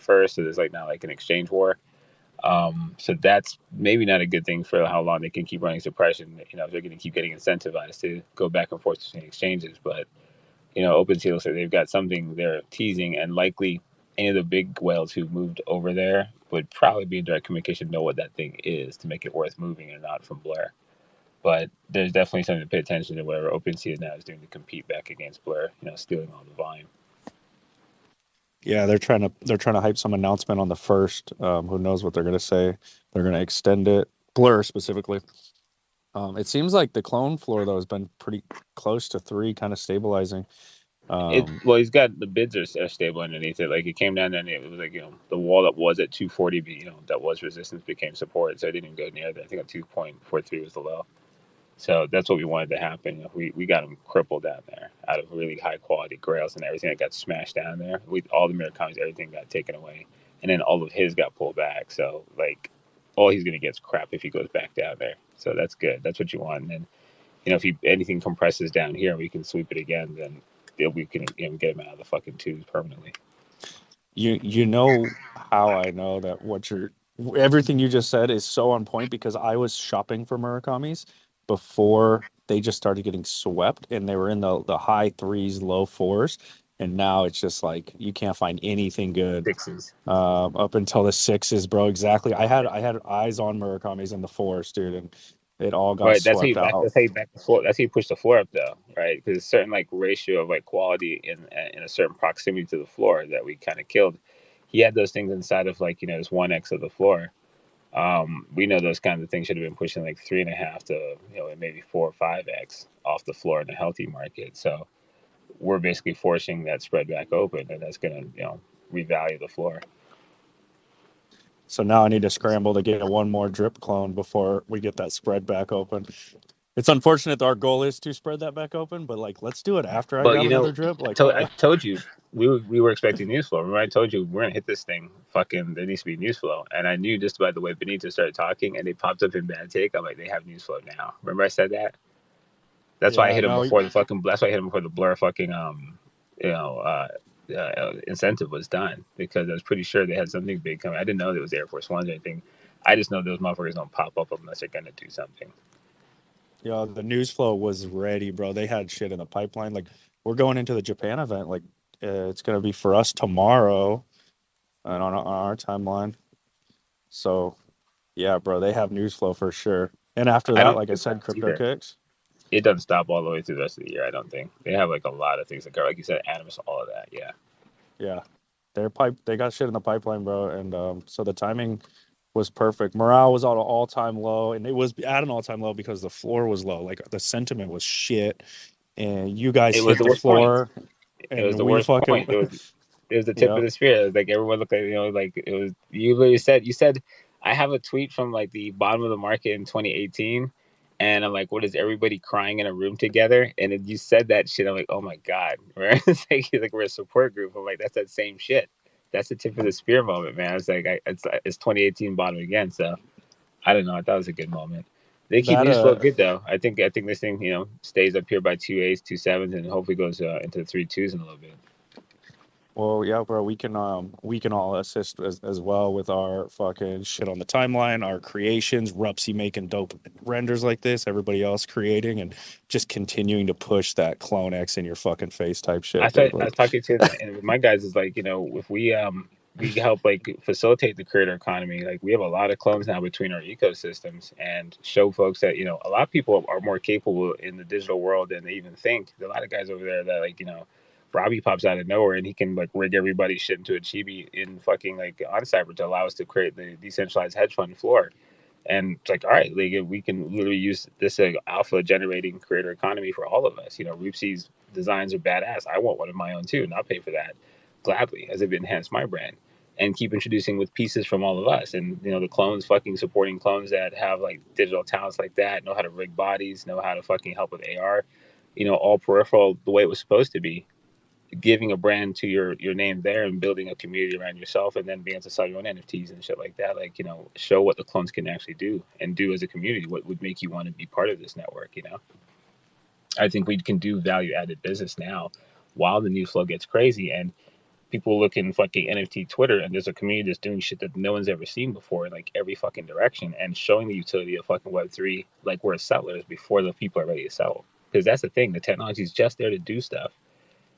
first. So there's like now like an exchange war. So that's maybe not a good thing for how long they can keep running suppression. They're going to keep getting incentivized to go back and forth between exchanges. But OpenSea looks like they've got something they're teasing, and likely any of the big whales who moved over there would probably be in direct communication, know what that thing is to make it worth moving and not from Blur. But there's definitely something to pay attention to whatever OpenSea now is doing to compete back against Blur, stealing all the volume. Yeah, they're trying to hype some announcement on the first. Who knows what they're gonna say? They're gonna extend it. Blur specifically. It seems like the clone floor though has been pretty close to 3, kind of stabilizing. Well, he's got the bids are stable underneath it. Like it came down and it was like the wall that was at 240, that was resistance became support, so it didn't go near that. I think at 2.43 was the low. So that's what we wanted to happen. We got him crippled down there out of really high quality grails and everything that got smashed down there. All the mirror copies, everything got taken away, and then all of his got pulled back. So like, all he's gonna get is crap if he goes back down there. So that's good. That's what you want. And then if anything compresses down here, we can sweep it again. Then we can get him out of the fucking tubes permanently. You know how I know that everything you just said is so on point, because I was shopping for Murakamis before they just started getting swept, and they were in the high 3s, low 4s, and now it's just like you can't find anything good. 6s. Up until the 6s, bro. Exactly. I had eyes on Murakamis in the 4s, dude, and it all got swept out. That's how you back the floor. That's how you push the floor up, though, right? Because a certain like ratio of like quality in a certain proximity to the floor that we kind of killed. He had those things inside of like this 1x of the floor. We know those kinds of things should have been pushing like 3.5 to maybe 4 or 5x off the floor in a healthy market. So we're basically forcing that spread back open, and that's gonna revalue the floor. So now I need to scramble to get one more drip clone before we get that spread back open. It's unfortunate that our goal is to spread that back open, but like, let's do it after I grab another drip. Like, I told you we were expecting news flow. Remember, I told you we're gonna hit this thing. Fucking, there needs to be news flow, and I knew just by the way Benito started talking, and they popped up in bad take. I'm like, they have news flow now. Remember, I said that. That's why I hit him before the fucking. That's why I hit him before the Blur fucking incentive was done, because I was pretty sure they had something big coming. I didn't know there was Air Force Ones or anything. I just know those motherfuckers don't pop up unless they're gonna do something. Yeah, the news flow was ready, bro. They had shit in the pipeline. Like, we're going into the Japan event. Like, it's gonna be for us tomorrow, and on our timeline. So, yeah, bro, they have news flow for sure. And after that, like I said, crypto kicks. It doesn't stop all the way through the rest of the year. I don't think they have like a lot of things that go. Like you said, Animus, all of that. Yeah. Yeah, they got shit in the pipeline, bro. And so the timing was perfect. Morale was at an all-time low, and it was at an all-time low because the floor was low. Like, the sentiment was shit, and you guys hit the floor. It was the worst point. It was the tip of the spear. It was like everyone looked like like it was. You literally said I have a tweet from like the bottom of the market in 2018. And I'm like, what is everybody crying in a room together? And then you said that shit. I'm like, oh my God. Right? It's like we're a support group. I'm like, that's that same shit. That's the tip of the spear moment, man. It's like it's 2018 bottom again. So I don't know. I thought it was a good moment. They keep news flow good though. I think this thing stays up here by 2 8s, 2 7s, and hopefully goes into the 3 2s in a little bit. Well, yeah, bro, we can all assist as well with our fucking shit on the timeline, our creations, Rupsy making dope renders like this, everybody else creating, and just continuing to push that CloneX in your fucking face type shit. I was talking to my guys is like, if we help like facilitate the creator economy, like we have a lot of clones now between our ecosystems, and show folks that a lot of people are more capable in the digital world than they even think. There's a lot of guys over there that like Robbie pops out of nowhere and he can like rig everybody's shit into a chibi in fucking like on Cyber to allow us to create the decentralized hedge fund floor. And it's like, all right, like we can literally use this alpha generating creator economy for all of us. Rupsy's designs are badass. I want one of my own too, and I'll pay for that gladly as it enhance my brand. And keep introducing with pieces from all of us. And the clones fucking supporting clones that have like digital talents like that, know how to rig bodies, know how to fucking help with AR, all peripheral the way it was supposed to be. Giving a brand to your name there and building a community around yourself, and then being able to sell your own NFTs and shit like that. Like, show what the clones can actually do and do as a community, what would make you want to be part of this network, I think we can do value added business now while the news flow gets crazy. And people look in fucking NFT Twitter, and there's a community that's doing shit that no one's ever seen before in like every fucking direction, and showing the utility of fucking Web3 like we're settlers before the people are ready to settle. Because that's the thing, the technology is just there to do stuff,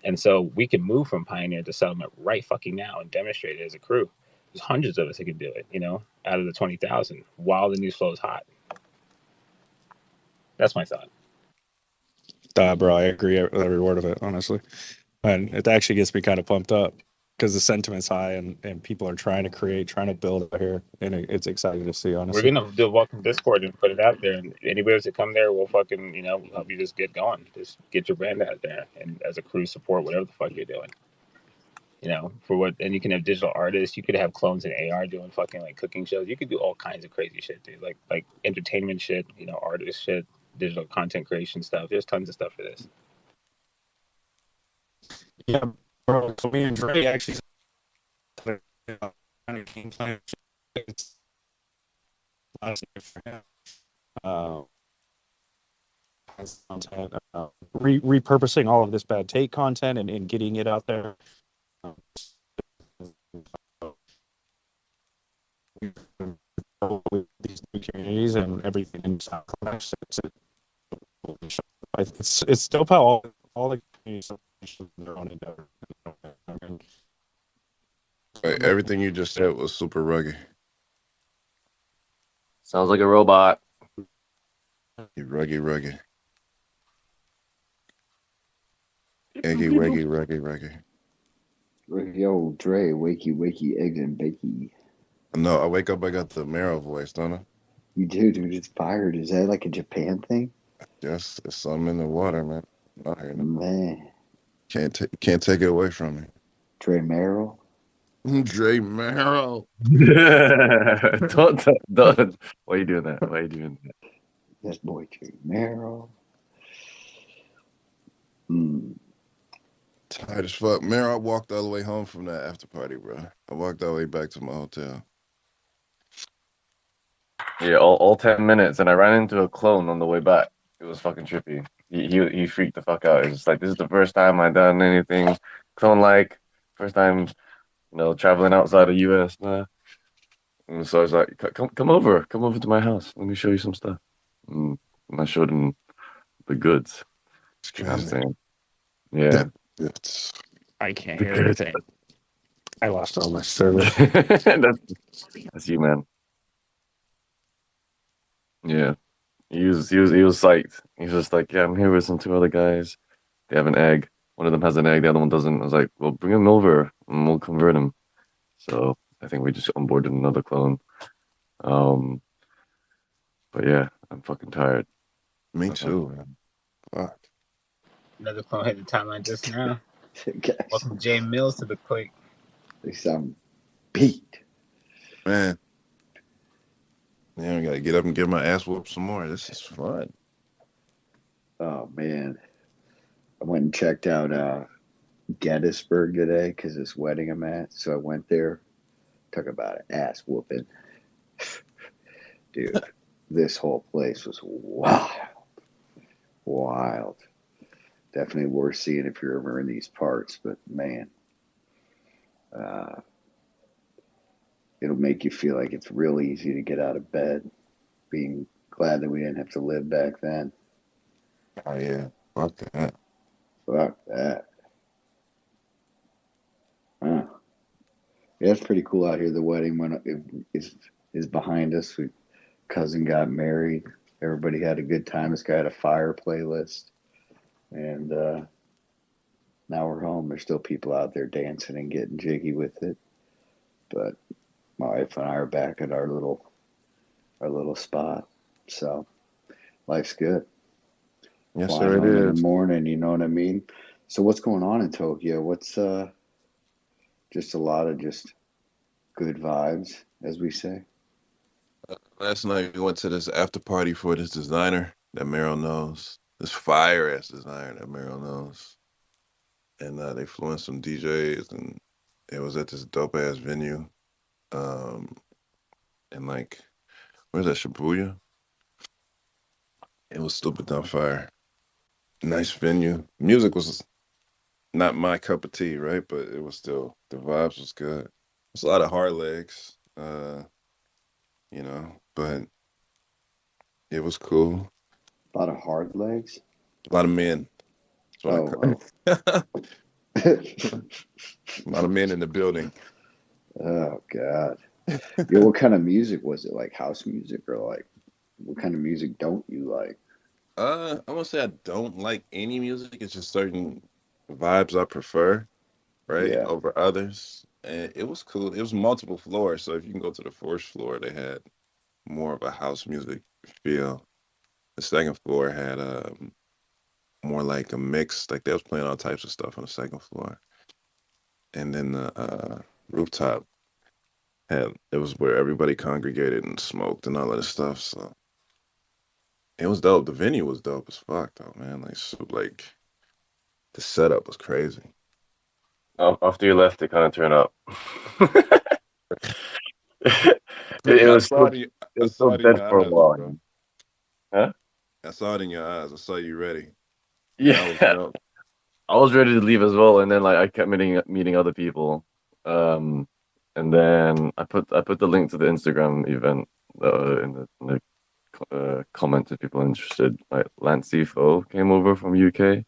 and so we can move from pioneer to settlement right fucking now and demonstrate it as a crew. There's hundreds of us that can do it, out of the 20,000 while the news flow is hot. That's my thought. Bro, I agree with every word of it, honestly. And it actually gets me kind of pumped up because the sentiment's high and people are trying to build out here. And it's exciting to see, honestly. We're going to do a welcome Discord and put it out there. And anybody who's to come there, we'll fucking, help you just get going. Just get your brand out there. And as a crew, support whatever the fuck you're doing. And you can have digital artists. You could have clones in AR doing fucking like cooking shows. You could do all kinds of crazy shit, dude. Like entertainment shit, artist shit, digital content creation stuff. There's tons of stuff for this. Yeah, bro. So me and Dre actually game plan. It's for him. Content, repurposing all of this bad take content and getting it out there. With these new communities and everything in South CloneX, it's dope how all the communities are their own endeavor. Everything you just said was super rugged. Sounds like a robot. You rugged. Eggy, reggy. Yo, Dre, wakey, eggs and bakey. No, I wake up, I got the Marrow voice, don't I? You do, dude. It's fired. Is that like a Japan thing? Yes, it's something in the water, man. Not here, Man. Can't take it away from me. Dre Merrill. Dre Marrow. don't. Why are you doing that? Yes, boy, Dre Merrill. Tired as fuck. Marrow, I walked all the way home from that after party, bro. I walked all the way back to my hotel. Yeah, all 10 minutes, and I ran into a clone on the way back. It was fucking trippy. He freaked the fuck out. It's just like, this is the first time I've done anything clone-like. First time, traveling outside of US. And so I was like, come over to my house. Let me show you some stuff. And I showed him the goods. It's crazy. Yeah. I can't hear anything. I lost all my service. That's you, man. Yeah. He was psyched. He's just like, yeah, I'm here with some two other guys. They have an egg. One of them has an egg, the other one doesn't. I was like, well, bring him over and we'll convert him. So I think we just onboarded another clone. But yeah, I'm fucking tired. Me too, man. Fuck. Another clone hit the timeline just now. Welcome Jay Mills to the clique. They sound beat. Man. Yeah, I gotta get up and get my ass whooped some more. This is fun. Oh man. I went and checked out Gettysburg today because this wedding I'm at. So I went there. Talk about an ass whooping. Dude, this whole place was wild. Definitely worth seeing if you're ever in these parts, but man, it'll make you feel like it's real easy to get out of bed, being glad that we didn't have to live back then. Oh yeah, fuck that. Yeah, it's pretty cool out here. The wedding is behind us. Cousin got married. Everybody had a good time. This guy had a fire playlist. And now we're home. There's still people out there dancing and getting jiggy with it. But my wife and I are back at our little spot. So life's good. Yes, Flying sir, it home is. in the morning, you know what I mean? So what's going on in Tokyo? What's just a lot of just good vibes, as we say? Last night we went to this after party for this designer that Meryl knows. This fire ass designer that Meryl knows. And they flew in some DJs and it was at this dope ass venue. And like, where's that, Shibuya? It was stupid on fire. Nice venue. Music was not my cup of tea, right? But it was still the vibes was good. It's a lot of hard legs, but it was cool. A lot of hard legs. A lot of men. That's what I Oh, call oh. a lot of men in the building. Oh God. Yo, what kind of music was it? Like house music or like what kind of music don't you like? I won't say I don't like any music. It's just certain vibes I prefer, right, Yeah. over others. And it was cool. It was multiple floors, so if you can go to the first floor, they had more of a house music feel. The second floor had more like a mix, like they was playing all types of stuff on the second floor. And then the rooftop had it was where everybody congregated and smoked and all of this stuff. So it was dope. The venue was dope as fuck though, man. Like the setup was crazy. After you left, it kind of turned up. It I was saw still, it. it I was saw still it in dead your for a eyes, while. bro. Huh? I saw it in your eyes. I saw you ready. That was Yeah, dope. I was ready to leave as well, and then like I kept meeting other people. And then I put the link to the Instagram event in the comments if people are interested. Like Lance Fo came over from UK,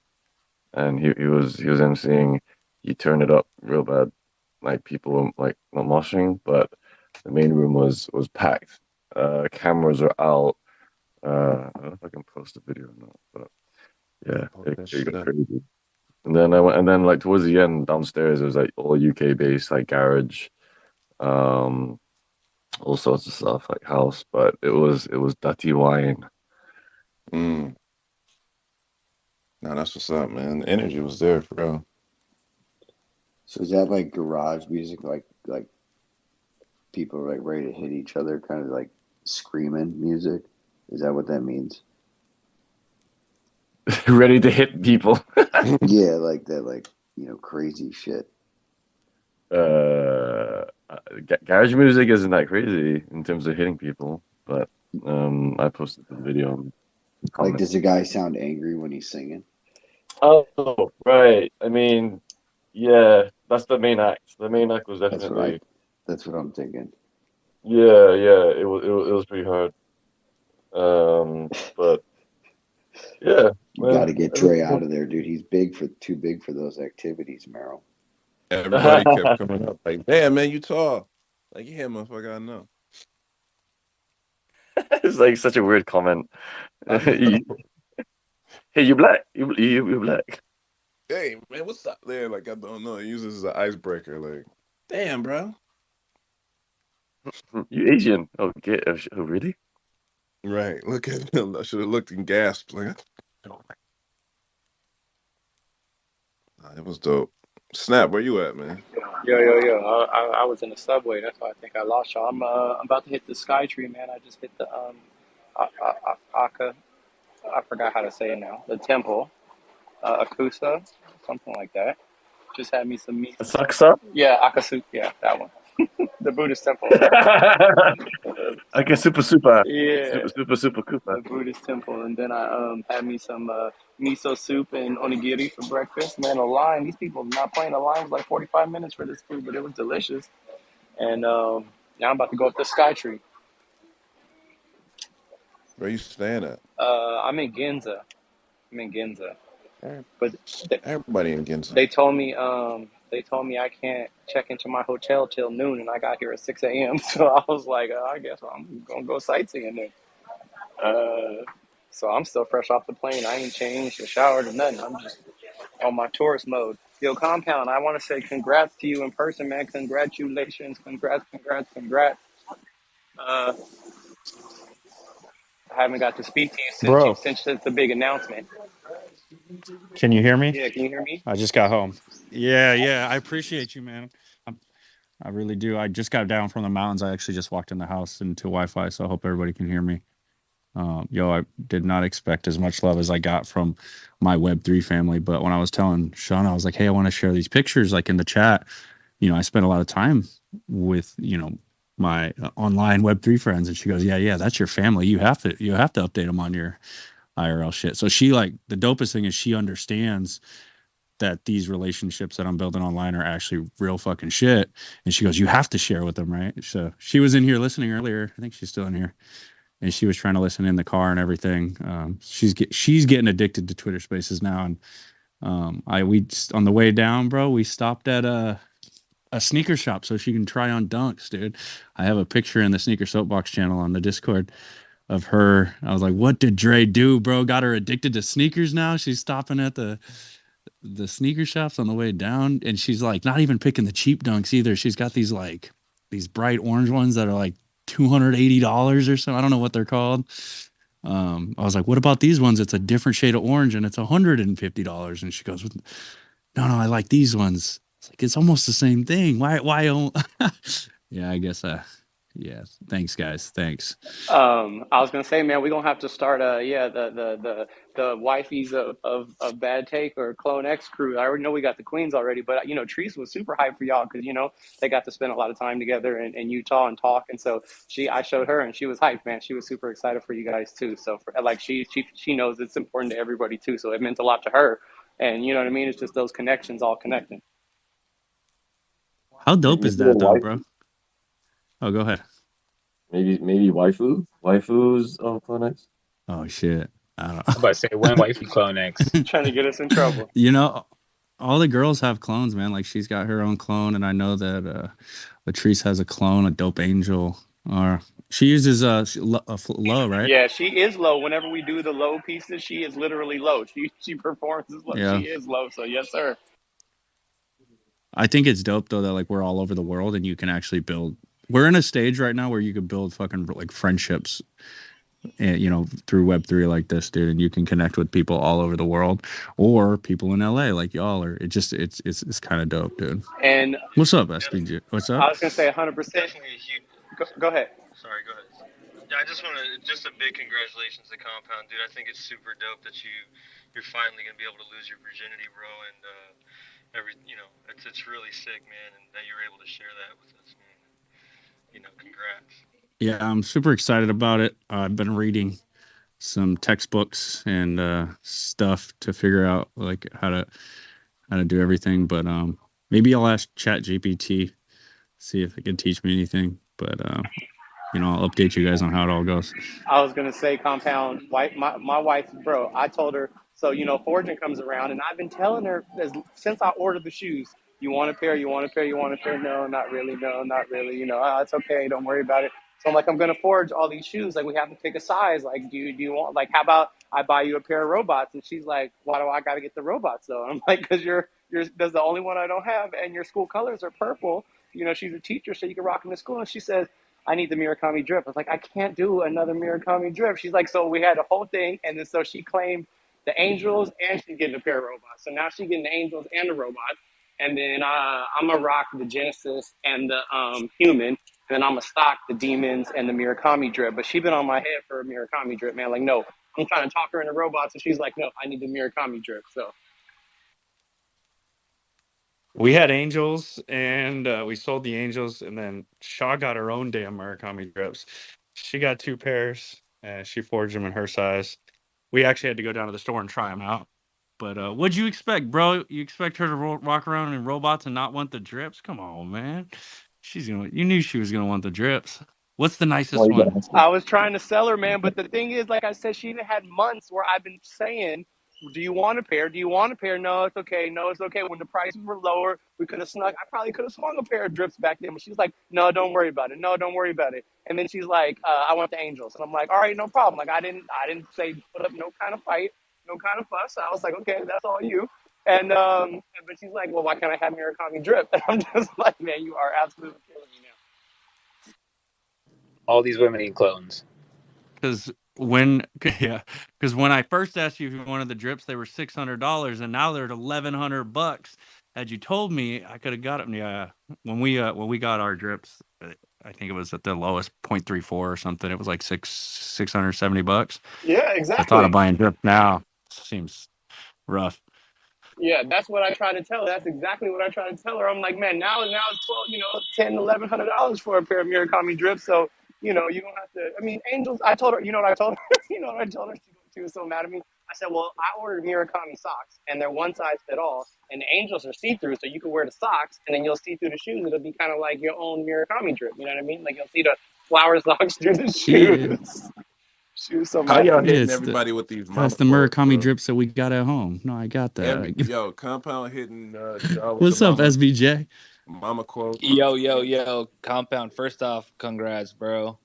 and he was emceeing. He turned it up real bad. Like people were like not moshing, but the main room was packed. Cameras are out. I don't know if I can post the video or not, but yeah, Post it, that it shit got up. crazy. And then I went, and then like towards the end downstairs, it was like all UK based, like garage, um, all sorts of stuff, like house. But it was dirty wine. Mm. No, that's what's up, man. The energy was there, bro. So is that like garage music, like people are like ready to hit each other, kind of like screaming music? Is that what that means? Ready to hit people. Yeah, like that, like crazy shit. uh, Garage music isn't that crazy in terms of hitting people, but I posted the video and Like, comment. does the guy sound angry when he's singing? Oh, right. I mean, yeah, that's the main act. The main act was That's what I. definitely, That's what I'm thinking. yeah. It was pretty hard. But yeah, You got man. to get Other Dre out people. of there, dude. He's too big for those activities, Merrill. Everybody kept coming up like, "Damn, man, you tall." Like, yeah, motherfucker, I know. It's like such a weird comment. I know. Hey, you black? You black? Hey, man, what's up there? Like, I don't know. He uses as an icebreaker. Like, damn, bro. You Asian? Okay. Oh, really? Right. Look at him. I should have looked and gasped. Like, oh it was dope. Snap, where you at, man? Yo. I was in the subway. That's why I think I lost y'all. I'm about to hit the Skytree, man. I just hit the Aka. I forgot how to say it now. The temple, Akusa, something like that. Just had me some meat. Saksa? Yeah, Akasu. Yeah, that one. The Buddhist temple. Okay, super. Yeah, Super Koopa. the Buddhist temple, and then I had me some miso soup and onigiri for breakfast. Man, the line. These people not playing the line was like 45 minutes for this food, but it was delicious. And now I'm about to go up the Skytree. Where you staying at? I'm in Ginza. Every- But they, Everybody in Ginza. they told me I can't check into my hotel till noon, and I got here at 6 a.m. So I was like, I guess I'm gonna go sightseeing then. So I'm still fresh off the plane. I ain't changed or showered or nothing. I'm just on my tourist mode. Yo, Compound, I want to say congrats to you in person, man. Congratulations, congrats. Uh, I haven't got to speak to you Bro, since the big announcement. can you hear me? Yeah, can you hear me? I just got home. Yeah. I appreciate you, man. I really do. I just got down from the mountains. I actually just walked in the house into Wi-Fi, so I hope everybody can hear me. I did not expect as much love as I got from my Web3 family, but when I was telling Shauna, I was like, "Hey, I want to share these pictures." Like in the chat, I spent a lot of time with my online Web3 friends, and she goes, "Yeah, that's your family. You have to update them on your IRL shit." So she like the dopest thing is she understands that these relationships that I'm building online are actually real fucking shit. And she goes, you have to share with them, right? So she was in here listening earlier. I think she's still in here, and she was trying to listen in the car and everything. She's getting addicted to Twitter Spaces now, and we on the way down, bro, we stopped at a sneaker shop so she can try on Dunks, dude. I have a picture in the Sneaker Soapbox channel on the Discord of her. I was like, what did Dre do, bro? Got her addicted to sneakers now. She's stopping at the sneaker shops on the way down, and she's like not even picking the cheap Dunks either. She's got these bright orange ones that are like $280 or something. I don't know what they're called. I was like, what about these ones? It's a different shade of orange and it's $150. And she goes, no, I like these ones. It's like, it's almost the same thing. Why don't yeah, I guess yeah. Thanks, guys. Thanks. I was gonna say, man, we're gonna have to start the wifeys of Bad Take or CloneX crew. I already know we got the queens already, but Treese was super hyped for y'all because they got to spend a lot of time together in Utah and talk, and so I showed her and she was hyped, man. She was super excited for you guys too. So she knows it's important to everybody too. So it meant a lot to her, and you know what I mean. It's just those connections all connecting. How dope is that though, bro? Oh, go ahead. Maybe waifus of CloneX. Oh shit! I don't know. I'm about to say when wifey CloneX. Trying to get us in trouble. All the girls have clones, man. Like she's got her own clone, and I know that Latrice has a clone, a Dope Angel, or she uses low, right? Yeah, she is low. Whenever we do the low pieces, she is literally low. She performs as low. Yeah. She is low. So yes, sir. I think it's dope though that like we're all over the world and you can actually build. We're in a stage right now where you can build fucking like friendships, and through Web3 like this, dude, and you can connect with people all over the world or people in LA like y'all are. It's kind of dope, dude. And what's up, SPG? What's up? I was gonna say 100%. Go ahead. Sorry, go ahead. Yeah, I just want to just a big congratulations to Compound, dude. I think it's super dope that you're finally gonna be able to lose your virginity, bro, and it's really sick, man, and that you're able to share that with us, man. Congrats. Yeah, I'm super excited about it. I've been reading some textbooks and stuff to figure out like how to do everything, but maybe I'll ask ChatGPT, see if it can teach me anything, but I'll update you guys on how it all goes. I was gonna say, Compound, my wife, bro, I told her, so Fortune comes around and I've been telling her since I ordered the shoes, you want a pair, you want a pair, you want a pair, no, not really, it's okay, don't worry about it. So I'm like, I'm gonna forge all these shoes, like we have to pick a size, like do you want, like how about I buy you a pair of robots? And she's like, why do I gotta get the robots though? And I'm like, because that's the only one I don't have, and your school colors are purple. She's a teacher, so you can rock them to school. And she says, I need the Murakami drip. I was like, I can't do another Murakami drip. She's like, so we had a whole thing, and then so she claimed the angels, and she's getting a pair of robots. So now she's getting the angels and the robots, and then I'm gonna rock the Genesis and the human, and then I'm gonna stock the demons and the Murakami drip. But she's been on my head for a Murakami drip, man. Like, no, I'm trying to talk her into robots, and she's like, no, I need the Murakami drip. So we had angels, and we sold the angels, and then Shaw got her own damn Murakami drips. She got 2 pairs, and she forged them in her size. We actually had to go down to the store and try them out. But what'd you expect, bro? You expect her to walk around in robots and not want the drips? Come on, man. You knew she was gonna want the drips. What's the nicest one? I was trying to sell her, man, but the thing is, like I said, she had months where I've been saying, do you want a pair? Do you want a pair? No, it's okay. No, it's okay. When the prices were lower, we could have snuck. I probably could have swung a pair of drips back then, but she's like, no, don't worry about it. No, don't worry about it. And then she's like, I want the angels. And I'm like, all right, no problem. Like, I didn't say put up no kind of fight, no kind of fuss. I was like, okay, that's all you. And but she's like, well, why can't I have Murakami drip? And I'm just like, man, you are absolutely killing me now. All these women need clones. Because when I first asked you if you wanted the drips, they were $600, and now they're at $1,100. Had you told me, I could have got them. Yeah, when we got our drips, I think it was at the lowest 0.34 or something. It was like $670. Yeah, exactly. I thought of buying drips now. Seems rough. Yeah, that's what I try to tell her. That's exactly what I try to tell her. I'm like, man, now it's $12, $10, $1,100 for a pair of Murakami drips. So, you're gonna have to. I mean, angels. I told her. You know what I told her? She was so mad at me. I said, well, I ordered Murakami socks, and they're one size fit all, and the Angels are see-through, so you can wear the socks, and then you'll see through the shoes. It'll be kind of like your own Murakami drip. You know what I mean? Like you'll see the flower socks through the Yeah. shoes. Shoes so How y'all matching. Yeah, hitting it's everybody with these that's mama the quotes, Murakami bro? drips that we got at home. No, I got that. Yo, Compound hitting y'all with the What's up, SBJ? mama quotes. Yo, Compound. First off, congrats, bro.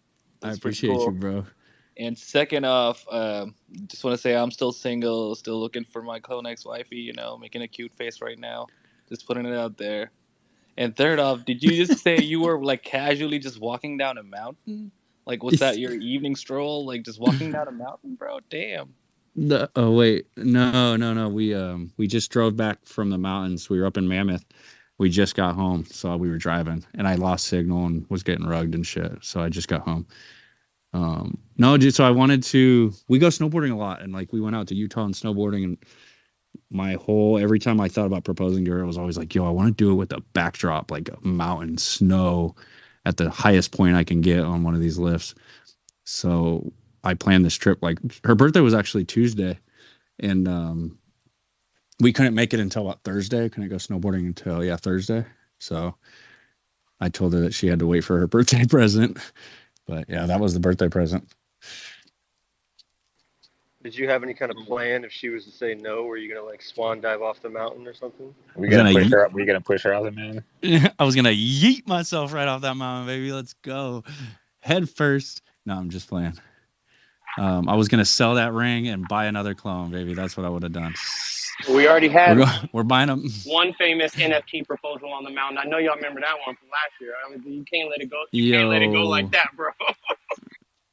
I That's pretty appreciate cool. you, bro. And second off, just want to say I'm still single, still looking for my CloneX wifey, you know, making a cute face right now. Just putting it out there. And third off, did you just say you were like casually just walking down a mountain? Like, was that your evening stroll? Like, just walking down a mountain, bro? Damn. Oh wait, no. We just drove back from the mountains. We were up in Mammoth. We just got home, so we were driving, and I lost signal and was getting rugged and shit. So I just got home. No, dude. So I wanted to. We go snowboarding a lot, and like we went out to Utah and snowboarding, and every time I thought about proposing to her, it was always like, yo, I want to do it with a backdrop, like a mountain snow at the highest point I can get on one of these lifts. So I planned this trip. Like her birthday was actually Tuesday, and we couldn't make it until about Thursday. Couldn't go snowboarding until Thursday. So I told her that she had to wait for her birthday present. But yeah, that was the birthday present. Did you have any kind of plan if she was to say no? Were you gonna like swan dive off the mountain or something? We gonna push her up. We gonna push her out of the mountain. I was gonna yeet myself right off that mountain, baby. Let's go head first. No, I'm just playing. I was gonna sell that ring and buy another clone, baby. That's what I would have done. We already had We're buying them. one famous NFT proposal on the mountain. I know y'all remember that one from last year. I mean, you can't let it go. You can't let it go like that, bro.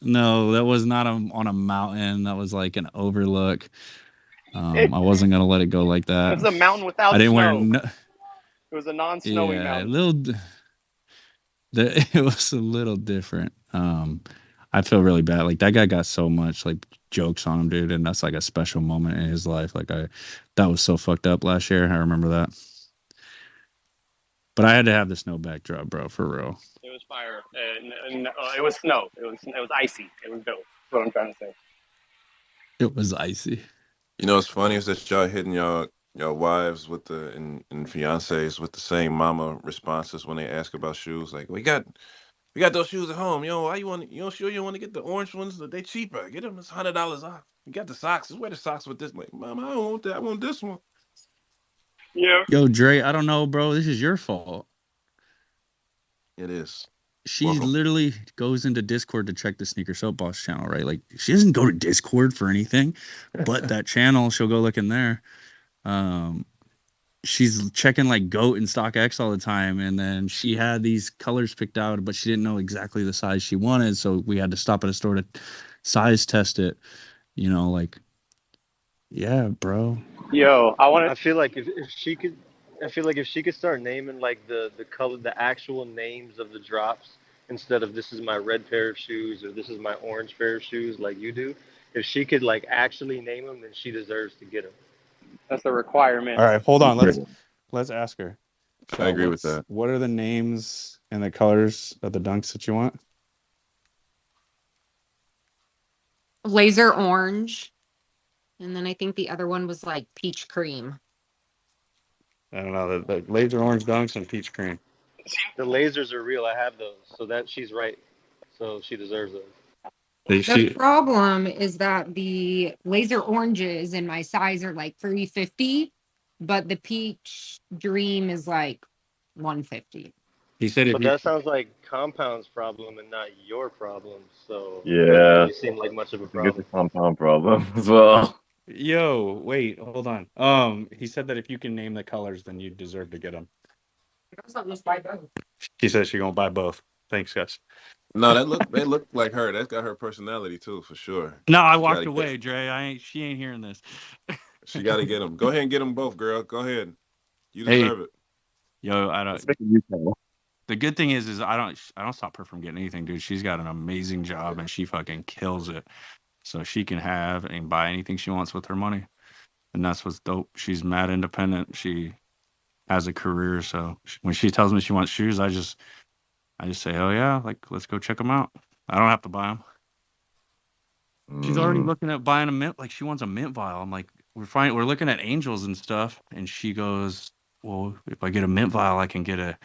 No, that was not on a mountain. That was like an overlook. I wasn't gonna let it go like that. It was a mountain without I didn't snow. wear. It was a non-snowy mountain. It was a little different. I feel really bad. Like that guy got so much like jokes on him, dude, and that's like a special moment in his life. Like that was so fucked up last year. I remember that. But I had to have the snow backdrop, bro, for real. It was fire. It was snow. It was icy. It was dope. That's what I'm trying to say. It was icy. You know what's funny is that y'all hitting y'all wives with and fiancés with the same mama responses when they ask about shoes. Like, we got those shoes at home. You know, why you want to get the orange ones? They cheaper. Get them. It's $100 off. You got the socks. Just wear the socks with this. Like, Mama, I don't want that. I want this one. Yeah. Yo, Dre, I don't know, bro. This is your fault. It is. She literally goes into Discord to check the Sneaker Soapbox channel, right? Like she doesn't go to Discord for anything, but that channel, she'll go look in there. She's checking like GOAT and StockX all the time, and then she had these colors picked out, but she didn't know exactly the size she wanted, so we had to stop at a store to size test it. You know, like, yeah, bro. Yo, I feel like if she could, start naming like the color, the actual names of the drops instead of this is my red pair of shoes or this is my orange pair of shoes like you do. If she could like actually name them, then she deserves to get them. That's a requirement. All right, hold on. Let's ask her. I agree with that. What are the names and the colors of the dunks that you want? Laser orange. And then I think the other one was like peach cream. I don't know. The laser orange dunks and peach cream. The lasers are real. I have those, so that she's right. So she deserves those. The problem is that the laser oranges in my size are like 350, but the peach dream is like 150. He said, but that sounds like Compound's problem and not your problem. So yeah, it doesn't really seem like much of a problem. It's a Compound problem as well. Yo, wait, hold on. He said that if you can name the colors, then you deserve to get them. She says she's gonna buy both. Thanks, guys. No, they look like her. That's got her personality too, for sure. No, I walked away, Dre. She ain't hearing this. She got to get them. Go ahead and get them both, girl. Go ahead. You deserve it. Yo, I don't. The good thing is I don't stop her from getting anything, dude. She's got an amazing job and she fucking kills it. So she can have and buy anything she wants with her money, and that's what's dope. She's mad independent. She has a career, so when she tells me she wants shoes, I just say, hell yeah, like let's go check them out. I don't have to buy them. She's already looking at buying a mint. Like she wants a mint vial. I'm like, we're looking at angels and stuff. And she goes, well, if I get a mint vial, I can get a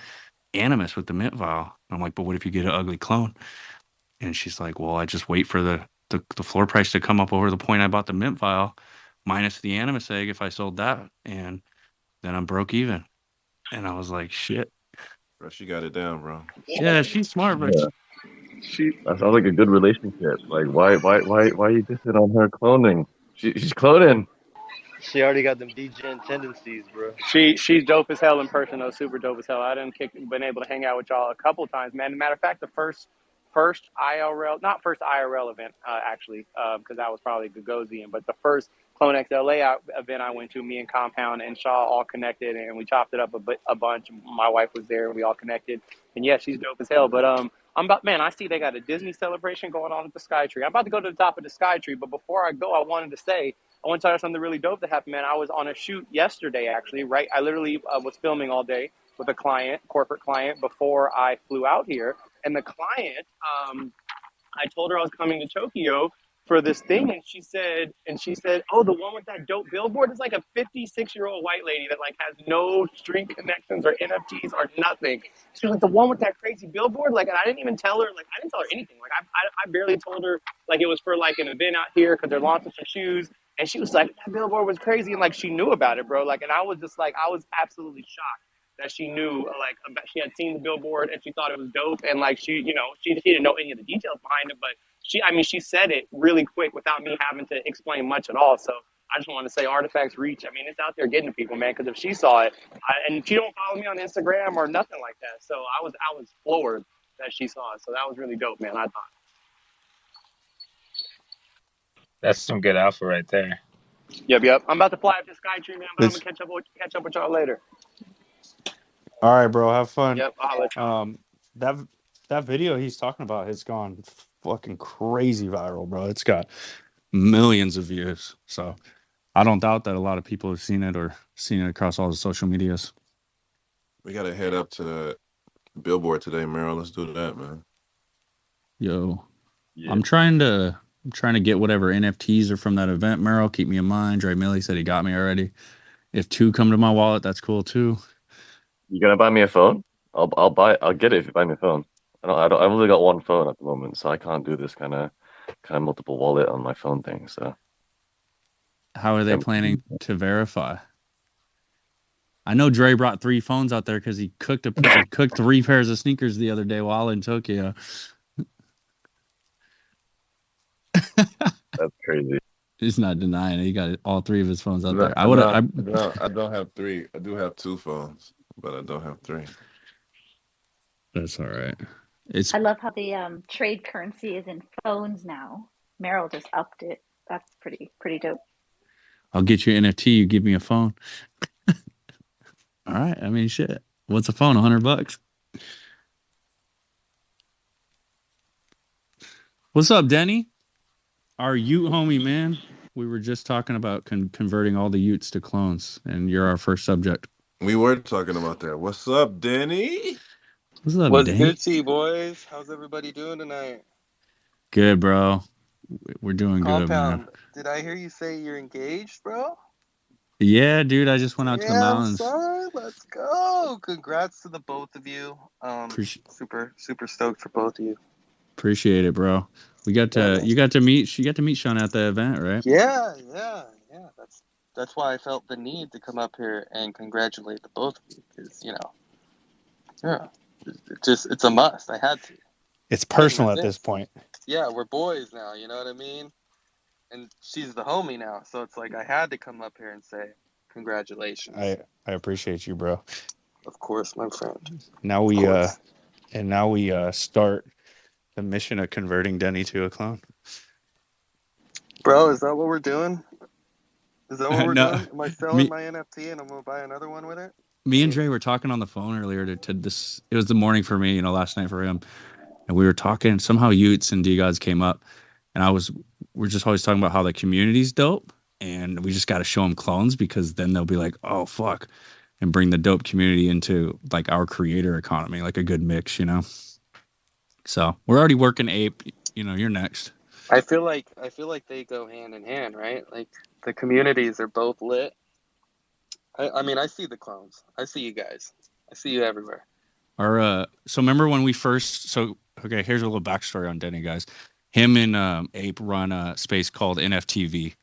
animus with the mint vial. I'm like, but what if you get an ugly clone? And she's like, well, I just wait for the floor price to come up over the point I bought the mint vial, minus the animus egg if I sold that, and then I'm broke even. And I was like, shit. Bro, she got it down, bro. Yeah, she's smart, but Yeah. That sounds like a good relationship. Like, why are you dissing on her cloning? She's cloning. She already got them degen tendencies, bro. She's dope as hell in person though, super dope as hell. I done been able to hang out with y'all a couple times, man. Matter of fact, the first IRL, not first IRL event actually, because that was probably Gagosian, but the first CloneX LA event I went to, me and Compound and Shaw all connected, and we chopped it up a bunch. My wife was there, and we all connected. And yeah, she's dope as hell. But I see they got a Disney celebration going on at the Skytree. I'm about to go to the top of the Skytree, but before I go, I wanted to say, I want to tell you something really dope that happened, man. I was on a shoot yesterday, actually, right? I literally was filming all day with a corporate client, before I flew out here. And the client, I told her I was coming to Tokyo for this thing, and she said, oh, the one with that dope billboard is like a 56-year-old white lady that like has no street connections or NFTs or nothing. She was like, the one with that crazy billboard, like, and I didn't tell her anything. Like, I barely told her like it was for like an event out here because they're launching some shoes. And she was like, that billboard was crazy, and like she knew about it, bro. Like, and I was just like, I was absolutely shocked that she knew, like, she had seen the billboard and she thought it was dope, and like she didn't know any of the details behind it, but she said it really quick without me having to explain much at all. So I just want to say, Artifacts reach. I mean, it's out there getting to people, man. Because if she saw it, and she don't follow me on Instagram or nothing like that, so I was floored that she saw it. So that was really dope, man. I thought. That's some good alpha right there. Yep. I'm about to fly up to Skytree, man. But I'm gonna catch up with y'all later. All right, bro. Have fun. Yep. I'll let y'all. That video he's talking about has gone fucking crazy viral, bro. It's got millions of views. So I don't doubt that a lot of people have seen it or seen it across all the social medias. We gotta head up to the billboard today, Meryl. Let's do that, man. Yo, Yeah. I'm trying to get whatever NFTs are from that event, Merrill. Keep me in mind. Dre Millie said he got me already. If 2 come to my wallet, that's cool too. You gonna buy me a phone? I'll get it if you buy me a phone. I've only got one phone at the moment, so I can't do this kind of multiple wallet on my phone thing. So how are they planning to verify? I know Dre brought 3 phones out there because he cooked 3 pairs of sneakers the other day while in Tokyo. that's crazy. He's not denying it. He got all 3 of his phones out there. I don't have 3. I do have 2 phones, but I don't have 3. That's all right. I love how the trade currency is in phones now. Meryl just upped it. That's pretty dope. I'll get you an NFT. You give me a phone. All right. I mean, shit. What's a phone? $100. What's up, Denny? Our Ute homie, man. We were just talking about converting all the Utes to clones, and you're our first subject. We were talking about that. What's up, Denny? What's up, What's Denny? good to you, boys? How's everybody doing tonight? Good, bro. We're doing good, man. Did I hear you say you're engaged, bro? Yeah, dude. I just went out to the mountains. Son, let's go. Congrats to the both of you. Super stoked for both of you. Appreciate it, bro. You got to meet Sean at the event, right? Yeah. That's why I felt the need to come up here and congratulate the both of you, because it's a must. I had to. It's personal at this point. Yeah, we're boys now, you know what I mean? And she's the homie now, so it's like I had to come up here and say congratulations. I appreciate you, bro. Of course, my friend. Now we start the mission of converting Denny to a clone. Bro, is that what we're doing? Is that what we're No. doing? Am I selling my NFT and I'm gonna buy another one with it? Me and Dre were talking on the phone earlier to this. It was the morning for me, last night for him. And we were talking, somehow Utes and D-Gods came up, and we're just always talking about how the community's dope, and we just got to show them clones, because then they'll be like, oh, fuck, and bring the dope community into like our creator economy, like a good mix, So we're already working Ape, you're next. I feel like they go hand in hand, right? Like the communities are both lit. I mean, I see the clones. I see you guys. I see you everywhere. So remember when we first, okay, here's a little backstory on Denny, guys. Him and Ape run a space called NFTV.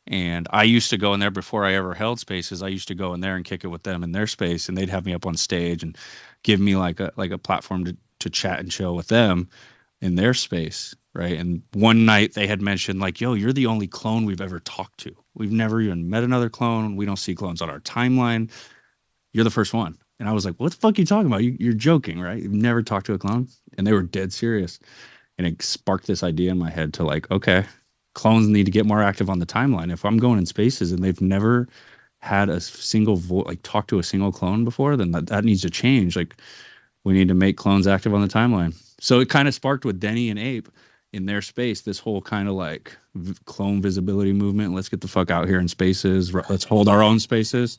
And I used to go in there before I ever held spaces. I used to go in there and kick it with them in their space, and they'd have me up on stage and give me like a platform to chat and chill with them in their space, right? And one night they had mentioned like, "Yo, you're the only clone we've ever talked to. We've never even met another clone. We don't see clones on our timeline. You're the first one." And I was like, "What the fuck are you talking about? You're joking, right? You've never talked to a clone?" And they were dead serious. And it sparked this idea in my head to like, okay, clones need to get more active on the timeline. If I'm going in spaces and they've never had a single like talk to a single clone before, then that needs to change. Like we need to make clones active on the timeline. So it kind of sparked with Denny and Ape in their space, this whole kind of like clone visibility movement. Let's get the fuck out here in spaces. Let's hold our own spaces.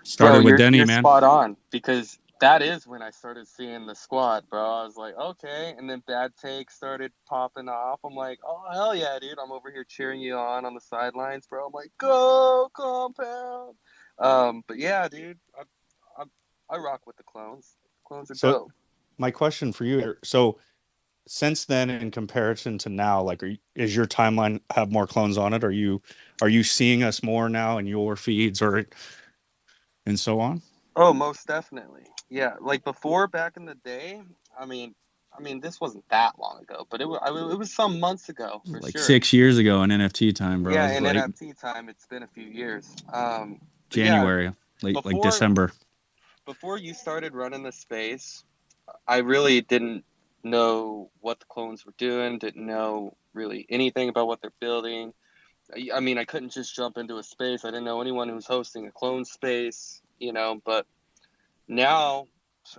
Started Bro, with Denny, you're man. spot on, because that is when I started seeing the squad, bro. I was like, okay, and then Bad Take started popping off. I'm like, oh hell yeah, dude! I'm over here cheering you on the sidelines, bro. I'm like, go Compound. But yeah, dude, I rock with the clones. Clones are So dope. my question for you, so since then, in comparison to now, like, is your timeline have more clones on it? Are you seeing us more now in your feeds or and so on? Oh, most definitely. Yeah, like before, back in the day. I mean, this wasn't that long ago, but it was some months ago for Like sure. 6 years ago in NFT time, bro. It Yeah, was in like NFT time, it's been a few years. But yeah, January, like before December. you started running the space, I really didn't know what the clones were doing. Didn't know really anything about what they're building. I mean, I couldn't just jump into a space. I didn't know anyone who was hosting a clone space, but now,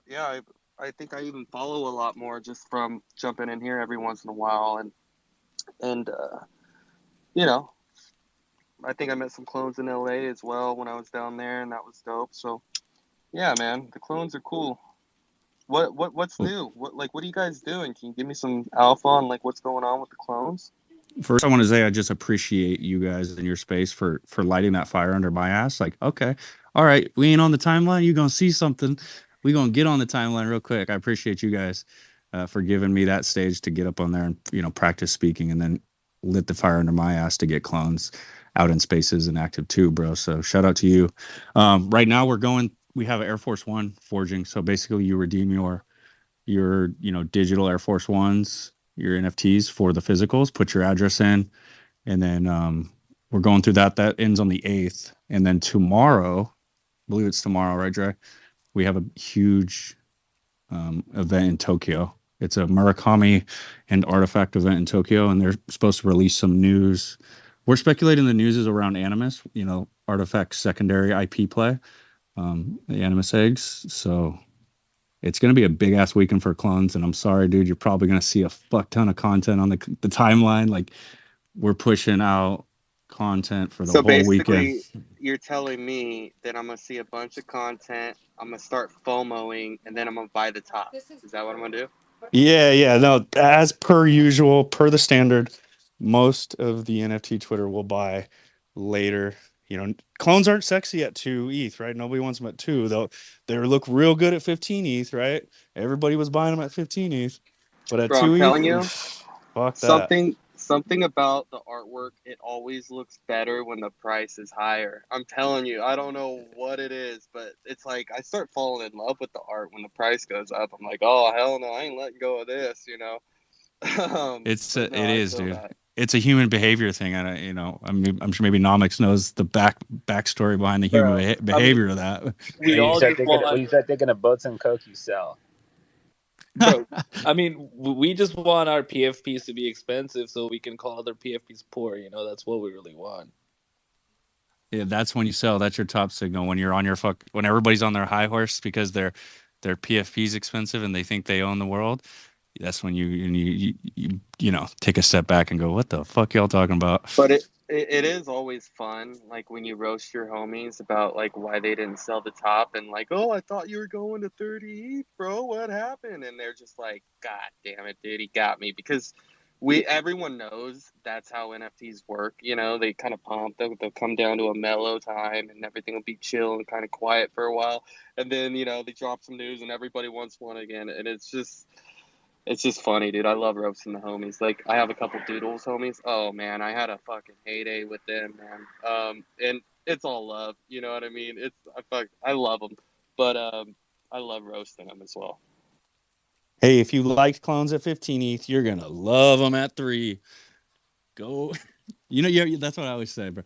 yeah, I think I even follow a lot more just from jumping in here every once in a while, and you know, I think I met some clones in LA as well when I was down there, and that was dope. So yeah, man, the clones are cool. What's new? What are you guys doing? Can you give me some alpha on like what's going on with the clones? First, I want to say I just appreciate you guys in your space for lighting that fire under my ass. Like, okay, all right, we ain't on the timeline. You gonna see something? We gonna get on the timeline real quick. I appreciate you guys for giving me that stage to get up on there and practice speaking, and then lit the fire under my ass to get clones out in spaces and active too, bro. So shout out to you. Right now we have Air Force One forging. So basically, you redeem your digital Air Force Ones, your NFTs for the physicals, put your address in, and then we're going through that. That ends on the 8th. And then tomorrow, I believe it's tomorrow, right, Dre? We have a huge event in Tokyo. It's a Murakami and Artifact event in Tokyo, and they're supposed to release some news. We're speculating the news is around Animus, Artifact's secondary IP play, the Animus eggs. So it's going to be a big ass weekend for clones, and I'm sorry, dude. You're probably going to see a fuck ton of content on the timeline. Like we're pushing out content for the So whole weekend. basically, you're telling me that I'm gonna see a bunch of content. I'm gonna start FOMOing, and then I'm gonna buy the top. Is that what I'm gonna do? Yeah. No, as per usual, per the standard, most of the NFT Twitter will buy later. Clones aren't sexy at 2 ETH, right? Nobody wants them at 2. They look real good at 15 ETH, right? Everybody was buying them at 15 ETH. But at Bro, I'm 2 telling ETH, you, fuck that. something about the artwork. It always looks better when the price is higher. I'm telling you, I don't know what it is, but it's like I start falling in love with the art when the price goes up. I'm like, oh hell no, I ain't letting go of this. But It no, I is, feel dude. that. It's a human behavior thing, and I'm sure maybe Nomics knows the backstory behind the human Bro, I mean, behavior of that. we when you all start just thinking, want, of boats and coke, you sell. bro. I mean, we just want our PFPs to be expensive so we can call other PFPs poor. That's what we really want. Yeah, that's when you sell. That's your top signal when you're on when everybody's on their high horse because their PFP's expensive and they think they own the world. That's when you take a step back and go, what the fuck y'all talking about? But it is always fun, like when you roast your homies about like why they didn't sell the top and like, oh, I thought you were going to 30 ETH, bro. What happened? And they're just like, God damn it, dude, he got me. Because everyone knows that's how NFTs work. You know, they kind of pump. They'll come down to a mellow time, and everything will be chill and kind of quiet for a while, and then they drop some news, and everybody wants one again, and it's just funny, dude. I love roasting the homies. Like, I have a couple doodles homies. Oh man, I had a fucking heyday with them, man. And it's all love. You know what I mean? I love them, but I love roasting them as well. Hey, if you liked clones at 15 ETH, you're gonna love them at 3. Go, yeah, that's what I always say, bro.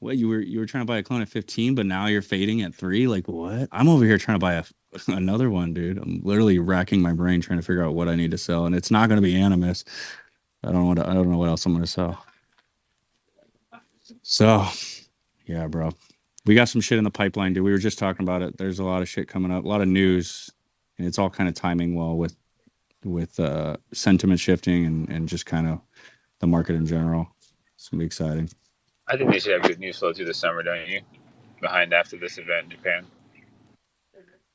Well, you were trying to buy a clone at 15, but now you're fading at 3. Like what? I'm over here trying to buy another one, dude. I'm literally racking my brain trying to figure out what I need to sell, and it's not gonna be Animus. I don't know what else I'm gonna sell. So, yeah, bro. We got some shit in the pipeline, dude. We were just talking about it. There's a lot of shit coming up, a lot of news, and it's all kind of timing well with sentiment shifting and just kind of the market in general. It's gonna be exciting. I think they should have good news flow through the summer, don't you? Behind after this event in Japan.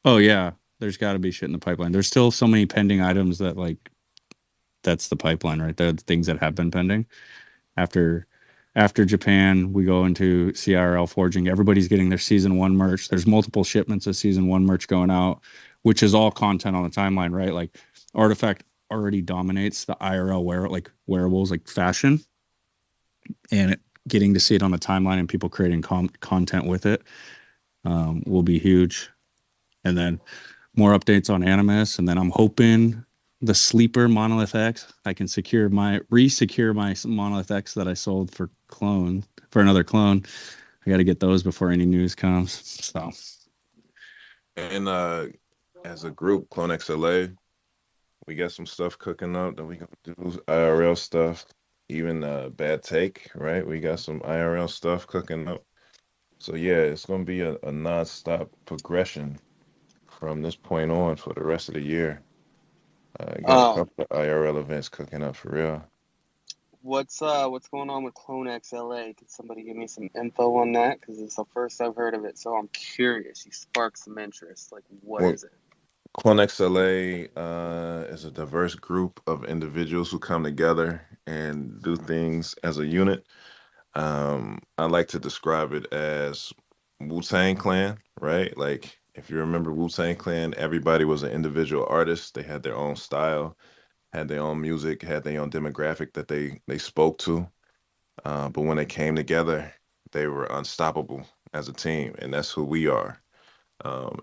Oh yeah, there's got to be shit in the pipeline. There's still so many pending items that that's the pipeline right there. The things that have been pending. After Japan, we go into CRL forging. Everybody's getting their season 1 merch. There's multiple shipments of season 1 merch going out, which is all content on the timeline, right? Like Artifact already dominates the IRL wearables, like fashion, and getting to see it on the timeline and people creating content with it will be huge. And then more updates on Animus, and then I'm hoping the sleeper Monolith X, I can resecure my Monolith X that I sold for another clone. I got to get those before any news comes. So, and as a group, CloneX LA, we got some stuff cooking up that we gonna do IRL stuff. Even Bad Take, right? We got some IRL stuff cooking up. So yeah, it's gonna be a non-stop progression from this point on for the rest of the year. I got a couple of IRL events cooking up for real. What's going on with CloneX LA? Can somebody give me some info on that? Because it's the first I've heard of it, so I'm curious. You sparked some interest. Like, what is it? CloneX LA is a diverse group of individuals who come together and do things as a unit. I like to describe it as Wu-Tang Clan, right? Like, if you remember Wu-Tang Clan, everybody was an individual artist. They had their own style, had their own music, had their own demographic that they spoke to. But when they came together, they were unstoppable as a team, and that's who we are.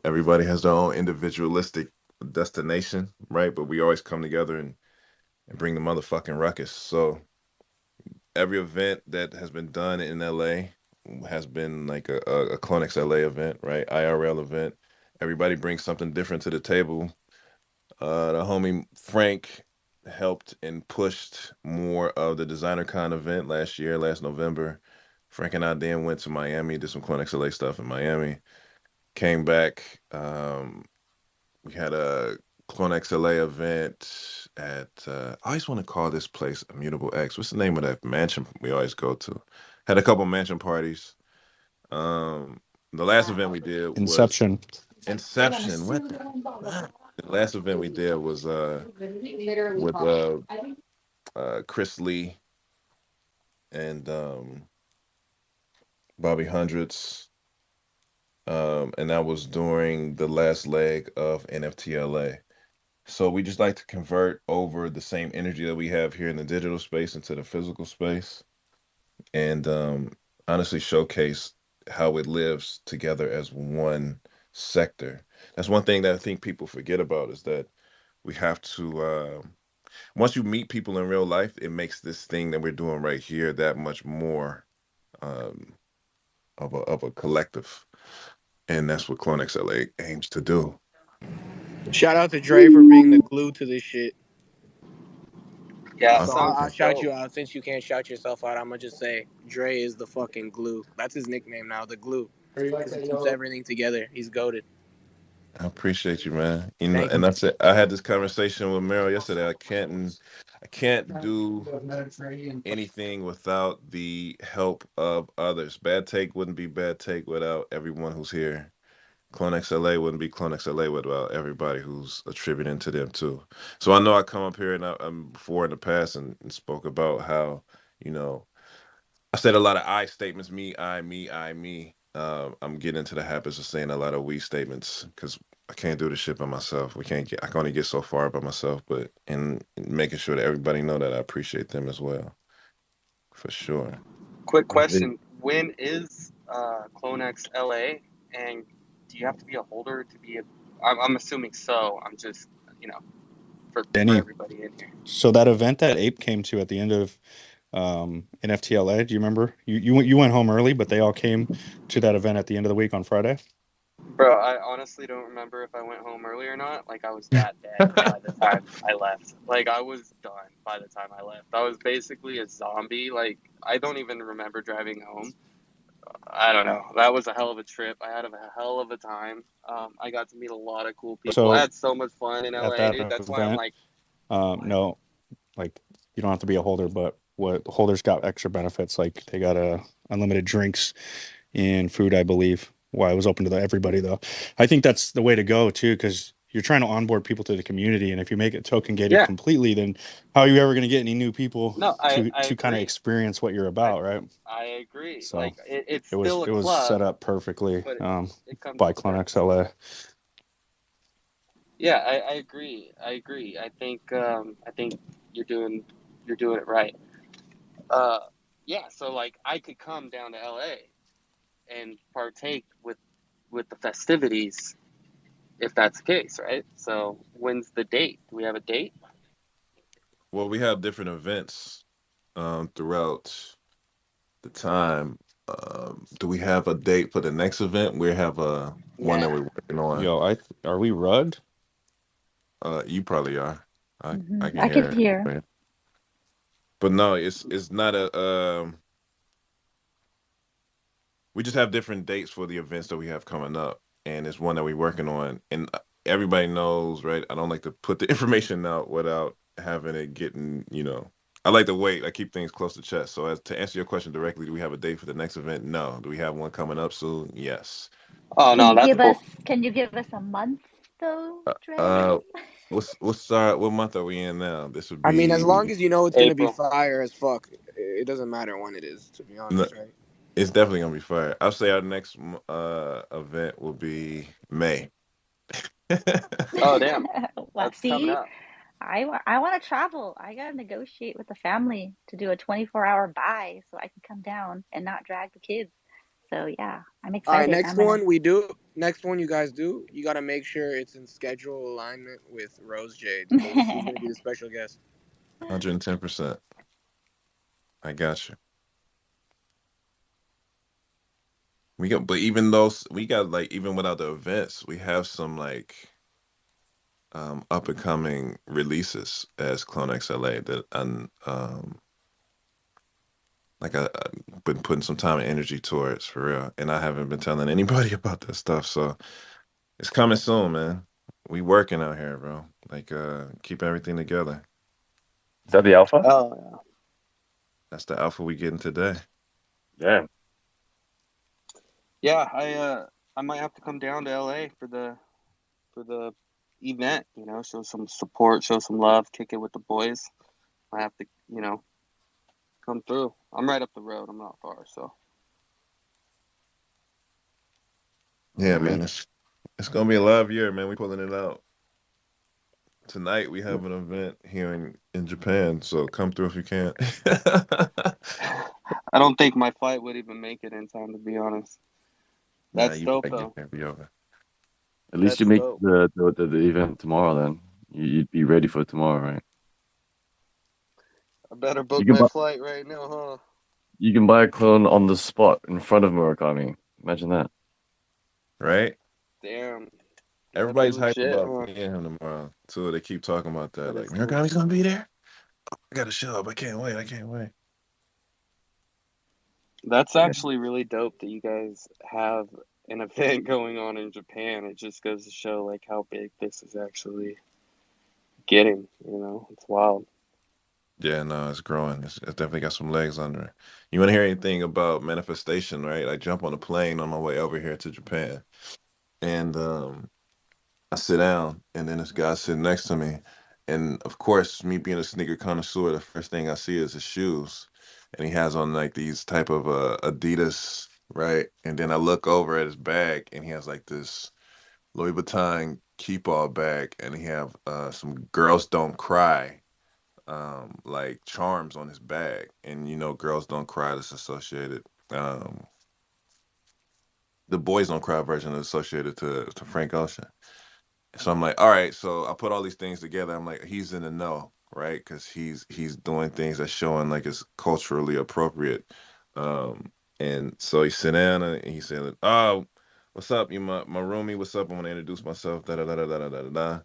Everybody has their own individualistic destination, right? But we always come together and bring the motherfucking ruckus. So every event that has been done in LA has been like a CloneX LA event, right? IRL event. Everybody brings something different to the table. The homie Frank helped and pushed more of the Designer Con event last November. Frank and I then went to Miami, did some CloneX LA stuff in Miami. Came back. We had a CloneX LA event at, I always want to call this place Immutable X. What's the name of that mansion we always go to? Had a couple mansion parties. The last event we did was Inception. What the fuck? The last event we did was with Chris Lee and Bobby Hundreds. And that was during the last leg of NFTLA. So we just like to convert over the same energy that we have here in the digital space into the physical space, and honestly showcase how it lives together as one sector. That's one thing that I think people forget about, is that we have to, once you meet people in real life, it makes this thing that we're doing right here that much more um, of a collective. And that's what CloneX LA aims to do. Shout out to Dre for being the glue to this shit. Yeah, So I'll shout you out. Since you can't shout yourself out, I'm gonna just say Dre is the fucking glue. That's his nickname now, the glue, because he keeps everything together. He's goated. I appreciate you, man. You know, Thank and you. that's it. I had this conversation with Meryl yesterday. I can't do anything without the help of others. Bad Take wouldn't be Bad Take without everyone who's here. CloneX LA wouldn't be CloneX LA without everybody who's attributing to them too. So I know I come up here and before in the past and spoke about how, you know, I said a lot of I statements, me, I, me, I, me. I'm getting into the habits of saying a lot of we statements because I can't do this shit by myself. I can only get so far by myself, but in making sure that everybody know that I appreciate them as well, for sure. Quick question: when is CloneX LA, and do you have to be a holder to be? I'm assuming so. I'm just for Denny, everybody in here. so that event that Ape came to at the end of NFTLA, do you remember? You went home early, but they all came to that event at the end of the week on Friday. Bro, I honestly don't remember if I went home early or not. Like, I was that dead by the time I left. Like, I was done by the time I left. I was basically a zombie. Like, I don't even remember driving home. I don't know. That was a hell of a trip. I had a hell of a time. I got to meet a lot of cool people. I So had so much fun in at LA, that dude. That's why I'm event, like, no, like you don't have to be a holder, but what holders got extra benefits, like they got unlimited drinks and food, I believe. Why it was open to everybody though. I think that's the way to go too, because you're trying to onboard people to the community, and if you make it token gated yeah, completely, then how are you ever going to get any new people no, I to kind of agree. experience what you're I about, right? I agree. So Like, it's still a it was set club, up perfectly but it comes by with CloneX perks. LA. Yeah, I agree. I agree. I think you're doing it right. Uh, yeah. So like, I could come down to LA and partake with the festivities if that's the case, right? So when's the date? Do we have a date? Well, we have different events throughout the time. Do we have a date for the next event? We have a one that Yeah. we're working on. Yo, are we rugged? You probably are. I can I could hear hear. it. But no, it's not a we just have different dates for the events that we have coming up, and it's one that we're working on. And everybody knows, right? I don't like to put the information out without having it getting, I like to wait. I keep things close to chest. So as to answer your question directly, do we have a date for the next event? No. Do we have one coming up soon? Yes. Oh Can no, you that's give us cool. can you give us a month though, Uh, Dre? uh what month are we in now? This would I mean, as long be as you know it's gonna be April. fire as fuck, it doesn't matter when it is, to be no, honest, right? it's definitely gonna be fire. I'll say our next event will be May. Oh damn, Well, that's coming see, up. I want to travel. I gotta negotiate with the family to do a 24-hour buy so I can come down and not drag the kids. So yeah, I'm All right, excited. I'm gonna. next one you guys do, you gotta make sure it's in schedule alignment with Rose Jade because she's gonna be the special guest. 110%. I got you. But even those, we got like, even without the events, we have some like up and coming releases as CloneX LA that I've been putting some time and energy towards for real. And I haven't been telling anybody about that stuff. So it's coming soon, man. We working out here, bro. Like keep everything together. Is that the alpha? Oh That's the alpha we getting today. Yeah. yeah. I might have to come down to LA for the event. Show some support, show some love, kick it with the boys. I have to come through. I'm right up the road. I'm not far, so. Yeah, man. It's gonna be a live year, man. We pulling it out. Tonight we have an event here in Japan, so come through if you can. I don't think my flight would even make it in time, to be honest. Nah, That's you dope, better get though. there, be over. At least you That's make dope. the event tomorrow. Then you'd be ready for tomorrow, right? I better You book can my buy flight right now, huh? you can buy a clone on the spot in front of Murakami. Imagine that. Right? Damn. That'd be Everybody's hyped legit, about huh? seeing him tomorrow. So they keep talking about that. That Like, is cool. Murakami's gonna be there? I gotta show up. I can't wait. I can't wait. That's Yeah. actually really dope that you guys have an event going on in Japan. It just goes to show like how big this is actually getting, It's wild. Yeah, no, it's growing. It's definitely got some legs under it. You want to hear anything about manifestation, right? I jump on a plane on my way over here to Japan. And I sit down, and then this guy sitting next to me, and of course, me being a sneaker connoisseur, the first thing I see is his shoes, and he has on like these type of Adidas, right? And then I look over at his bag, and he has like this Louis Vuitton Keepall bag, and he have some "Girls Don't Cry" like charms on his bag, and "Girls Don't Cry" that's associated. The "Boys Don't Cry" version is associated to Frank Ocean. So I'm like, all right. So I put all these things together. I'm like, he's in the know, right? Because he's doing things that's showing like it's culturally appropriate. Um, and so he sit down and he said, "Oh, what's up? You my roomie? What's up? I want to introduce myself." Da da da da da da da da.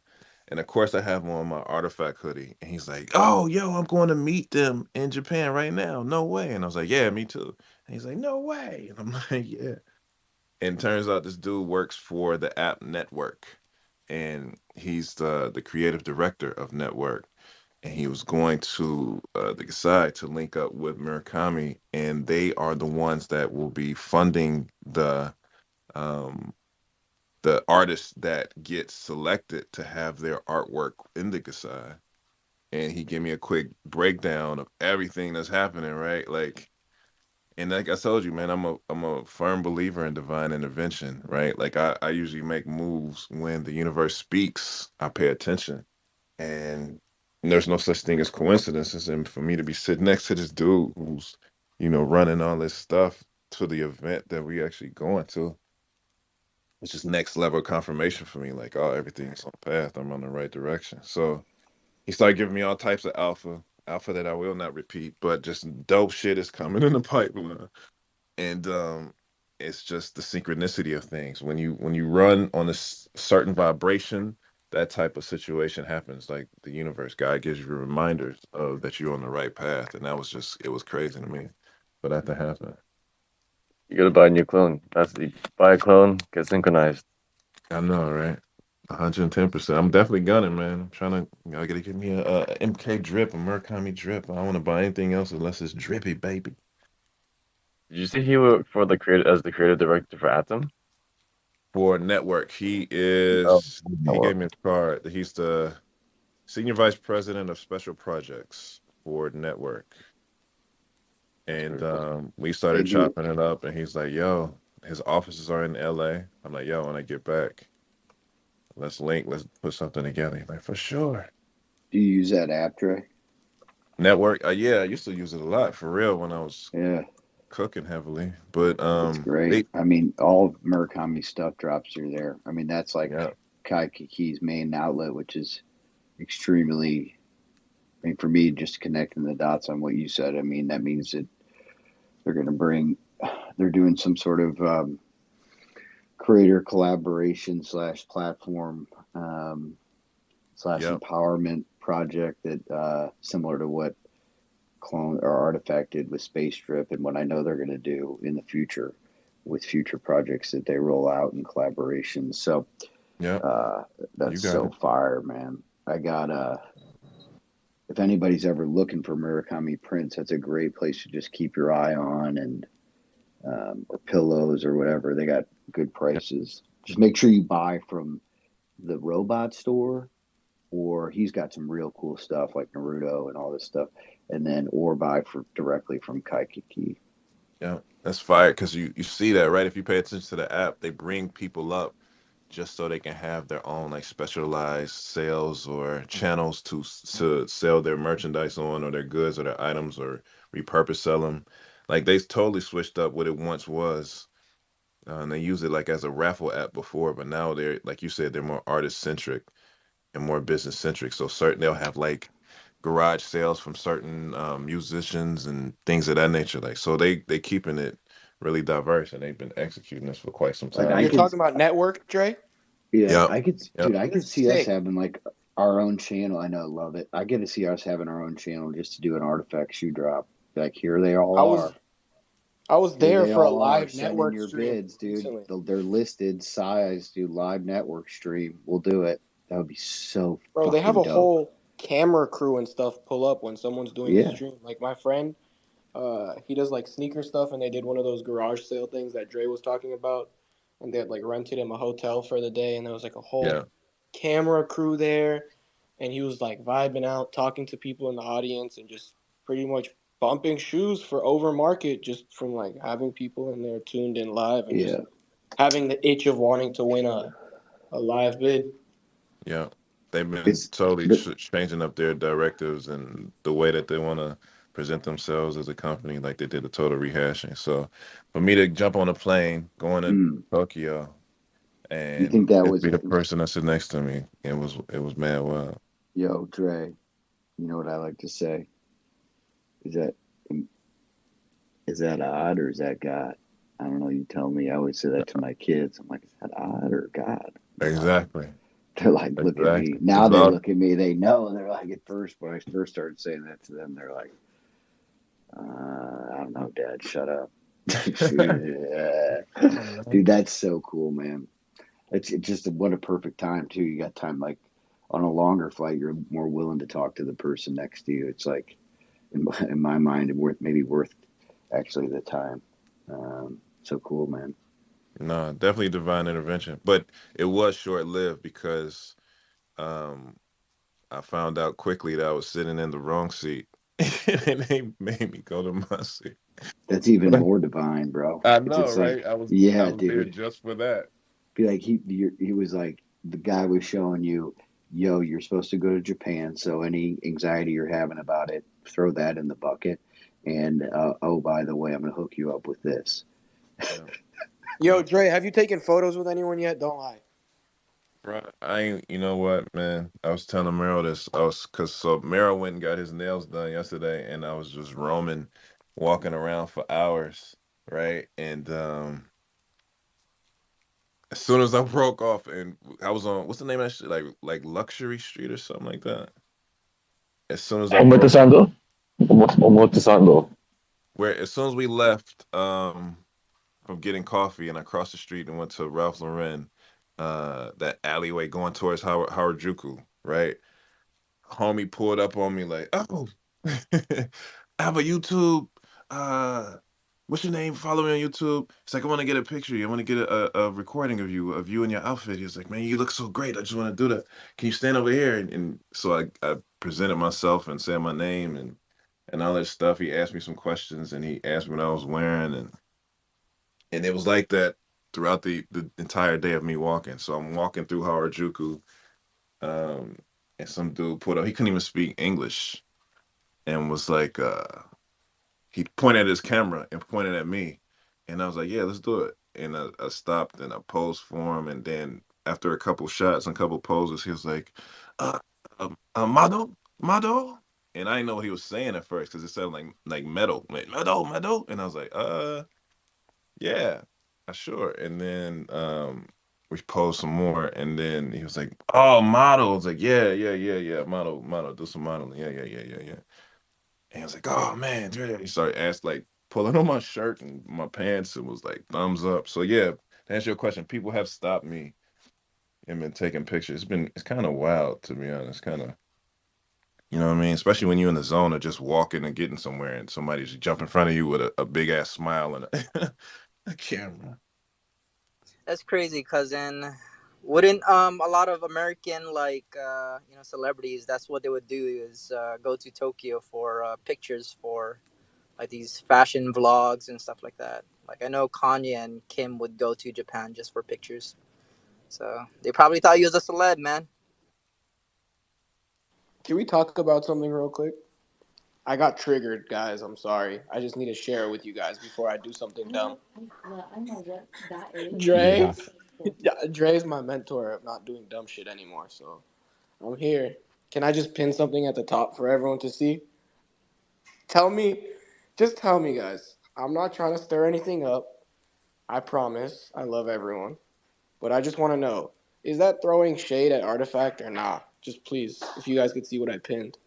And of course, I have on my artifact hoodie, and he's like, "Oh, yo, I'm going to meet them in Japan right now. No way." And I was like, "Yeah, me too." And he's like, "No way." And I'm like, "Yeah." And turns out this dude works for the app Network, and he's the creative director of Network. And he was going to decide to link up with Murakami, and they are the ones that will be funding um, the artists that get selected to have their artwork in the Gasai. And he gave me a quick breakdown of everything that's happening, right? Like, and like I told you, man, I'm a firm believer in divine intervention, right? Like I usually make moves when the universe speaks. I pay attention, and there's no such thing as coincidences. And for me to be sitting next to this dude who's, running all this stuff to the event that we actually going to, it's just next level confirmation for me. Like, oh, everything's on path. I'm on the right direction. So he started giving me all types of alpha that I will not repeat, but just dope shit is coming in the pipeline. And it's just the synchronicity of things when you run on a certain vibration, that type of situation happens. Like the universe, God gives you reminders of that you're on the right path, and that was just, it was crazy to me for that to happen. You gotta buy a new clone. You buy a clone, get synchronized. I know, right? 110%. I'm definitely gunning, man. I'm trying to, I gotta get me a MK drip, a Murakami drip. I don't want to buy anything else unless it's drippy, baby. Did you see he worked for the creative director for Atom? For Network, Oh, he gave me a card. He's the Senior Vice President of Special Projects for Network. that's And very cool. we Hey, started do chopping it up, and he's like, yo, his offices are in LA. I'm like, yo, when I get back, let's link, let's put something together. He's like, for sure. you use that app, Dre? Network, yeah, I used to use it a lot for real when I was Yeah, cooking heavily. But it's great. they, I mean, all of Murakami stuff drops through there. I mean, that's like yeah, Kai Kiki's main outlet, which is extremely. I mean, for me, just connecting the dots on what you said. I mean, that means that they're going to bring. They're doing some sort of creator collaboration slash platform slash yep, empowerment project that similar to what Clone or Artifact did with Space Trip, and what I know they're going to do in the future with future projects that they roll out in collaboration. So yep, uh, you that's got so it. fire, man. I got if anybody's ever looking for Murakami prints, that's a great place to just keep your eye on, and or pillows or whatever. They got good Yep, prices. Just make sure you buy from the robot store, or he's got some real cool stuff like Naruto and all this stuff, and then or buy for directly from Kaikiki. yep. That's fire because you see that, right? If you pay attention to the app, they bring people up just so they can have their own like specialized sales or channels to sell their merchandise on, or their goods or their items, or repurpose sell them. Like they totally switched up what it once was, and they used it like as a raffle app before, but now they're, like you said, they're more artist centric and more business centric. So certain, they'll have like garage sales from certain musicians and things of that nature. Like, so they keeping it really diverse, and they've been executing this for quite some Like time. I You're could, talking about network, Dre? yeah, Yep. I could, Yep. dude, I That's could see us sick. having like our own channel. I know, love it. I get to see us having our own channel just to do an artifact shoe drop. Like here they all I was are. I was Here there they for a all are. live Send in network your stream bids, dude. recently. They're listed, size, dude. Live network stream. We'll do it. That would be so Bro, they have fucking a dope. whole camera crew and stuff pull up when someone's doing a Yeah. stream. Like my friend, he does like sneaker stuff, and they did one of those garage sale things that Dre was talking about. and they had like rented him a hotel for the day, and there was like a whole Yeah. camera crew there, and he was like vibing out, talking to people in the audience, and just pretty much bumping shoes for over market just from like having people in there tuned in live and just Yeah. having the itch of wanting to win a live bid. Yeah. They've been It's totally the changing up their directives and the way that they want to present themselves as a company, like they did a total rehashing. So for me to jump on a plane going to mm, Tokyo you think and that just was be the person that sit next to me, it was mad wild. yo, Dre, you know what I like to say? Is that is that odd or is that God? I don't know, you tell me. I always say that to my kids. I'm like, is that odd or God? You know? Exactly. They're like, look at me. Exactly. Now It's they all look at me, they know. They're like, at first, when I first started saying that to them, they're like, I don't know, Dad, shut up. Yeah. Dude, that's so cool, man. It's just what a perfect time too. You got time like on a longer flight, you're more willing to talk to the person next to you. It's like in my mind, worth actually the time. So cool, man. no, definitely divine intervention. But it was short lived because um I found out quickly that I was sitting in the wrong seat. And they made me go to my seat. That's even But more divine, bro. I It's know, just like, right? I yeah, was there dude. just for that. Be like he was like the guy was showing you, yo, you're supposed to go to Japan, so any anxiety you're having about it, throw that in the bucket. And oh, by the way, I'm gonna hook you up with this. Yeah. Yo, No, Dre, have you taken photos with anyone yet? Don't lie. bro, I ain't, you know what, man? I was telling Meryl this. So Meryl went and got his nails done yesterday, and I was just roaming, walking around for hours, right? And as soon as I broke off, and I was on, what's the name of that shit? Like Luxury Street or something like that. As soon as I broke, Omotesando? Omotesando. where as soon as we left, from getting coffee, and I crossed the street and went to Ralph Lauren, that alleyway going towards Harajuku, right? Homie pulled up on me like, "Oh, I have a YouTube. Uh, what's your name? Follow me on YouTube." It's like, "I want to get a picture of you. I want to get a recording of you in your outfit." He's like, "Man, you look so great. I just want to do that. Can you stand over here?" And so I presented myself and said my name and all that stuff. He asked me some questions and he asked me what I was wearing and it was like that throughout the entire day of me walking. So I'm walking through Harajuku, um, and some dude put up. He couldn't even speak English, and was like, he pointed at his camera and pointed at me, and I was like, yeah, let's do it. And I stopped and I posed for him, and then after a couple shots and a couple poses, he was like, uh, model, model. And I didn't know what he was saying at first because it sounded like metal, like metal, metal. And I was like, yeah, sure. And then we posed some more, and then he was like, "Oh, model." I was like, "Yeah, yeah, yeah, yeah, model, model, do some modeling." Yeah, yeah, yeah, yeah, yeah. And he was like, "Oh man," he started asking, like pulling on my shirt and my pants, and was like, "Thumbs up." So yeah, to answer your question, people have stopped me and been taking pictures. It's kind of wild, to be honest. Kind of, you know what I mean? Especially when you're in the zone of just walking and getting somewhere, and somebody just jump in front of you with a big ass smile and a camera. That's crazy, cousin. Wouldn't a lot of American celebrities? That's what they would do is go to Tokyo for pictures for like these fashion vlogs and stuff like that. Like I know Kanye and Kim would go to Japan just for pictures. So they probably thought he was a celeb, man. Can we talk about something real quick? I got triggered, guys. I'm sorry. I just need to share it with you guys before I do something dumb. Yeah. Dre, yeah, Dre's my mentor of not doing dumb shit anymore. So I'm here. Can I just pin something at the top for everyone to see? Tell me, just tell me, guys. I'm not trying to stir anything up. I promise. I love everyone. But I just want to know, is that throwing shade at Artifact or not? Just please, if you guys could see what I pinned.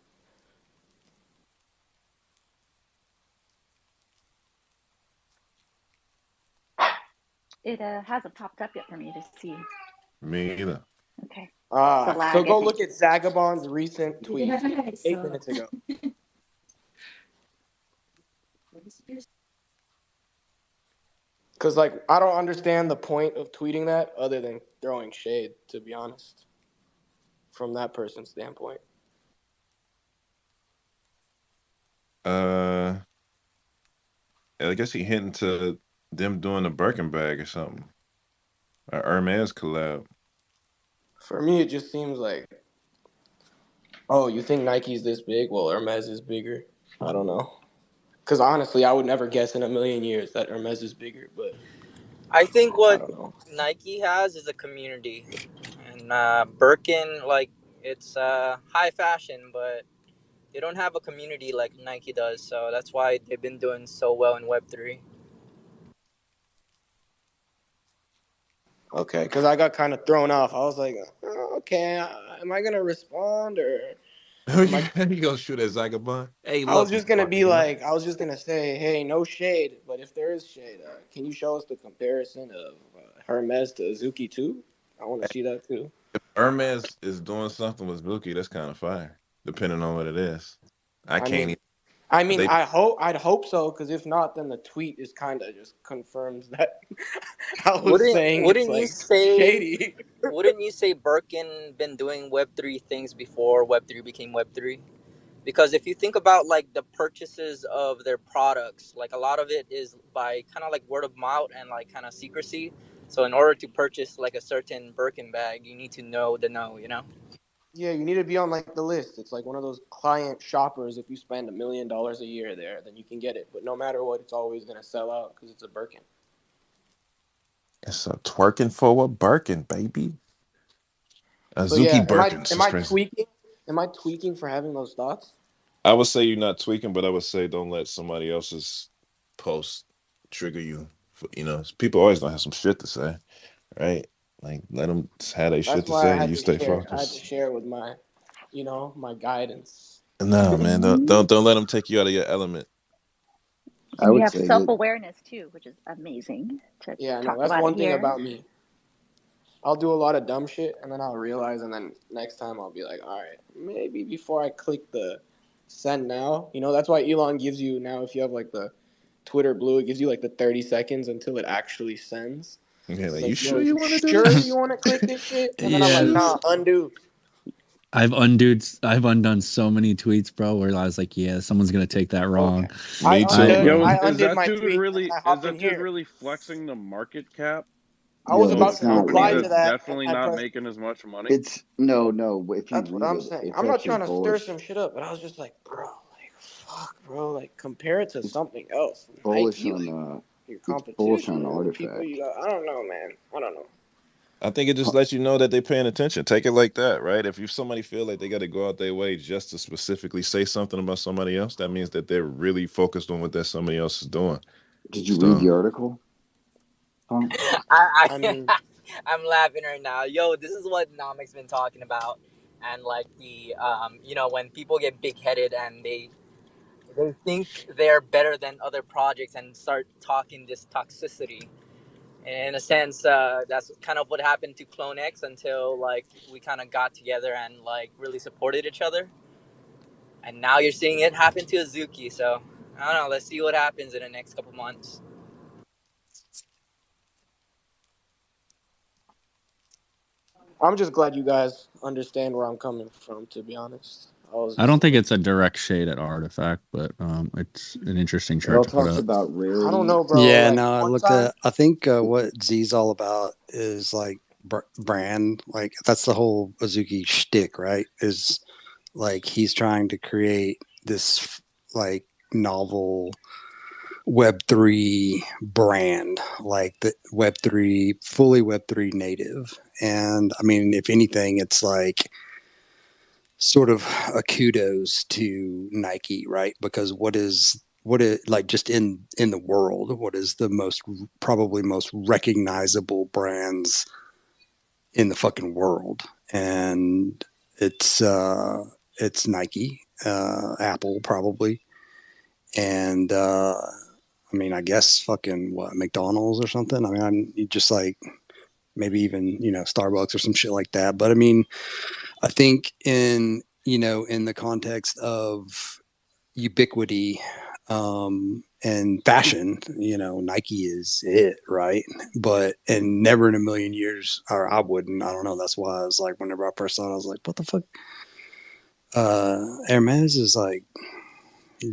It hasn't popped up yet for me to see. Me either. Okay. It's a So lag, I go think. look at Zagabond's recent tweet Yeah, 8 minutes ago. Because, like, I don't understand the point of tweeting that other than throwing shade, to be honest, from that person's standpoint. I guess he hinting to them doing a Birkin bag or something. A Hermes collab. For me, it just seems like, oh, you think Nike's this big? Well, Hermes is bigger. I don't know. Because honestly, I would never guess in a million years that Hermes is bigger, but I think I what don't know. Nike has is a community, and Birkin, like, it's high fashion, but they don't have a community like Nike does. So that's why they've been doing so well in Web3. Okay, because I got kind of thrown off. I was like, oh, okay, am I going to respond or am I... You gonna shoot at Zagabond? Hey, I was look, just going to be boy. like, I was just going to say, hey, no shade, but if there is shade, can you show us the comparison of Hermes to Azuki too? I want to see that too. If Hermes is doing something with Zuki, that's kind of fire, depending on what it is. I I can't mean, even. They I'd hope so, because if not, then the tweet is kind of just confirms that I was Wouldn't saying it's wouldn't you like say shady. wouldn't you say Birkin been doing Web3 things before Web3 became Web3? Because if you think about like the purchases of their products, like a lot of it is by kind of like word of mouth and like kind of secrecy. So in order to purchase like a certain Birkin bag, you need to know the know, you know? Yeah, you need to be on like the list. It's like one of those client shoppers. If you spend $1 million a year there, then you can get it. But no matter what, it's always gonna sell out because it's a Birkin. It's a twerking for a Birkin, baby. So yeah, Azuki Birkins am is I crazy. tweaking? Am I tweaking for having those thoughts? I would say you're not tweaking, but I would say don't let somebody else's post trigger you. People always gonna have some shit to say, right? Like let them have their shit That's to why I say. had You to stay share. I had to focused. share with my, my guidance. No, man, don't Mhm. don't don't let them take you out of your element. I And you would have say self that awareness too, which is amazing to Yeah, no, talk that's about it one thing here. about me. I'll do a lot of dumb shit, and then I'll realize, and then next time I'll be like, all right, maybe before I click the send now, that's why Elon gives you now, if you have like the Twitter Blue, it gives you like the 30 seconds until it actually sends. Okay, It's like you like, yo, sure you you want to do sure you this? want to click this shit? And then You I'm Yeah, like, sure? nah, undo. I've undone so many tweets, bro, where I was like, yeah, someone's gonna take that wrong. Okay. Me too, I bro. I Is undid that my dude tweet, and then really I is hopped in that dude here. really flexing the market cap I was no, of about it's a to not company reply really. to that's that, and definitely I not pressed. making as much money? It's no. If you That's what read I'm it, saying. it's I'm not actually trying to stir bullish. some shit up, but I was just like, bro, like, fuck, bro, like, compare it to It's something else. bullish Nike, on. like, your It's bullish competition, on or the people Artifact. you got. I don't know, man. I don't know. I think it just lets you know that they're paying attention. Take it like that, right? If somebody feel like they got to go out their way just to specifically say something about somebody else, that means that they're really focused on what that somebody else is doing. Did you read So the article, Punk? I, I I mean, I'm laughing right now. Yo, this is what Namik's been talking about. And like the when people get big headed and they think they're better than other projects and start talking this toxicity. In a sense, that's kind of what happened to CloneX until like we kind of got together and like really supported each other. And now you're seeing it happen to Azuki. So I don't know. Let's see what happens in the next couple months. I'm just glad you guys understand where I'm coming from, to be honest. I was I don't just think like, it's a direct shade at Artifact, but it's an interesting It all chart to put talks up. about I don't rarity. know, bro. Yeah, Like, no, I one looked time, at. I think what Z's all about is like brand. Like that's the whole Azuki shtick, right? Is like he's trying to create this like novel Web3 brand, like the Web3, fully Web3 native. And I mean, if anything, it's like sort of a kudos to Nike, right? Because what is like just in the world, what is the most probably most recognizable brands in the fucking world? And it's Nike, Apple probably, and I mean, I guess fucking what, McDonald's or something. I mean, I'm just like maybe even Starbucks or some shit like that. But I mean, I think in the context of ubiquity, and fashion, Nike is it, right? And never in a million years, or I wouldn't, I don't know. That's why I was like, whenever I first saw it, I was like, what the fuck? Hermes is like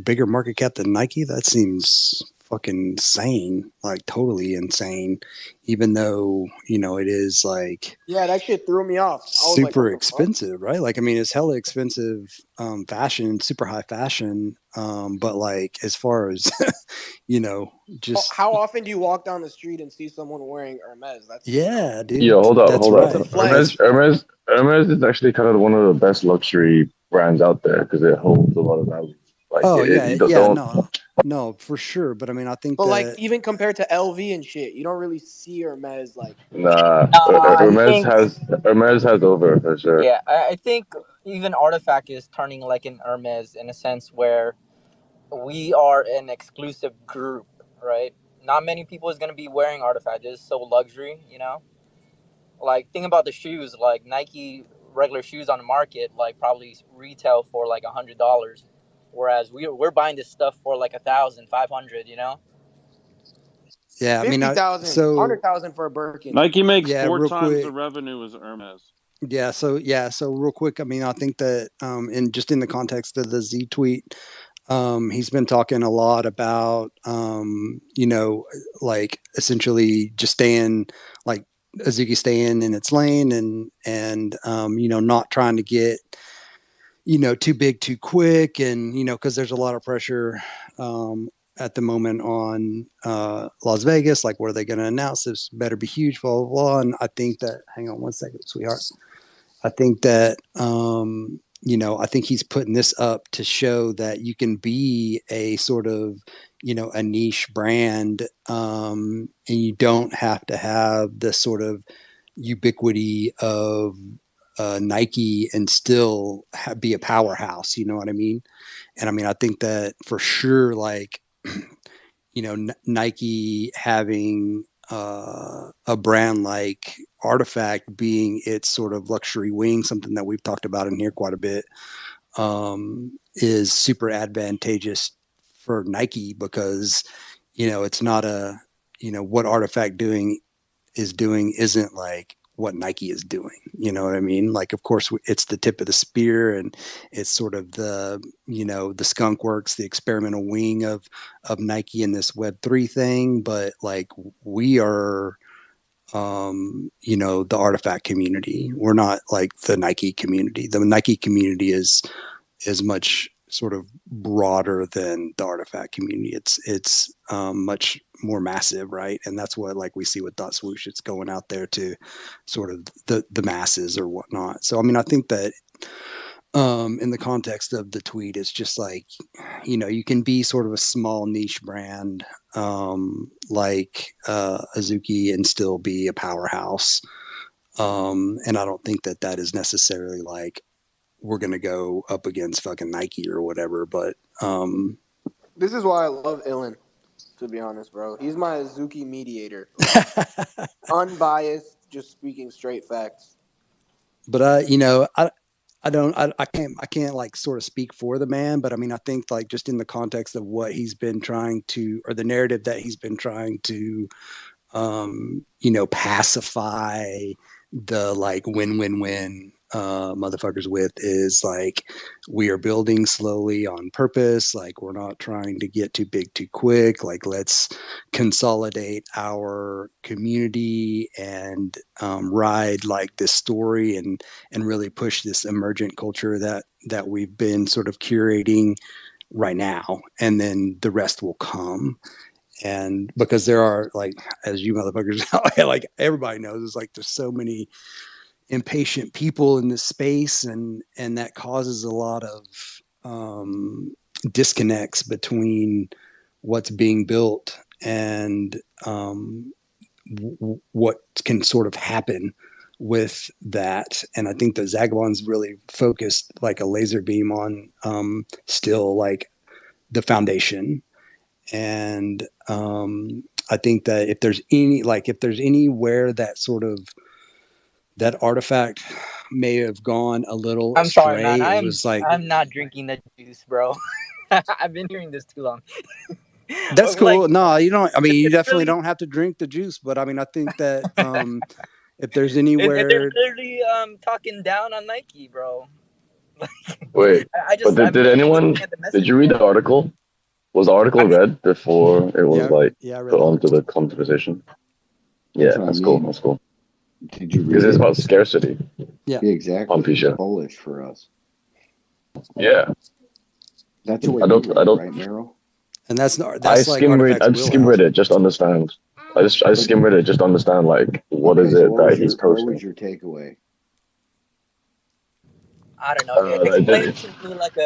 bigger market cap than Nike? That seems fucking insane, like totally insane, even though, it is like Yeah, that shit threw me off. I was like, super what the fuck? expensive, right? Like, I mean, it's hella expensive fashion, super high fashion. But like, as far as, just, How often do you walk down the street and see someone wearing Hermes? That's yeah, dude. Yo, hold up, That's hold right. up. Hermes is actually kind of one of the best luxury brands out there because it holds a lot of value. Like, Oh, don't. No, for sure. But I mean, I think But like that, even compared to LV and shit, you don't really see Hermes like. Nah, I think Hermes has over for sure. yeah, I think even Artifact is turning like an Hermes in a sense where we are an exclusive group, right? Not many people is gonna be wearing Artifact. It's so luxury, you know. Like think about the shoes, like Nike regular shoes on the market, like probably retail for like $100, whereas we're buying this stuff for like 1,500, you know. yeah, I mean, 50,000, 100,000 for a Birkin. Nike makes yeah, 4 real times the quick. revenue as Hermes. Yeah, so real quick, I mean, I think that in the context of the Z tweet, he's been talking a lot about like essentially just staying, like Azuki staying in its lane, and not trying to get too big too quick, and because there's a lot of pressure at the moment on Las Vegas, like what are they going to announce? This better be huge, blah blah blah. And I think that, hang on one second, sweetheart. I think that I think he's putting this up to show that you can be a sort of a niche brand, and you don't have to have the sort of ubiquity of Nike and still be a powerhouse. You know what I mean? And I mean, I think that for sure, like Nike having a brand like Artifact being its sort of luxury wing, something that we've talked about in here quite a bit, is super advantageous for Nike because it's not what Artifact doing isn't like what Nike is doing. You know what I mean? Like, of course, it's the tip of the spear, and it's sort of the the skunk works, the experimental wing of Nike in this Web3 thing. But like, we are the Artifact community. We're not like the Nike community. The Nike community is much sort of broader than the Artifact community. It's much more massive, right? And that's what like we see with Dot Swoosh. It's going out there to sort of the masses or whatnot. So I mean, I think that in the context of the tweet, it's just like you can be sort of a small niche brand like Azuki and still be a powerhouse. And I don't think that is necessarily like we're going to go up against fucking Nike or whatever. But this is why I love Ilan, to be honest, bro. He's my Azuki mediator. Like, unbiased, just speaking straight facts. But I can't like sort of speak for the man, but I mean, I think like just in the context of what he's been trying to, or the narrative that he's been trying to, pacify the like win-win-win motherfuckers with is like, we are building slowly on purpose. Like, we're not trying to get too big too quick. Like, let's consolidate our community and ride like this story and really push this emergent culture that we've been sort of curating right now, and then the rest will come. And because there are, like, as you motherfuckers like everybody knows, it's like there's so many impatient people in this space, and that causes a lot of disconnects between what's being built and what can sort of happen with that. And I think that Zagabon's really focused like a laser beam on still like the foundation. And I think that if there's anywhere that sort of that Artifact may have gone a little I'm sorry, astray, man. it was like, I'm not drinking the juice, bro. I've been hearing this too long. That's cool. Like, No, you don't. I mean, you it's definitely really, don't have to drink the juice, but I mean, I think that if there's they're anywhere, literally talking down on Nike, bro. Wait, but I'm did just looking anyone? at the Did message you read the board. article? Was the I article mean, read before it was like yeah, I read put the onto article. the conversation? That's Yeah, what I that's cool. mean. That's cool. Did you Because read it's it? about scarcity. Yeah, Yeah, exactly. Pumpy It's shit. bullish for us. Yeah. That's the way I you don't. read I it, don't. right, Meryl? and that's I like skim read. Artifact's I just skim read wheelhouse. it just to understand. I But skim read it just to understand like what okay, is so it that he's what was posting. your takeaway? I don't know. Explain it to me like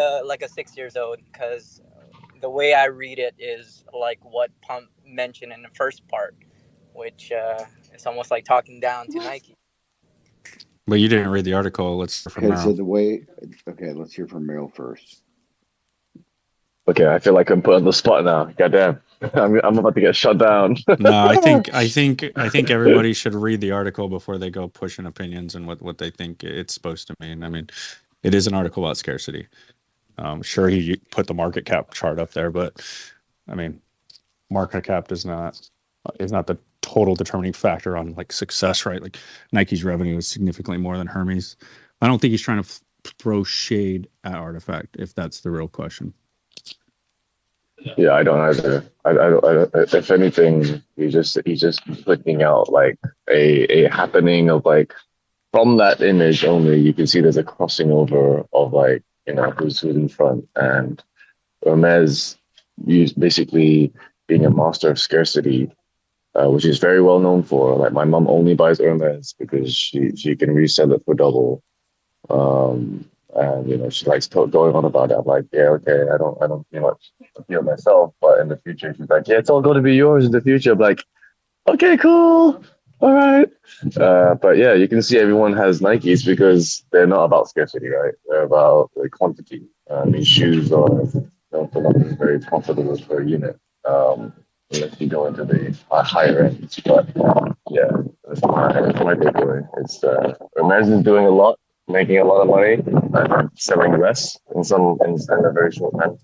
a 6 years old, because the way I read it is like what Pump mentioned in the first part, which is almost like talking down to Nike. But you didn't read the article. Let's hear from Okay, so Meryl. okay, let's hear from Meryl first. Okay, I feel like I'm put on the spot now. Goddamn, I'm about to get shut down. No, I think everybody should read the article before they go pushing opinions and what they think it's supposed to mean. I mean, it is an article about scarcity. Sure, he put the market cap chart up there, but I mean, market cap is not the total determining factor on like success, right? Like Nike's revenue is significantly more than Hermes. I don't think he's trying to throw shade at Artifact, if that's the real question. Yeah, I don't either. If anything, he's just putting out like a happening of like from that image only. You can see there's a crossing over of like who's in front, and Hermes used basically being a master of scarcity, which is very well known for. Like my mom only buys Hermes because she can resell it for double. And she likes going on about it. I'm like, yeah, okay, I don't much feel myself, but in the future, she's like, yeah, it's all going to be yours in the future. I'm like, okay, cool, all right. But yeah, you can see everyone has Nikes because they're not about scarcity, right? They're about the quantity. These shoes are not very profitable per unit. Unless you go into the higher end. But yeah, that's my takeaway. It's Imagine doing a lot, making a lot of money, and selling less in a very short time.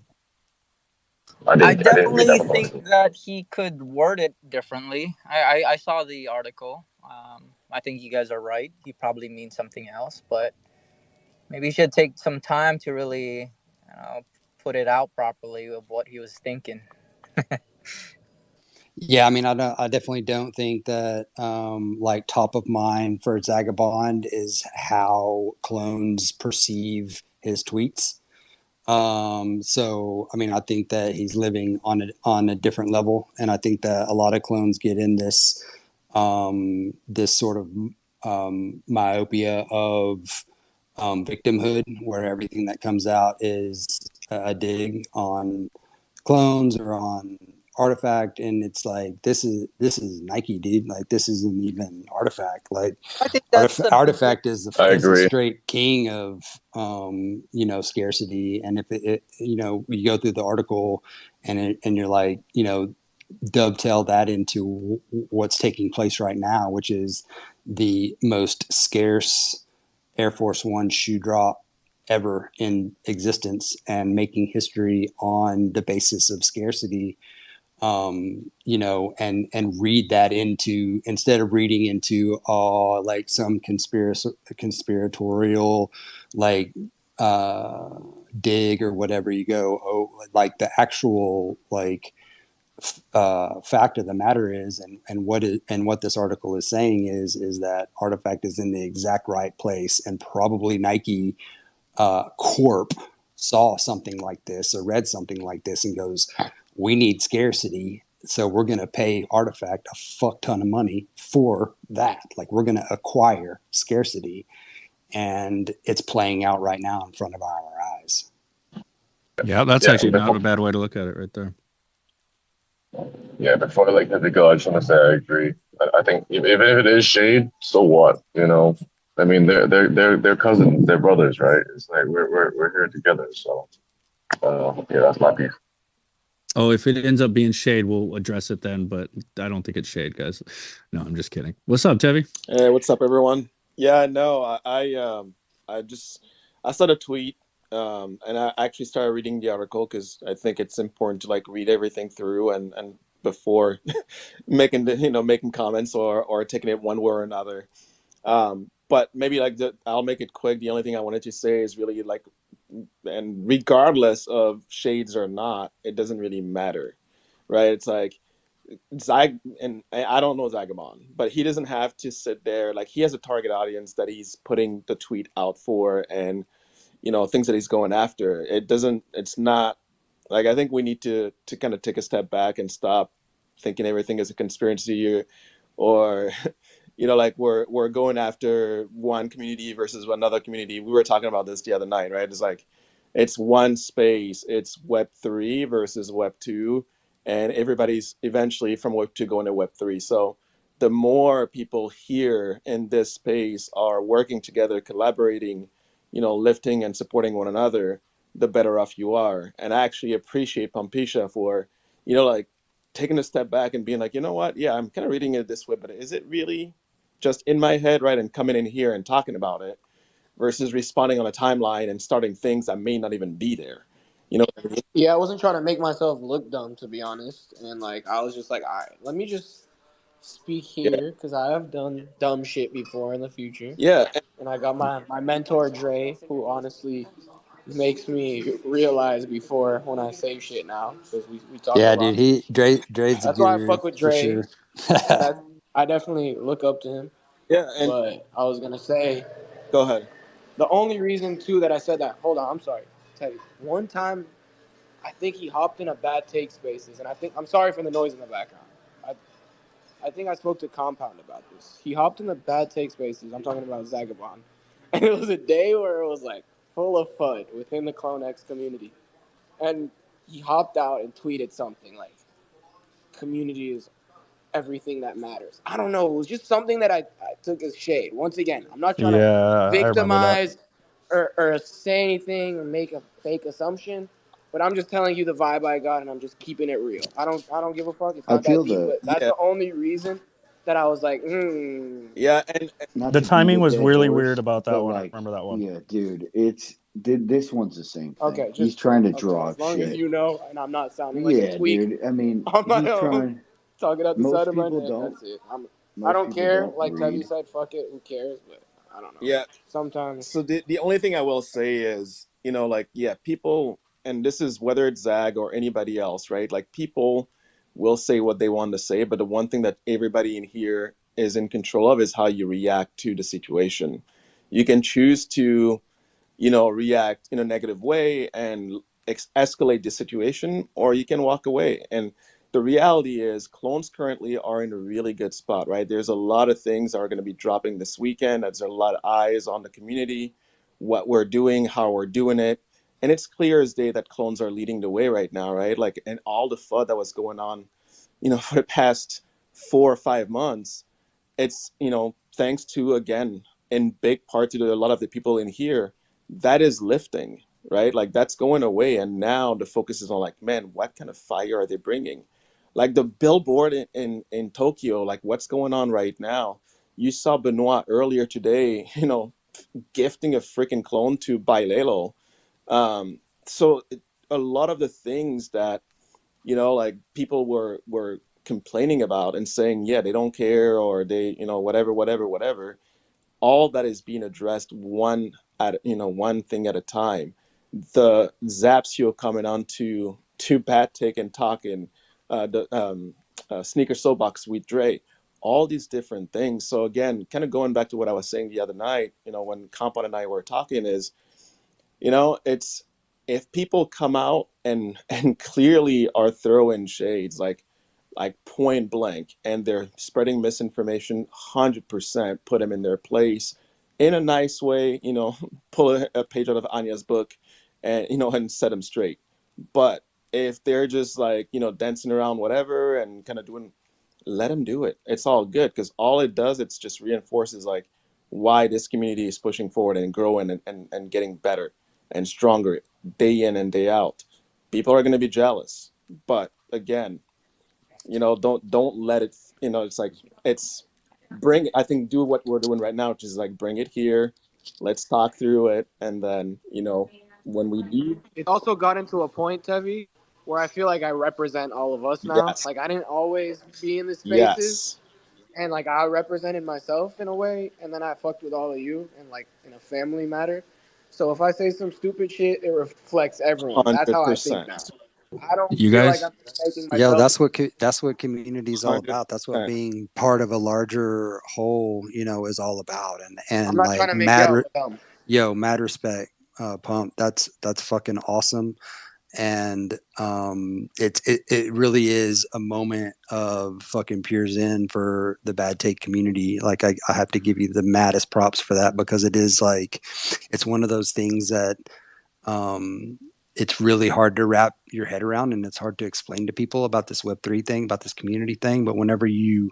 I I didn't read definitely that about think it. that he could word it differently. I saw the article. I think you guys are right. He probably means something else, but maybe he should take some time to really, put it out properly of what he was thinking. Yeah, I mean, I definitely don't think that like top of mind for Zagabond is how clones perceive his tweets. So I mean, I think that he's living on a different level, and I think that a lot of clones get in this this sort of myopia of victimhood, where everything that comes out is a dig on clones or on Artifact, and it's like this is Nike, dude. Like this isn't even Artifact. Like I think that's the biggest. Artifact is I the agree. straight king of scarcity. And if it you go through the article and you're like dovetail that into what's taking place right now, which is the most scarce Air Force One shoe drop ever in existence, and making history on the basis of scarcity. And read that into, instead of reading into like some conspiratorial like dig or whatever, you go, like the actual like fact of the matter is, and what this article is saying is that Artifact is in the exact right place, and probably Nike Corp saw something like this or read something like this and goes, we need scarcity, so we're going to pay Artifact a fuck ton of money for that. Like we're going to acquire scarcity, and it's playing out right now in front of our eyes. Yeah, that's Yeah, actually not a bad way to look at it right there. Yeah, before I like let it go, I just want to say I agree. I think even if it is shade, so what? I mean, they're cousins, they're brothers, right? It's like we're here together. So yeah, that's my piece. Oh, if it ends up being shade, we'll address it then. But I don't think it's shade, guys. No, I'm just kidding. What's up, Tevi? Hey, what's up, everyone? Yeah, no, I saw a tweet And I actually started reading the article because I think it's important to like read everything through and before making comments or taking it one way or another. But maybe I'll make it quick. The only thing I wanted to say is really like, and regardless of shades or not, it doesn't really matter, right? It's like and I don't know Zagabon, but he doesn't have to sit there. Like he has a target audience that he's putting the tweet out for, and things that he's going after. It's not like, I think we need to kind of take a step back and stop thinking everything is a conspiracy, or like we're going after one community versus another community. We were talking about this the other night, right? It's like it's one space. It's Web3 versus Web2, and everybody's eventually from Web2 going to Web3. So the more people here in this space are working together, collaborating, lifting and supporting one another, the better off you are. And I actually appreciate Pompisha for, like taking a step back and being like, you know what? Yeah, I'm kind of reading it this way, but is it really just in my head, right? And coming in here and talking about it versus responding on a timeline and starting things that may not even be there. You know what I mean? Yeah, I wasn't trying to make myself look dumb, to be honest. And like, I was just like, all right, let me just speak Yeah. here because I have done dumb shit before in the future. Yeah. And I got my mentor Dre, who honestly makes me realize before when I say shit now because we talk a Yeah, dude. lot. Dre's the That's why I guru fuck with for Dre. sure. That I definitely look up to him. Yeah. And But I was gonna say go ahead. the only reason too that I said that. Hold on, I'm sorry. Teddy. One time, I think he hopped in a bad take spaces, and I'm sorry for the noise in the background. I think I spoke to Compound about this. He hopped in the bad take spaces. I'm talking about Zagabon, and it was a day where it was like full of FUD within the CloneX community, and he hopped out and tweeted something like, "Community is everything that matters." I don't know. It was just something that I took as shade. Once again, I'm not trying to Yeah, I remember that. victimize or say anything or make a fake assumption, but I'm just telling you the vibe I got, and I'm just keeping it real. I don't give a fuck. It's I not that feel deep, the but that's Yeah. the only reason that I was like, Yeah. And not The to beat timing a was dead really weird horse, about that but one. I like, remember that one. yeah, dude, this one's the same thing. okay, He's just trying to okay. draw As long as shit. you know, and I'm not sounding like a Yeah, tweak dude. I mean, on my he's own, trying. talking out the side Most of my people neck. don't. That's it. I Most don't people care. don't Like Tevi read. said, fuck it. Who cares? But I don't know. yeah. Sometimes. So the only thing I will say is, like, yeah, people, and this is whether it's Zag or anybody else, right? Like, people will say what they want to say, but the one thing that everybody in here is in control of is how you react to the situation. You can choose to, react in a negative way and escalate the situation, or you can walk away. And the reality is, clones currently are in a really good spot, right? There's a lot of things that are going to be dropping this weekend. There's a lot of eyes on the community, what we're doing, how we're doing it. And it's clear as day that clones are leading the way right now, right? Like, and all the FUD that was going on, for the past 4 or 5 months, it's thanks to, again, in big part to a lot of the people in here, that is lifting, right? Like, that's going away, and now the focus is on, like, man, what kind of fire are they bringing? Like the billboard in Tokyo, like what's going on right now? You saw Benoit earlier today, gifting a freaking clone to Bailelo. So a lot of the things that like people were complaining about and saying, yeah, they don't care, or they, whatever, whatever, whatever, all that is being addressed one thing at a time. The Zapsio coming on to Bat Tick and talking, the Sneaker Soapbox with Dre, all these different things. So again, kind of going back to what I was saying the other night, when Compound and I were talking, is it's, if people come out and and clearly are throwing shades, like point blank, and they're spreading misinformation, 100% put them in their place in a nice way, pull a page out of Anya's book, and and set them straight. But if they're just like, dancing around whatever and kind of doing, let them do it. It's all good, because all it does, it's just reinforces like why this community is pushing forward and growing and getting better and stronger day in and day out. People are going to be jealous, but again, don't let it, it's like, it's I think do what we're doing right now, which is like, bring it here, let's talk through it, and then when we leave. It's also gotten to a point, Tevi, where I feel like I represent all of us now. Yes, Like I didn't always be in the spaces, yes, and like I represented myself in a way, and then I fucked with all of you, and like in a family matter. So if I say some stupid shit, it reflects everyone. That's how I think 100%, now. I don't You feel like guys, I'm just making Yo, myself. that's what community is all about. That's what 100%. being part of a larger whole, is all about. I'm And not trying like to make y'all mad, dumb. mad respect, Pump. That's fucking awesome. And it really is a moment of fucking pure zen for the bad take community. Like I have to give you the maddest props for that, because it is like it's one of those things that um it's really hard to wrap your head around, and it's hard to explain to people about this Web3 thing, about this community thing. But whenever you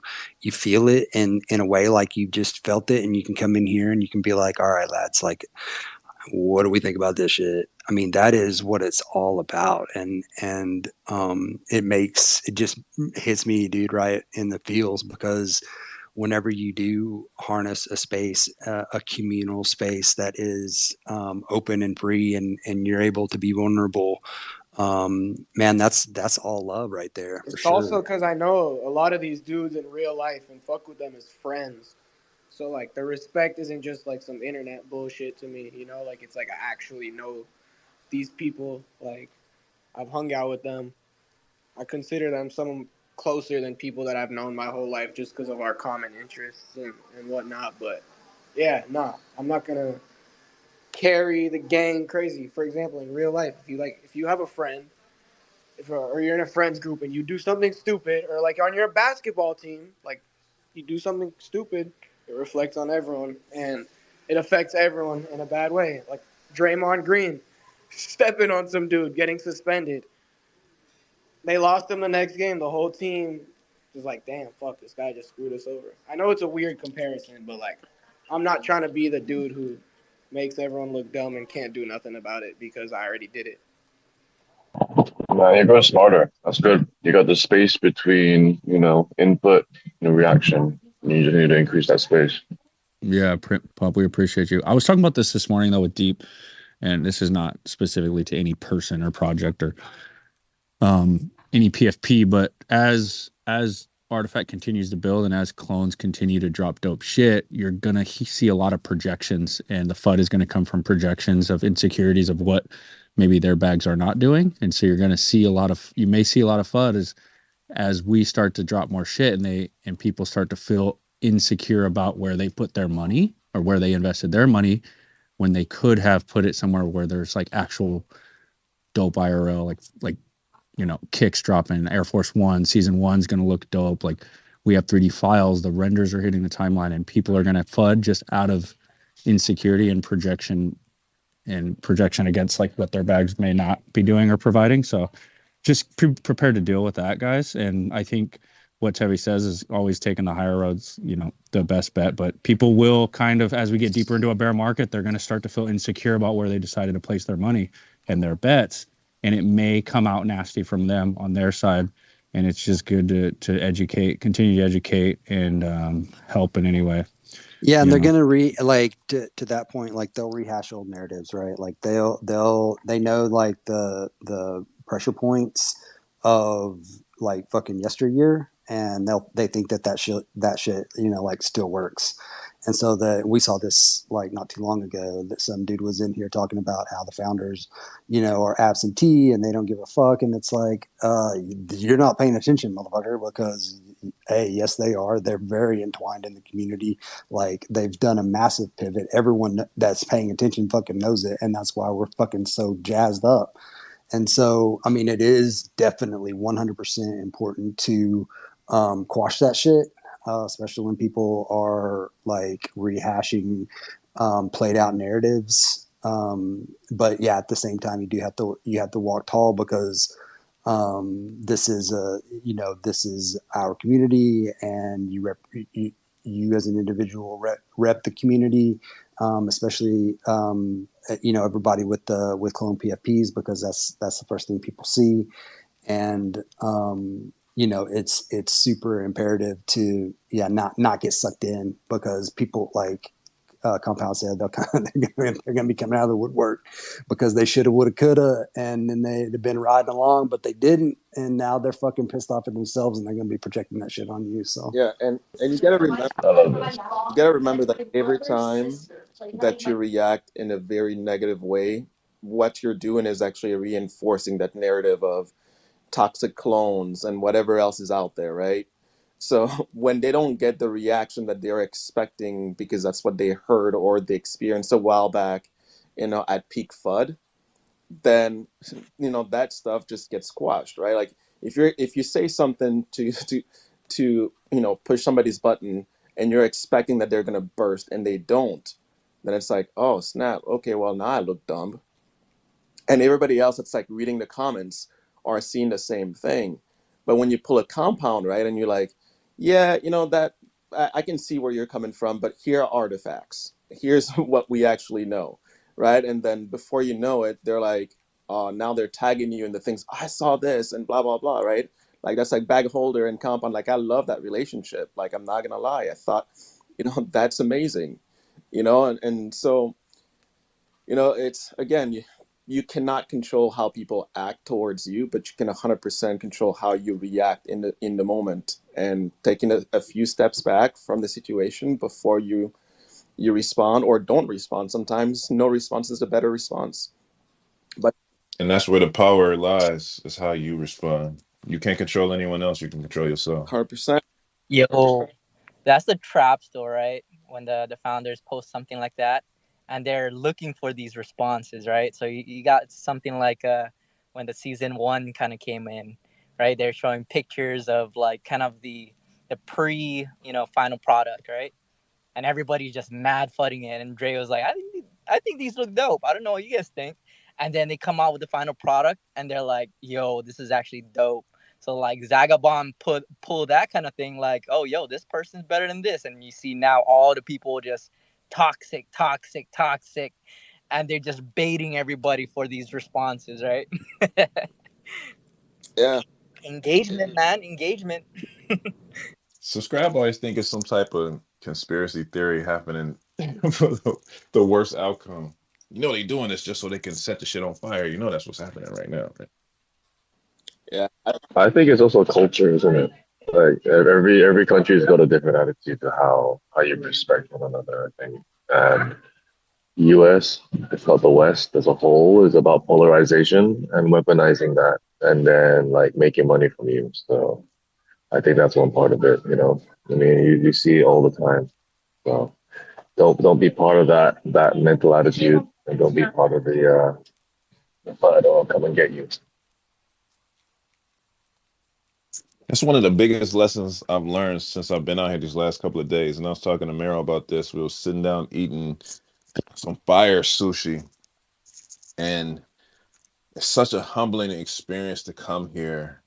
feel it in a way, like you just felt it, and you can come in here and you can be like, all right, lads, like, what do we think about this shit? I mean, that is what it's all about. And it just hits me, dude, right in the feels, because whenever you do harness a space, a communal space that is open and free, and you're able to be vulnerable, man, that's all love right there for It's sure. also because I know a lot of these dudes in real life and fuck with them as friends. So like the respect isn't just like some internet bullshit to me, you know? Like it's like I actually know these people. Like I've hung out with them. I consider them some closer than people that I've known my whole life just because of our common interests and whatnot. But yeah, nah, I'm not gonna carry the gang crazy. For example, in real life, if you have a friend, or you're in a friends group and you do something stupid, or like on your basketball team, like you do something stupid, it reflects on everyone and it affects everyone in a bad way. Like Draymond Green stepping on some dude, getting suspended. They lost him the next game. The whole team was like, damn, fuck, this guy just screwed us over. I know it's a weird comparison, but like, I'm not trying to be the dude who makes everyone look dumb and can't do nothing about it because I already did it. Man, you're growing smarter. That's good. You got the space between, input and reaction. You just need to increase that space. yeah, Pop, we appreciate you. I was talking about this morning though with Deep, and this is not specifically to any person or project or any PFP, but as Artifact continues to build and as clones continue to drop dope shit, you're gonna see a lot of projections, and the FUD is gonna come from projections of insecurities of what maybe their bags are not doing, and so you may see a lot of FUD as we start to drop more shit, and people start to feel insecure about where they put their money or where they invested their money when they could have put it somewhere where there's like actual dope IRL, like kicks dropping. Air Force One season one's going to look dope. Like we have 3D files, the renders are hitting the timeline, and people are going to FUD just out of insecurity and projection against like what their bags may not be doing or providing. So just prepared to deal with that, guys. And I think what Tevi says is always taking the higher roads, the best bet. But people will kind of, as we get deeper into a bear market, they're going to start to feel insecure about where they decided to place their money and their bets. And it may come out nasty from them on their side. And it's just good to educate, continue to educate, and help in any way. Yeah, and they're gonna like to that point, like they'll rehash old narratives, right? Like they know like the pressure points of like fucking yesteryear, and they think that shit like still works. And so we saw this like not too long ago that some dude was in here talking about how the founders, are absentee and they don't give a fuck, and it's like you're not paying attention, motherfucker, because hey, yes they are. They're very entwined in the community. Like they've done a massive pivot. Everyone that's paying attention fucking knows it, and that's why we're fucking so jazzed up. And so, I mean, it is definitely 100% important to quash that shit, especially when people are like rehashing played out narratives. But yeah, at the same time, you have to walk tall, because this is this is our community, and you as an individual rep the community, especially everybody with clone PFPs, because that's the first thing people see. And it's super imperative to not get sucked in, because people like compound said, they're going to be coming out of the woodwork because they shoulda, woulda, coulda, and then they'd been riding along, but they didn't, and now they're fucking pissed off at themselves, and they're going to be projecting that shit on you. So Yeah, and you gotta remember that every time that you react in a very negative way, what you're doing is actually reinforcing that narrative of toxic clones and whatever else is out there, right? So when they don't get the reaction that they're expecting because that's what they heard or they experienced a while back, at peak FUD, then that stuff just gets squashed, right? Like if you say something to push somebody's button and you're expecting that they're gonna burst and they don't, then it's like, oh snap, okay, well now I look dumb, and everybody else that's like reading the comments are seeing the same thing. But when you pull a compound, right, and you're like, yeah, that I can see where you're coming from, but here are the facts. Here's what we actually know, right? And then before you know it, they're like, now they're tagging you in the things. I saw this and blah blah blah, right? Like that's like bag holder and compound. Like I love that relationship. Like I'm not gonna lie, I thought, that's amazing, and so it's again, you cannot control how people act towards you, but you can 100% control how you react in the moment, and taking a few steps back from the situation before you respond or don't respond. Sometimes no response is a better response. But And that's where the power lies, is how you respond. You can't control anyone else, you can control yourself. 100%. Yo, that's the trap though, right? When the founders post something like that and they're looking for these responses, right? So you got something like when the season 1 kind of came in, right? They're showing pictures of like kind of the pre, final product, right? And everybody's just mad fudding it. And Dre was like, I think these look dope. I don't know what you guys think. And then they come out with the final product and they're like, yo, this is actually dope. So like Zagabond pull that kind of thing, like, oh yo, this person's better than this. And you see now all the people just toxic, toxic, toxic, and they're just baiting everybody for these responses, right? Yeah. Engagement, man, engagement. Subscribe always think it's some type of conspiracy theory happening for the worst outcome. They doing this just so they can set the shit on fire. That's what's happening right now. Right? Yeah. I think it's also culture, isn't it? Like every country's got a different attitude to how you respect one another, I think. And US, if not the West as a whole, is about polarization and weaponizing that and then like making money from you. So I think that's one part of it. I mean, you see it all the time. So don't be part of that mental attitude, and don't be part of the fight or come and get you. That's one of the biggest lessons I've learned since I've been out here these last couple of days. And I was talking to Mero about this. We were sitting down eating some fire sushi, and it's such a humbling experience to come here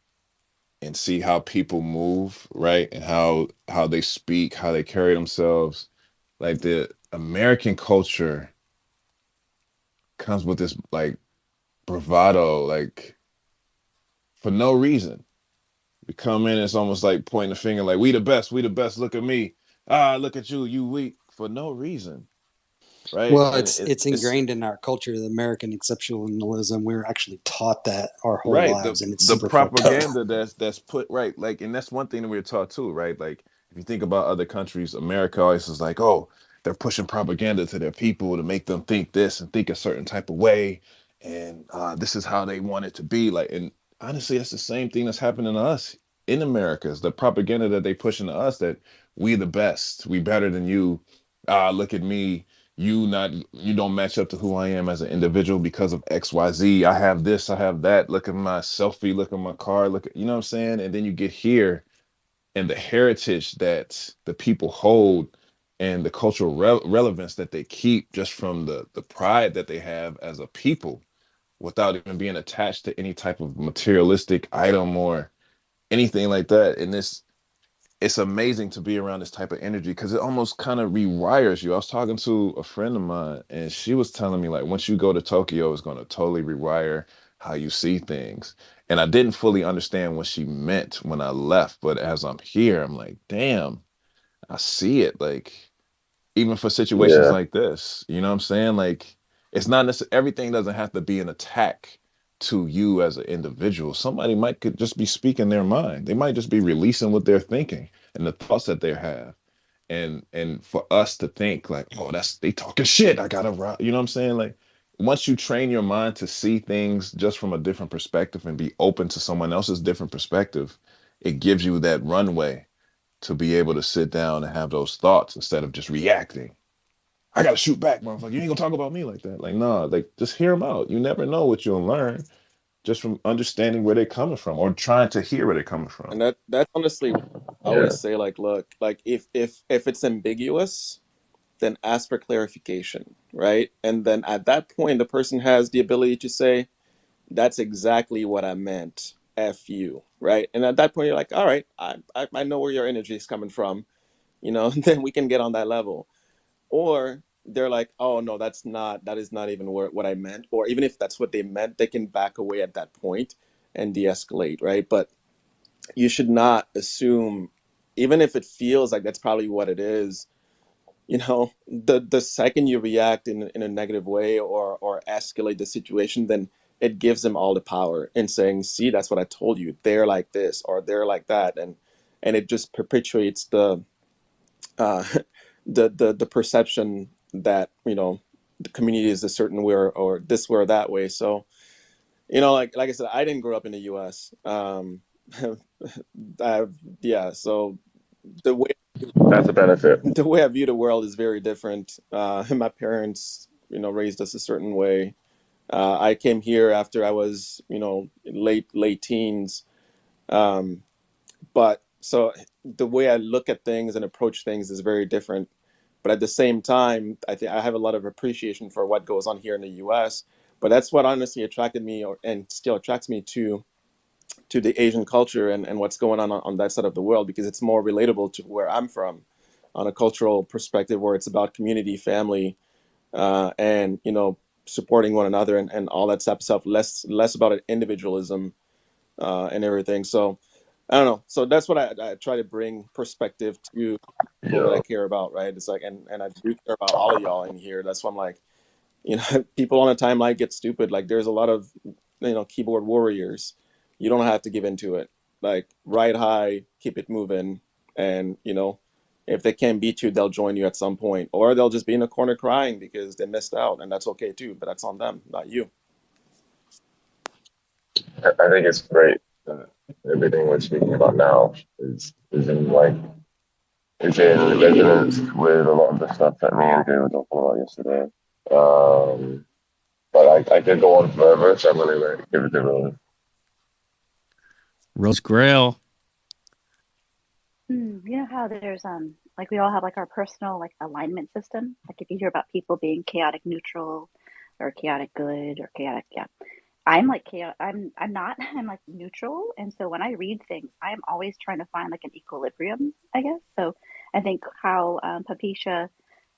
and see how people move, right? And how they speak, how they carry themselves. Like the American culture comes with this like bravado, like for no reason. We come in, it's almost like pointing the finger, like we the best, look at me. Look at you, you weak, for no reason. Right. well, And it's ingrained in our culture, the American exceptionalism. We were actually taught that our whole right. lives, and it's The super fucked up. propaganda that's put right. Like, and that's one thing that we're taught too, right? Like if you think about other countries, America always is like, oh, they're pushing propaganda to their people to make them think this and think a certain type of way. And this is how they want it to be. Like, and honestly, that's the same thing that's happening to us in America. Is the propaganda that they pushing to us that we the best, we better than you. Look at me, you don't match up to who I am as an individual because of XYZ. I have this, I have that. Look at my selfie, look at my car, look at, you know what I'm saying? And then you get here and the heritage that the people hold and the cultural relevance that they keep just from the pride that they have as a people without even being attached to any type of materialistic item or anything like that. And it's amazing to be around this type of energy because it almost kind of rewires you. I was talking to a friend of mine and she was telling me like once you go to Tokyo, it's going to totally rewire how you see things. And I didn't fully understand what she meant when I left, but as I'm here, I'm like, damn, I see it. Like even for situations Yeah. like this. You know what I'm saying? Like, it's not necessarily, everything doesn't have to be an attack to you as an individual. Somebody might could just be speaking their mind. They might just be releasing what they're thinking and the thoughts that they have. And for us to think like, oh, that's they talking shit. I gotta, you know what I'm saying? Like, once you train your mind to see things just from a different perspective and be open to someone else's different perspective, it gives you that runway to be able to sit down and have those thoughts instead of just reacting. I gotta shoot back, motherfucker. You ain't gonna talk about me like that. Like, no, like just hear them out. You never know what you'll learn just from understanding where they're coming from or trying to hear where they're coming from. And that's honestly what I Yeah. always say, like, look, like if it's ambiguous, then ask for clarification, right? And then at that point, the person has the ability to say, that's exactly what I meant. F you, right? And at that point, you're like, all right, I know where your energy is coming from, you know, then we can get on that level. Or they're like, oh, no, that is not even what I meant. Or even if that's what they meant, they can back away at that point and de escalate, right? But you should not assume, even if it feels like that's probably what it is, you know, the second you react in a negative way or escalate the situation, then it gives them all the power in saying, see, that's what I told you, they're like this or they're like that. And it just perpetuates uh the perception that, you know, the community is a certain way or this way or that way. So, you know, like I said, I didn't grow up in the US. I, yeah, so the way That's a benefit. the way I view the world is very different. My parents, you know, raised us a certain way. I came here after I was, you know, late teens. Um, but so the way I look at things and approach things is very different. But at the same time, I think I have a lot of appreciation for what goes on here in the U.S. But that's what honestly attracted me, and still attracts me to the Asian culture and what's going on that side of the world, because it's more relatable to where I'm from, on a cultural perspective, where it's about community, family, and, you know, supporting one another and all that type of stuff. Less about individualism and everything. So I don't know. So that's what I try to bring perspective to people that I Yeah. care about, right? It's like, and I do care about all of y'all in here. That's why I'm like, you know, people on a timeline get stupid. Like, there's a lot of, you know, keyboard warriors. You don't have to give into it. Like, ride high, keep it moving, and, you know, if they can't beat you, they'll join you at some point, or they'll just be in a corner crying because they missed out, and that's okay too. But that's on them, not you. I think it's great that everything we're speaking about now is in like is in resonance with a lot of the stuff that me and Jay were talking about yesterday. But I could go on forever, so I'm gonna give it to Rose. Rose Grail. You know how there's like we all have like our personal like alignment system. Like if you hear about people being chaotic neutral or chaotic good or chaotic, yeah. I'm like chaotic. I'm not. I'm like neutral. And so when I read things, I'm always trying to find like an equilibrium, I guess. So I think how Papisha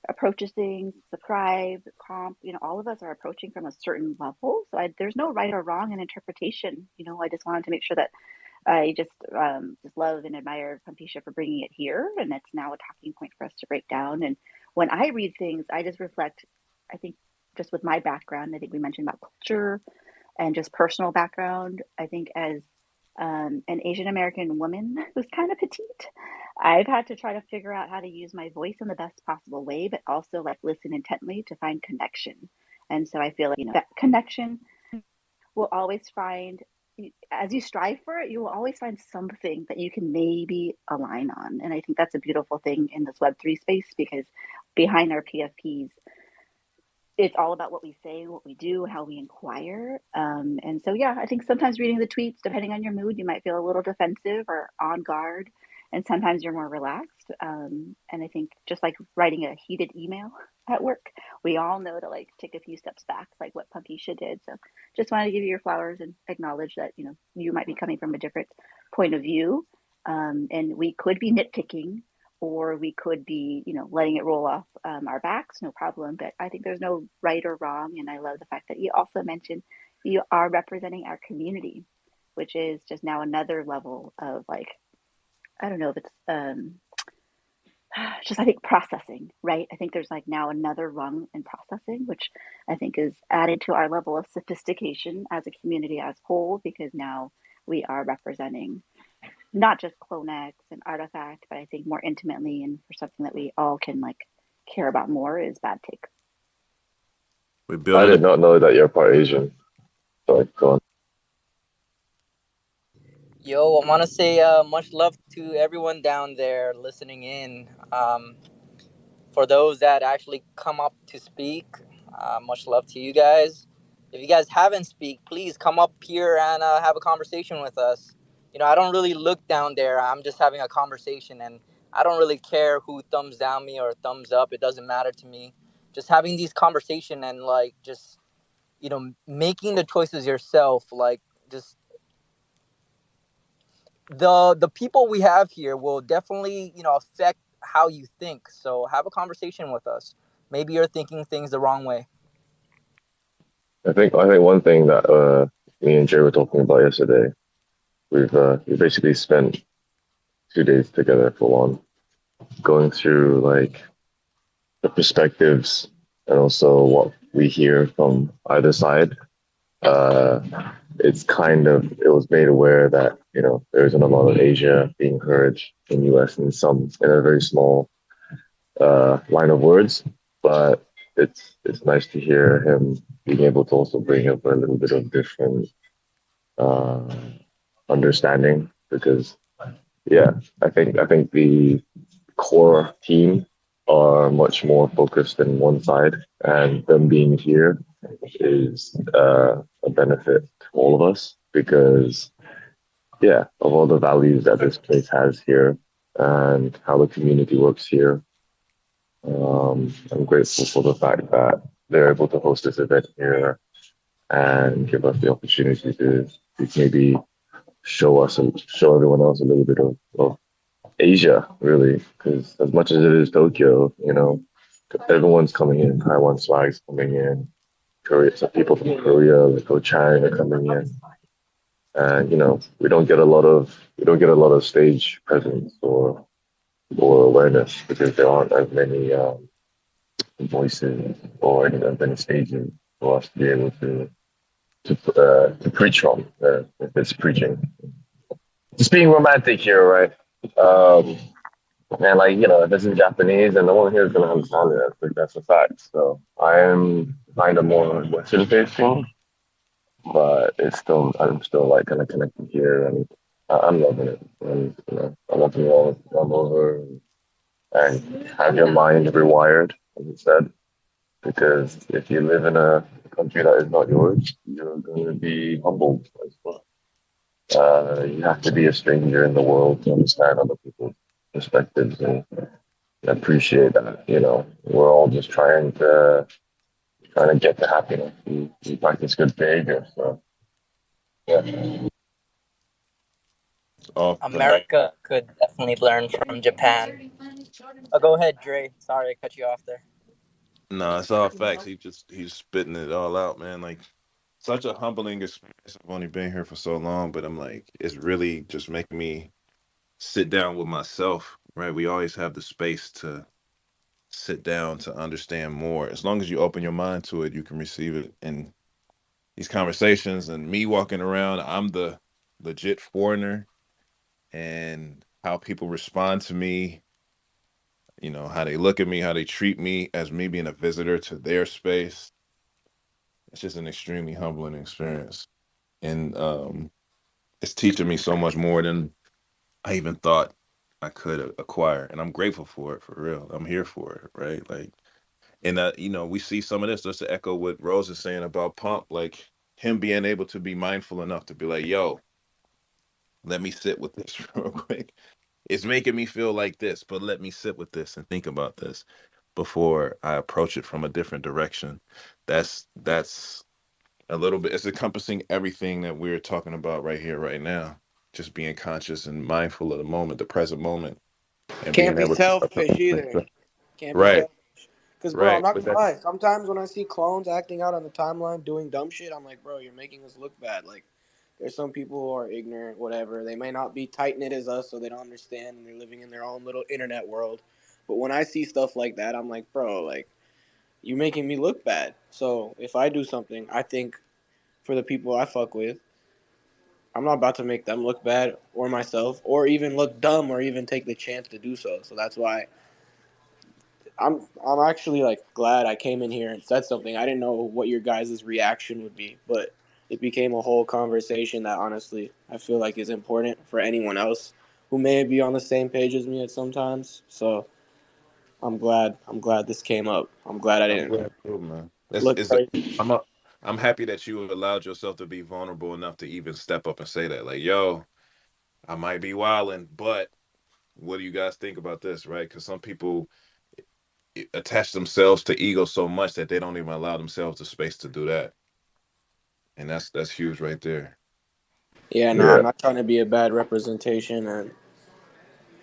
approaches things, subscribe, comp, you know, all of us are approaching from a certain level. So there's no right or wrong in interpretation. You know, I just wanted to make sure that I just love and admire Pampisha for bringing it here, and it's now a talking point for us to break down. And when I read things, I just reflect. I think just with my background, I think we mentioned about culture and just personal background. I think as an Asian American woman who's kind of petite, I've had to try to figure out how to use my voice in the best possible way, but also like listen intently to find connection. And so I feel like, you know, that connection will always find, as you strive for it, you will always find something that you can maybe align on. And I think that's a beautiful thing in this Web3 space, because behind our PFPs, it's all about what we say, what we do, how we inquire. And so, yeah, I think sometimes reading the tweets, depending on your mood, you might feel a little defensive or on guard. And sometimes you're more relaxed. And I think just like writing a heated email at work, we all know to like take a few steps back, like what Pampisha did. So just wanted to give you your flowers and acknowledge that, you know, you might be coming from a different point of view. And we could be nitpicking, or we could be, you know, letting it roll off our backs, no problem. But I think there's no right or wrong. And I love the fact that you also mentioned you are representing our community, which is just now another level of like, I don't know if it's just I think processing, right? I think there's like now another rung in processing, which I think is adding to our level of sophistication as a community as whole, because now we are representing not just CloneX and Artifact, but I think more intimately, and for something that we all can like care about more, is Bad Take. We're I building did not know that you're part Asian. Sorry, go on. Yo, I want to say much love to everyone down there listening in. For those that actually come up to speak, much love to you guys. If you guys haven't speak, please come up here and have a conversation with us. You know, I don't really look down there. I'm just having a conversation, and I don't really care who thumbs down me or thumbs up. It doesn't matter to me. Just having these conversation and like just making the choices yourself. Like just the people we have here will definitely affect how you think. So have a conversation with us. Maybe you're thinking things the wrong way. I think one thing that me and Jay were talking about yesterday, we basically spent 2 days together for one, going through like the perspectives and also what we hear from either side. Uh, it was made aware that there isn't a lot of Asia being heard in US in a very small line of words, but it's nice to hear him being able to also bring up a little bit of different uh, understanding because yeah, I think the core team are much more focused in one side, and them being here is a benefit to all of us because yeah, of all the values that this place has here and how the community works here. I'm grateful for the fact that they're able to host this event here and give us the opportunity to maybe show us and show everyone else a little bit of Asia, really. Because as much as it is Tokyo, everyone's coming in. Taiwan swag's coming in. Korea, some people from Korea, like Go China, are coming in, and we don't get a lot of stage presence or awareness because there aren't as many voices or as many stages for us to be able to preach from. If it's preaching, just being romantic here, right? Um, and like if it's in Japanese, and no one here is gonna understand it. I think that's a fact. So I am kind of more Western facing, but I'm still like kind of connected here, and I'm loving it. And I love you all to come over and have your mind rewired, as you said. Because if you live in a country that is not yours, you're going to be humbled as well. You have to be a stranger in the world to understand other people's perspectives and appreciate that. We're all just trying to get to happiness. We practice good behavior. So yeah. off fact. America could definitely learn from Japan. Go ahead, Dre. Sorry, I cut you off there. No, it's all facts. He's spitting it all out, man. Like such a humbling experience. I've only been here for so long, but I'm like, it's really just making me sit down with myself, right? We always have the space to sit down to understand more. As long as you open your mind to it, you can receive it. And these conversations and me walking around, I'm the legit foreigner and how people respond to me, how they look at me, how they treat me as me being a visitor to their space. It's just an extremely humbling experience. And it's teaching me so much more than I even thought I could acquire. And I'm grateful for it, for real. I'm here for it, right? Like, and we see some of this just to echo what Rose is saying about Pump, like him being able to be mindful enough to be like, yo, let me sit with this real quick. It's making me feel like this, but let me sit with this and think about this before I approach it from a different direction. That's a little bit, it's encompassing everything that we're talking about right here, right now. Just being conscious and mindful of the moment, the present moment, and Can't being be able to selfish either. Can't be right, selfish. Because, bro, I'm right. not But gonna that lie. Sometimes when I see clones acting out on the timeline doing dumb shit, I'm like, bro, you're making us look bad. Like, there's some people who are ignorant, whatever. They may not be tight knit as us, so they don't understand, and they're living in their own little internet world. But when I see stuff like that, I'm like, bro, like, you making me look bad. So if I do something, I think for the people I fuck with, I'm not about to make them look bad or myself or even look dumb or even take the chance to do so. So that's why I'm actually like glad I came in here and said something. I didn't know what your guys' reaction would be, but it became a whole conversation that honestly I feel like is important for anyone else who may be on the same page as me at sometimes. So I'm glad this came up. I'm glad I I'm didn't glad too, man. That's look is crazy. I'm happy that you allowed yourself to be vulnerable enough to even step up and say that. Like, yo, I might be wilding, but what do you guys think about this, right? Because some people attach themselves to ego so much that they don't even allow themselves the space to do that, and that's huge right there. Yeah, no, I'm not trying to be a bad representation, and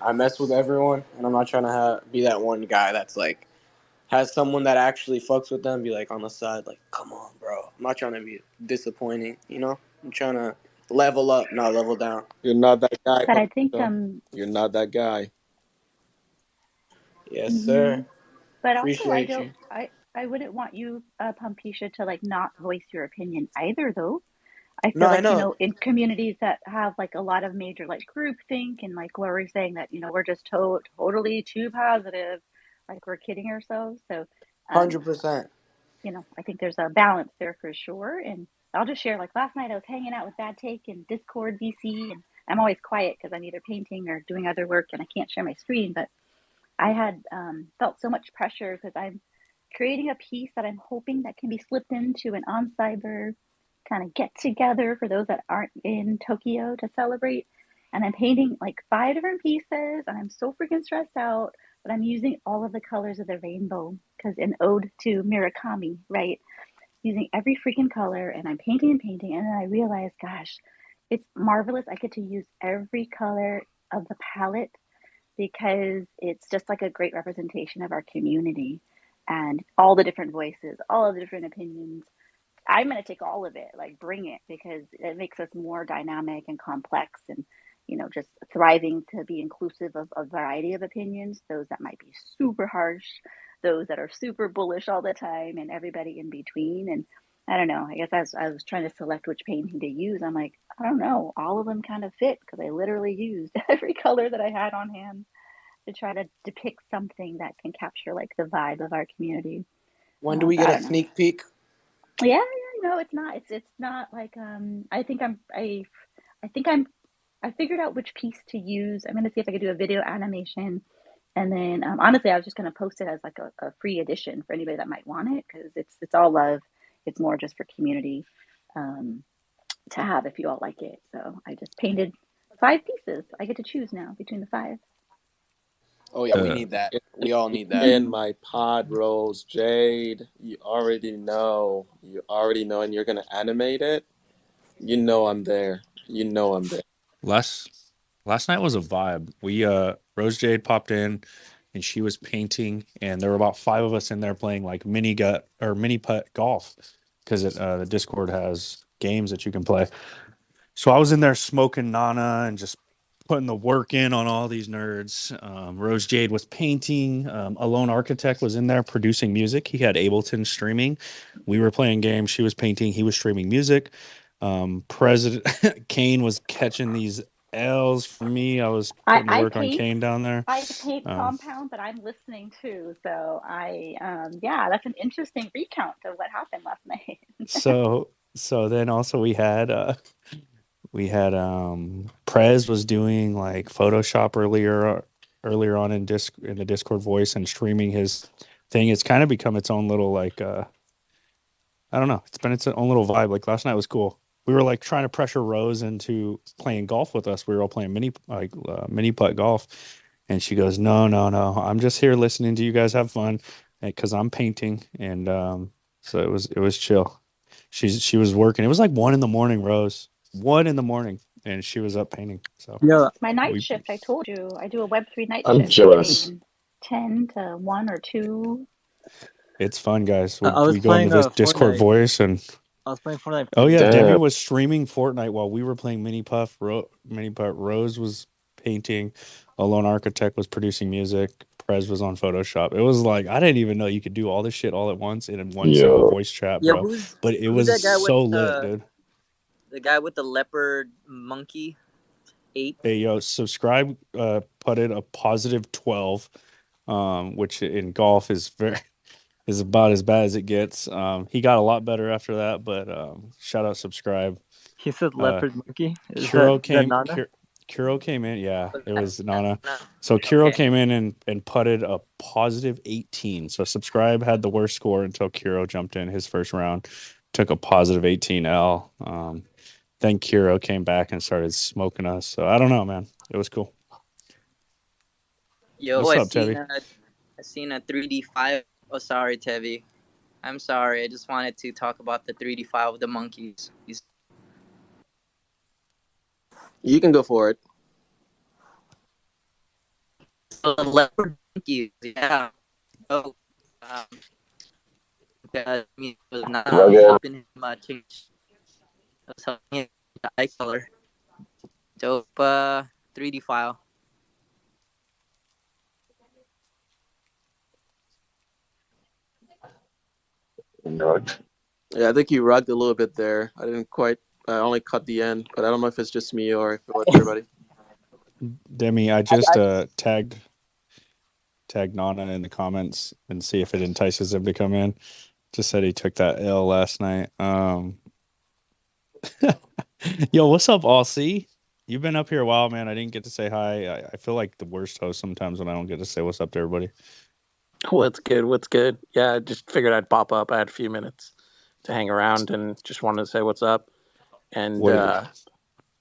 I mess with everyone, and I'm not trying to be that one guy that's like has someone that actually fucks with them be like on the side, like, come on, bro. I'm not trying to be disappointing, you know? I'm trying to level up, not level down. You're not that guy, But I think Patricio. You're not that guy. Yes, hmm sir. but also I Appreciate don't you. I wouldn't want you, Pumpisha, to like not voice your opinion either though. I No, feel I like, know. in communities that have like a lot of major like groupthink and like where we're saying that, we're just totally too positive, like we're kidding ourselves. So, um, 100%. I think there's a balance there for sure. And I'll just share like last night I was hanging out with Bad Take in Discord VC, and I'm always quiet because I'm either painting or doing other work and I can't share my screen. But I had felt so much pressure because I'm creating a piece that I'm hoping that can be slipped into an on cyber kind of get together for those that aren't in Tokyo to celebrate. And I'm painting like 5 different pieces, and I'm so freaking stressed out. But I'm using all of the colors of the rainbow because in ode to Murakami, right? Using every freaking color, and I'm painting and painting, and then I realize, gosh, it's marvelous. I get to use every color of the palette because it's just like a great representation of our community and all the different voices, all of the different opinions. I'm going to take all of it, like bring it, because it makes us more dynamic and complex and, just thriving to be inclusive of a variety of opinions, those that might be super harsh, those that are super bullish all the time, and everybody in between. And I don't know, I guess as I was trying to select which painting to use, I'm like, I don't know, all of them kind of fit because I literally used every color that I had on hand to try to depict something that can capture like the vibe of our community. When do we So get I a don't know. sneak peek? Yeah, no, it's not. It's not like I think I figured out which piece to use. I'm gonna see if I could do a video animation, and then honestly, I was just gonna post it as like a free edition for anybody that might want it because it's all love. It's more just for community um, to have if you all like it. So I just painted 5 pieces. I get to choose now between the 5. Oh, yeah, we need that. We all need that. In my pod rolls, Jade. You already know. You already know, and you're gonna animate it. You know I'm there. You know I'm there. Last night was a vibe. We Rose Jade popped in and she was painting, and there were about 5 of us in there playing like mini putt golf because the Discord has games that you can play. So I was in there smoking Nana and just putting the work in on all these nerds. Rose Jade was painting. Alone Architect was in there producing music. He had Ableton streaming. We were playing games. She was painting. He was streaming music. President Kane was catching these L's for me. I was putting the I work on paint Kane down there. I paint compound, but I'm listening too. So yeah, that's an interesting recount of what happened last night. So then also we had Prez was doing like Photoshop earlier on in the Discord voice and streaming his thing. It's kind of become its own little like I don't know. It's been its own little vibe. Like last night was cool. We were like trying to pressure Rose into playing golf with us. We were all playing mini putt golf, and she goes, "No, no, no. I'm just here listening to you guys have fun, because I'm painting." And so it was chill. She was working. It was like 1 a.m, Rose. 1 a.m, and she was up painting. So Yeah, It's my night we shift. I told you. I do a Web3 night I'm shift jealous. between 10 to 1 or 2. it's fun, guys. I was We go into playing this Discord Fortnite. voice and I was playing Fortnite oh yeah, painting. Debbie Damn. was streaming Fortnite while we were playing Mini Putt. Rose was painting. Alone Architect was producing music. Prez was on Photoshop. It was like I didn't even know you could do all this shit all at once in one single voice chat, Yo, bro. But it who's was that guy with so lit, dude. the guy with the leopard monkey 8? Hey, yo, subscribe. Put it a positive 12, which in golf is about as bad as it gets. He got a lot better after that, but shout out, subscribe. He said leopard monkey. Is Kuro that Nana? Kuro came in. Yeah, it was Nana. So Kuro came in and putted a positive 18. So subscribe had the worst score until Kuro jumped in his first round, took a positive 18L. Then Kuro came back and started smoking us. So I don't know, man. It was cool. Yo, What's up, Tevi? I seen a 3D file. Oh, sorry, Tevi. I'm sorry. I just wanted to talk about the 3D file of the monkeys. You can go for it. So the leopard monkeys, yeah. Oh, me was not helping him change. I was helping him the eye color. Dope 3D file. Yeah, I think you rugged a little bit there. I didn't quite. I only cut the end, but I don't know if it's just me or if it was everybody. Demi, I just tagged Nana in the comments and see if it entices him to come in. Just said he took that L last night. Yo, what's up, Aussie? You've been up here a while, man. I didn't get to say hi. I feel like the worst host sometimes when I don't get to say what's up to everybody. What's good? Yeah, I just figured I'd pop up. I had a few minutes to hang around and just wanted to say what's up. And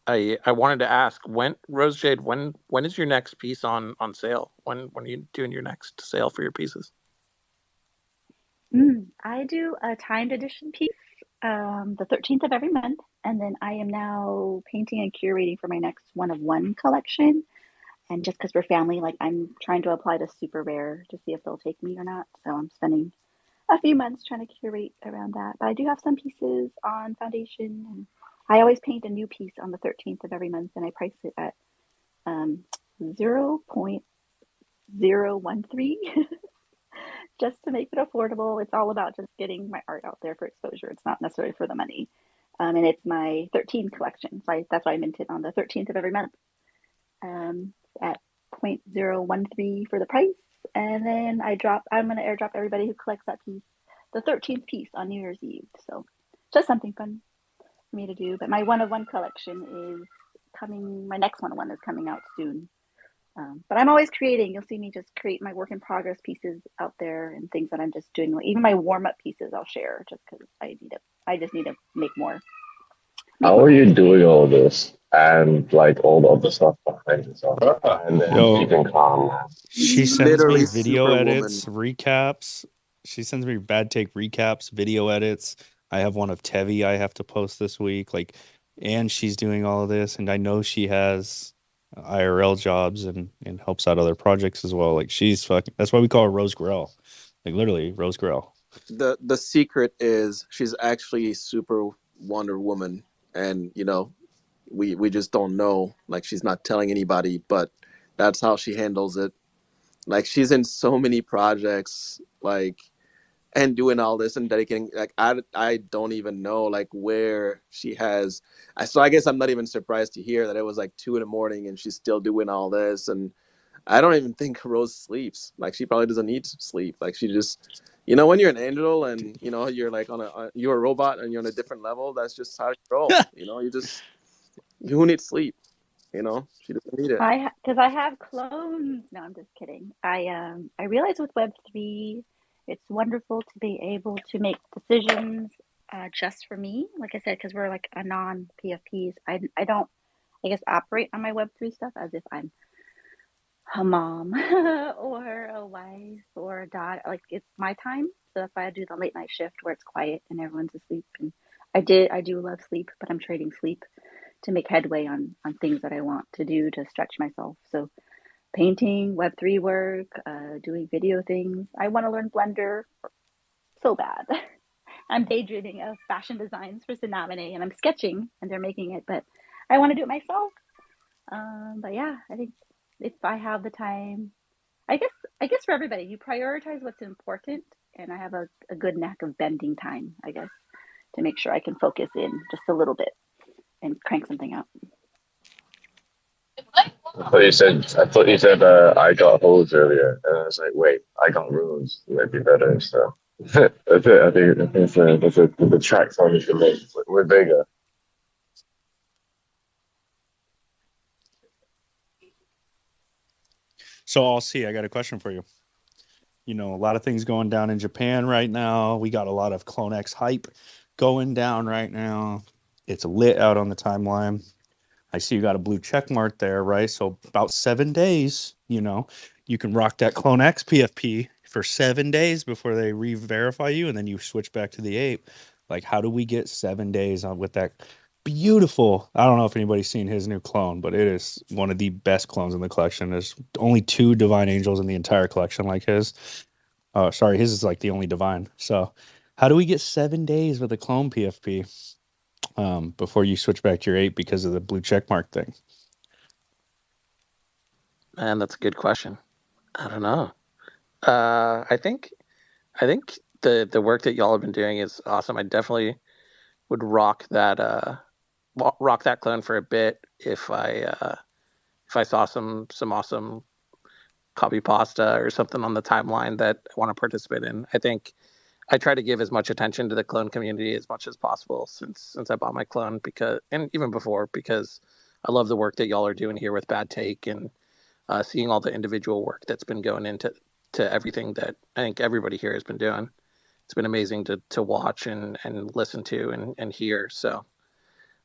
I wanted to ask, Rose Jade, when is your next piece on sale? When are you doing your next sale for your pieces? I do a timed edition piece the 13th of every month, and then I am now painting and curating for my next one of one collection. And just because we're family, like I'm trying to apply to super rare to see if they'll take me or not. So I'm spending a few months trying to curate around that. But I do have some pieces on foundation, and I always paint a new piece on the 13th of every month, and I price it at 0.013 just to make it affordable. It's all about just getting my art out there for exposure. It's not necessarily for the money. And it's my 13 collection. So that's why I mint it on the 13th of every month at 0.013 for the price. And then I'm going to airdrop everybody who collects that piece, the 13th piece on New Year's Eve. So just something fun for me to do. But my one of one collection is coming, my next one of one is coming out soon. But I'm always creating. You'll see me just create my work in progress pieces out there and things that I'm just doing. Even my warm up pieces I'll share just because I just need to make more. How are you doing all this and like all the other stuff behind yourself? And then keeping calm. She sends me video edits, recaps. She sends me bad take recaps, video edits. I have one of Tevi I have to post this week. And she's doing all of this, and I know she has IRL jobs and helps out other projects as well. Like she's fucking. That's why we call her Rose Grell. Like literally Rose Grell. The secret is she's actually super Wonder Woman, and we just don't know. Like she's not telling anybody, but that's how she handles it. Like she's in so many projects, and doing all this and dedicating. Like I don't even know where she has. So I guess I'm not even surprised to hear that it was 2 a.m. and she's still doing all this. And I don't even think Rose sleeps. She probably doesn't need to sleep. She just, when you're an angel and you're you're a robot and you're on a different level. That's just how you roll. Who needs sleep? She doesn't need it. Because I have clones. No, I'm just kidding. I realize with Web3, it's wonderful to be able to make decisions just for me. Like I said, because we're a non-PFPs. I don't, I guess, operate on my Web3 stuff as if I'm a mom or a wife or a daughter. It's my time. So that's why I do the late night shift where it's quiet and everyone's asleep. And I do love sleep, but I'm trading sleep to make headway on things that I want to do to stretch myself. So painting, Web3 work, doing video things. I want to learn Blender so bad. I'm daydreaming of fashion designs for Cinnamone, and I'm sketching and they're making it, but I want to do it myself. But yeah, I think if I have the time, I guess for everybody, you prioritize what's important, and I have a good knack of bending time, I guess, to make sure I can focus in just a little bit and crank something out. I thought you said I got holes earlier, and I was like, wait, I got rules. Might be better. So that's it. I think that's the track song you should make with Vega. So I'll see. I got a question for you. You know, a lot of things going down in Japan right now. We got a lot of CloneX hype going down right now. It's lit out on the timeline. I see you got a blue check mark there, right? So about 7 days, you know, you can rock that CloneX PFP for 7 days before they re-verify you, and then you switch back to the ape. Like, how do we get 7 days on with that beautiful? I don't know if anybody's seen his new clone, but it is one of the best clones in the collection. There's only 2 divine angels in the entire collection like his. Sorry, his is like the only divine. So, how do we get 7 days with a clone PFP before you switch back to your 8 because of the blue check mark thing? Man, that's a good question. I don't know. I think the work that y'all have been doing is awesome. I definitely would rock that clone for a bit if I saw some awesome copy pasta or something on the timeline that I want to participate in. I think I try to give as much attention to the clone community as much as possible since I bought my clone, and even before, because I love the work that y'all are doing here with Bad Take, and seeing all the individual work that's been going into everything that I think everybody here has been doing. It's been amazing to watch and listen to and hear. So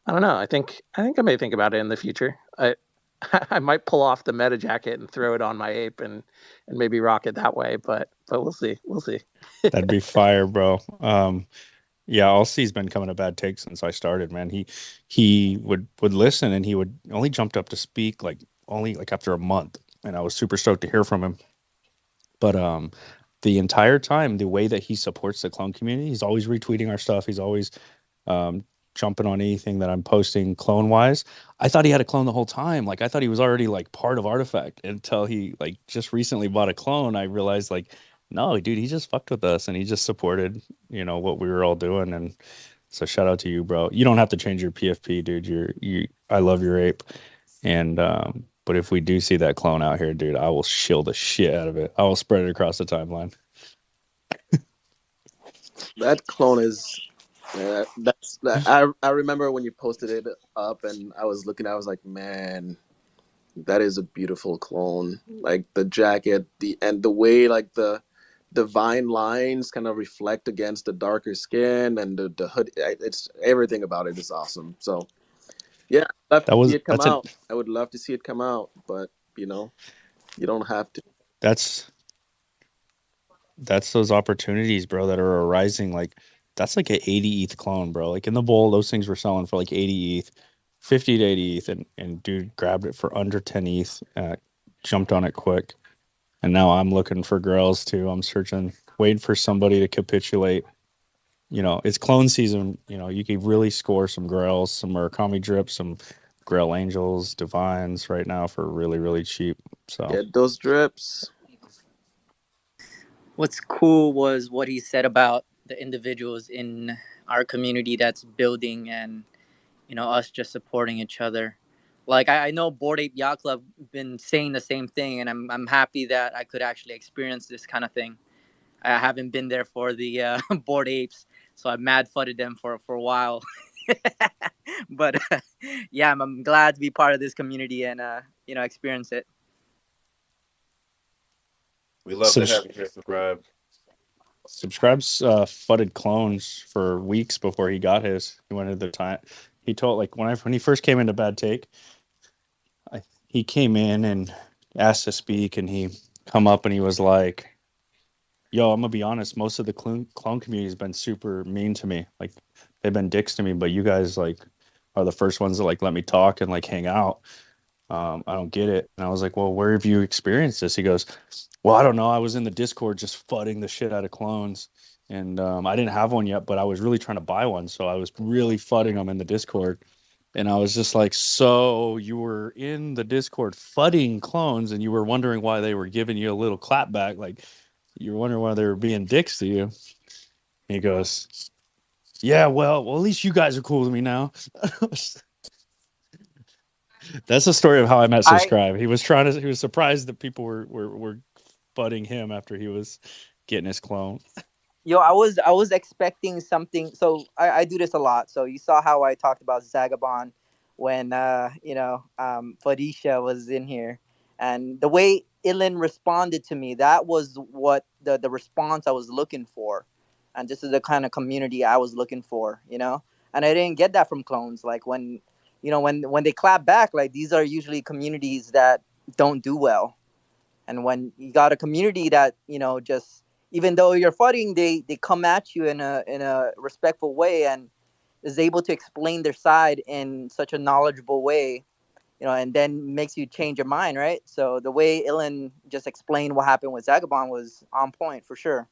I don't know. I think I may think about it in the future. I might pull off the meta jacket and throw it on my ape and maybe rock it that way, but we'll see. We'll see. That'd be fire, bro. Yeah, Alcie's been coming to Bad Take since I started, man. He would listen, and he would only jumped up to speak only after a month, and I was super stoked to hear from him. But the entire time, the way that he supports the clone community, he's always retweeting our stuff. He's always jumping on anything that I'm posting clone wise. I thought he had a clone the whole time. Like, I thought he was already like part of Artifact until he like just recently bought a clone. I realized like, no, dude, he just fucked with us and he just supported, you know, what we were all doing. And so shout out to you, bro. You don't have to change your PFP, dude. I love your ape. And but if we do see that clone out here, dude, I will shield the shit out of it. I will spread it across the timeline. That clone is I remember when you posted it up and I was looking, I was like, man, that is a beautiful clone. Like the jacket, the way like the divine lines kind of reflect against the darker skin, and the hood, it's everything about it is awesome. So yeah, I'd love to see it come out. I would love to see it come out, but you know, you don't have to. That's those opportunities, bro, that are arising. Like, that's like an 80 ETH clone, bro. Like in the bowl, those things were selling for like 80 ETH, 50 to 80 ETH, and dude grabbed it for under 10 ETH, jumped on it quick. And now I'm looking for grails too. I'm searching, waiting for somebody to capitulate. You know, it's clone season. You know, you can really score some grails, some Murakami drips, some grail angels, divines right now for really, really cheap. So get those drips. What's cool was what he said about the individuals in our community that's building, and us just supporting each other. Like I know Bored Ape Yacht Club been saying the same thing, and I'm happy that I could actually experience this kind of thing. I haven't been there for the Bored Apes, so I mad fudded them for a while. But yeah, I'm glad to be part of this community and experience it. We love to have you here, subscribe. Subscribe's fudded clones for weeks before he got his. He went into the time. He told like when he first came into Bad Take, he came in and asked to speak, and he come up and he was like, "Yo, I'm gonna be honest. Most of the clone community has been super mean to me. Like they've been dicks to me, but you guys like are the first ones that like let me talk and like hang out. I don't get it." And I was like, "Well, where have you experienced this?" He goes, "Well, I don't know. I was in the Discord just fudding the shit out of clones, and I didn't have one yet, but I was really trying to buy one, so I was really fudding them in the Discord. And I was just like, so you were in the Discord fudding clones and you were wondering why they were giving you a little clap back. Like, you were wondering why they were being dicks to you. And he goes, yeah, well, at least you guys are cool with me now. That's the story of how I met Subscribe. He was surprised that people were fudding him after he was getting his clone. Yo, I was expecting something. So I do this a lot. So you saw how I talked about Zagabond when Felicia was in here, and the way Ilan responded to me, that was what the response I was looking for, and this is the kind of community I was looking for, And I didn't get that from clones. Like when they clap back, like these are usually communities that don't do well, and when you got a community that just even though you're fighting, they come at you in a respectful way and is able to explain their side in such a knowledgeable way, and then makes you change your mind, right? So the way Ilan just explained what happened with Zagabond was on point for sure.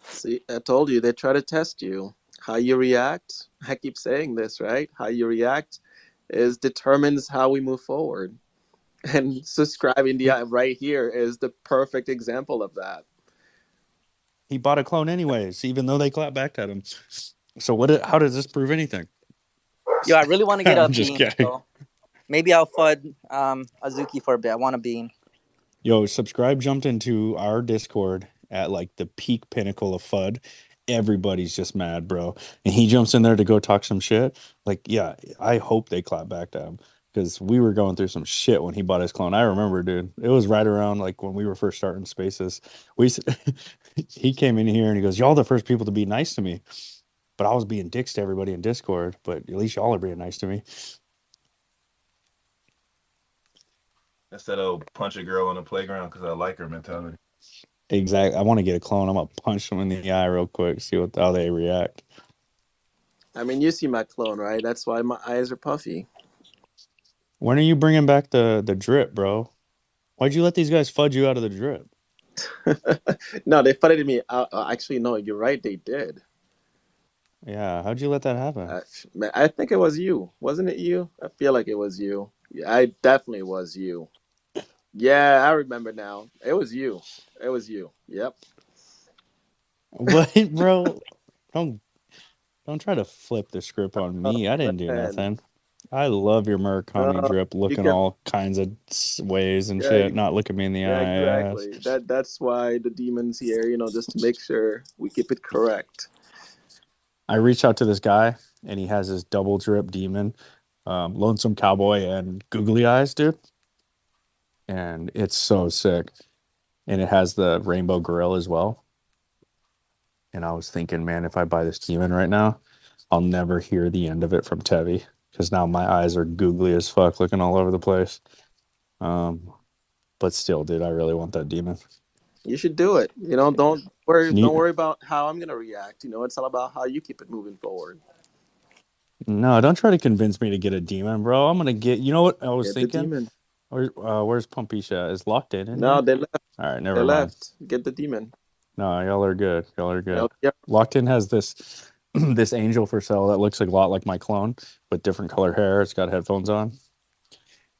See, I told you they try to test you. How you react, I keep saying this, right? How you react determines how we move forward. And Subscribe India right here is the perfect example of that. He bought a clone anyways, even though they clapped back at him. So how does this prove anything? Yo, I really want to get a I'm just bean. kidding. So maybe I'll FUD Azuki for a bit. I want a bean. Yo, Subscribe jumped into our Discord at like the peak pinnacle of FUD. Everybody's just mad, bro. And he jumps in there to go talk some shit. Like, yeah, I hope they clap back to him because we were going through some shit when he bought his clone. I remember, dude. It was right around like when we were first starting Spaces. He came in here and he goes, y'all the first people to be nice to me. But I was being dicks to everybody in Discord. But at least y'all are being nice to me. Instead of punch a girl on the playground because I like her mentality. Exactly. I want to get a clone. I'm gonna punch them in the eye real quick, see how they react. I mean, you see my clone, right? That's why my eyes are puffy. When are you bringing back the drip, bro? Why'd you let these guys fudge you out of the drip? No, they fudded me. Actually, no, you're right. They did. Yeah, how'd you let that happen? I think it was you. Wasn't it you? I feel like it was you. Yeah, I definitely was you. Yeah, I remember now. It was you. It was you. Yep. What, bro? Don't try to flip the script on me. I didn't do Man. nothing. I love your Murakami drip looking all kinds of ways and shit. Not looking me in the eye. Exactly. That's why the demon's here, just to make sure we keep it correct. I reached out to this guy and he has his double drip demon, Lonesome Cowboy and Googly Eyes, dude. And it's so sick. And it has the Rainbow Gorilla as well. And I was thinking, man, if I buy this demon right now, I'll never hear the end of it from Tevi because now my eyes are googly as fuck, looking all over the place. But still, dude, I really want that demon. You should do it. Don't worry about how I'm gonna react. It's all about how you keep it moving forward. No, don't try to convince me to get a demon, bro. I'm gonna get. You know what I was thinking? Demon. Where's Pumpisha? Is locked in? No, they left. All right, never mind. Left. Get the demon. No, y'all are good. Yep. Locked in has this this angel for sale that looks a lot like my clone with different color hair. It's got headphones on.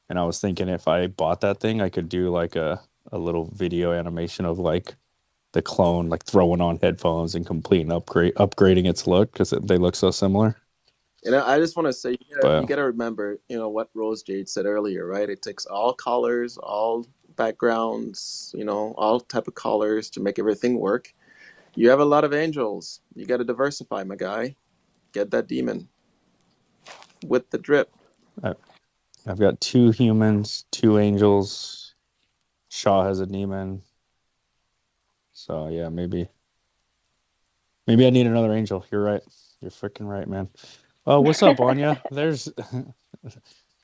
And I was thinking if I bought that thing, I could do like a little video animation of like the clone like throwing on headphones and upgrading its look because they look so similar. I just want to say you gotta remember, what Rose Jade said earlier, right? It takes all colors, all backgrounds, all type of colors to make everything work. You have a lot of angels. You got to diversify, my guy. Get that demon with the drip. I've got 2 humans, 2 angels. Shaw has a demon. So yeah, maybe I need another angel. You're right. You're freaking right, man. Oh, what's up, Anya? There's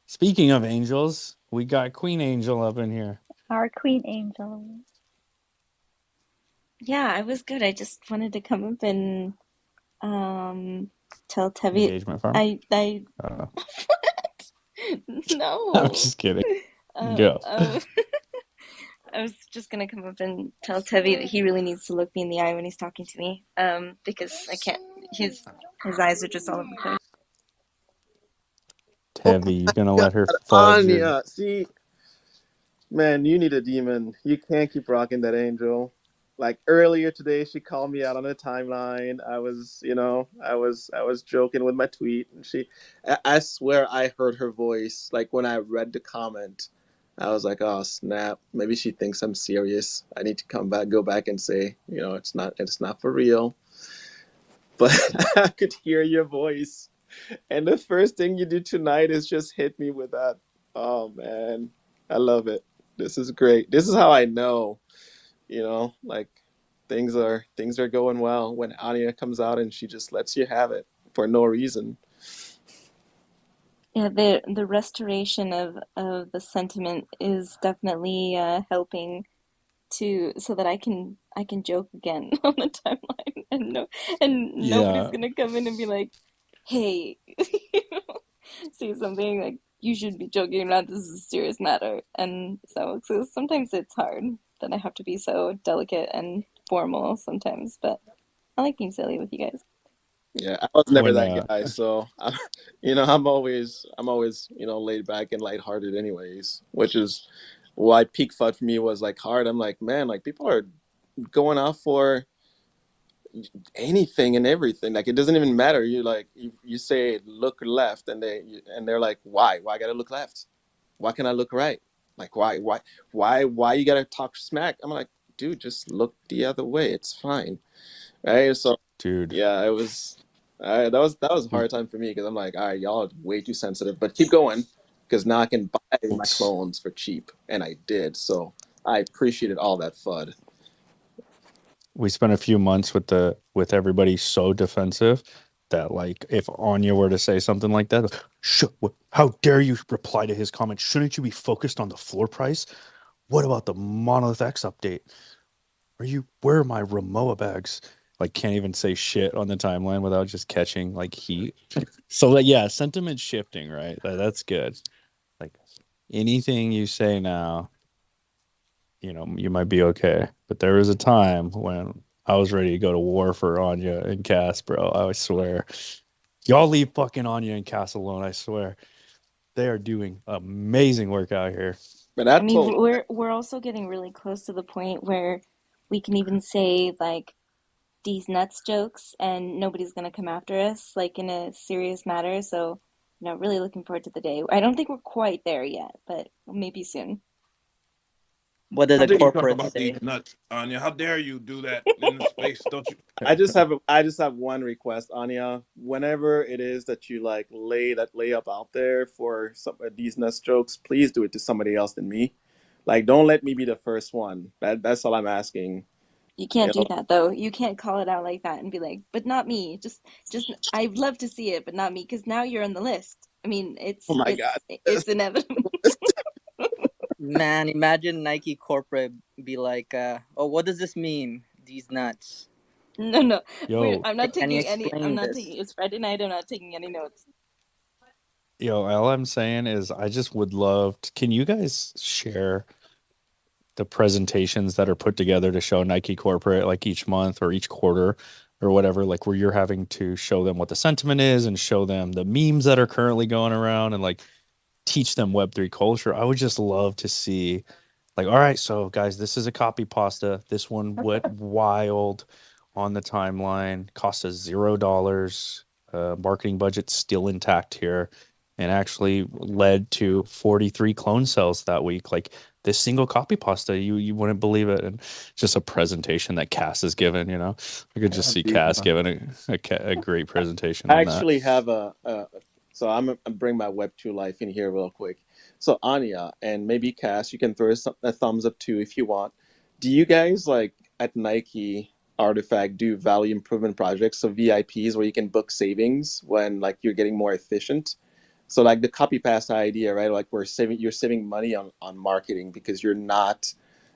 speaking of angels, we got Queen Angel up in here. Our Queen Angel. Yeah, I was good. I just wanted to come up and tell Tevi. Engagement farm? No. I'm just kidding. Go. I was just gonna come up and tell Tevi that he really needs to look me in the eye when he's talking to me, because I can't. His eyes are just all over the place. Tevi, you gonna let her fudge Anya, see, man, you need a demon. You can't keep rocking that angel. Like earlier today, she called me out on the timeline. I was joking with my tweet, and I swear I heard her voice. Like when I read the comment, I was like, oh snap, maybe she thinks I'm serious. I need to go back and say, it's not for real. But I could hear your voice. And the first thing you do tonight is just hit me with that. Oh man, I love it. This is great. This is how I know, like things are going well when Anya comes out and she just lets you have it for no reason. Yeah, the restoration of the sentiment is definitely helping so that I can joke again on the timeline and nobody's Yeah. gonna come in and be like, hey, say something like you should be joking around. This is a serious matter, and so sometimes it's hard that I have to be so delicate and formal sometimes, but I like being silly with you guys. Yeah, I was never When that guy, so I'm always laid back and lighthearted, anyways. Which is why peak FUD for me was like hard. I'm like, man, like people are going off for anything and everything. Like it doesn't even matter. You say look left, and they're like, why I gotta look left? Why can I look right? Like why you gotta talk smack? I'm like, dude, just look the other way. It's fine, right? So dude, yeah, it was. That was a hard time for me because I'm like, all right, y'all are way too sensitive, but keep going because now I can buy my clones for cheap, and I did. So I appreciated all that FUD. we spent a few months with everybody so defensive that like if Anya were to say something like that, how dare you reply to his comment? Shouldn't you be focused on the floor price? What about the Monolith X update? Where are my Ramoa bags? Like can't even say shit on the timeline without just catching like heat. So like yeah, sentiment shifting, right? That's good. Like anything you say now, you might be okay. But there was a time when I was ready to go to war for Anya and Cass, bro. I swear. Y'all leave fucking Anya and Cass alone, I swear. They are doing amazing work out here. But I mean, we're also getting really close to the point where we can even say like these nuts jokes and nobody's gonna come after us like in a serious matter. So, really looking forward to the day. I don't think we're quite there yet, but maybe soon. What does How the dare you talk corporate about say? these nuts, Anya? How dare you do that in the space? Don't you? I just have one request, Anya. Whenever it is that you like lay that layup out there for some of these nuts jokes, please do it to somebody else than me. Like, don't let me be the first one. That's all I'm asking. You can't do that though. You can't call it out like that and be like, but not me. Just I'd love to see it, but not me, because now you're on the list. I mean, Oh my God. it's inevitable. Man, imagine Nike corporate be like, oh, what does this mean? These nuts. No. Yo, I'm not Can you taking any. I'm explain not this? taking. It's Friday night. I'm not taking any notes. all I'm saying is I just would love to, can you guys share the presentations that are put together to show Nike corporate like each month or each quarter or whatever, like where you're having to show them what the sentiment is and show them the memes that are currently going around and like teach them Web3 culture? I would just love to see like, all right, so guys, this is a copy pasta. This one went wild on the timeline, cost us $0. Marketing budget still intact here, and actually led to 43 clone cells that week. Like this single copy pasta, you wouldn't believe it. And just a presentation that Cass has given. I could just see Cass giving a great presentation I on that. actually have so I'm gonna bring my Web2 life in here real quick. So Anya and maybe Cass, you can throw a thumbs up too if you want. Do you guys like at Nike Artifact do value improvement projects, so VIPs where you can book savings when like you're getting more efficient? So like the copy pasta idea, right? Like you're saving money on marketing because you're not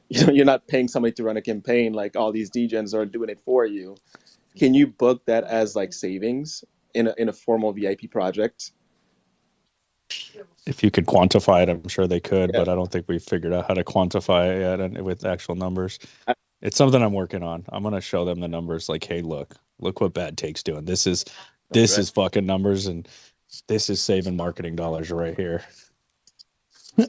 you're not paying somebody to run a campaign like all these degens are doing it for you. Can you book that as like savings in a formal VIP project? If you could quantify it, I'm sure they could, Yeah. but I don't think we've figured out how to quantify it yet and with actual numbers. I- It's something I'm working on. I'm gonna show them the numbers. Like, hey, look what Bad Take's doing. This is right. fucking numbers, and This is saving marketing dollars right here.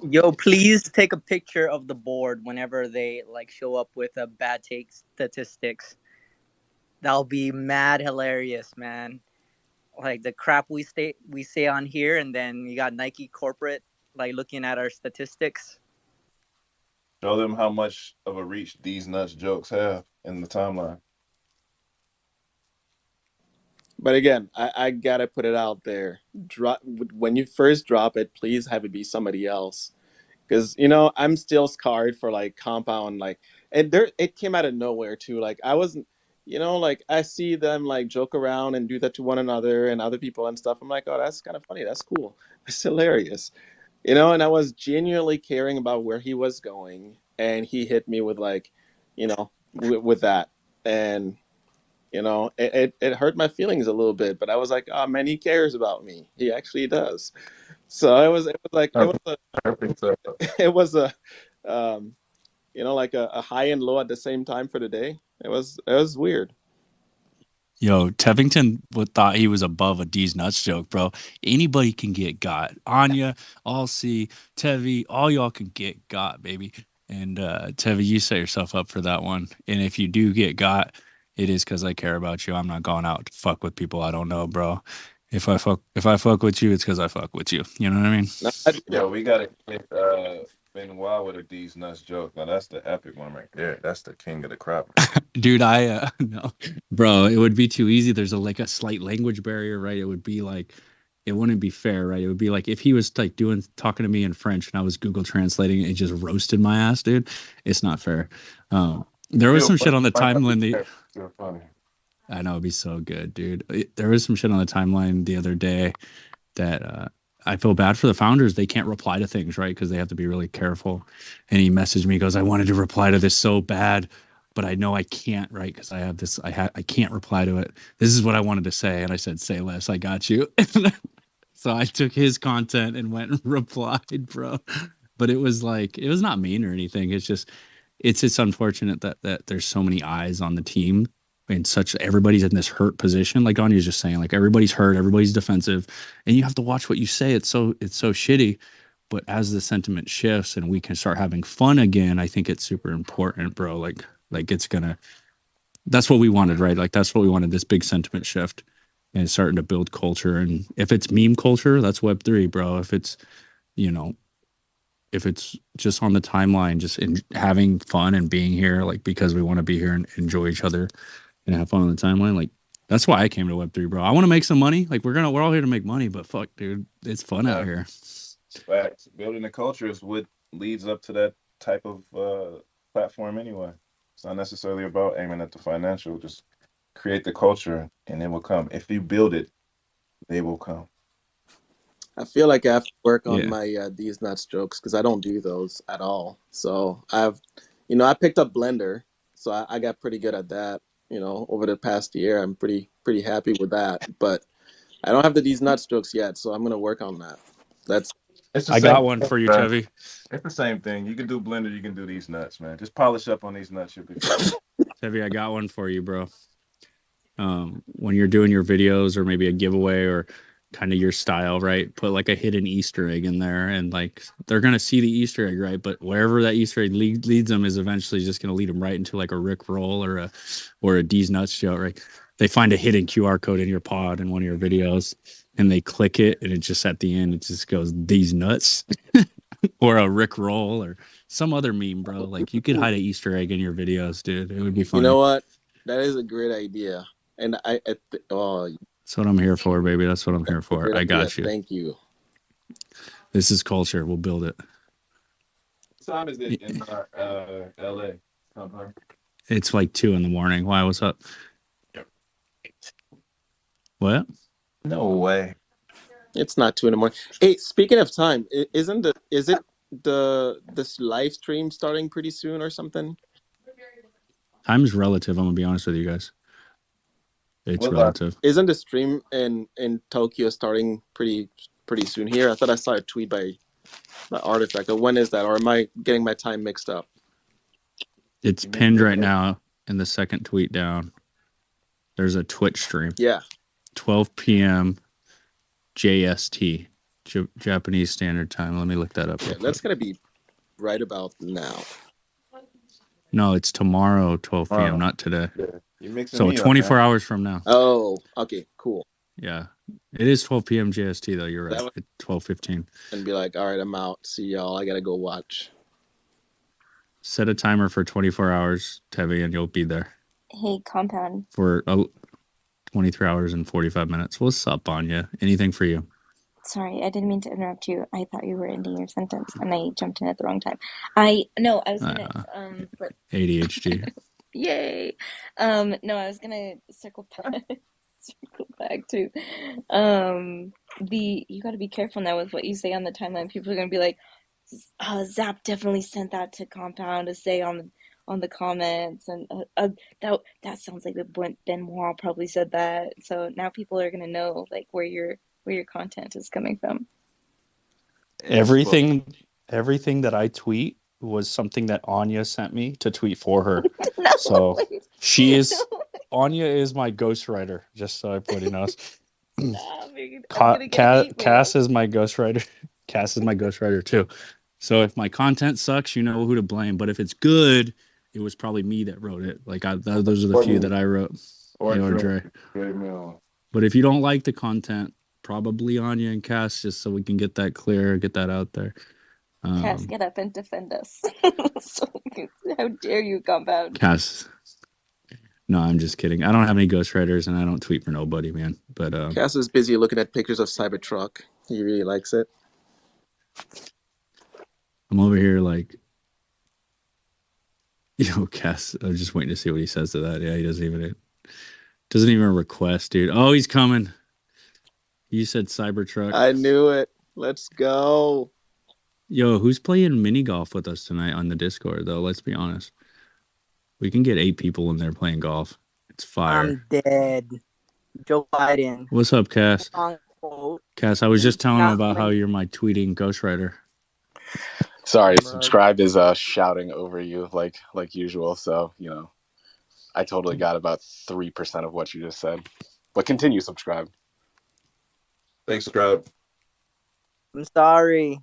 Yo, please take a picture of the board whenever they like show up with a bad take statistics. That'll be mad hilarious, man. Like the crap we say on here, and then you got Nike corporate like looking at our statistics. Show them how much of a reach these nuts jokes have in the timeline. But again, I gotta put it out there. When you first drop it, please have it be somebody else, because I'm still scarred for like Compound, like, and it came out of nowhere too. Like I wasn't, like I see them like joke around and do that to one another and other people and stuff. I'm like, oh, that's kind of funny. That's cool. It's hilarious, And I was genuinely caring about where he was going, and he hit me with like, with that, and it hurt my feelings a little bit, but I was like, oh man, he cares about me. He actually does. So it was a like a high and low at the same time for the day. It was weird. Yo, Tevington thought he was above a D's nuts joke, bro. Anybody can get got. Anya, Alcy, Tevi, all y'all can get got, baby. And Tevi, you set yourself up for that one. And if you do get got, it is because I care about you. I'm not going out to fuck with people I don't know, bro. If I fuck with you, it's because I fuck with you. You know what I mean? Yo, we gotta get Benoit with a D's nuts joke. Now that's the epic one right there. That's the king of the crop. Dude, I no, bro, it would be too easy. There's a slight language barrier, right? It would be like, it wouldn't be fair, right? It would be like if he was like talking to me in French and I was Google translating and just roasted my ass, dude. It's not fair. There was some shit on the timeline. I know, it'd be so good, dude. There was some shit on the timeline the other day that I feel bad for the founders. They can't reply to things, right? Because they have to be really careful. And he messaged me, he goes, I wanted to reply to this so bad, but I know I can't, right? Because I have this, I can't reply to it. This is what I wanted to say. And I said, say less, I got you. So I took his content and went and replied, bro. But it was like, it was not mean or anything. It's just unfortunate that there's so many eyes on the team and everybody's in this hurt position. Like Anya's just saying, like everybody's hurt, everybody's defensive, and you have to watch what you say. It's so shitty. But as the sentiment shifts and we can start having fun again, I think it's super important, bro. Like it's gonna, that's what we wanted, right? Like that's what we wanted, this big sentiment shift and starting to build culture. And if it's meme culture, that's Web3, bro. If it's, if it's just on the timeline, just having fun and being here, like because we want to be here and enjoy each other and have fun on the timeline, like that's why I came to Web3, bro. I want to make some money. Like we're all here to make money, but fuck, dude, it's fun out here. Facts. Building the culture is what leads up to that type of platform anyway. It's not necessarily about aiming at the financial. Just create the culture and it will come. If you build it, they will come. I feel like I have to work on my these nuts jokes because I don't do those at all. So I picked up Blender, so I got pretty good at that. Over the past year, I'm pretty happy with that. But I don't have these nuts jokes yet, so I'm gonna work on that. I got one for you, Chevy. It's the same thing. You can do Blender, you can do these nuts, man. Just polish up on these nuts, you'll be fine. Chevy, I got one for you, bro. When you're doing your videos or maybe a giveaway or kind of your style, right? Put like a hidden Easter egg in there, and like they're gonna see the Easter egg, right? But wherever that Easter egg leads them is eventually just gonna lead them right into like a Rick Roll or a D's Nuts show, right? They find a hidden QR code in your pod in one of your videos, and they click it, and it just at the end it just goes D's Nuts, or a Rick Roll or some other meme, bro. Like you could hide an Easter egg in your videos, dude. It would be fun. You know what? That is a great idea, and that's what I'm here for, baby. That's what I'm here for. I got you. Thank you. This is culture. We'll build it. What time is it in LA? It's like 2 a.m. Why? What's up? What? No way. It's not 2 a.m. Hey, speaking of time, is it this live stream starting pretty soon or something? Time is relative. I'm gonna be honest with you guys. It's relative. Isn't the stream in Tokyo starting pretty soon here? I thought I saw a tweet by Artifact. When is that? Or am I getting my time mixed up? It's pinned right now in the second tweet down. There's a Twitch stream. Yeah. 12 p.m. JST, Japanese Standard Time. Let me look that up. Yeah, that's gonna be right about now. No, it's tomorrow, 12 p.m., not today. Yeah. You're mixing So me up, 24 man. hours from now. Oh, okay, cool. Yeah. It is 12 p.m. JST, though. You're right. That It's 12:15. And be like, all right, I'm out. See y'all. I gotta go watch. Set a timer for 24 hours, Tevi, and you'll be there Hey, Compound. for 23 hours and 45 minutes. What's up, Anya? Anything for you? Sorry, I didn't mean to interrupt you. I thought you were ending your sentence, and I jumped in at the wrong time. I was gonna but ADHD. yay. No, I was gonna circle back to you got to be careful now with what you say on the timeline. People are gonna be like, Zap definitely sent that to Compound to say on the comments, and that sounds like Benoit probably said that. So now people are gonna know like where your content is coming from. Everything that I tweet was something that Anya sent me to tweet for her. No, so Anya is my ghostwriter, just so everybody knows. Cass is my ghostwriter. Cass is my ghostwriter too. So if my content sucks, you know who to blame. But if it's good, it was probably me that wrote it. Like those are the few that I wrote. Or Dre. But if you don't like the content, probably Anya and Cass, just so we can get that clear, get that out there. Cass, get up and defend us. So, how dare you, Compound? Cass. No, I'm just kidding. I don't have any ghostwriters, and I don't tweet for nobody, man. But Cass is busy looking at pictures of Cybertruck. He really likes it. I'm over here like, Cass. I'm just waiting to see what he says to that. Yeah, he doesn't even request, dude. Oh, he's coming. You said Cybertruck. I knew it. Let's go. Yo, who's playing mini golf with us tonight on the Discord, though? Let's be honest. We can get 8 people in there playing golf. It's fire. I'm dead. Joe Biden. What's up, Cass? Cass, I was just telling him about how you're my tweeting ghostwriter. Sorry, subscribed is shouting over you like usual. So I totally got about 3% of what you just said. But continue, subscribe. Thanks, Scribe. I'm sorry.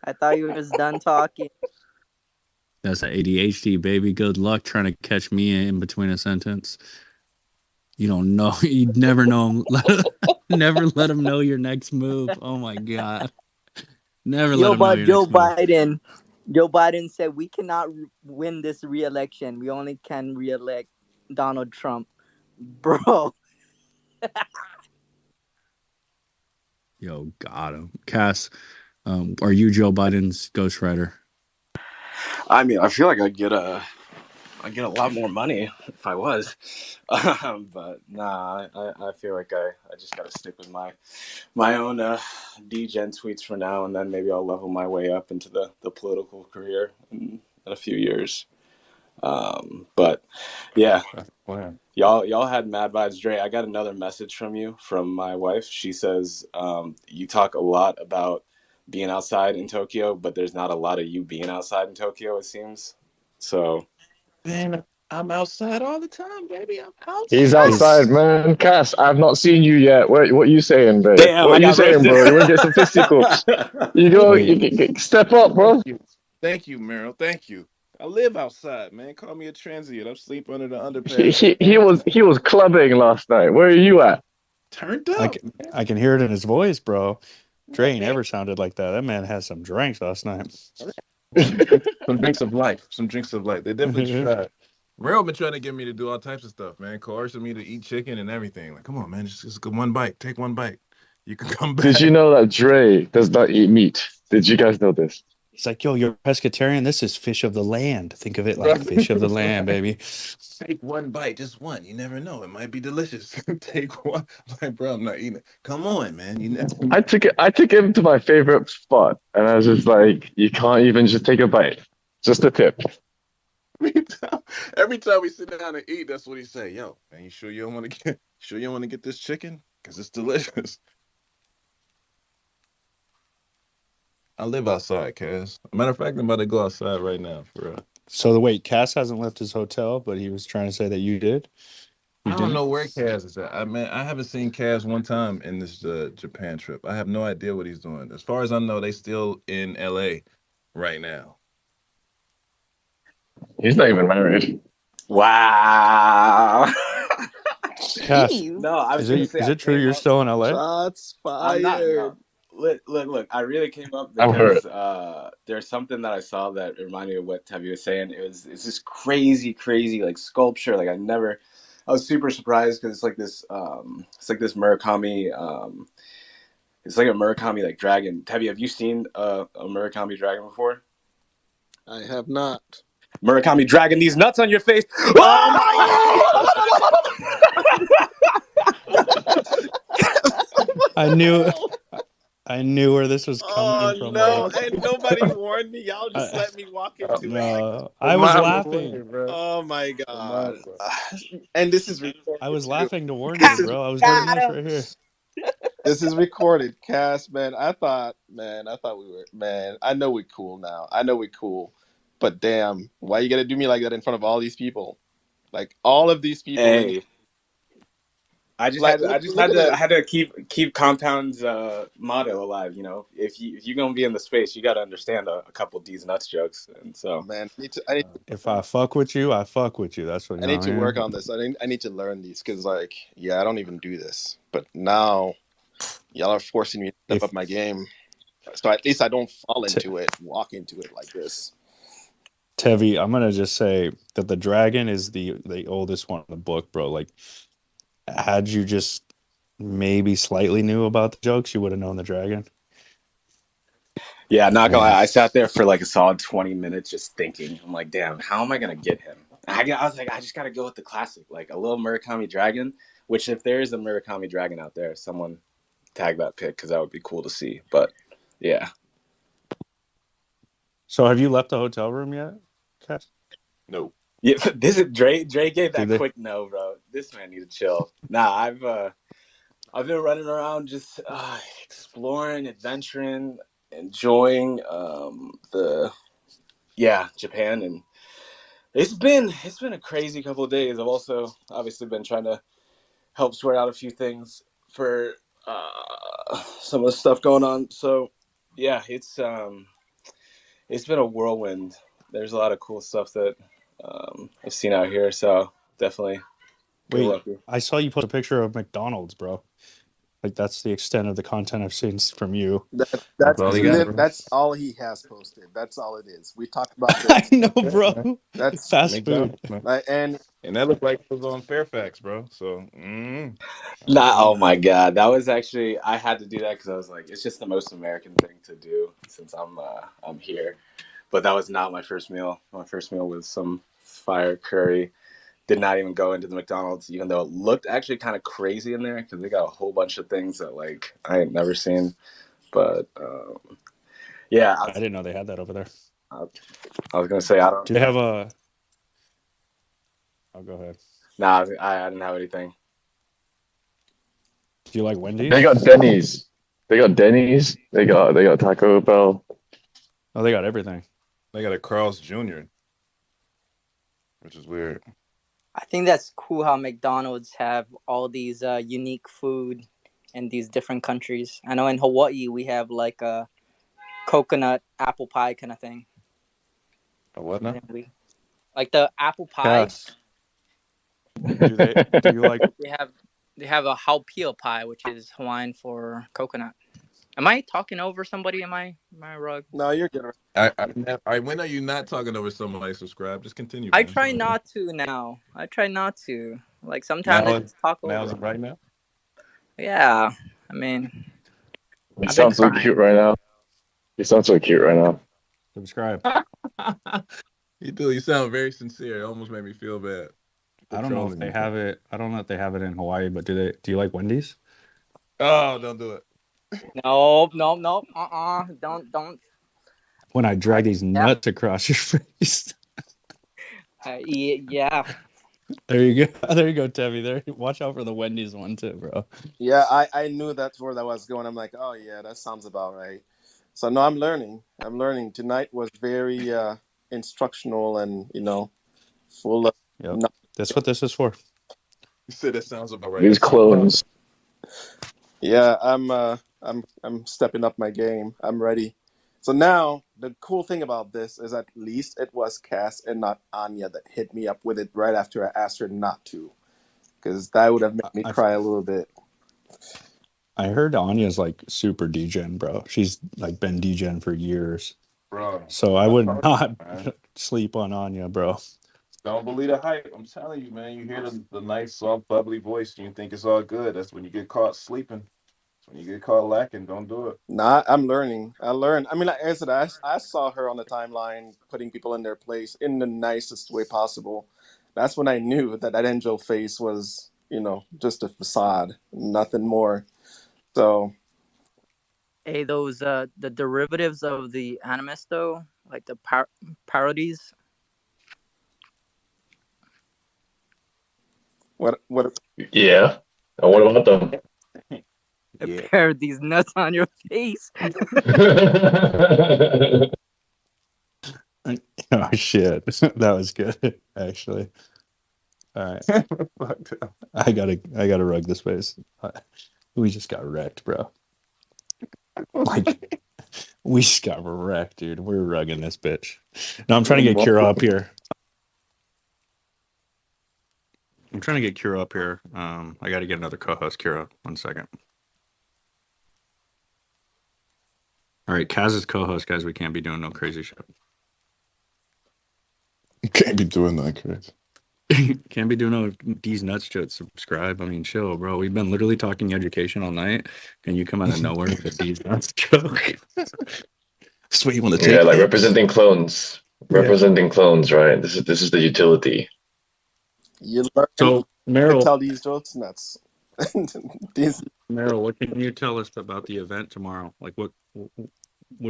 I thought you were just done talking. That's an ADHD, baby. Good luck trying to catch me in between a sentence. You don't know. You'd never know him. Never let him know your next move. Oh, my God. Never let him know your Joe next move. Biden. Joe Biden said we cannot win this re-election. We only can re-elect Donald Trump. Bro. Yo, got him. Cass, are you Joe Biden's ghostwriter? I mean, I feel like I'd get a lot more money if I was, but nah. I feel like I just gotta stick with my own degen tweets for now, and then maybe I'll level my way up into the political career in a few years. But yeah, y'all had mad vibes. Dre, I got another message from you from my wife. She says you talk a lot about being outside in Tokyo, but there's not a lot of you being outside in Tokyo, it seems. So, man, I'm outside all the time, baby. I'm outside. He's outside, man. Cass, I've not seen you yet. What you saying, babe? Damn, what you saying, bro? You want to get some fisticuffs? You go, you step up, bro. Thank you, Meryl. Thank you. I live outside, man. Call me a transient. I'm sleep under the underpass. He was clubbing last night. Where are you at? Turned up. I can hear it in his voice, bro. Dre never sounded like that. That man had some drinks last night. Some drinks of life. They definitely tried. Meryl been trying to get me to do all types of stuff, man. Coercing me to eat chicken and everything. Like, come on, man. Just go one bite. Take one bite. You can come back. Did you know that Dre does not eat meat? Did you guys know this? He's like, yo, you're a pescatarian. This is fish of the land. Think of it like fish of the land, baby. Take one bite, just one. You never know. It might be delicious. Take one. Like, bro, I'm not eating it. Come on, man. You never know. I took him to my favorite spot, and I was just like, you can't even just take a bite. Just a tip. Every time we sit down and eat, that's what he say. Yo, man, you sure you don't want to get this chicken? Because it's delicious. I live outside, Cass. Matter of fact, I'm about to go outside right now. For So wait, Cass hasn't left his hotel, but he was trying to say that you did? I don't know where Kaz is at. I mean, I haven't seen Kaz one time in this Japan trip. I have no idea what he's doing. As far as I know, they still in LA right now. He's not even married. Wow. Cass, No, I was is gonna it say is I it true came you're up. still in LA? Shots I'm not. fired. No. Look. I really came up I've heard. because there's something that I saw that reminded me of what Tevi was saying. It's this crazy like sculpture. Like I was super surprised because it's like this Murakami. It's like a Murakami like dragon. Tevi, have you seen a Murakami dragon before? I have not. Murakami dragon, these nuts on your face. Oh my I knew where this was coming Oh from. no! Like, And nobody warned me. Y'all just let me walk into it. no, A I was mile laughing. away, bro. Oh my A mile god! away. And this is I recorded was too. laughing to warn This you, is bro. I was like, nuts right here. this is recorded, Cass. Man, I thought we were. Man, I know we cool now. I know we cool, but damn, why you gotta do me like that in front of all these people? Like all of these people in. Hey, I just Like, had look at this. to keep Compound's motto alive. You know, if you're gonna be in the space, you got to understand a couple D's nuts jokes. And so, Man, I need If I fuck with you, I fuck with you. That's what I you know need what to I work mean? on this. I need to learn these because, like, yeah, I don't even do this, but now y'all are forcing me to step If up my game, so at least I don't fall Te- into it, walk into it like this. Tevi, I'm gonna just say that the dragon is the oldest one in the book, bro. Like, had you just maybe slightly knew about the jokes, you would have known the dragon. yeah, not gonna Man, lie, I sat there for like a solid 20 minutes just thinking. I'm like, damn, how am I gonna get him? I was like, I just gotta go with the classic, like a little Murakami dragon. Which, if there is a Murakami dragon out there, someone tag that pic because that would be cool to see. But yeah, so have you left the hotel room yet, Cass? No. yeah. This is Dre. Dre gave Did that they? quick no, bro. This man need to chill. Nah, I've been running around just exploring, adventuring, enjoying Japan, and it's been a crazy couple of days. I've also obviously been trying to help sort out a few things for some of the stuff going on. So yeah, it's been a whirlwind. There's a lot of cool stuff that I've seen out here. So definitely feel Wait, lucky. I saw you post a picture of McDonald's, bro. Like, that's the extent of the content I've seen from you. That's all he got, bro. That's all he has posted. That's all it is. We talked about I this. know, That's it, man. bro. That's Fast food. McDonald's, man. like, and And that looked like it was on Fairfax, bro. So, Nah, oh my God, that was actually I had to do that because I was like, it's just the most American thing to do since I'm here. But that was not my first meal. My first meal was some fire curry. Did not even go into the McDonald's, even though it looked actually kind of crazy in there because they got a whole bunch of things that like I ain't never seen. But yeah, I didn't know they had that over there. I was gonna say I don't. Do they have a? Oh, go ahead. Nah, I didn't have anything. Do you like Wendy's? They got Denny's. They got Denny's. They got Taco Bell. Oh, they got everything. they got a Carl's Jr., which is weird. I think that's cool how McDonald's have all these unique food in these different countries. I know in Hawaii we have like a coconut apple pie kind of thing. A what now? Like the apple pie. Yes. Do you like? They have a haupio pie, which is Hawaiian for coconut. Am I talking over somebody? Am I rug? no, you're good. When are you not talking over somebody? Subscribe. Just continue. I Man. try not to now. I try not to. Like sometimes I just talk over. Now is it right now? Yeah, I mean, You sound so cute right now. You sound so cute right now. Subscribe. You do. You sound very sincere. It almost made me feel bad. I don't know if they have it. I don't know if they have it in Hawaii, but do you like Wendy's? Oh, don't do it. No. Don't. When I drag these nuts across your face. Yeah. There you go. There you go, Tevi. There. Watch out for the Wendy's one too, bro. Yeah, I knew that's where that was going. I'm like, oh yeah, that sounds about right. So no, I'm learning. Tonight was very instructional and full of. Yep. That's what this is for. You said that sounds about right. These That sounds about clones. Yeah, I'm stepping up my game. I'm ready. So now the cool thing about this is at least it was Cass and not Anya that hit me up with it right after I asked her not to, because that would have made me I, cry a little bit. I heard Anya's like super degen, bro. She's like been degen for years. bro. So I I would told you, not man. sleep on Anya, bro. Don't believe the hype. I'm telling you, man. You hear the nice, soft, bubbly voice, and you think it's all good. That's when you get caught sleeping. That's when you get caught lacking. Don't do it. Nah, I'm learning. I learned. I mean, like I said, I saw her on the timeline putting people in their place in the nicest way possible. That's when I knew that angel face was, just a facade, nothing more. So, Hey, those the derivatives of the animus though, like the parodies. what? Yeah. And what about them? Yeah. Pair these nuts on your face. Oh shit. That was good, actually. All right. I gotta rug this face. We just got wrecked, bro. Like we just got wrecked, dude. We're rugging this bitch. No, I'm trying to get Kira up here. I'm trying to get Kira up here. I got to get another co-host, Kira. 1 second. All right, Kaz is co-host, guys. We can't be doing no crazy shit. You can't be doing that, Chris. Can't be doing no D's nuts shit. Subscribe. I mean, chill, bro. We've been literally talking education all night, and you come out of nowhere with a D's nuts joke. That's what you want to Yeah, take. like representing clones. Yeah. Representing clones, right? This is the utility. You learn So, to Meryl, tell these jokes nuts. these Meryl, what can you tell us about the event tomorrow? Like, what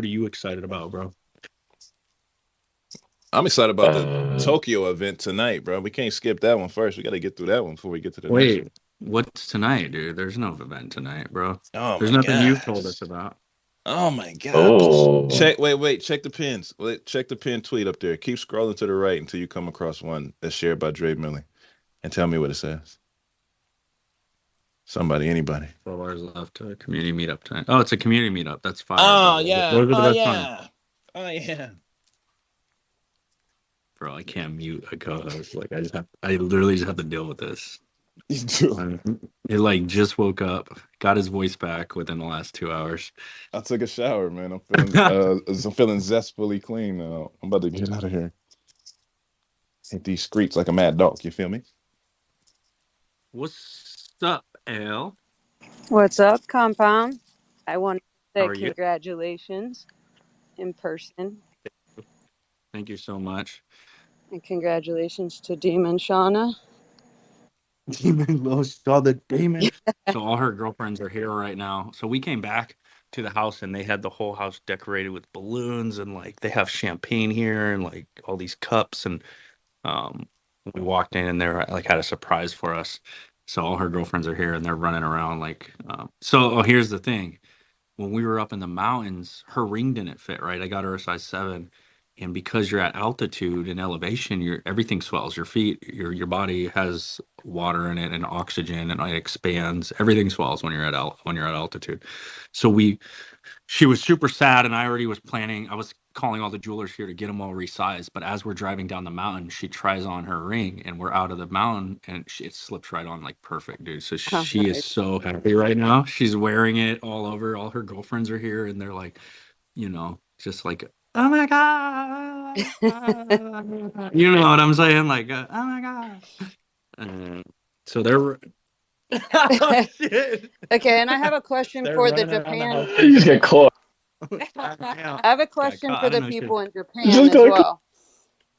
are you excited about, bro? I'm excited about the Uh, Tokyo event tonight, bro. We can't skip that one first. We got to get through that one before we get to the next one. Wait, what's tonight, dude? There's no event tonight, bro. Oh There's my nothing you've gosh. told us about. Oh my gosh. oh. Wait. Check the pins. Check the pin tweet up there. Keep scrolling to the right until you come across one that's shared by Dre Millie, and tell me what it says. Somebody, anybody. 12 hours left to community meetup tonight. Oh, it's a community meetup. That's fire. Oh Bro. yeah. Those are the Oh best yeah. times. Oh yeah. Bro, I can't mute a co-host. Like I literally just have to deal with this. You do. It like just woke up, got his voice back within the last 2 hours. I took a shower, man. I'm feeling zestfully clean now. I'm about to get out of here. Hit these streets like a mad dog. You feel me? What's up, Al? What's up, Compound? I want to How say are you? congratulations in person, Thank you so much. and congratulations to Demon Shauna. Demon Lowe's saw the demon. So all her girlfriends are here right now. So we came back to the house and they had the whole house decorated with balloons and like they have champagne here and like all these cups and we walked in and they're like had a surprise for us. So all her girlfriends are here and they're running around like here's the thing. When we were up in the mountains, her ring didn't fit right. I got her a size 7. And because you're at altitude and elevation, everything swells. Your feet, your body has water in it and oxygen, and it expands. Everything swells when you're at altitude. So she was super sad, and I already was planning. I was calling all the jewelers here to get them all resized. But as we're driving down the mountain, she tries on her ring, and we're out of the mountain, and it slips right on like perfect, dude. So Oh, she is nice. so happy right now. She's wearing it all over. All her girlfriends are here, and they're like, just like, oh my god, you know what I'm saying? Like, oh my god. So they're oh shit. Okay, and I have a question They're for the running around the Japan. house. You just get caught. I have a question caught. for I don't the know shit. people in Japan Just as got caught. well.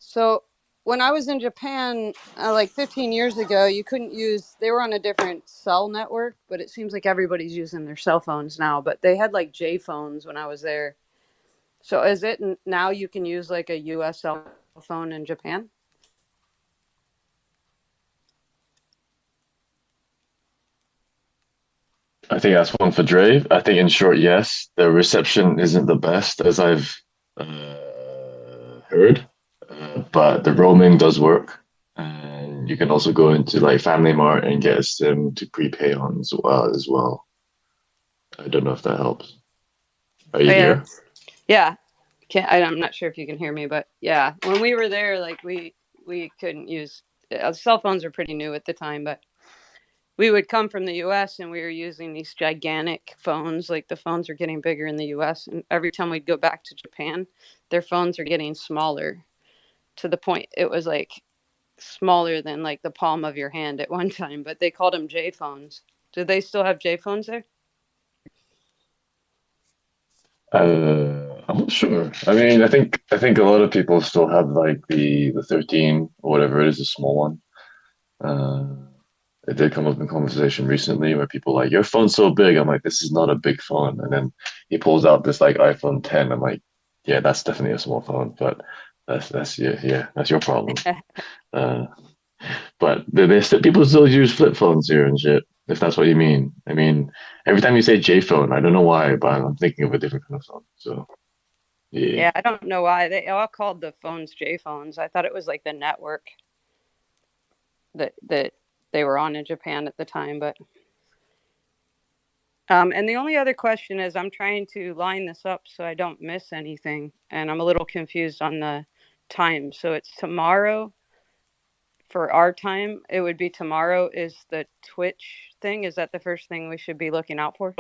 So when I was in Japan, like 15 years ago, you couldn't use. They were on a different cell network, but it seems like everybody's using their cell phones now. But they had like J phones when I was there. So is it now you can use like a U.S. cell phone in Japan? I think that's one for Dre. I think in short, yes, the reception isn't the best as I've heard, but the roaming does work, and you can also go into like Family Mart and get a SIM to prepay on as well. I don't know if that helps. Are you Oh yeah, here? yeah. I'm not sure if you can hear me, but yeah, when we were there, like we couldn't use cell phones are pretty new at the time, but we would come from the U.S. and we were using these gigantic phones. Like the phones are getting bigger in the U.S. and every time we'd go back to Japan, their phones are getting smaller to the point it was like smaller than like the palm of your hand at one time. But they called them J phones. Do they still have J phones there? I'm not sure. I mean, I think a lot of people still have like the 13 or whatever it is, a small one. Uh, it did come up in conversation recently where people are like, your phone's so big. I'm like, this is not a big phone. And then he pulls out this like iPhone 10. I'm like, yeah, that's definitely a small phone, but that's yeah, that's your problem. Uh, but people still use flip phones here and shit, if that's what you mean. I mean, every time you say J phone, I don't know why, but I'm thinking of a different kind of phone. So yeah. Yeah, I don't know why they all called the phones J phones. I thought it was like the network that they were on in Japan at the time. But and the only other question is, I'm trying to line this up so I don't miss anything, and I'm a little confused on the time. So it's tomorrow for our time. It would be tomorrow is the Twitch thing. Is that the first thing we should be looking out for?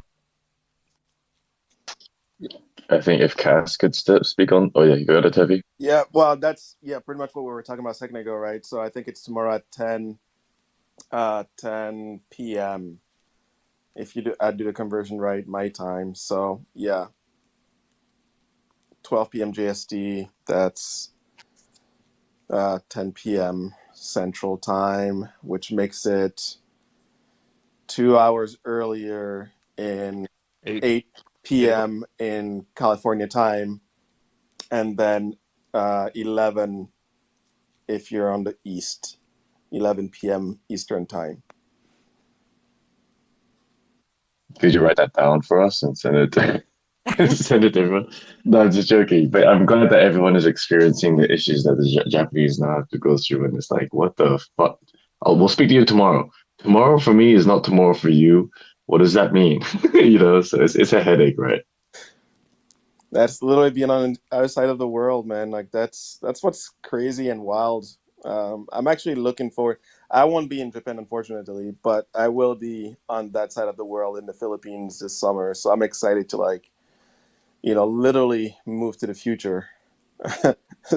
I think if Cass could speak on. Oh yeah, you got it, Tevi. Yeah, well, that's pretty much what we were talking about a second ago, right? So I think it's tomorrow at 10 p.m. If I do the conversion right, my time. So yeah, 12 p.m. JST. That's 10 p.m. Central Time, which makes it 2 hours earlier in 8 p.m. in California time, and then 11 if you're on the East, 11 p.m. Eastern time. Could you write that down for us and send it to send it to everyone? No, I'm just joking. But I'm glad that everyone is experiencing the issues that the Japanese now have to go through. And it's like, what the fuck? We'll speak to you tomorrow. Tomorrow for me is not tomorrow for you. What does that mean? So it's a headache, right? That's literally being on the other side of the world, man. Like that's what's crazy and wild. I'm actually looking forward. I won't be in Japan, unfortunately, but I will be on that side of the world in the Philippines this summer. So I'm excited to literally move to the future.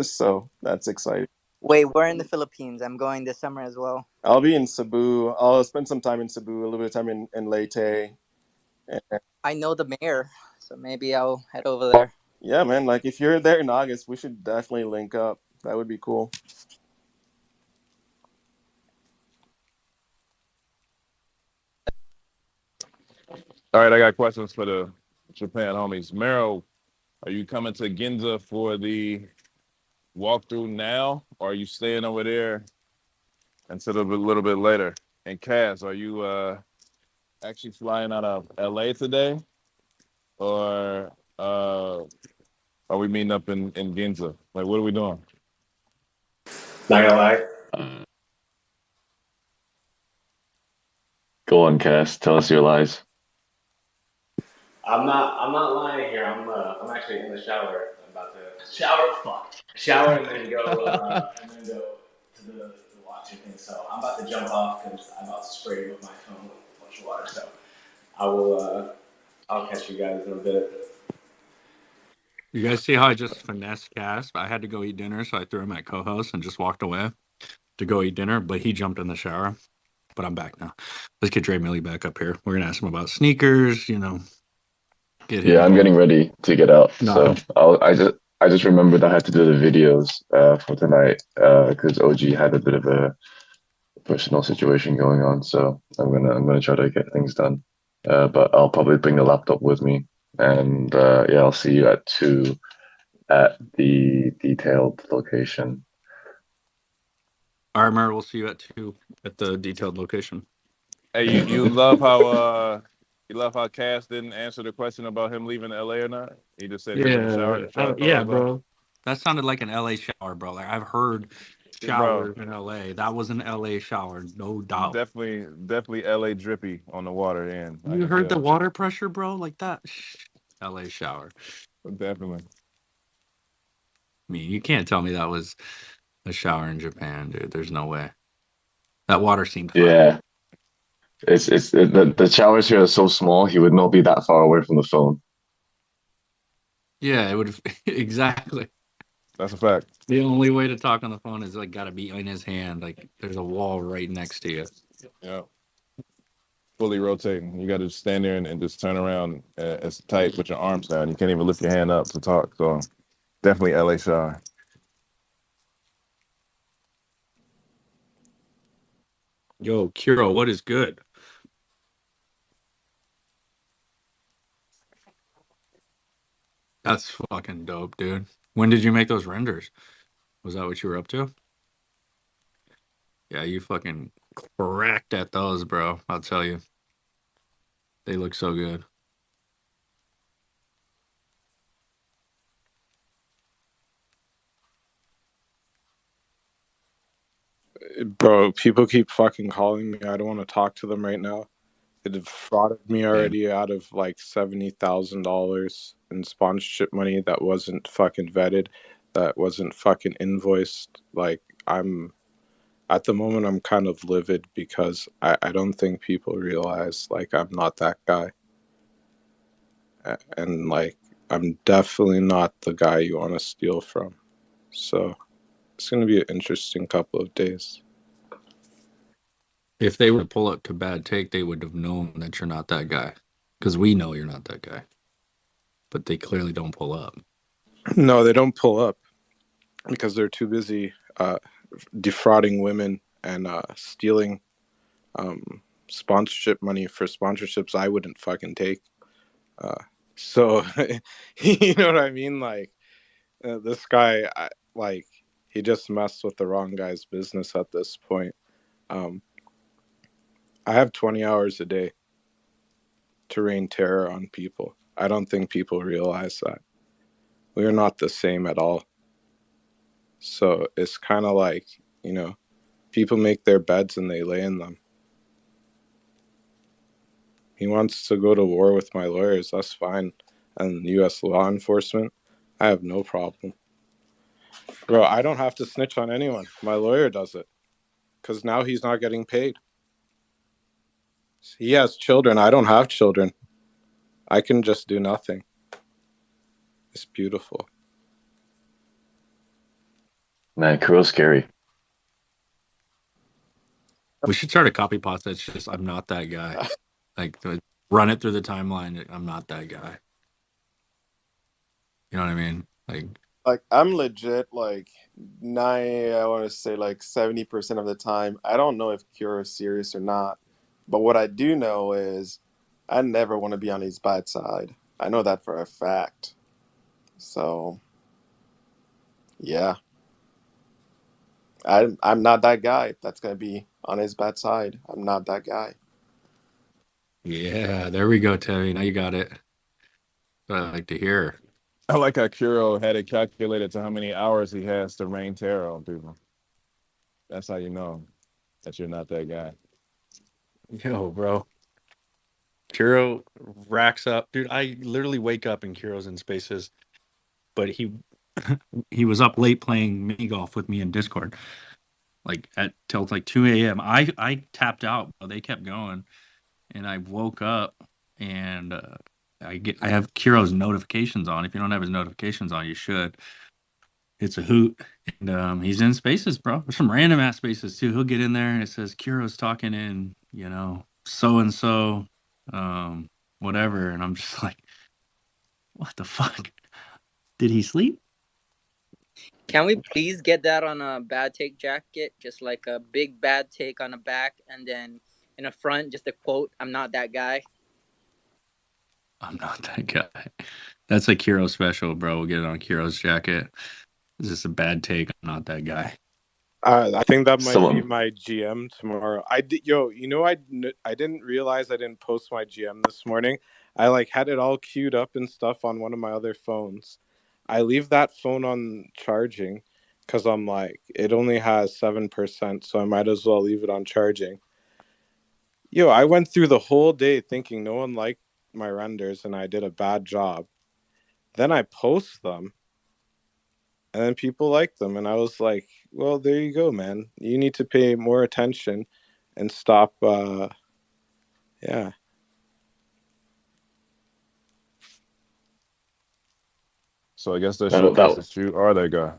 So that's exciting. Wait, we're in the Philippines. I'm going this summer as well. I'll be in Cebu. I'll spend some time in Cebu, a little bit of time in Leyte. I know the mayor, so maybe I'll head over there. Yeah, man. Like if you're there in August, we should definitely link up. That would be cool. All right, I got questions for the Japan homies. Meryl, are you coming to Ginza for the walkthrough now, or are you staying over there until a little bit later? And Cass, are you actually flying out of LA today, or are we meeting up in Ginza? Like, what are we doing? Not gonna lie. Go on, Cass. Tell us your lies. I'm not lying here. I'm actually in the shower. I'm about to shower and then go to the watching thing. So I'm about to jump off because I'm about to spray with my phone with a bunch of water. So I'll catch you guys in a bit. You guys see how I just finessed Cass? I had to go eat dinner, so I threw him at co-host and just walked away to go eat dinner, but he jumped in the shower. But I'm back now. Let's get Dre Millie back up here. We're gonna ask him about sneakers, get him. Yeah, I'm getting ready to get out. No, So I just remembered I had to do the videos for tonight because OG had a bit of a personal situation going on. So I'm gonna try to get things done. But I'll probably bring the laptop with me, and yeah, I'll see you at 2 at the detailed location. all right, Mer, we'll see you at 2 at the detailed location. Hey, you love how Cass didn't answer the question about him leaving LA or not? He just said he was in the shower. Yeah, bro. That sounded like an LA shower, bro. Like I've heard showers in LA. That was an LA shower, no doubt. Definitely LA drippy on the water end. You heard the water pressure, bro? Like that. LA shower. Definitely. I mean, you can't tell me that was a shower in Japan, dude. There's no way. That water seemed hot. Yeah, the showers here are so small. He would not be that far away from the phone. Yeah, it would exactly. That's a fact. The only way to talk on the phone is like gotta be in his hand. Like there's a wall right next to you. Yeah. Fully rotating. You got to stand there and just turn around as tight with your arms down. You can't even lift your hand up to talk. So definitely LA shower. Yo, Kiro, what is good? That's fucking dope, dude. When did you make those renders? Was that what you were up to? Yeah, you fucking cracked at those, bro. I'll tell you. They look so good. Bro, people keep fucking calling me. I don't want to talk to them right now. They defrauded me already out of like $70,000 in sponsorship money that wasn't fucking vetted, that wasn't fucking invoiced. Like, at the moment, I'm kind of livid because I don't think people realize, like, I'm not that guy. And, like, I'm definitely not the guy you want to steal from. So it's going to be an interesting couple of days. If they were to pull up to Bad Take, they would have known that you're not that guy. Because we know you're not that guy. But they clearly don't pull up. No, they don't pull up because they're too busy defrauding women and stealing sponsorship money for sponsorships I wouldn't fucking take. So, you know what I mean? Like, this guy, he just messed with the wrong guy's business at this point. I have 20 hours a day to rain terror on people. I don't think people realize that. We are not the same at all. So it's kind of like, you know, people make their beds and they lay in them. He wants to go to war with my lawyers. That's fine. And U.S. law enforcement, I have no problem. Bro, I don't have to snitch on anyone. My lawyer does it. Because now he's not getting paid. He has children. I don't have children. I can just do nothing. It's beautiful. Man, Kuro's scary. We should start a copy pasta that's just, I'm not that guy. Like, run it through the timeline. I'm not that guy. You know what I mean? Like, I'm legit, like, I want to say, like, 70% of the time, I don't know if Kuro is serious or not. But what I do know is I never want to be on his bad side. I know that for a fact. So, yeah. I'm not that guy that's going to be on his bad side. I'm not that guy. Yeah, there we go, Teddy. Now you got it. What I like to hear. I like how Kuro had it calculated to how many hours he has to rain terror on people. That's how you know that you're not that guy. Yo, bro. Kuro racks up. Dude, I literally wake up and Kuro's in spaces. But he was up late playing mini golf with me in Discord. Like till like 2 a.m. I tapped out, but they kept going. And I woke up and I have Kuro's notifications on. If you don't have his notifications on, you should. It's a hoot. And he's in spaces, bro. There's some random ass spaces too. He'll get in there and it says Kuro's talking in, so and so, whatever. And I'm just like, what the fuck? Did he sleep? Can we please get that on a Bad Take jacket? Just like a big Bad Take on the back, and then in the front, just a quote, "I'm not that guy." I'm not that guy. That's a Kiro special, bro. We'll get it on Kiro's jacket. Is this a bad take? I'm not that guy. I think that might be my GM tomorrow. I didn't realize I didn't post my GM this morning. I had it all queued up and stuff on one of my other phones. I leave that phone on charging, because I'm like, it only has 7%, so I might as well leave it on charging. Yo, I went through the whole day thinking no one liked my renders and I did a bad job. Then I post them, and then people like them, and I was like, well, there you go, man. You need to pay more attention and stop. Yeah. So I guess that showcases that you are that guy.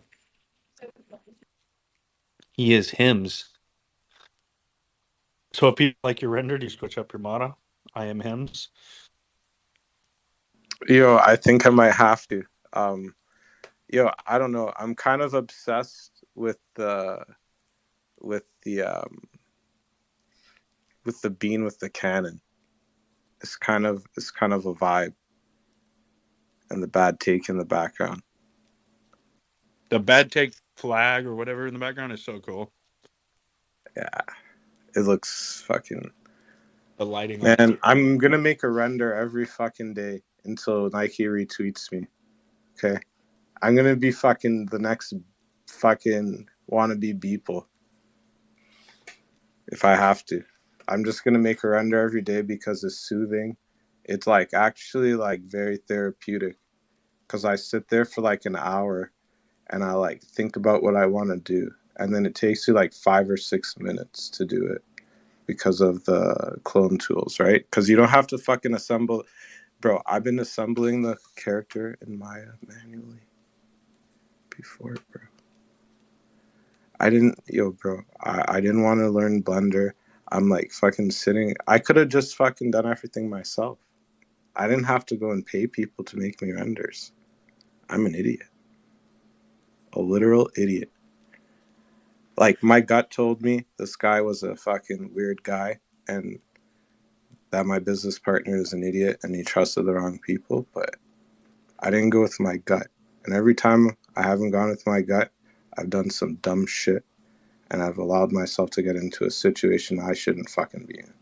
He is Hims. So if people like your render, do you switch up your motto? I am Hims. Yo, I think I might have to. Yo, I don't know. I'm kind of obsessed with the bean with the cannon. It's kind of a vibe, and the bad take in the background. The bad take flag or whatever in the background is so cool. Yeah, it looks fucking. The lighting. Man, I'm gonna make a render every fucking day until Nike retweets me. Okay, I'm gonna be fucking the next fucking wannabe Beeple if I have to. I'm just gonna make a render every day because it's soothing. It's like actually like very therapeutic because I sit there for like an hour and I like think about what I want to do, and then it takes you like 5 or 6 minutes to do it because of the clone tools, right? Because you don't have to fucking assemble. Bro, I've been assembling the character in Maya manually before, bro. I didn't want to learn Blender. I'm like fucking sitting. I could have just fucking done everything myself. I didn't have to go and pay people to make me renders. I'm an idiot. A literal idiot. Like, my gut told me this guy was a fucking weird guy and that my business partner is an idiot and he trusted the wrong people, but I didn't go with my gut. And every time I haven't gone with my gut, I've done some dumb shit and I've allowed myself to get into a situation I shouldn't fucking be in.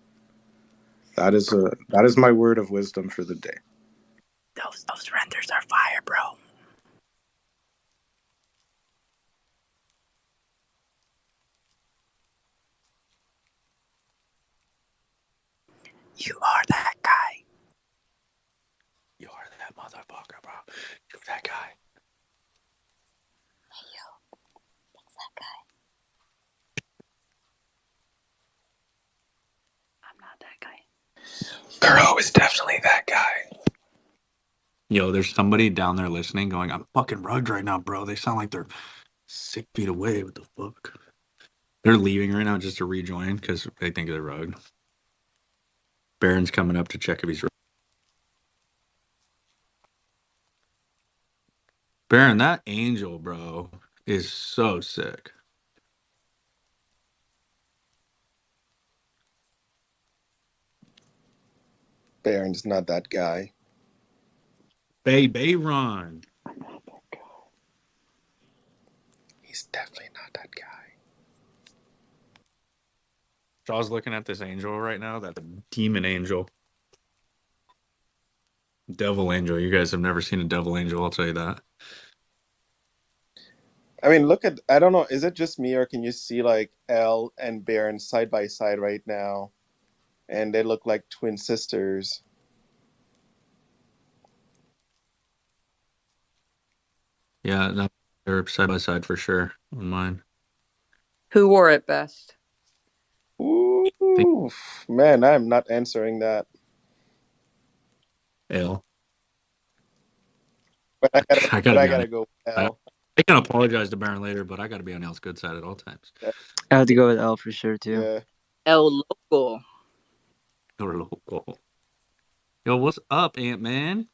That is my word of wisdom for the day. Those renders are fire, bro. You are that guy. You are that motherfucker, bro. You're that guy. Hey, yo, that's that guy. I'm not that guy. Kuro is definitely that guy. Yo, there's somebody down there listening going, I'm fucking rugged right now, bro. They sound like they're 6 feet away. What the fuck? They're leaving right now just to rejoin because they think they're rugged. Baron's coming up to check if he's rugged. Baron, that angel, bro, is so sick. Baron's not that guy. Bay run. He's definitely not that guy. Shaw's looking at this angel right now, that the demon angel. Devil angel. You guys have never seen a devil angel, I'll tell you that. I mean, I don't know, is it just me or can you see like Elle and Baron side by side right now? And they look like twin sisters. Yeah, no, they're side by side for sure on mine. Who wore it best? Ooh, man, I'm not answering that. Ale. But I I gotta go with Elle. I can apologize to Baron later, but I gotta be on L's good side at all times. I have to go with L for sure too. Yeah. El Loco. You're local. Yo, what's up, Ant Man?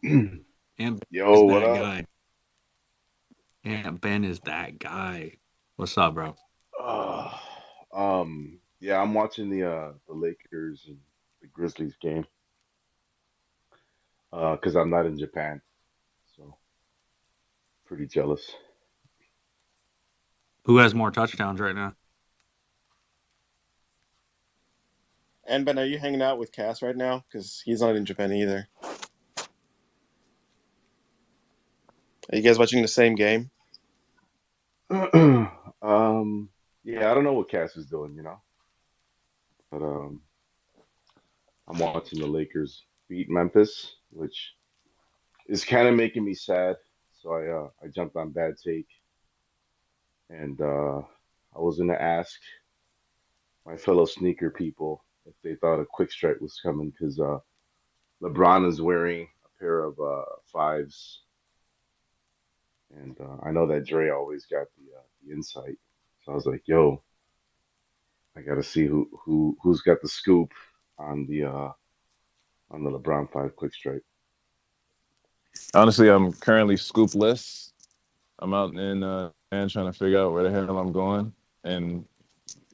Ant Ben Yo, is what that up? guy. Ant Ben is that guy. What's up, bro? Yeah, I'm watching the Lakers and the Grizzlies game. Because I'm not in Japan, so pretty jealous. Who has more touchdowns right now? And Ben, are you hanging out with Cass right now? Because he's not in Japan either. Are you guys watching the same game? Yeah, I don't know what Cass is doing, but I'm watching the Lakers beat Memphis, which is kind of making me sad. So I jumped on Bad Take, and I was gonna ask my fellow sneaker people if they thought a quick strike was coming because LeBron is wearing a pair of fives, and I know that Dre always got the insight. So I was like, "Yo, I got to see who's got the scoop on the LeBron five quick strike." Honestly, I'm currently scoopless. I'm out in and trying to figure out where the hell I'm going, and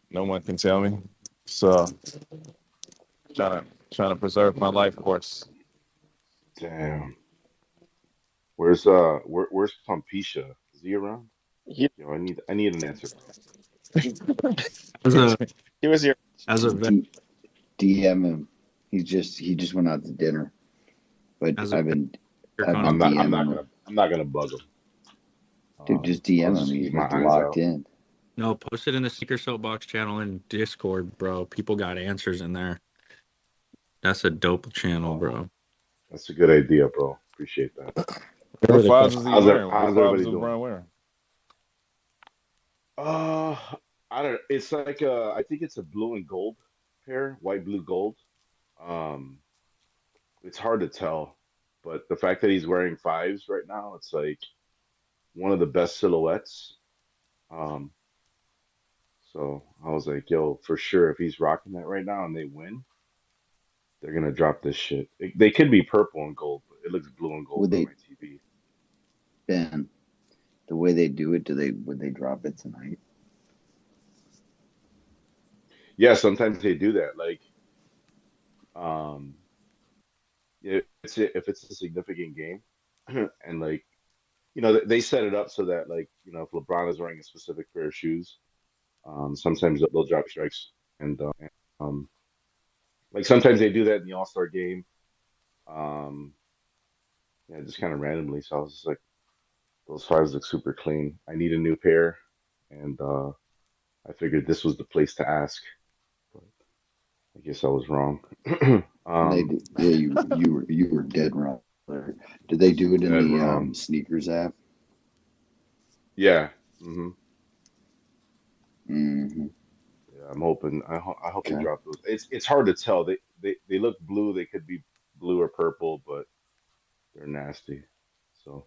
no one can tell me. So trying to preserve my life course. Damn. Where's Pompisha? Is he around? He, Yo, I need an answer, bro. As a he was here. as a vet, DM him. He just went out to dinner, but as a I've been I'm not I'm DMing not him. gonna I'm not gonna bug him. Dude, just I'll DM him. just He's keep my like eyes locked out. in. no, post it in the Sneaker Soapbox channel in Discord, bro. People got answers in there. That's a dope channel, bro. That's a good idea, bro. Appreciate that. Whatever What the fives question. is he wearing? What How's fives everybody is doing? Brown wearing? Uh, I don't. It's like I think it's a blue and gold pair, white, blue, gold. Um, it's hard to tell, but the fact that he's wearing fives right now, it's like one of the best silhouettes. Um, so I was like, yo, for sure, if he's rocking that right now and they win, they're gonna drop this shit. They could be purple and gold, but it looks blue and gold Would on they, my TV. Ben? The way they do it, would they drop it tonight? Yeah, sometimes they do that. Like, um, if it's a significant game, and like they set it up so that like if LeBron is wearing a specific pair of shoes, sometimes they'll drop strikes, and um, like sometimes they do that in the All-Star game, um, yeah, just kind of randomly. So I was just like, those fives look super clean. I need a new pair, and I figured this was the place to ask. But I guess I was wrong. And they um, do, yeah, you were dead wrong. Did they do it in dead the wrong. sneakers app? Yeah. hmm Mm-hmm. Yeah, I'm hoping. I hope they Okay. drop those. It's hard to tell. They look blue. They could be blue or purple, but they're nasty. So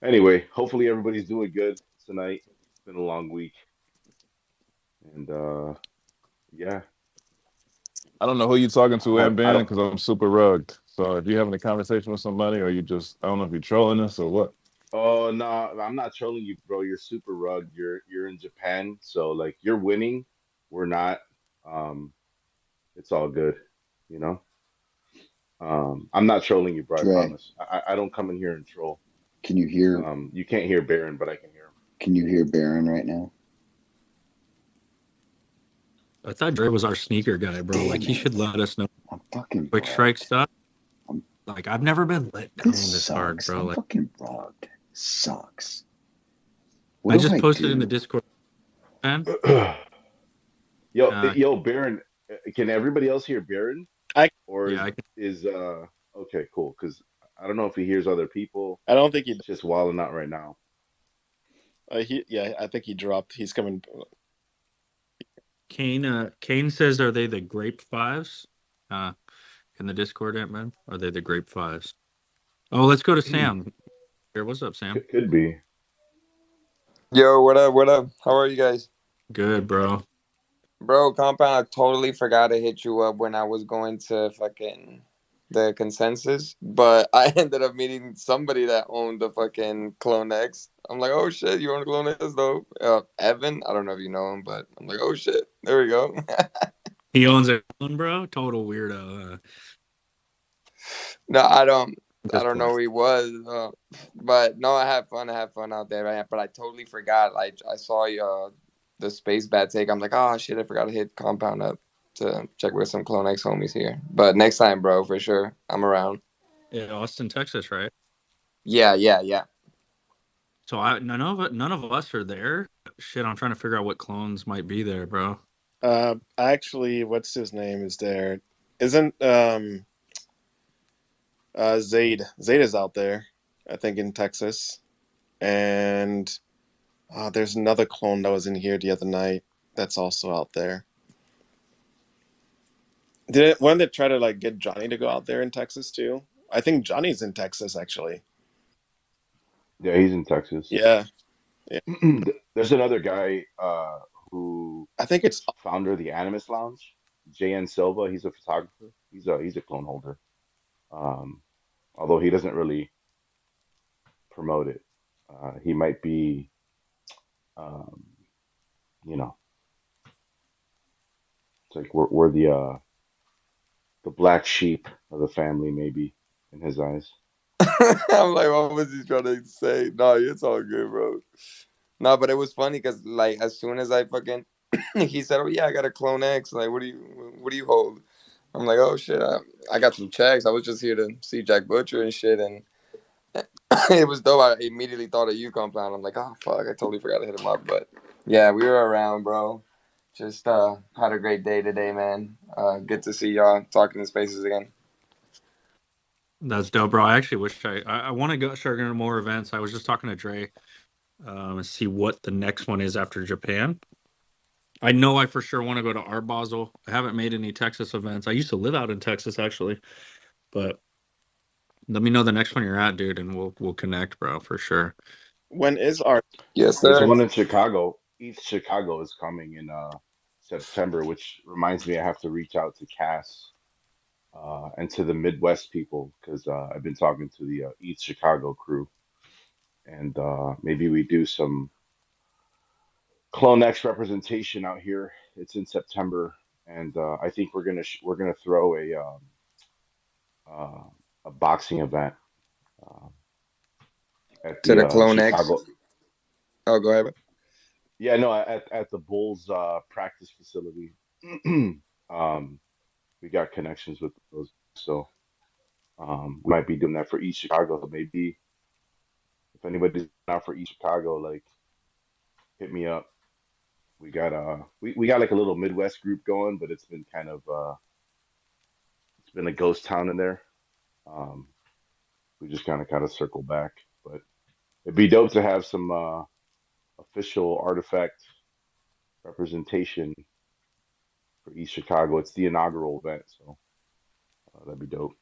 anyway, hopefully everybody's doing good tonight. It's been a long week, and yeah, I don't know who you talking to, I, and I Ben, don't. because I'm super rugged. So if you're having a conversation with somebody, or you just, I don't know if you're trolling us or what. Oh no, I'm not trolling you, bro. You're super rugged. You're in Japan, so like you're winning. We're not. Um, it's all good, you know. I'm not trolling you, bro. I Dre, promise. I don't come in here and troll. can you hear You can't hear Baron, but I can hear him. can you hear Baron right now? I thought Dre was our sneaker guy, bro. Like Damn he should it. let us know I'm fucking quick strike rugged. stuff. Like I've never been let down This this hard, sucks. bro. I'm Like fucking rugged. Sucks. What I do just I posted in the do? Discord, man. Yo, Baron. Can everybody else hear Baron, I or Yeah, I can. is okay, cool? Because I don't know if he hears other people. I don't think he. It's just wilding out right now. I think he dropped. He's coming. Kane says, "Are they the grape fives?" In the Discord, man. Are they the grape fives? Oh, let's go to Sam. Here, what's up, Sam? Could be. Yo, what up? What up? How are you guys? Good, bro. Bro, Compound, I totally forgot to hit you up when I was going to fucking the consensus, but I ended up meeting somebody that owned the fucking CloneX. I'm like, oh shit, you own a CloneX though? Evan, I don't know if you know him, but I'm like, oh shit, there we go. He owns it, bro. Total weirdo. No, I don't Just know play. who he was, but no, I had fun. Out there, right? But I totally forgot. Like I saw the space bat take. I'm like, oh shit, I forgot to hit Compound up to check with some CloneX homies here. But next time, bro, for sure, I'm around. Yeah, Austin, Texas, right? Yeah. So none of us are there. Shit, I'm trying to figure out what clones might be there, bro. Actually, what's his name is there? Isn't Zayd? Zayd is out there, I think, in Texas, and there's another clone that was in here the other night that's also out there. When they try to like get Johnny to go out there in Texas too? I think Johnny's in Texas actually. Yeah, he's in Texas. Yeah. There's another guy who I think it's founder of the Animus Lounge, JN Silva. He's a photographer. He's a clone holder. Although he doesn't really promote it. He might be, um, you know, it's like we're the black sheep of the family, maybe in his eyes. I'm like, what was he trying to say? No, it's all good, bro. No, but it was funny because like as soon as I fucking he said, "Oh yeah, I got a Clone X." Like, what do you hold? I'm like, "Oh shit, I got some checks. I was just here to see Jack Butcher and shit." And it was dope. I immediately thought of you, Compound. I'm like, "Oh fuck, I totally forgot to hit him up." But yeah, we were around, bro. Just had a great day today, man. Good to see y'all talking in spaces again. That's dope, bro. I actually wish I want to go start going to more events. I was just talking to Dre and see what the next one is after Japan. I know I for sure want to go to Art Basel. I haven't made any Texas events. I used to live out in Texas actually, but let me know the next one you're at, dude, and we'll connect, bro, for sure. When is our Yes, There's sir. one in Chicago. East Chicago is coming in September, which reminds me I have to reach out to Cass and to the Midwest people because I've been talking to the East Chicago crew, and maybe we do some CloneX representation out here. It's in September, and I think we're gonna throw uh, a boxing event uh, at To the the Clone X. Chicago. Oh, go ahead. Yeah, no, at the Bulls practice facility. um, we got connections with those, so we might be doing that for East Chicago. So maybe if anybody's out for East Chicago, like hit me up. We got like a little Midwest group going, but it's been kind of it's been a ghost town in there. Um, we just kind of circle back, but it'd be dope to have some official artifact representation for East Chicago. It's the inaugural event, so that'd be dope.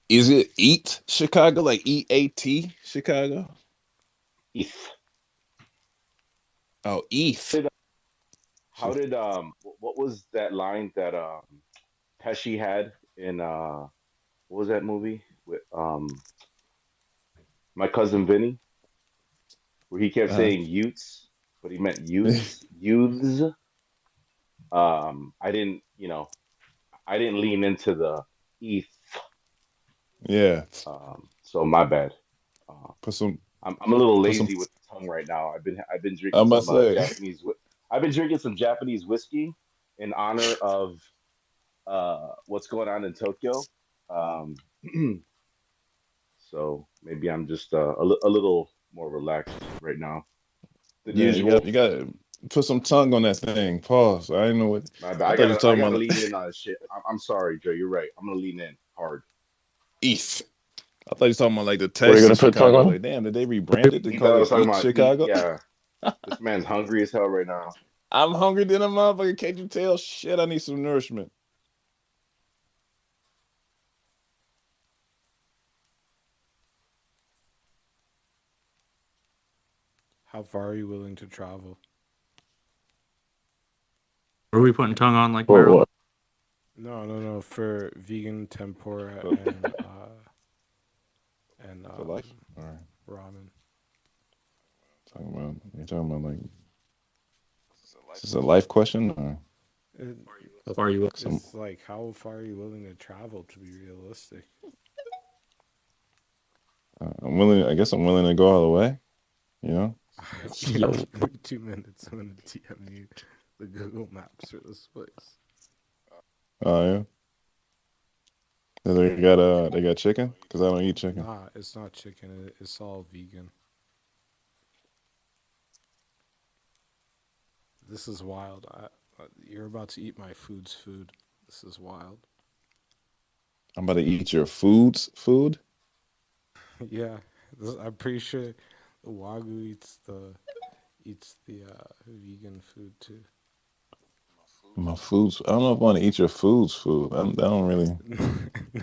Is it EAT Chicago, like EAT Chicago? ETH. Oh, ETH. How did what was that line that Pesci had in what was that movie with My Cousin Vinny, where he kept saying Utes, but he meant youths. I didn't, I didn't lean into the ETH. Yeah. So my bad. Put some. I'm a little Put some. lazy with the tongue right now. I've been drinking I'm about some to say. Japanese. I've been drinking some Japanese whiskey in honor of what's going on in Tokyo. Um, so maybe I'm just a little more relaxed right now than Yeah, usual. you got to put some tongue on that thing. Pause. I didn't know what. My bad. I thought you were I talking gotta about lean in on this shit. I'm sorry, Joe. You're right. I'm gonna lean in hard. ETH. I thought you were talking about like the What are you gonna Texas put tongue Chicago. on? Like, damn, did they rebrand it to You thought call I it was talking Eat about eat? Chicago? Yeah. This man's hungry as hell right now. I'm hungry than a motherfucker. Can't you tell? Shit, I need some nourishment. How far are you willing to travel? Are we putting tongue on like What? Meryl? What? No. For vegan tempura and For life? All right. ramen. You're talking about like, is this a life question? Or? How far are you? It's like how far are you willing to travel to be realistic? I'm willing. I guess I'm willing to go all the way. You know. Give me 2 minutes. I'm gonna DM you the Google Maps for this place. Oh yeah. They got chicken? Because I don't eat chicken. Nah, it's not chicken. It's all vegan. This is wild. You're about to eat my food's food. This is wild. I'm about to eat your food's food? Yeah, I'm pretty sure the Wagyu eats the vegan food too. My food's. I don't know if I want to eat your food's food. I don't really.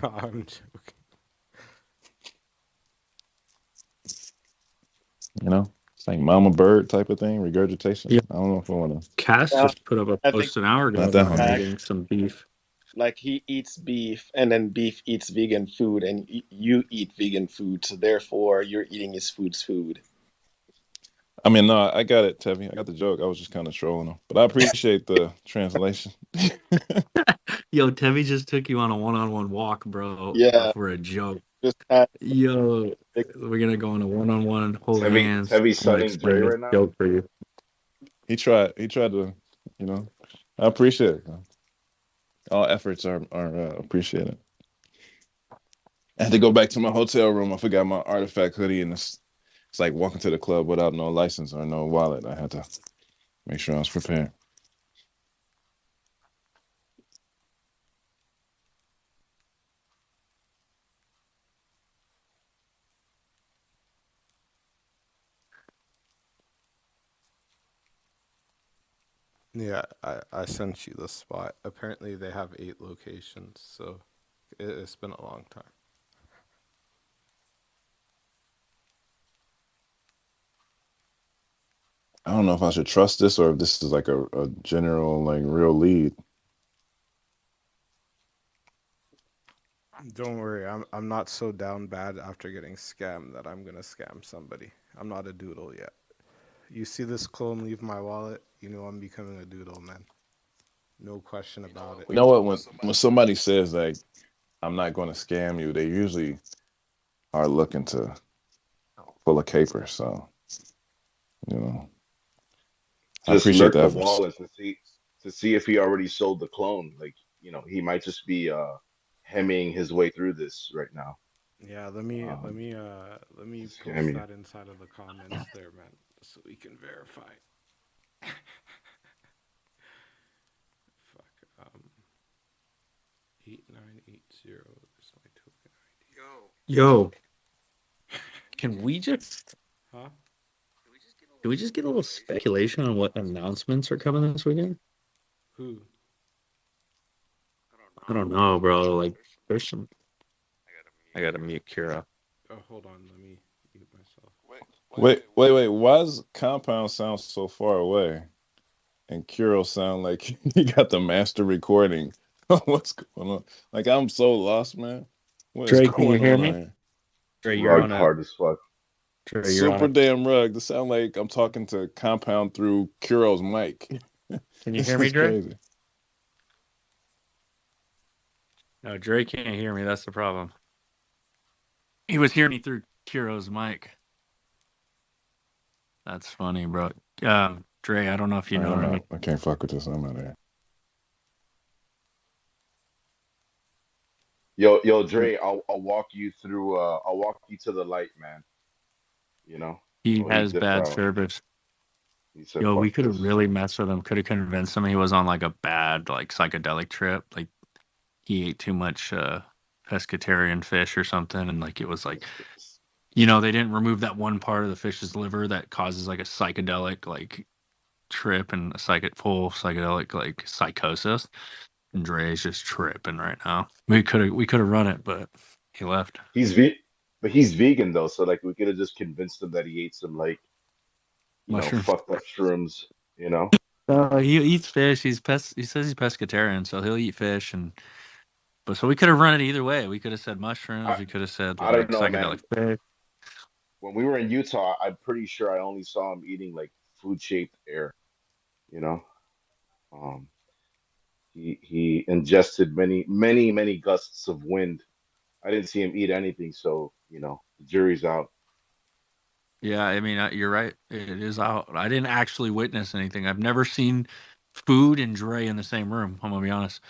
No, I'm joking. You know, it's like mama bird type of thing, regurgitation. Yeah. I don't know if I want to. Cass just put up a I think post an hour ago Not that about hungry. eating some beef. like he eats beef, and then beef eats vegan food, and you eat vegan food, so therefore you're eating his food's food. I mean, no, I got it, Tevy. I got the joke. I was just kind of trolling him, but I appreciate the translation. Yo, Tevy just took you on a one-on-one walk, bro, Yeah, for a joke. just had Yo, big- we're gonna go on a one-on-one, hold hands. Tevy's I'm gonna sunning Dre explain this right now. joke for you. He tried to, you know. I appreciate it. All efforts are appreciated. I had to go back to my hotel room. I forgot my artifact hoodie, and it's like walking to the club without no license or no wallet. I had to make sure I was prepared. Yeah, I sent you the spot. Apparently, they have 8 locations, so it's been a long time. I don't know if I should trust this or if this is like a general, like, real lead. Don't worry, I'm not so down bad after getting scammed that I'm gonna scam somebody. I'm not a doodle yet. You see this clone leave my wallet, you know I'm becoming a doodle, man. No question about it. You know what? When somebody says, like, I'm not going to scam you, they usually are looking to pull a caper. So, you know, I Just appreciate lurk the the efforts. wall and to see if he already sold the clone. Like, he might just be hemming his way through this right now. Yeah, let me To scam post you. that inside of the comments there, man, so we can verify. Fuck. 8980 is my token ID. Yo, can we just Huh? get a little speculation on what announcements are coming this weekend? Who? I don't know, bro. Like, there's some. I gotta mute Kira. Oh, hold on. Let me mute myself. Wait. Why's Compound sound so far away? And Kuro sound like he got the master recording. What's going on? Like, I'm so lost, man. What is Dre, can you going hear on me? out here? Dre, you're on Rugged a. hard as fuck. Dre, you're on Super a. damn rugged. It sound like I'm talking to Compound through Kuro's mic. Can you This hear me, is Dre? crazy. No, Dre can't hear me. That's the problem. He was hearing me through Kiro's mic. That's funny, bro. Dre, I don't know if you All right, know I'm him. out. I can't fuck with this. I'm out of here. Yo, Dre, I'll walk you through. I'll walk you to the light, man. He Oh, he has dipped bad out. service. He said, Yo, we "Fuck could have this." really messed with him. Could have convinced him he was on like a bad, like, psychedelic trip. Like, he ate too much pescatarian fish or something, and like it was like, they didn't remove that one part of the fish's liver that causes like a psychedelic like trip and a full psychedelic like psychosis. And Dre's just tripping right now. We could have run it, but he left. But he's vegan though, so like we could have just convinced him that he ate some like Mushroom. fucked up shrooms. He eats fish. He says he's pescatarian, so he'll eat fish. But so we could have run it either way. We could have said mushrooms. I We could have said I don't like know, psychedelic man. fish. When we were in Utah, I'm pretty sure I only saw him eating like food shaped air. You know, um, he ingested many gusts of wind. I didn't see him eat anything, so the jury's out. Yeah, I mean, you're right. It is out. I didn't actually witness anything. I've never seen food and Dre in the same room. I'm gonna be honest.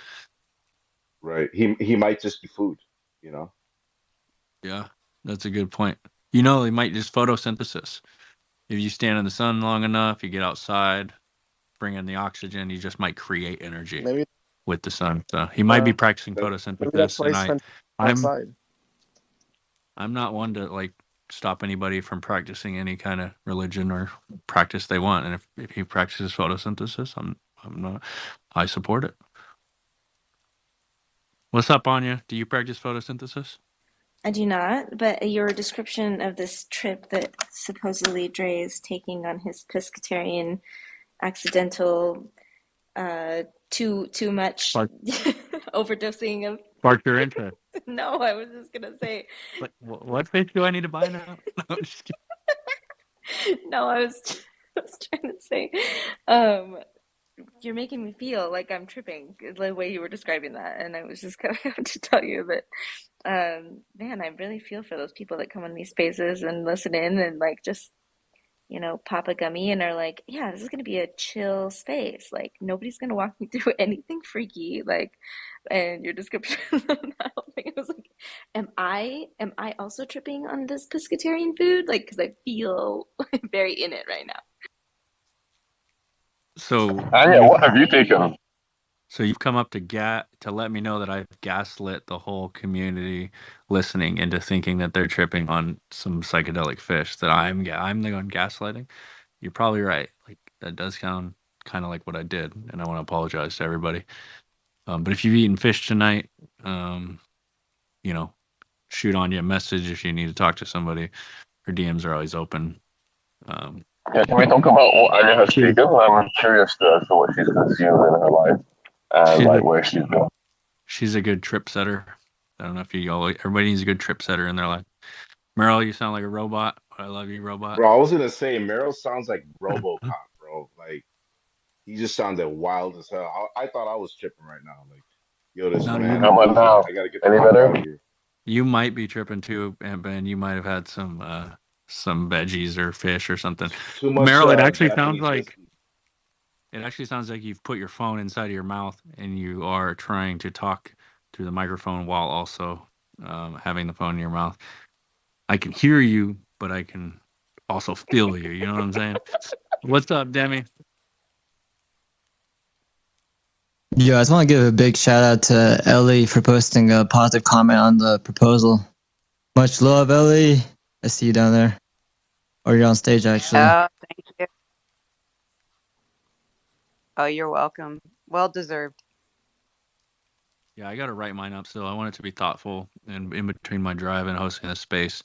Right? He might just be food. you know. Yeah, that's a good point. You know, they might just photosynthesis. If you stand in the sun long enough, you get outside, bring in the oxygen, you just might create energy Maybe with the sun. So he might be practicing That, maybe that's photosynthesis, why and he spent I'm outside. I'm not one to like stop anybody from practicing any kind of religion or practice they want. And if he practices photosynthesis, I'm not. I support it. What's up, Anya? Do you practice photosynthesis? I do not, but your description of this trip that supposedly Dre is taking on his pescatarian accidental too much Spark, overdosing of spark your interest. no, I was just gonna say What fish do I need to buy now? No, I'm just no, I was trying to say um you're making me feel like I'm tripping the way you were describing that, and I was just gonna have to tell you that man, I really feel for those people that come in these spaces and listen in and like just pop a gummy and are like, yeah, this is gonna be a chill space. Like nobody's gonna walk me through anything freaky. Like, and your description of that whole thing, I was like, am I also tripping on this pescatarian food? Like, because I feel very in it right now. So Anya, you what have you taken? so you've come up to let me know that I've gaslit the whole community listening into thinking that they're tripping on some psychedelic fish. That I'm the one gaslighting. You're probably right. Like that does sound kind of like what I did, and I want to apologize to everybody. But if you've eaten fish tonight, um, you know, shoot on you a message if you need to talk to somebody. Her DMs are always open. Yeah, can we talk about what Anya has She, taken? I'm curious to what she's consumed in her life and she's like a where she's been. she's a good trip setter. I don't know if everybody needs a good trip setter in their life. Meryl, you sound like a robot. I love you, robot. bro, I was gonna say Meryl sounds like RoboCop, bro. Like he just sounded wild as hell. I thought I was tripping right now. Like, yo, this No, man How you about crazy. now? I gotta get the Any fuck out better? of here. you might be tripping too, and Ben. You might have had some veggies or fish or something. Too much Meryl, Japanese whiskey. it actually sounds like you've put your phone inside of your mouth and you are trying to talk through the microphone while also having the phone in your mouth. I can hear you, but I can also feel you. You know what I'm saying? What's up, Demi? Yeah, I just want to give a big shout out to Ellie for posting a positive comment on the proposal. Much love, Ellie. I see you down there. Or you're on stage, actually. Oh, thank you. Oh, you're welcome. Well deserved. Yeah, I got to write mine up still. I want it to be thoughtful and in between my drive and hosting the space.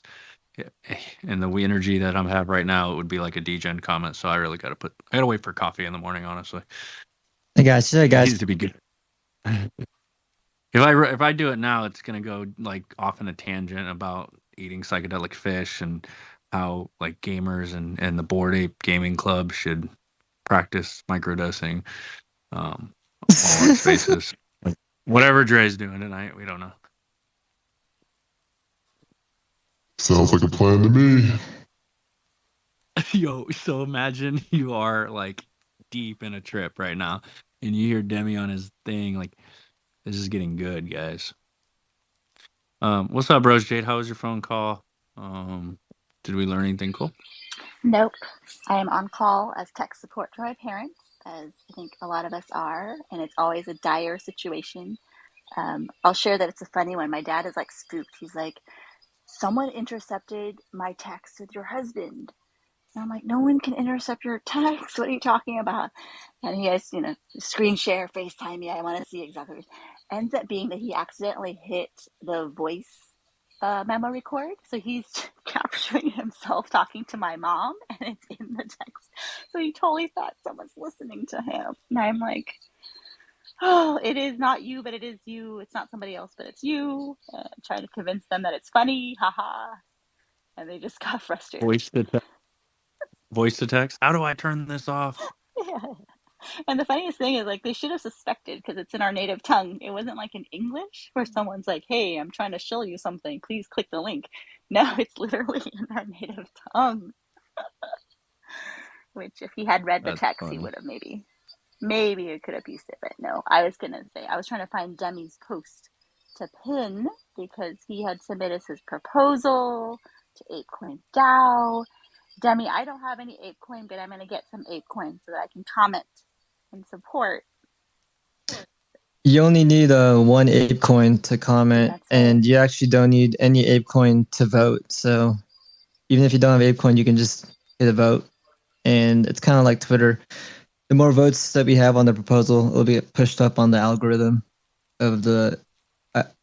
And the energy that I'm have right now, it would be like a degen comment. So I really got to I got to wait for coffee in the morning, honestly. I got you. It needs to be good. If I do it now, it's gonna go like off in a tangent about eating psychedelic fish and how like gamers and the Bored Ape Gaming Club should practice microdosing all our spaces. Like, whatever Dre's doing tonight, we don't know. Sounds like a plan to me. Yo, so imagine you are like deep in a trip right now and you hear Demi on his thing, like this is getting good, guys. What's up, Rose Jade? How was your phone call? Did we learn anything cool? Nope. I am on call as tech support to my parents, as I think a lot of us are, and it's always a dire situation. I'll share that it's a funny one. My dad is like spooked. He's like, someone intercepted my text with your husband. And I'm like, no one can intercept your text. What are you talking about? And he has, screen share, FaceTime me. I want to see exactly what ends up being that he accidentally hit the voice memo record. So he's capturing himself talking to my mom and it's in the text. So he totally thought someone's listening to him. And I'm like, oh, it is not you, but it is you. It's not somebody else, but it's you. Trying to convince them that it's funny. Haha. And they just got frustrated. Voice to text. How do I turn this off? Yeah. And the funniest thing is, like, they should have suspected because it's in our native tongue. It wasn't like in English where someone's like, hey, I'm trying to show you something. Please click the link. No, it's literally in our native tongue. Which, if he had read the That's text, he funny. would have maybe it could have used it. But no, I was trying to find Demi's post to pin because he had submitted his proposal to ApeCoin DAO. Demi, I don't have any ApeCoin, but I'm going to get some ApeCoin so that I can comment and support. You only need one ApeCoin to comment, That's right. and you actually don't need any ApeCoin to vote. So even if you don't have ApeCoin, you can just hit a vote. And it's kind of like Twitter. The more votes that we have on the proposal, it'll be pushed up on the algorithm of the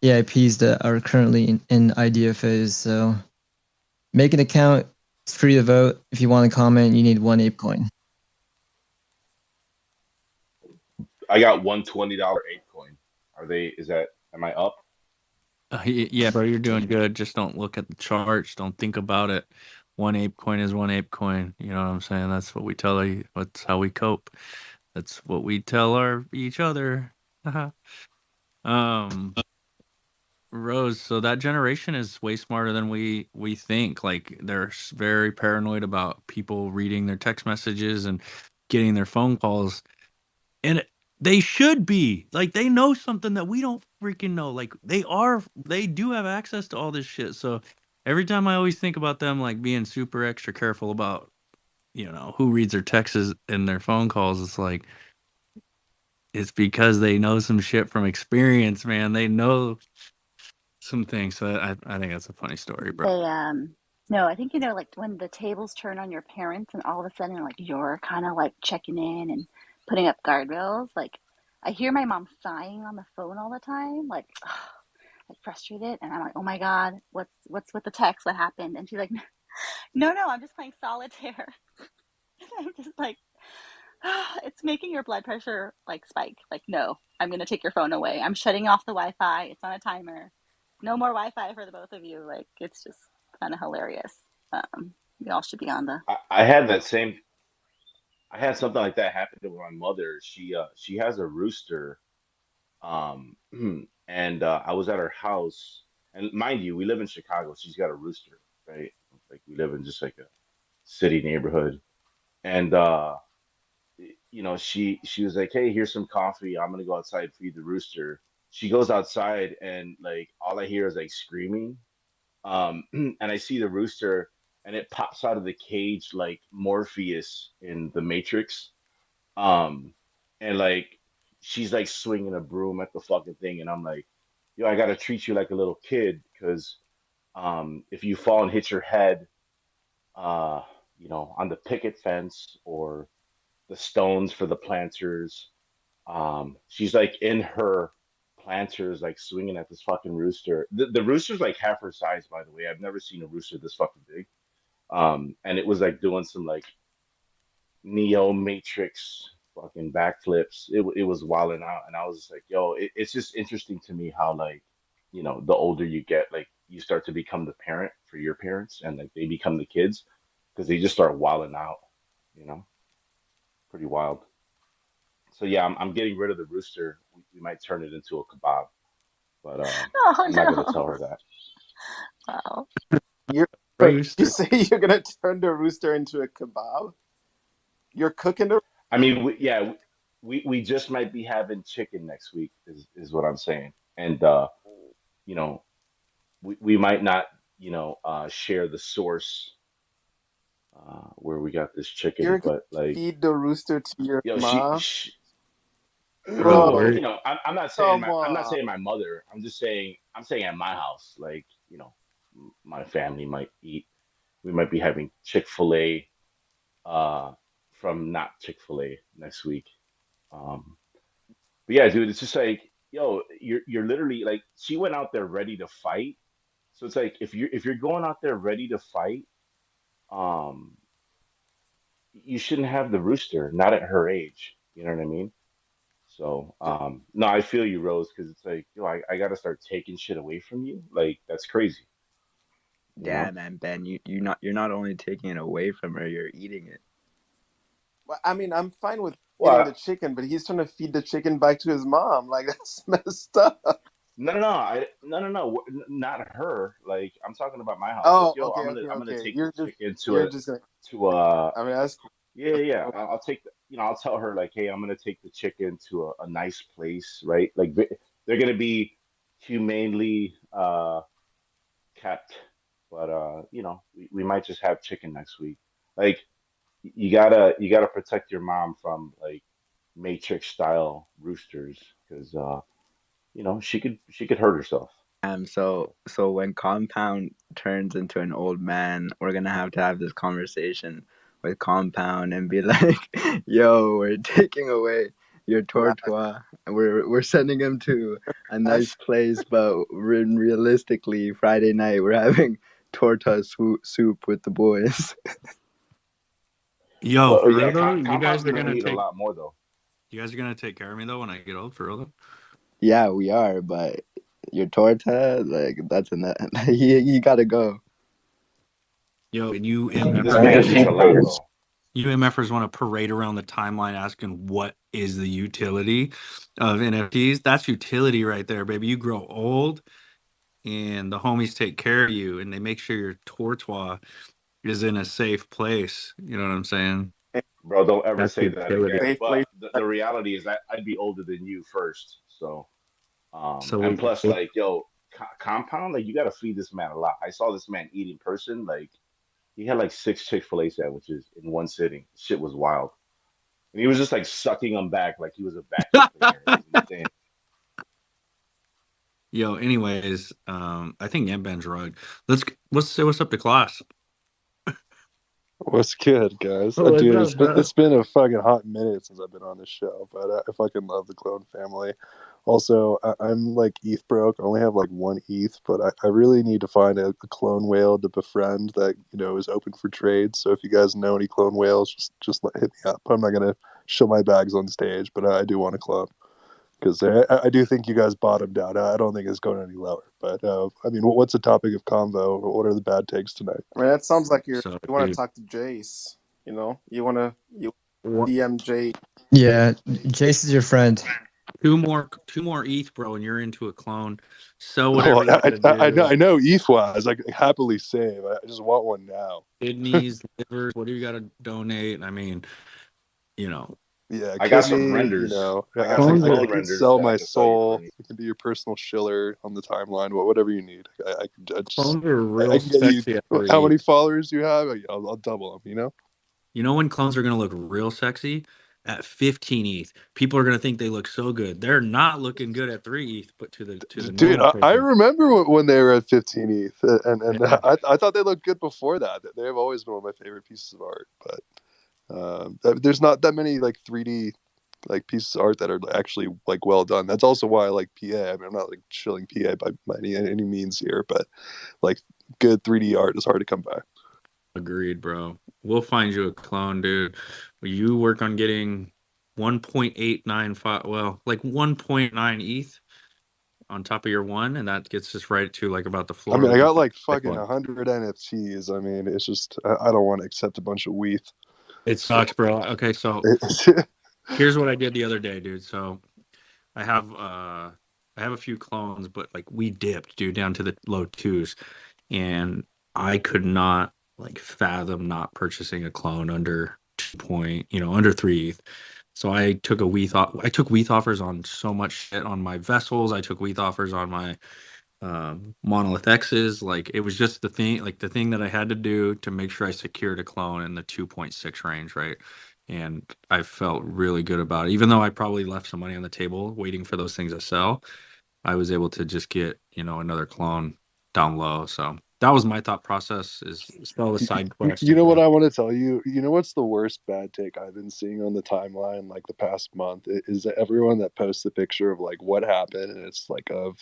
EIPs that are currently in idea phase. So make an account. It's free to vote. If you want to comment, you need one ApeCoin. I got one $20 ApeCoin. Am I up? Yeah, bro, you're doing good. Just don't look at the charts. Don't think about it. One ApeCoin is one ApeCoin. You know what I'm saying? That's what we tell you. That's how we cope. That's what we tell each other. Rose, so that generation is way smarter than we think. Like they're very paranoid about people reading their text messages and getting their phone calls. And they should be. Like they know something that we don't freaking know. Like they do have access to all this shit. So every time I always think about them like being super extra careful about, who reads their texts and their phone calls, it's like it's because they know some shit from experience, man. They know some things. So I think that's a funny story, bro. No, I think, like when the tables turn on your parents and all of a sudden, like, you're kind of like checking in and putting up guardrails. Like, I hear my mom sighing on the phone all the time, like, like frustrated. And I'm like, oh my God, what's with the text? What happened? And she's like, no, I'm just playing solitaire. I'm just like, it's making your blood pressure like spike. Like, no, I'm going to take your phone away. I'm shutting off the Wi-Fi. It's on a timer. No more Wi-Fi for the both of you. Like, it's just kind of hilarious. We all should be on the. I had that same. I had something like that happen to my mother. She has a rooster, um, and I was at her house, and mind you, we live in Chicago. She's got a rooster, right? Like we live in just like a city neighborhood, and she was like, "Hey, here's some coffee. I'm gonna go outside and feed the rooster." She goes outside, and like all I hear is like screaming. And I see the rooster, and it pops out of the cage like Morpheus in the Matrix. Um, and like she's like swinging a broom at the fucking thing, and I'm like, "Yo, I gotta treat you like a little kid, because if you fall and hit your head, uh, on the picket fence or the stones for the planters." She's like in her planters, like swinging at this fucking rooster. The rooster's like half her size, by the way. I've never seen a rooster this fucking big. And it was like doing some like Neo Matrix fucking backflips. It was wilding out, and I was just like, yo, it's just interesting to me how like, the older you get, like you start to become the parent for your parents, and like they become the kids because they just start wilding out, you know, pretty wild. So yeah, I'm getting rid of the rooster. We might turn it into a kebab, but Oh I'm not gonna no! tell her that. Wow. Wait, you Rooster. say you're gonna turn the rooster into a kebab? You're cooking the. I mean, yeah, we just might be having chicken next week, is what I'm saying, and you know, we might not, share the source where we got this chicken, You're gonna but like, feed the rooster to your yo, mom, well, bro? I'm not Come saying my mother. I'm saying at my house, like, my family might eat. We might be having Chick-fil-A uh from not Chick-fil-A next week. Um, but yeah, dude, it's just like, yo, you're literally like, she went out there ready to fight. So it's like, if you're going out there ready to fight, um, you shouldn't have the rooster, not at her age. You know what I mean? So, no, I feel you, Rose, because it's like, yo, I got to start taking shit away from you. Like, that's crazy, you Yeah, know? man, Ben, you're not only taking it away from her, you're eating it. Well, I mean, I'm fine with eating Well, the chicken, but he's trying to feed the chicken back to his mom. Like, that's messed up. not her. Like, I'm talking about my house. Like, Oh, yo, okay, I'm gonna okay. take the chicken You're just gonna. to a I mean, that's cool. yeah, yeah. Okay. I'll take I'll tell her like, hey, I'm gonna take the chicken to a nice place, right? Like they're gonna be humanely kept. But we might just have chicken next week. Like you gotta protect your mom from like Matrix style roosters because she could hurt herself. So when Compound turns into an old man, we're gonna have to have this conversation with Compound and be like, "Yo, we're taking away your tortoise. We're sending him to a nice place, but realistically, Friday night we're having tortoise soup with the boys." Yo, for real though, you Compound's guys are gonna gonna need a take. lot more though. You guys are gonna take care of me though when I get old, for real though. Yeah, we are, but your torta, like that's he gotta go. Yo, and you This MFers, man eats a lot though. you MFers want to parade around the timeline asking what is the utility of NFTs? That's utility right there, baby. You grow old, and the homies take care of you, and they make sure your tortoise is in a safe place. You know what I'm saying? Bro, don't ever That's say that utility. again. But the reality is that I'd be older than you first. So, and So plus, like, yo, Compound, like, you gotta feed this man a lot. I saw this man eat in person. Like, he had like 6 Chick-fil-A sandwiches in one sitting. Shit was wild, and he was just like sucking them back like he was a vacuum cleaner. It was insane. Yo, anyways, I think Yamban's right. Let's say what's up to class. What's good, guys? Oh, what's Dude, up, bro? it's been a fucking hot minute since I've been on this show, but I fucking love the Clone family. Also, I'm like ETH broke. I only have like one ETH, but I really need to find a clone whale to befriend that is open for trade. So if you guys know any clone whales, just hit me up. I'm not gonna show my bags on stage, but I do want a clone because I do think you guys bottomed out. I don't think it's going any lower. But I mean, what's the topic of convo? What are the bad takes tonight? I mean, that sounds like you So, want to dude, talk to Jace. You want to what? DM Jace. Yeah, Jace is your friend. Two more ETH, bro, and you're into a clone. So Oh, whatever you gotta do. I know ETH-wise. I could happily save. I just want one now. Kidneys, livers, what do you gotta donate? I mean, Yeah, I got some kidney. renders. I got some clones I clone are can renders sell that I my can sell you for soul. anything. I can be your personal Schiller on the timeline. Whatever you need. clones are I real can get you. sexy after How many ETH. followers do you have? I'll double them. You know when clones are gonna look real sexy? At 15 ETH. People are gonna think they look so good. They're not looking good at 3 ETH, but to the Dude, normal I person. remember when they were at 15 ETH, and Yeah. I thought they looked good before that. They have always been one of my favorite pieces of art. But there's not that many like 3D like pieces of art that are actually like well done. That's also why I like PA. I mean, I'm not like shilling PA by any means here, but like good 3D art is hard to come by. Agreed, bro. We'll find you a clone, dude. You work on getting 1.895, well, like 1.9 ETH on top of your one, and that gets us right to like about the I floor. mean, We I can got find like a fucking one. 100 NFTs. I mean, it's just I don't want to accept a bunch of WETH. It sucks, bro. Okay, so here's what I did the other day, dude. So I have a few clones, but like we dipped, dude, down to the low twos, and I could not like fathom not purchasing a clone under under 3 ETH. So I took I took WETH offers on so much shit on my vessels. I took WETH offers on my Monolith X's. Like it was just the thing that I had to do to make sure I secured a clone in the 2.6 range, right? And I felt really good about it. Even though I probably left some money on the table waiting for those things to sell, I was able to just get, another clone down low. So that was my thought process, is sell the side quest. You know what I want to tell you? You know what's the worst bad take I've been seeing on the timeline like the past month is that everyone that posts a picture of like what happened, and it's like of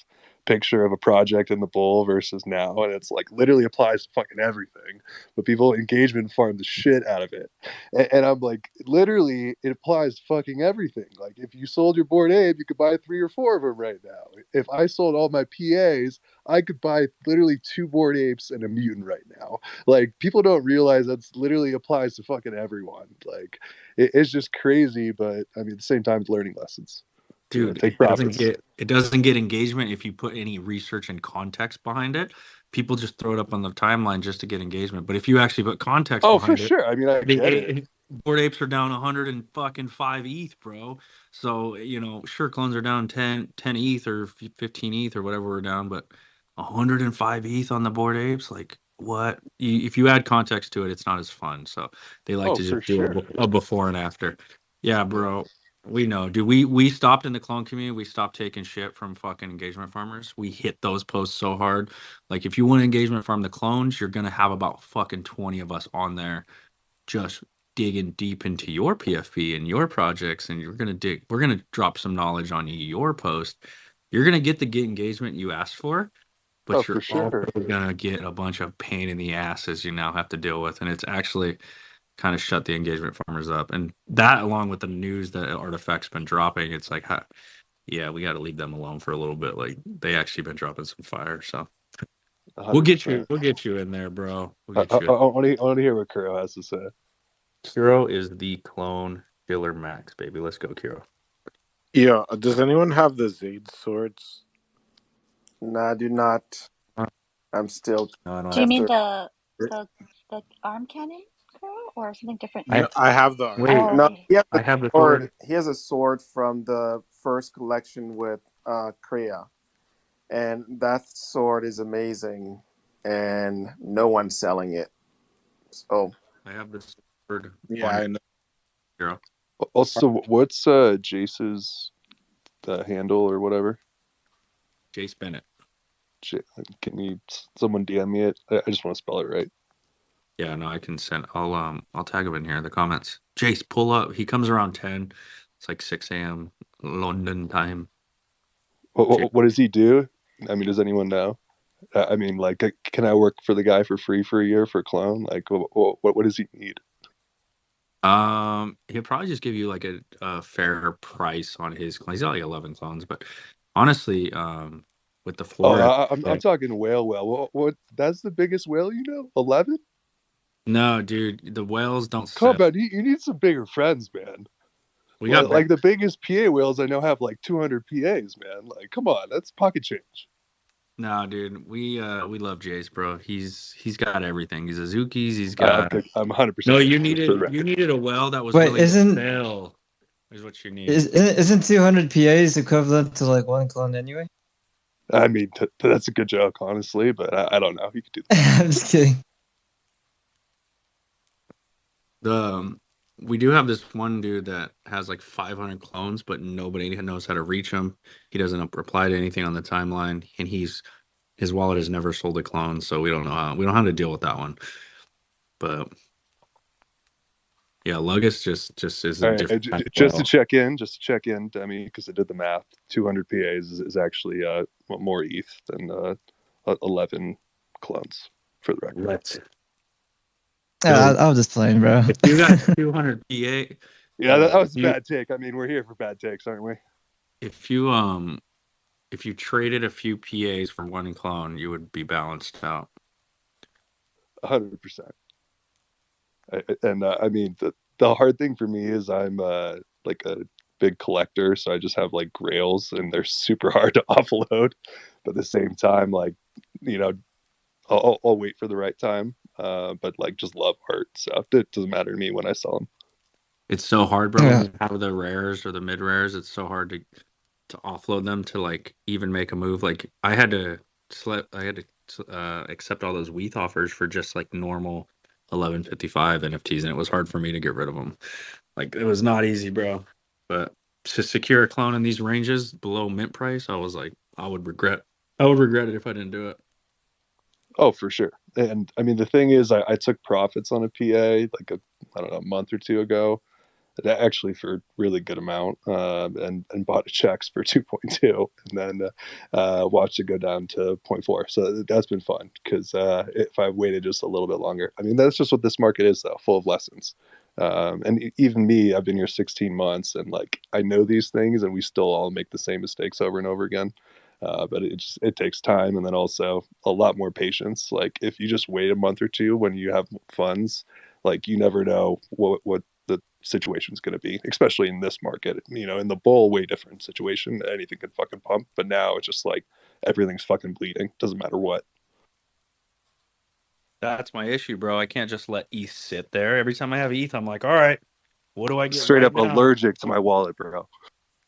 picture of a project in the bowl versus now, and it's like literally applies to fucking everything, but people engagement farm the shit out of it, and I'm like, literally it applies to fucking everything. Like if you sold your Bored Ape, you could buy 3 or 4 of them right now. If I sold all my PAs, I could buy literally 2 Bored Apes and a mutant right now. Like people don't realize that's literally applies to fucking everyone. Like it's just crazy, but I mean at the same time it's learning lessons. Dude, Take profits. it doesn't get engagement if you put any research and context behind it. People just throw it up on the timeline just to get engagement. But if you actually put context Oh, behind for it, sure. I mean, I get it. Bored Apes are down 105 ETH, bro. So, sure, clones are down 10 ETH or 15 ETH or whatever we're down, but 105 ETH on the Bored Apes, like what? If you add context to it, it's not as fun. So they like Oh, to for just do sure. a before and after. Yeah, bro. We know, dude. We stopped in the clone community. We stopped taking shit from fucking engagement farmers. We hit those posts so hard. Like, if you want to engagement farm the clones, you're gonna have about fucking 20 of us on there just digging deep into your PFP and your projects, and we're gonna drop some knowledge on your post. You're gonna get the engagement you asked for, Oh, but for you're also sure. gonna get a bunch of pain in the asses you now have to deal with, and it's actually kind of shut the engagement farmers up. And that, along with the news that Artifact's been dropping, it's like, yeah, we got to leave them alone for a little bit. Like, they actually been dropping some fire, so we'll get you 100%. in there, bro. We'll I get you. want to hear what Kuro has to say. Kiro is the clone killer max, baby. Let's go, Kiro. Yeah, does anyone have the Zaid swords? Nah, I do not. I'm still No, I don't Do you have. mean after. the arm cannon, girl, or something different? No, I have the arm Wait, Oh, cannon. No, okay. he has a I have the sword. sword. He has a sword from the first collection with Kriya, and that sword is amazing, and no one's selling it. So I have the sword Yeah, on I know. Kiro. Also, what's Jace's handle or whatever? Jace Bennett. Can you someone DM me it? I just want to spell it right. Yeah, no, I can send. I'll tag him in here in the comments. Jace, pull up. He comes around 10. It's like 6 a.m. London time. What does he do? I mean, does anyone know? I mean, like, can I work for the guy for free for a year for clone? Like, what does he need? He'll probably just give you like a fair price on his clones. He's got like 11 clones, but honestly, with the Oh, Florida, I'm talking whale. What? That's the biggest whale you know? 11? no, dude, the whales don't Come sell. on, you need some bigger friends, man. We got Like the biggest PA whales I know have like 200 PAs, man. Like, come on, that's pocket change. No, dude, we love Jace, bro. He's got everything. He's Azuki's. He's got. I'm 100% No, just for the you record. needed a well that was Wait, willing to sell. Is what you need. isn't 200 PAs equivalent to like one clone anyway? I mean, that's a good joke, honestly, but I don't know. You could do that. I'm just kidding. We do have this one dude that has like 500 clones, but nobody knows how to reach him. He doesn't reply to anything on the timeline, and his wallet has never sold a clone, so we don't know how to deal with that one. But yeah, Lugus just is a All right, different kind of just to whale. check in, Demi, because I did the math. 200 PAs is actually more ETH than 11 clones, for the record. Let's I was just playing, bro. If you got 200 PA, Yeah, that was a bad take. I mean, we're here for bad takes, aren't we? if you traded a few PAs for one clone, you would be balanced out. 100%. And I mean, the hard thing for me is I'm like a big collector, so I just have like grails, and they're super hard to offload. But at the same time, like, you know, I'll wait for the right time. But like, just love art, so it doesn't matter to me when I sell them. It's so hard, bro. Yeah. When you have the rares or the mid rares, it's so hard to offload them to like even make a move. Like I had to accept all those WETH offers for just like normal 1155 NFTs, and it was hard for me to get rid of them. Like, it was not easy, bro. But to secure a clone in these ranges below mint price, I was like, I would regret it if I didn't do it. Oh, for sure. And I mean, the thing is, I took profits on a PA like I don't know, a month or two ago, actually for a really good amount, and bought checks for 2.2, and then watched it go down to 0.4. So that's been fun, because if I waited just a little bit longer, I mean, that's just what this market is, though, full of lessons. And even me, I've been here 16 months, and like, I know these things, and we still all make the same mistakes over and over again. But it takes time, and then also a lot more patience. Like, if you just wait a month or two when you have funds, like, you never know what the situation's going to be, especially in this market. You know, in the bull, way different situation. Anything can fucking pump, but now it's just like everything's fucking bleeding. Doesn't matter what. That's my issue, bro. I can't just let ETH sit there. Every time I have ETH, I'm like, all right, what do I get Straight right up now? allergic to my wallet, bro.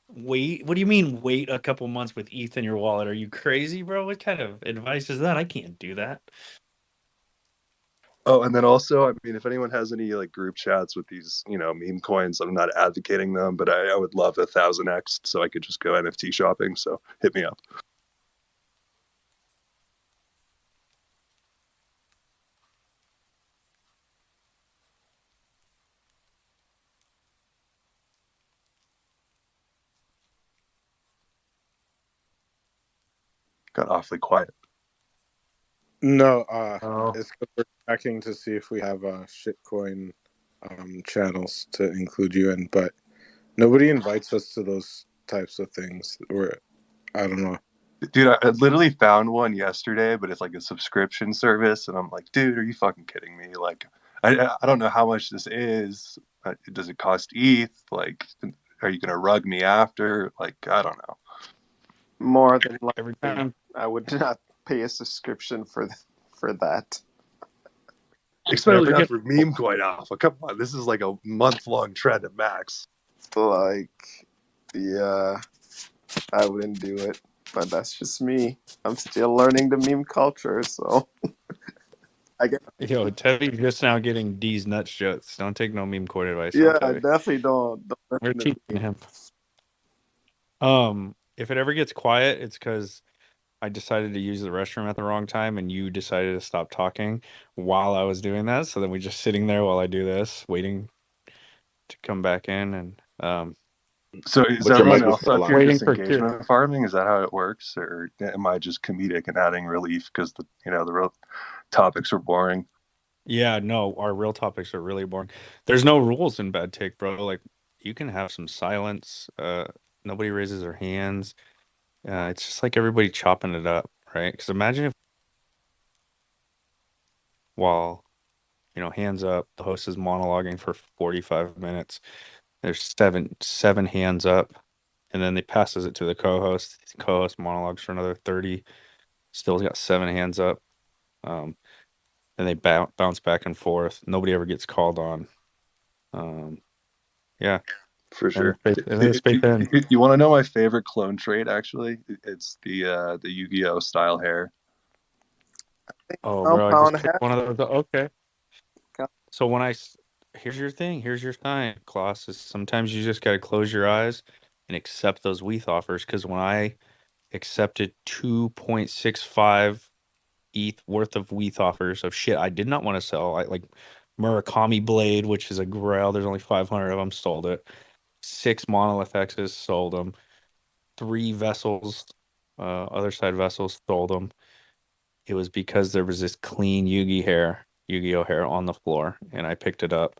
Wait, what do you mean wait a couple months with ETH in your wallet? Are you crazy, bro? What kind of advice is that? I can't do that. Oh, and then also, I mean, if anyone has any like group chats with these, meme coins, I'm not advocating them, but I would love 1,000x so I could just go NFT shopping. So hit me up. Got awfully quiet. No, Oh, it's 'cause we're checking to see if we have shitcoin channels to include you in, but nobody invites us to those types of things. I don't know. Dude, I literally found one yesterday, but it's like a subscription service, and I'm like, dude, are you fucking kidding me? Like, I don't know how much this is. Does it cost ETH? Like, are you gonna rug me after? Like, I don't know. More than every likely, time. I would not pay a subscription for that. If it Especially ever not gets for meme coin alpha. Come on, this is like a month-long trend at max. Like, yeah, I wouldn't do it. But that's just me. I'm still learning the meme culture, so I get. Yo, Teddy's just now getting D's nuts jokes. Don't take no meme coin advice from Yeah, I Teddy. definitely don't We're listen to teaching him. If it ever gets quiet, it's because I decided to use the restroom at the wrong time, and you decided to stop talking while I was doing that. So then we're just sitting there while I do this, waiting to come back in, and So is But your everyone mic was else still up on. here waiting just for Q. engagement farming? Is that how it works, or am I just comedic and adding relief because the real topics are boring? Yeah, no, our real topics are really boring. There's no rules in Bad Take, bro. Like you can have some silence. Nobody raises their hands. It's just like everybody chopping it up, right? Because imagine if while hands up, the host is monologuing for 45 minutes. There's seven hands up, and then they passes it to the co-host. The co-host monologues for another 30. Still's got 7 hands up. And they bounce back and forth. Nobody ever gets called on. Yeah. For And sure. the space ends. You want to know my favorite clone trait? Actually, it's the Yu-Gi-Oh style hair. Oh, bro, I just compound took hash. one of those. Okay. So here's your thing. Here's your sign, Colossus. Sometimes you just got to close your eyes and accept those WETH offers. Because when I accepted 2.65 ETH worth of WETH offers of shit I did not want to sell, like Murakami Blade, which is a grail. There's only 500 of them. Sold it. 6 Monolith X's, sold them. 3 vessels, other side vessels, sold them. It was because there was this clean Yu-Gi-Oh hair on the floor, and I picked it up.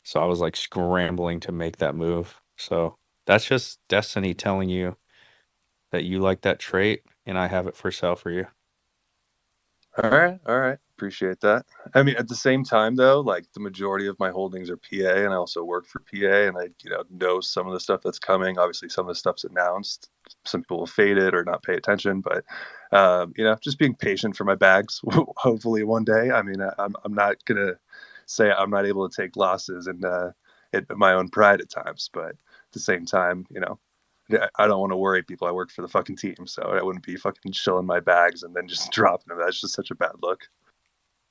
So I was like scrambling to make that move. So that's just destiny telling you that you like that trait, and I have it for sale for you. All right. Appreciate that. I mean, at the same time, though, like the majority of my holdings are PA, and I also work for PA, and I, know some of the stuff that's coming. Obviously, some of the stuff's announced. Some people will fade it or not pay attention, but just being patient for my bags. Hopefully, one day. I mean, I'm not gonna say I'm not able to take losses and hit my own pride at times, but at the same time, I don't want to worry people. I work for the fucking team, so I wouldn't be fucking chilling my bags and then just dropping them. That's just such a bad look.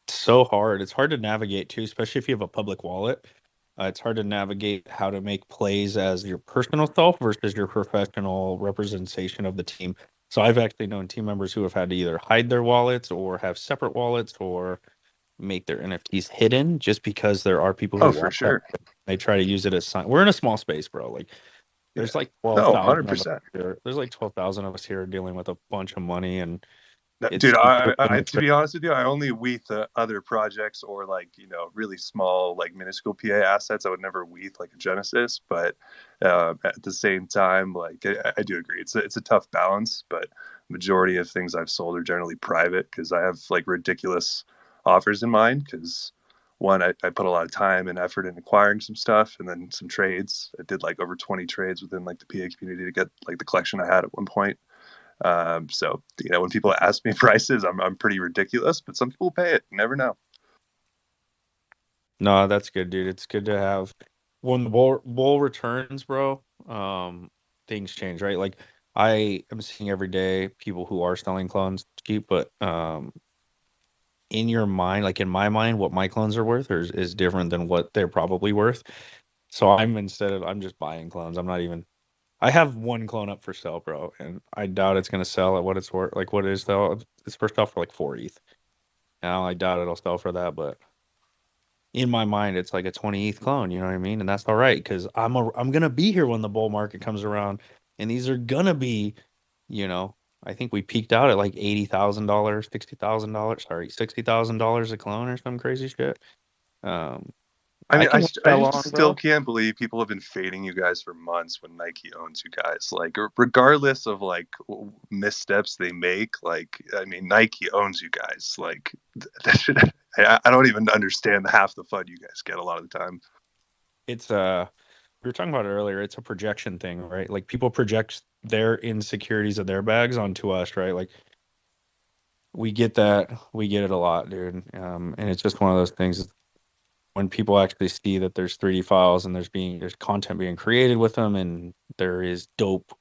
So hard. It's hard to navigate too, especially if you have a public wallet. It's hard to navigate how to make plays as your personal self versus your professional representation of the team. So I've actually known team members who have had to either hide their wallets or have separate wallets or make their NFTs hidden just because there are people who Oh, for want that. sure. They try to use it as sign. We're in a small space, bro. Like Yeah. there's like No, 12,000 of us 100%. here. There's like 12,000 of us here dealing with a bunch of money, and it's Dude, I to be honest with you, I only WETH other projects or like really small like minuscule PA assets. I would never WETH like a Genesis, but at the same time, like I do agree, it's a tough balance. But majority of things I've sold are generally private because I have like ridiculous offers in mind. Because one, I put a lot of time and effort in acquiring some stuff, and then some trades. I did like over 20 trades within like the PA community to get like the collection I had at one point. So when people ask me prices, I'm pretty ridiculous, but some people pay it. You never know. No, that's good, dude. It's good to have when the bull returns, bro. Things change, right? Like I am seeing every day people who are selling clones cheap, but in your mind, like in my mind, what my clones are worth is different than what they're probably worth. So I'm just buying clones. I'm not even. I have one clone up for sale, bro, and I doubt it's gonna sell at what it's worth. Like what it is though. It's first off for like 4 ETH. Now I doubt it'll sell for that, but in my mind, it's like a 20 ETH clone. You know what I mean? And that's all right because I'm gonna be here when the bull market comes around, and these are gonna be, you know, I think we peaked out at like $80,000, $60,000. Sorry, $60,000 a clone or some crazy shit. Um, I I mean, can hold I that just long, still bro. can't believe people have been fading you guys for months when Nike owns you guys. Like, regardless of like missteps they make, like, I mean, Nike owns you guys. Like, that should, I don't even understand half the fun you guys get a lot of the time. It's we were talking about it earlier. It's a projection thing, right? Like people project their insecurities of their bags onto us, right? Like we get that, we get it a lot, dude. And it's just one of those things. When people actually see that there's 3D files and there's content being created with them, and there is dope,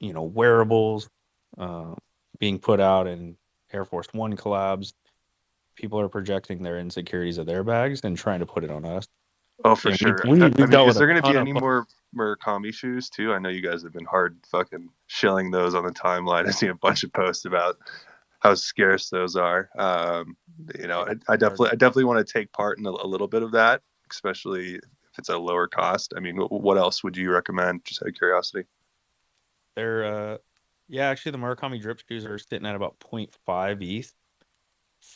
wearables, uh, being put out in Air Force One collabs. People are projecting their insecurities of their bags and trying to put it on us. Oh, for And we, sure. we I we've mean, dealt is with a there going to ton be of any more Murakami shoes too? I know you guys have been hard fucking shilling those on the timeline. I see a bunch of posts about how scarce those are. I definitely want to take part in a little bit of that, especially if it's at a lower cost. I mean, what else would you recommend? Just out of curiosity. They're yeah, actually the Murakami drip shoes are sitting at about 0.5 ETH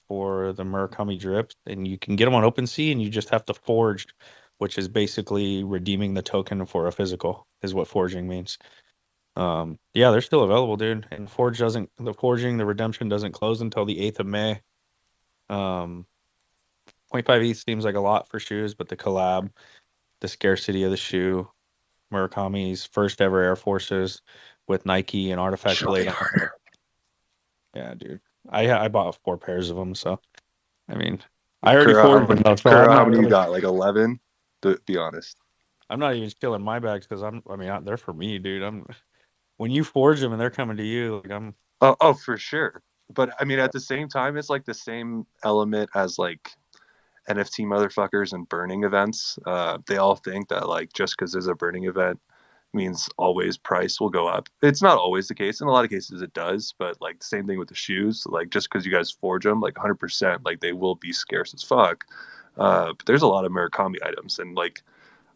for the Murakami drips, and you can get them on OpenSea, and you just have to forge, which is basically redeeming the token for a physical, is what forging means. Yeah, they're still available, dude. And the redemption doesn't close until the 8th of May. 0.5 ETH seems like a lot for shoes, but the collab, the scarcity of the shoe, Murakami's first ever Air Forces with Nike and Artifact Surely Blade on it. Yeah, dude. I bought 4 pairs of them, so I mean, I already forged them though, so I'm Kura, how not many you really. got? Like 11? To be honest. I'm not even stealing my bags because they're for me, dude. When you forge them and they're coming to you, like Oh, for sure. But I mean, at the same time, it's like the same element as like NFT motherfuckers and burning events. They all think that like just because there's a burning event means always price will go up. It's not always the case. In a lot of cases, it does. But like the same thing with the shoes. Like just because you guys forge them, like 100%, like they will be scarce as fuck. But there's a lot of Murakami items, and like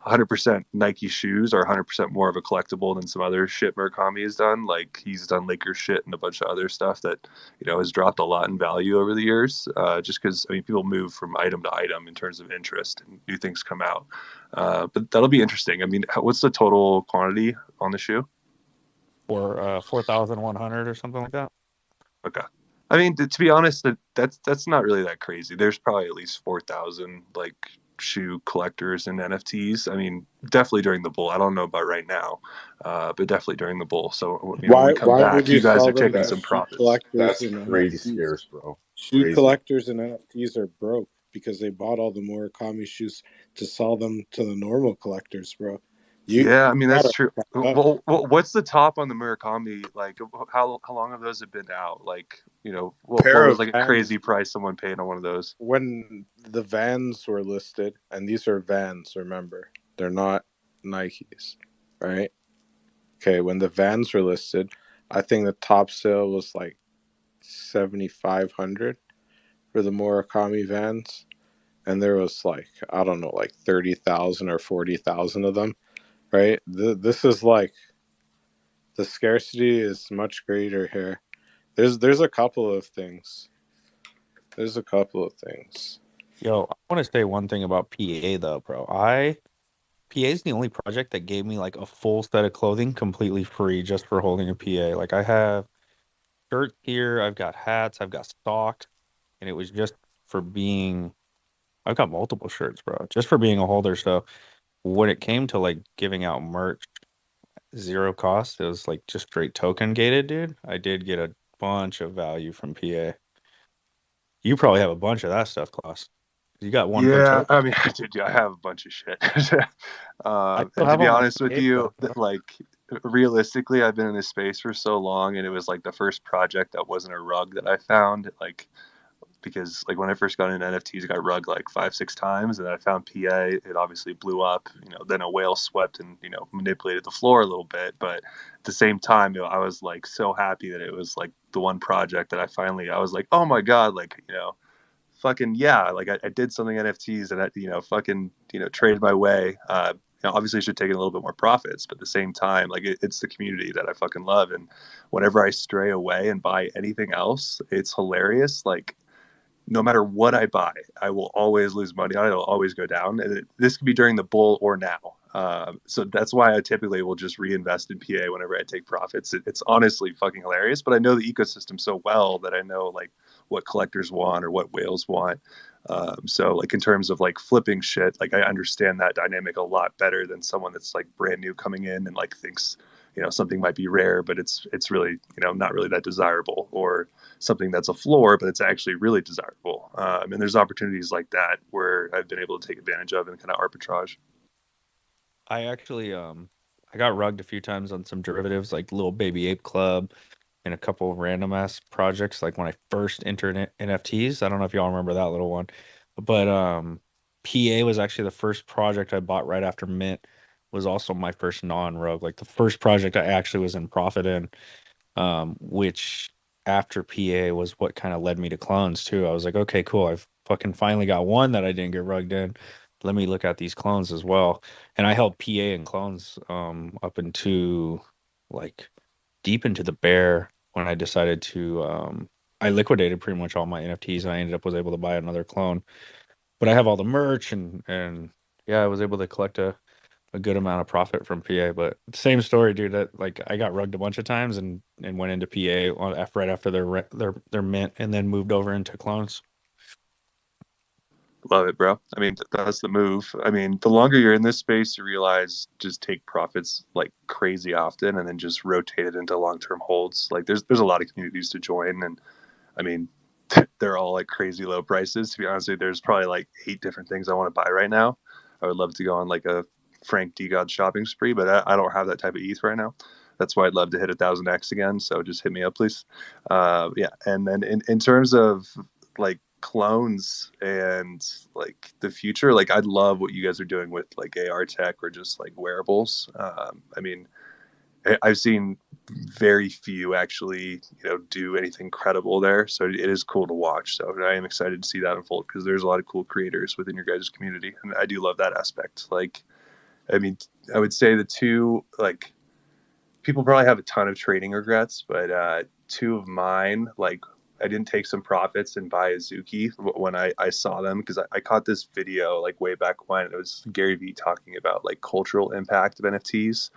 100% Nike shoes are 100% more of a collectible than some other shit Murakami has done. Like he's done Lakers shit and a bunch of other stuff that has dropped a lot in value over the years. Just because I mean people move from item to item in terms of interest and new things come out. But that'll be interesting. I mean, what's the total quantity on the shoe? for 4,100 or something like that. Okay. I mean, to be honest, that's not really that crazy. There's probably at least 4,000 like shoe collectors and NFTs. I mean, definitely during the bull. I don't know about right now, but definitely during the bull. So when we come Why would back, you you guys sell are them taking to some That's shoe profits. collectors that's and crazy NFTs? scarce, bro. Shoe Crazy. collectors and NFTs are broke because they bought all the Murakami shoes to sell them to the normal collectors, bro. Yeah, I You mean that's gotta true. fuck up. What's the top on the Murakami? Like, how long have those have been out? Like, what Pair was of like a Vans crazy price someone paid on one of those? when the Vans were listed, and these are Vans, remember, they're not Nikes, right? Okay, when the Vans were listed, I think the top sale was like 7,500 for the Murakami Vans, and there was like I don't know, like 30,000 or 40,000 of them, right? This is like the scarcity is much greater here. There's a couple of things. There's a couple of things. Yo, I want to say one thing about PA though, bro. PA is the only project that gave me like a full set of clothing completely free just for holding a PA. Like I have shirts here, I've got hats, I've got socks, and it was just for being. I've got multiple shirts, bro, just for being a holder. So when it came to like giving out merch, zero cost, it was like just straight token gated, dude. I did get a bunch of value from PA. You probably have a bunch of that stuff, Klaus, because You got one per Yeah, token. I mean, dude, I have a bunch of shit. I And still to have be all my honest with PA you, stuff, bro. like realistically, I've been in this space for so long, and it was like the first project that wasn't a rug that I found. Like because like when I first got into NFTs, I got rugged like 5-6 times, and then I found PA. It obviously blew up. Then a whale swept and manipulated the floor a little bit. But at the same time, I was like so happy that it was like the one project that I was like, oh my god, like fucking yeah, like I did something NFTs and I fucking traded my way. Obviously, I should take in a little bit more profits, but at the same time, like it's the community that I fucking love, and whenever I stray away and buy anything else, it's hilarious. Like no matter what I buy, I will always lose money on it. It'll always go down. And this could be during the bull or now. So that's why I typically will just reinvest in PA whenever I take profits. It's honestly fucking hilarious, but I know the ecosystem so well that I know like what collectors want or what whales want. So like in terms of like flipping shit, like I understand that dynamic a lot better than someone that's like brand new coming in and like thinks something might be rare, but it's really not really that desirable, or something that's a floor, but it's actually really desirable. And there's opportunities like that where I've been able to take advantage of and kind of arbitrage. I actually I got rugged a few times on some derivatives like Little Baby Ape Club and a couple of random ass projects like when I first entered NFTs. I don't know if y'all remember that little one. But PA was actually the first project I bought right after mint. Was also my first non-rug. Like the first project I actually was in profit in, which after PA was what kind of led me to clones too. I was like, okay, cool. I've fucking finally got one that I didn't get rugged in. Let me look at these clones as well. And I held PA and clones up into like deep into the bear when I decided to I liquidated pretty much all my NFTs and I ended up was able to buy another clone. But I have all the merch and yeah, I was able to collect a good amount of profit from PA. But same story, dude. That like I got rugged a bunch of times and went into PA right after their mint, and then moved over into clones. Love it, bro. I mean, that's the move. I mean, the longer you're in this space, you realize just take profits like crazy often, and then just rotate it into long-term holds. Like, there's a lot of communities to join, and I mean, they're all like crazy low prices. To be honest with you, there's probably like 8 different things I want to buy right now. I would love to go on like a Frank D. God shopping spree, but I don't have that type of ETH right now. That's why I'd love to hit 1,000x again. So just hit me up, please. Yeah, and then in terms of like clones and like the future, like I'd love what you guys are doing with like AR tech or just like wearables. I mean, I've seen very few actually, do anything credible there. So it is cool to watch. So I am excited to see that unfold because there's a lot of cool creators within your guys' community, and I do love that aspect. Like, I mean, I would say the two like people probably have a ton of trading regrets, but two of mine, like I didn't take some profits and buy a Zuki when I saw them because I caught this video like way back when. It was Gary Vee talking about like cultural impact of NFTs,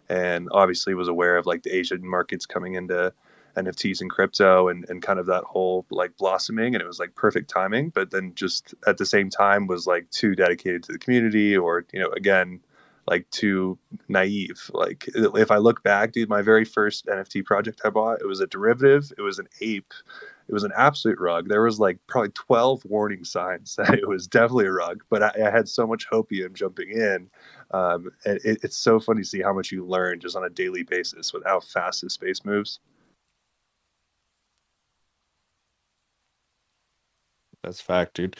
and obviously was aware of like the Asian markets coming into NFTs and crypto and kind of that whole like blossoming, and it was like perfect timing, but then just at the same time was like too dedicated to the community, or again like too naive. Like if I look back, dude, my very first NFT project I bought, it was a derivative, it was an ape, it was an absolute rug. There was like probably 12 warning signs that it was definitely a rug, but I had so much hopium jumping in. And it's so funny to see how much you learn just on a daily basis with how fast the space moves. That's fact, dude.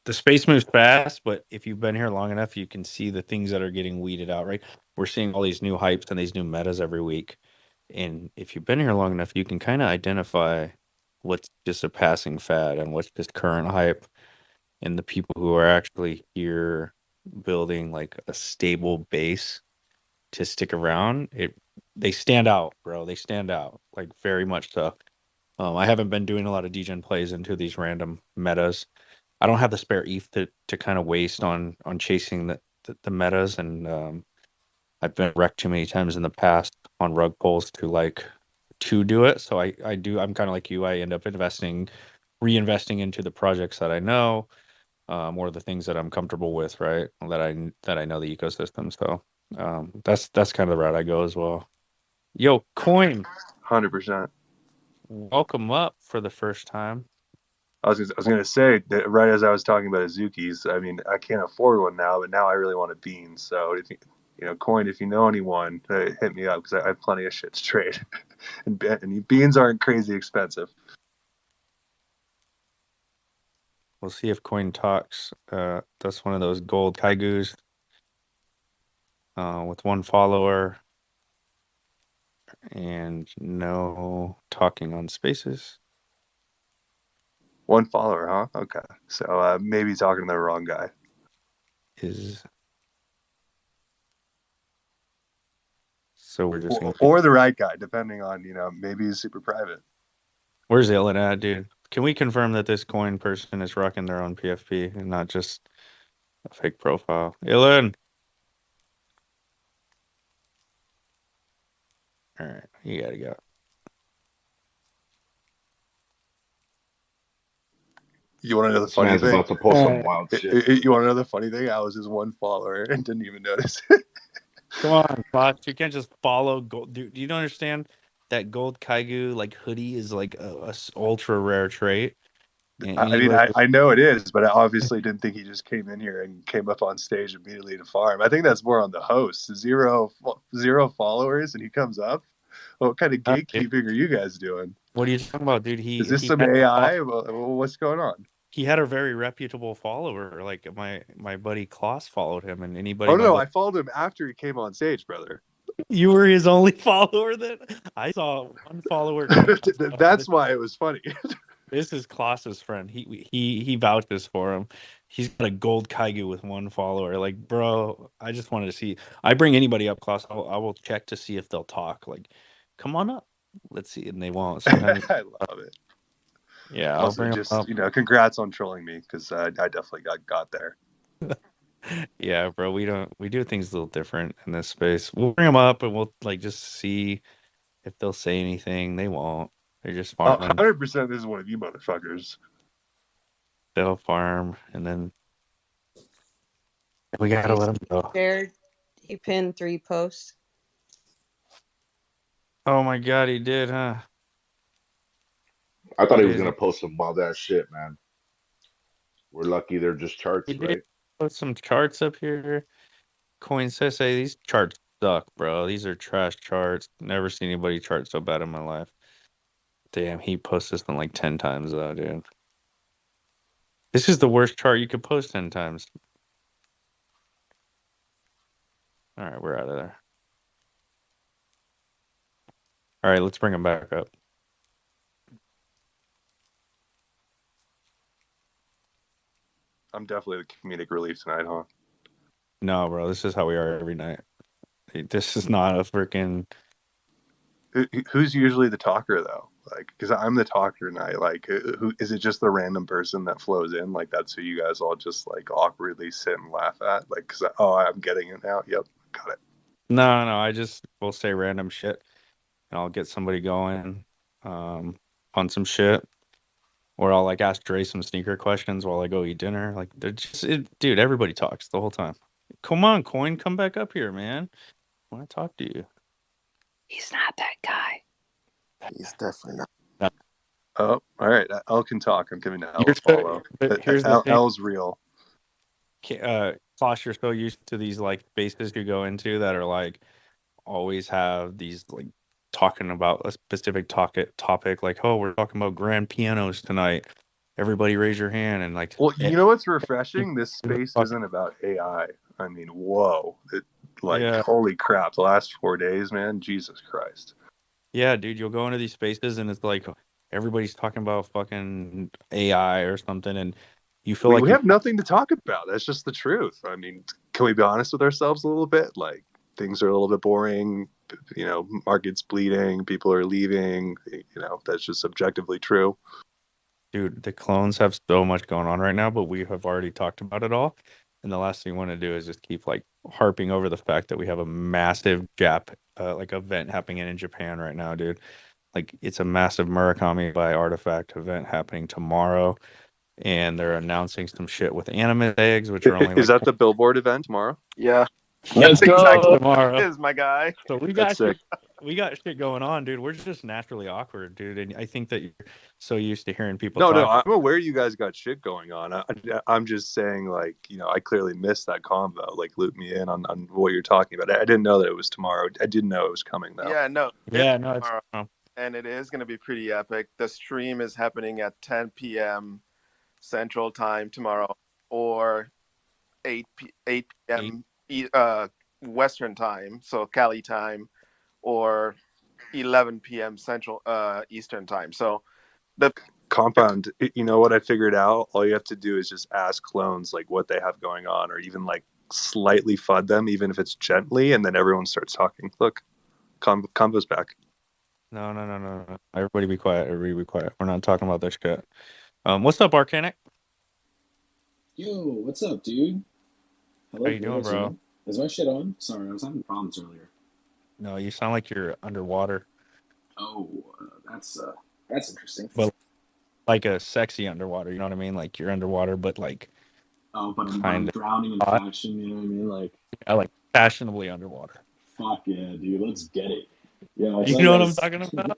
The space moves fast, but if you've been here long enough, you can see the things that are getting weeded out, right? We're seeing all these new hypes and these new metas every week. And if you've been here long enough, you can kind of identify what's just a passing fad and what's just current hype. And the people who are actually here building like a stable base to stick around, they stand out, bro. They stand out like very much so. I haven't been doing a lot of degen plays into these random metas. I don't have the spare ETH to kind of waste on chasing the metas, and I've been wrecked too many times in the past on rug pulls to do it. So I'm kind of like you. I end up reinvesting into the projects that I know, or the things that I'm comfortable with, right? That I know the ecosystem. So that's kind of the route I go as well. Yo, Coin, 100%. welcome up for the first time. I was gonna say that right as I was talking about Azukis. I mean, I can't afford one now, but now I really want a bean. So if Coin, if you know anyone, hit me up because I have plenty of shit to trade, and beans aren't crazy expensive. We'll see if Coin talks. That's one of those gold kaigus with one follower and no talking on spaces. One follower, huh? Okay. So maybe talking to the wrong guy. So we're just or the right guy, depending on, maybe he's super private. Where's Ilan at, dude? Can we confirm that this Coin person is rocking their own PFP and not just a fake profile? Ilan! All right, you gotta go. You want to know the This funny man's thing? about to post some wild shit. You want to know the funny thing? I was his one follower and didn't even notice. Come on, Fox. You can't just follow gold. Dude, you don't understand that gold Kaigu like hoodie is like a ultra rare trait. I know it is, but I obviously didn't think he just came in here and came up on stage immediately to farm. I think that's more on the host. Zero followers, and he comes up. What kind of gatekeeping are you guys doing? What are you talking about, dude? Is this some AI? What's going on? He had a very reputable follower. Like my buddy Klaus followed him, and anybody. Oh no, I followed him after he came on stage, brother. You were his only follower. Then I saw one follower. That's why it was funny. This is Klaus's friend. He vouches for him. He's got a gold Kaigu with one follower. Like, bro, I just wanted to see. I bring anybody up, Klaus. I will check to see if they'll talk. Like, come on up. Let's see, and they won't. Sometimes I love it. Yeah, I'll bring just up. Congrats on trolling me because I definitely got there. Yeah, bro. We do things a little different in this space. We'll bring them up and we'll just see if they'll say anything. They won't. They're just farming. 100%. This is one of you motherfuckers. They'll farm and then we gotta let them go. He pinned 3 posts. Oh my god, he did, huh? I thought he was gonna post some wild ass shit, man. We're lucky they're just charts, right? Put some charts up here. Coin says, "Hey, these charts suck, bro. These are trash charts. Never seen anybody chart so bad in my life." Damn, he posts this one like 10 times though, dude. This is the worst chart you could post 10 times. All right, we're out of there. All right, let's bring him back up. I'm definitely the comedic relief tonight, huh? No, bro, this is how we are every night. This is not a freaking... Who's usually the talker, though? Like, because I'm the talker tonight. Like, who is it? Just the random person that flows in? Like, that's who you guys all just like awkwardly sit and laugh at? Like, because I'm getting it now. Yep, got it. No, I just will say random shit, and I'll get somebody going on some shit, or I'll like ask Dre some sneaker questions while I go eat dinner. Like, they're just, dude, everybody talks the whole time. Come on, Coin, come back up here, man. I want to talk to you. He's not that guy. He's definitely not. Oh, all right. L can talk. I'm giving L a follow. Here's the thing. L's real. Klaus, you're so used to these like spaces you go into that are like always have these like talking about a specific topic. Like, oh, we're talking about grand pianos tonight. Everybody raise your hand and like. Well, you know what's refreshing? This space isn't about AI. I mean, whoa! Holy crap! The last 4 days, man, Jesus Christ. Yeah, dude, you'll go into these spaces and it's like everybody's talking about fucking AI or something, and you feel like we have nothing to talk about. That's just the truth. I mean, can we be honest with ourselves a little bit? Like, things are a little bit boring. Market's bleeding. People are leaving. That's just subjectively true. Dude, the clones have so much going on right now, but we have already talked about it all. And the last thing we want to do is just keep like harping over the fact that we have a massive event happening in Japan right now, dude. Like, it's a massive Murakami by Artifact event happening tomorrow, and they're announcing some shit with anime eggs, which are only is that the Billboard event tomorrow? Yeah. Let's go tomorrow. Is my guy. So we got sick. we got shit going on, dude. We're just naturally awkward, dude. And I think that you're so used to hearing people No, talk. I'm aware you guys got shit going on. I'm just saying, like, I clearly missed that convo. Like, loop me in on what you're talking about. I didn't know that it was tomorrow. I didn't know it was coming, though. Yeah, no, Yeah, it's no, it's tomorrow, and it is going to be pretty epic. The stream is happening at 10 p.m. Central Time tomorrow, or 8 p.m. Western Time, so Cali time, or 11 p.m. Central Eastern Time. So the Compound, you know what I figured out? All you have to do is just ask clones like what they have going on, or even like slightly FUD them, even if it's gently, and then everyone starts talking. Look, Combo's back. No. Everybody be quiet. Everybody be quiet. We're not talking about this shit. What's up, Arcanic? Yo, what's up, dude? Hello, How you doing, bro? Is my shit on? Sorry, I was having problems earlier. No, you sound like you're underwater. Oh, that's interesting. But like a sexy underwater, you know what I mean? Like you're underwater, but like Oh, but I'm kind of drowning in hot. fashion, you know what I mean? Like, Yeah, like fashionably underwater. fuck yeah, dude, let's get it. Yeah, You know what I'm talking about?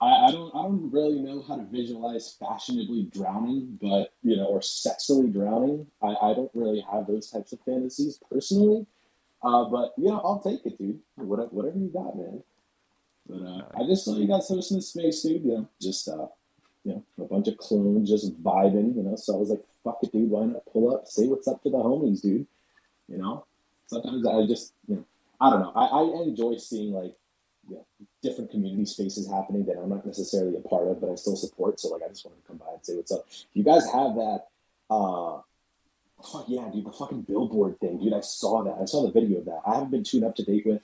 I don't really know how to visualize fashionably drowning, but or sexily drowning. I don't really have those types of fantasies personally. But I'll take it, dude. Whatever you got, man. But I just saw you guys hosting the space, dude. Just a bunch of clones just vibing. So I was like, fuck it, dude. Why not pull up, say what's up to the homies, dude? Sometimes I just I don't know. I enjoy seeing like different community spaces happening that I'm not necessarily a part of, but I still support. So like, I just wanted to come by and say what's up. You guys have that. Fuck yeah, dude, the fucking billboard thing, dude. I saw that. I saw the video of that. I haven't been too up to date with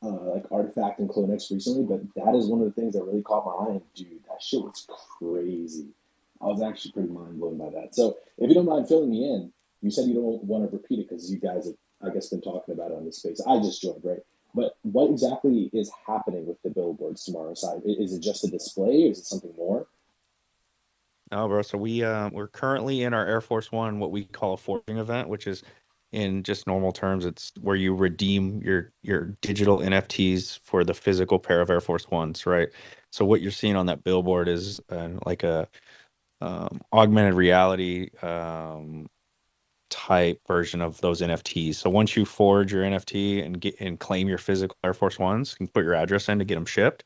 like Artifact and CloneX recently, but that is one of the things that really caught my eye. And dude, that shit was crazy. I was actually pretty mind blown by that. So if you don't mind filling me in, you said you don't want to repeat it because you guys have, I guess, been talking about it on this space. I just joined, right? But what exactly is happening with the billboards tomorrow? Side? Is it just a display, or is it something more? No, bro. So we're currently in our Air Force One, what we call a forging event, which is in just normal terms, it's where you redeem your digital NFTs for the physical pair of Air Force Ones, right? So what you're seeing on that billboard is like a augmented reality type version of those NFTs. So once you forge your NFT and claim your physical Air Force Ones and put your address in to get them shipped,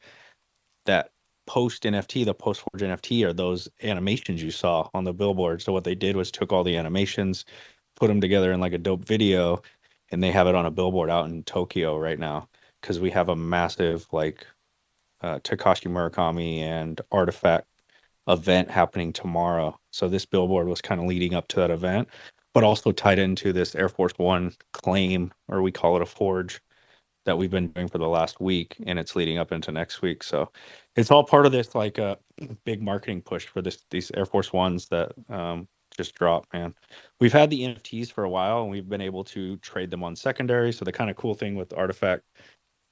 that post NFT, the post forge NFT are those animations you saw on the billboard. So what they did was took all the animations, put them together in like a dope video, and they have it on a billboard out in Tokyo right now because we have a massive like Takashi Murakami and Artifact event happening tomorrow. So this billboard was kind of leading up to that event, but also tied into this Air Force One claim, or we call it a forge, that we've been doing for the last week, and it's leading up into next week. So it's all part of this like a big marketing push for these Air Force Ones that just dropped, man. We've had the NFTs for a while, and we've been able to trade them on secondary. So the kind of cool thing with Artifact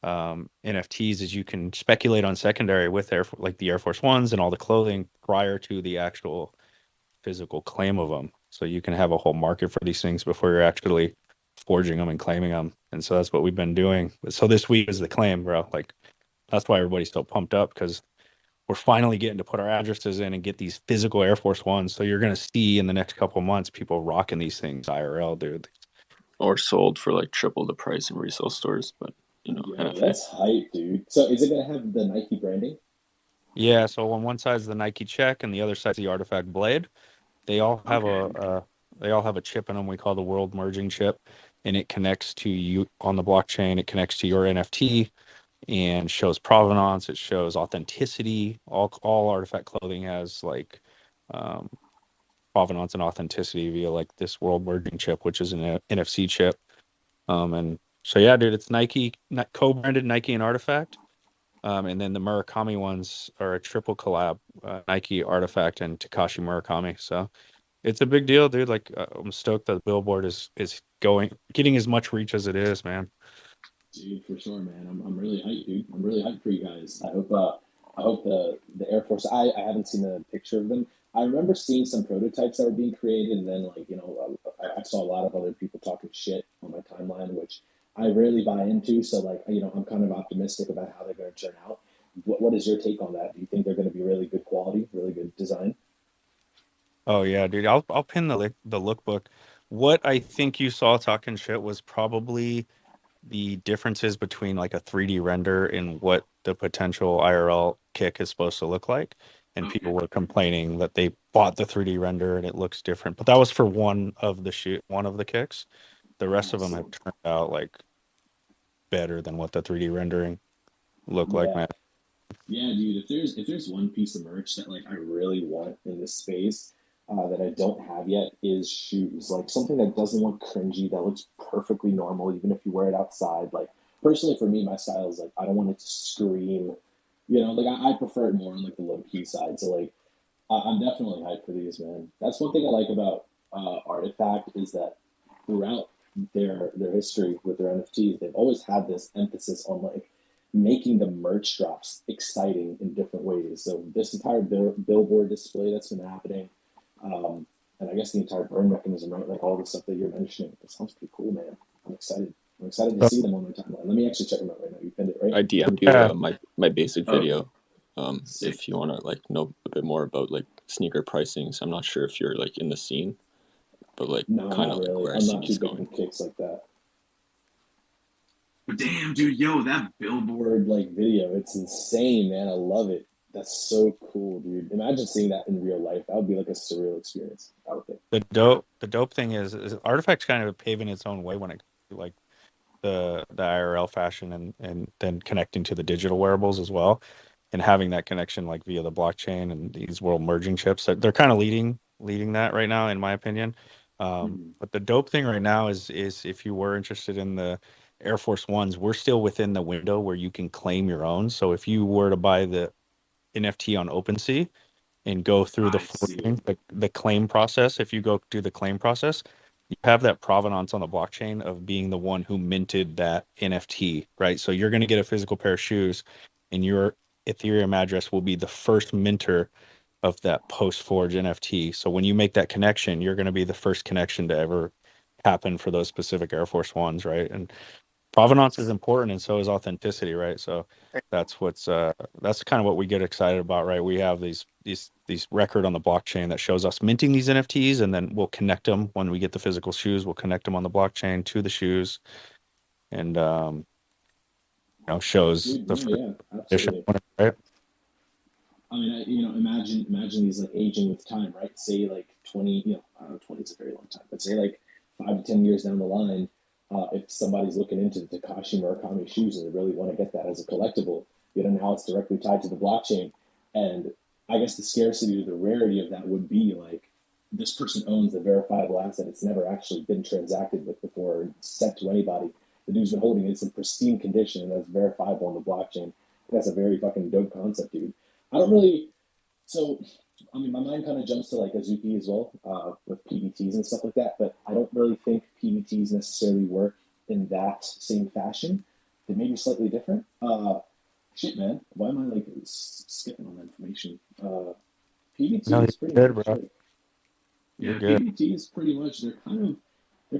NFTs is you can speculate on secondary with like the Air Force Ones and all the clothing prior to the actual physical claim of them. So you can have a whole market for these things before you're actually forging them and claiming them. And so that's what we've been doing. So this week is the claim, bro. Like that's why everybody's so pumped up, because we're finally getting to put our addresses in and get these physical Air Force Ones. So you're going to see in the next couple of months people rocking these things IRL, dude. Or sold for like triple the price in resale stores, but NFA. That's hype, dude. So is it gonna have the Nike branding? Yeah, so on one side is the Nike check and the other side is the Artifact blade. They all have a chip in them we call the world merging chip, and it connects to you on the blockchain. It connects to your NFT and shows provenance. It shows authenticity. All Artifact clothing has like provenance and authenticity via like this world merging chip, which is an NFC chip. And so yeah, dude, it's Nike, co-branded Nike and Artifact. And then the Murakami ones are a triple collab, Nike, Artifact, and Takashi Murakami. So it's a big deal, dude. Like I'm stoked that the billboard is getting as much reach as it is, man. Dude, for sure, man. I'm really hyped, dude. I'm really hyped for you guys. I hope the Air Force. I haven't seen a picture of them. I remember seeing some prototypes that were being created, and then like I saw a lot of other people talking shit on my timeline, which I rarely buy into. So like, I'm kind of optimistic about how they're going to turn out. What is your take on that? Do you think they're going to be really good quality, really good design? Oh yeah, dude. I'll pin the lookbook. What I think you saw talking shit was probably the differences between like a 3D render and what the potential IRL kick is supposed to look like. And people were complaining that they bought the 3D render and it looks different. But that was for one of the kicks. The rest of them have turned out like better than what the 3D rendering looked like, Yeah. man. Yeah, dude. If there's one piece of merch that like I really want in this space that I don't have yet is shoes. Like something that doesn't look cringy, that looks perfectly normal, even if you wear it outside. Like personally, for me, my style is like I don't want it to scream. Like I prefer it more on like the low key side. So like I'm definitely hyped for these, man. That's one thing I like about Artifact is that throughout their history with their NFTs, they've always had this emphasis on like making the merch drops exciting in different ways. So this entire billboard display that's been happening, and I guess the entire burn mechanism, right? Like all the stuff that you're mentioning, it sounds pretty cool, man. I'm excited. I'm excited to see them on my timeline. Let me actually check them out right now. You pinned it, right? I DM'd you my basic video. If you want to like know a bit more about like sneaker pricing, so I'm not sure if you're like in the scene, but like No, kind not of like really. where I I'm see not too it's big going. in kicks like that. But damn, dude, yo, that billboard like video, it's insane, man. I love it. That's so cool, dude. Imagine seeing that in real life. That would be like a surreal experience, I would think. The dope thing is Artifact's kind of paving its own way when it comes to like the IRL fashion and then connecting to the digital wearables as well, and having that connection like via the blockchain and these world merging chips. They're kind of leading that right now, in my opinion. But the dope thing right now is if you were interested in the Air Force Ones, we're still within the window where you can claim your own. So if you were to buy the NFT on OpenSea and go through the I see. forging, the claim process, if you go do the claim process, you have that provenance on the blockchain of being the one who minted that NFT, right? So you're going to get a physical pair of shoes, and your Ethereum address will be the first minter of that post forge NFT. So when you make that connection, you're going to be the first connection to ever happen for those specific Air Force Ones, right? And provenance is important, and so is authenticity, right? So that's that's kind of what we get excited about, right? We have these record on the blockchain that shows us minting these NFTs, and then we'll connect them when we get the physical shoes. We'll connect them on the blockchain to the shoes, and shows Dude, the no, yeah, edition, absolutely. right? I mean, imagine these like aging with time, right? Say like 20, I don't know, 20 is a very long time, but say like 5 to 10 years down the line, if somebody's looking into the Takashi Murakami shoes and they really want to get that as a collectible, now it's directly tied to the blockchain. And I guess the scarcity or the rarity of that would be like this person owns the verifiable asset. It's never actually been transacted with before or sent to anybody. The dude's been holding it. It's in pristine condition and that's verifiable on the blockchain. That's a very fucking dope concept, dude. I don't really. So, I mean, my mind kind of jumps to like Azuki as well with PBTs and stuff like that, but I don't really think PBTs necessarily work in that same fashion. They may be slightly different. Shit, man. Why am I like skipping on that information? No, PBT is pretty you're good, much bro. like You're yeah, good. PBT is pretty much they're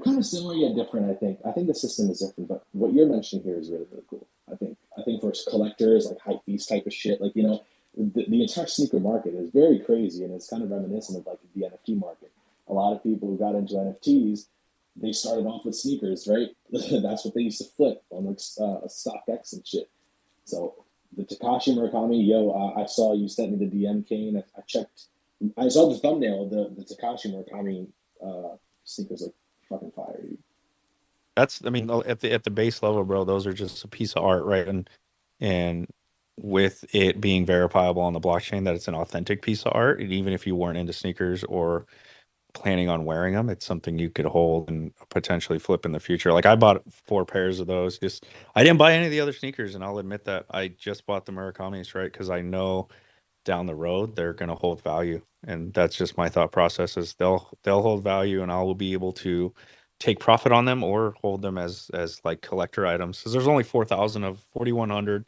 kind of similar yet different. I think the system is different, but what you're mentioning here is really really cool. I think for collectors like hype beast type of shit, like the entire sneaker market is very crazy and it's kind of reminiscent of like the NFT market. A lot of people who got into NFTs, they started off with sneakers, right? That's what they used to flip on like StockX and shit. So the Takashi Murakami, I saw you sent me the DM, Kane. I checked. I saw the thumbnail of the Takashi Murakami sneakers, like fucking fire, dude. I mean, at the base level, bro, those are just a piece of art, right? And with it being verifiable on the blockchain that it's an authentic piece of art, and even if you weren't into sneakers or planning on wearing them, it's something you could hold and potentially flip in the future. Like I bought 4 pairs of those. Just I didn't buy any of the other sneakers, and I'll admit that I just bought the Murakami's, right? Because I know down the road they're going to hold value, and that's just my thought process is they'll hold value, and I will be able to take profit on them or hold them as like collector items because there's only 4,000 of 4,100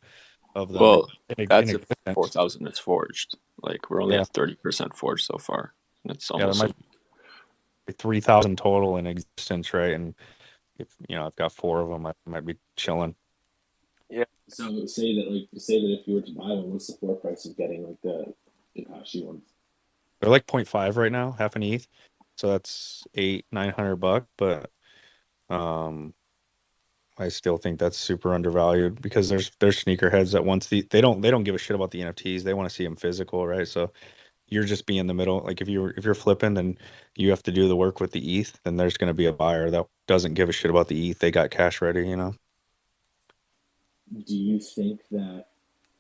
of them Well, in that's if existence. 4,000 is forged. Like we're only Yeah, at 30% forged so far, and it's there almost might be 3,000 total in existence, right? And if I've got 4 of them, I might be chilling. Yeah. So say that if you were to buy one, what's the floor price of getting like the Takashi ones? They're like 0.5 right now, half an ETH. So that's $800-900. But I still think that's super undervalued because there's sneakerheads that once they don't give a shit about the NFTs. They want to see them physical, right? So you're just be in the middle. Like if you're flipping, then you have to do the work with the ETH. Then there's going to be a buyer that doesn't give a shit about the ETH. They got cash ready, Do you think that?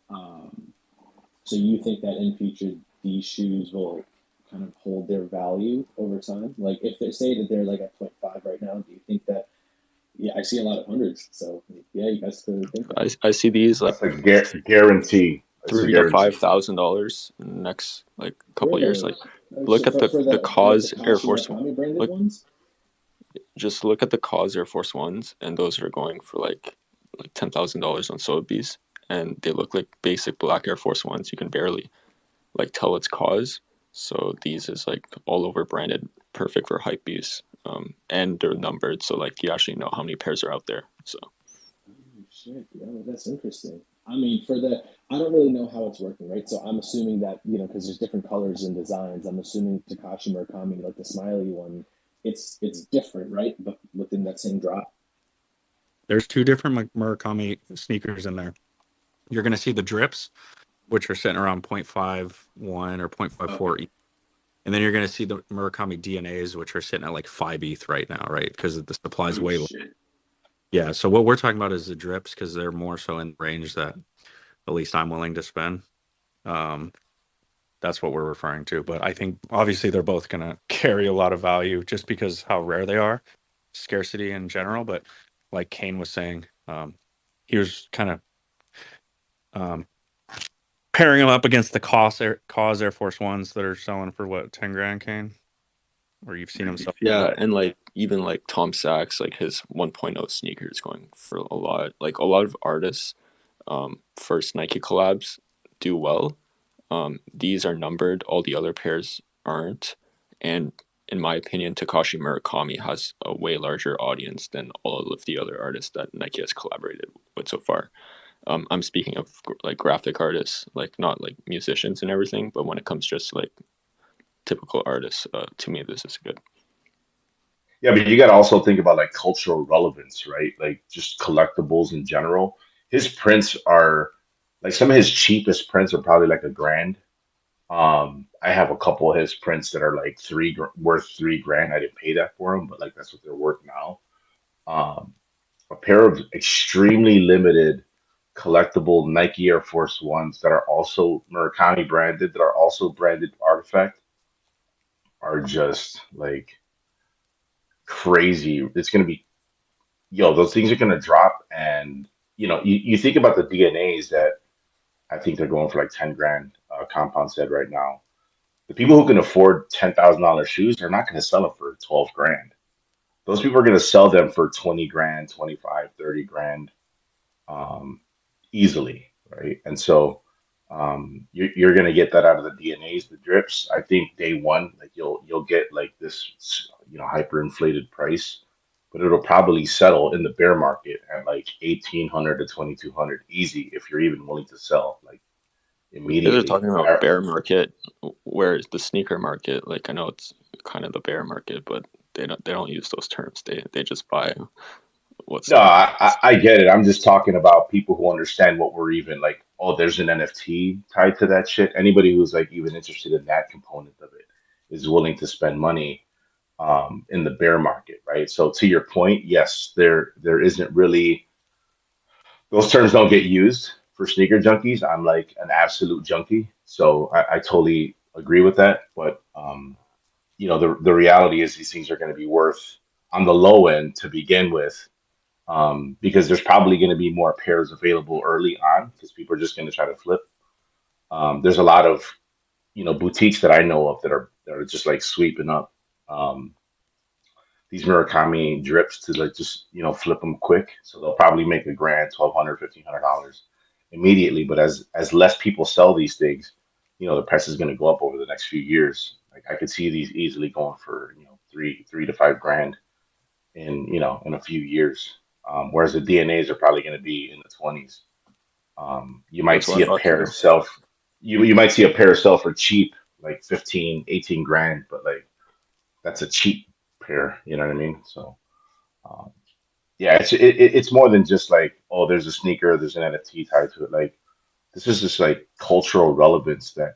So you think that in future these shoes will kind of hold their value over time? Like if they say that they're like at 0.5 right now, do you think that? Yeah, I see a lot of hundreds. So yeah, you guys clearly think that. I see these like That's a guarantee. It's a $3,000 to guarantee. $5,000 in the next like couple years. Really? Like look at the Cause Air Takashi Force Murakami branded look ones. just look at the Cause Air Force Ones, and those are going for like $10,000 on Sotheby's, and they look like basic black Air Force Ones. You can barely like tell it's Cause. So these is like all over branded, perfect for hype beasts. And they're numbered, so like you actually know how many pairs are out there. So Oh, shit, yeah, that's interesting. I mean, I don't really know how it's working, right? So I'm assuming that, because there's different colors and designs, I'm assuming Takashi Murakami, like the smiley one, it's different, right? But within that same drop. There's 2 different Murakami sneakers in there. You're going to see the drips, which are sitting around 0.51 or 0.54 ETH. And then you're going to see the Murakami DNAs, which are sitting at like 5 ETH right now, right? Because the supply is way low. Yeah. So what we're talking about is the drips because they're more so in range that at least I'm willing to spend. That's what we're referring to. But I think obviously they're both going to carry a lot of value just because how rare they are, scarcity in general. But like Kane was saying, he was kind of pairing them up against the Cause Air Force Ones that are selling for what, 10 grand, Kane? Or you've seen them sell? yeah, and like even like Tom Sachs, like his 1.0 sneaker is going for a lot. Like a lot of artists, first Nike collabs do well. These are numbered, all the other pairs aren't. And in my opinion, Takashi Murakami has a way larger audience than all of the other artists that Nike has collaborated with so far. I'm speaking of like graphic artists, like not like musicians and everything, but when it comes just like typical artists, to me this is good. Yeah, but you got to also think about like cultural relevance, right? Like just collectibles in general. His prints are like some of his cheapest prints are probably like a grand. I have a couple of his prints that are like worth 3 grand. I didn't pay that for them, but like that's what they're worth now. Um, a pair of extremely limited collectible Nike Air Force Ones that are also Murakami branded, that are also branded Artifact, are just like crazy. It's gonna be, those things are gonna drop, and you think about the DNAs that I think they're going for like 10 grand. Compound said right now, the people who can afford $10,000 shoes are not going to sell them for 12 grand. Those people are going to sell them for 20 grand, 25, 30 grand, um, easily, right? And so you're going to get that out of the DNAs, the drips. I think day one, like you'll get like this, hyperinflated price, but it'll probably settle in the bear market at like 1,800 to 2,200 easy if you're even willing to sell like They're immediately. talking about bear market, whereas the sneaker market, like I know it's kind of the bear market, but they don't use those terms. They just buy what's No, like. I get it. I'm just talking about people who understand what we're even like. Oh, there's an NFT tied to that shit. Anybody who's like even interested in that component of it is willing to spend money in the bear market, right? So to your point, yes, there isn't really, those terms don't get used for sneaker junkies. I'm like an absolute junkie, so I totally agree with that. But the reality is these things are going to be worth on the low end to begin with, because there's probably going to be more pairs available early on because people are just going to try to flip. There's a lot of boutiques that I know of that are just like sweeping up these Murakami drips to like just flip them quick. So they'll probably make a grand, 1,200, $1,500 immediately. But as less people sell these things, the price is going to go up over the next few years. Like I could see these easily going for 3 to 5 grand in in a few years, whereas the DNAs are probably going to be in the 20s. You might That's what see I a thought pair too. sell you might see a pair sell for cheap, like 15, 18 grand, but like that's a cheap pair, you know what I mean? So um, yeah, it's more than just like, oh, there's a sneaker, there's an NFT tied to it. Like this is just like cultural relevance that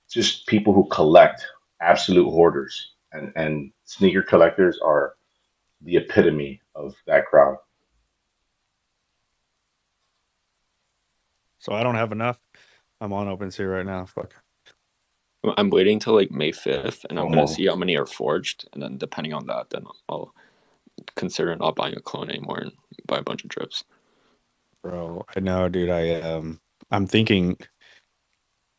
just people who collect, absolute hoarders, and sneaker collectors are the epitome of that crowd. So I don't have enough. I'm on OpenSea right now. Fuck. I'm waiting till like May 5th, and I'm gonna FOMO. see how many are forged, and then depending on that, then I'll consider not buying a clone anymore and buy a bunch of drips. Bro, I know, dude. I'm thinking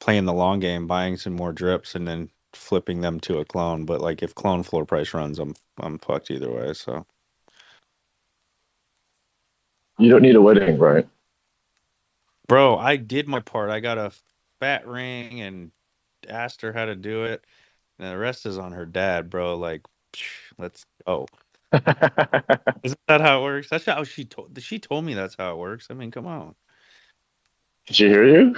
playing the long game, buying some more drips and then flipping them to a clone. But like if clone floor price runs, I'm fucked either way. So You don't need a wedding, right? bro, I did my part. I got a fat ring and asked her how to do it. And the rest is on her dad, bro. Like, let's go. Isn't that how it works? That's how she told me that's how it works. I mean, come on. Did she hear you?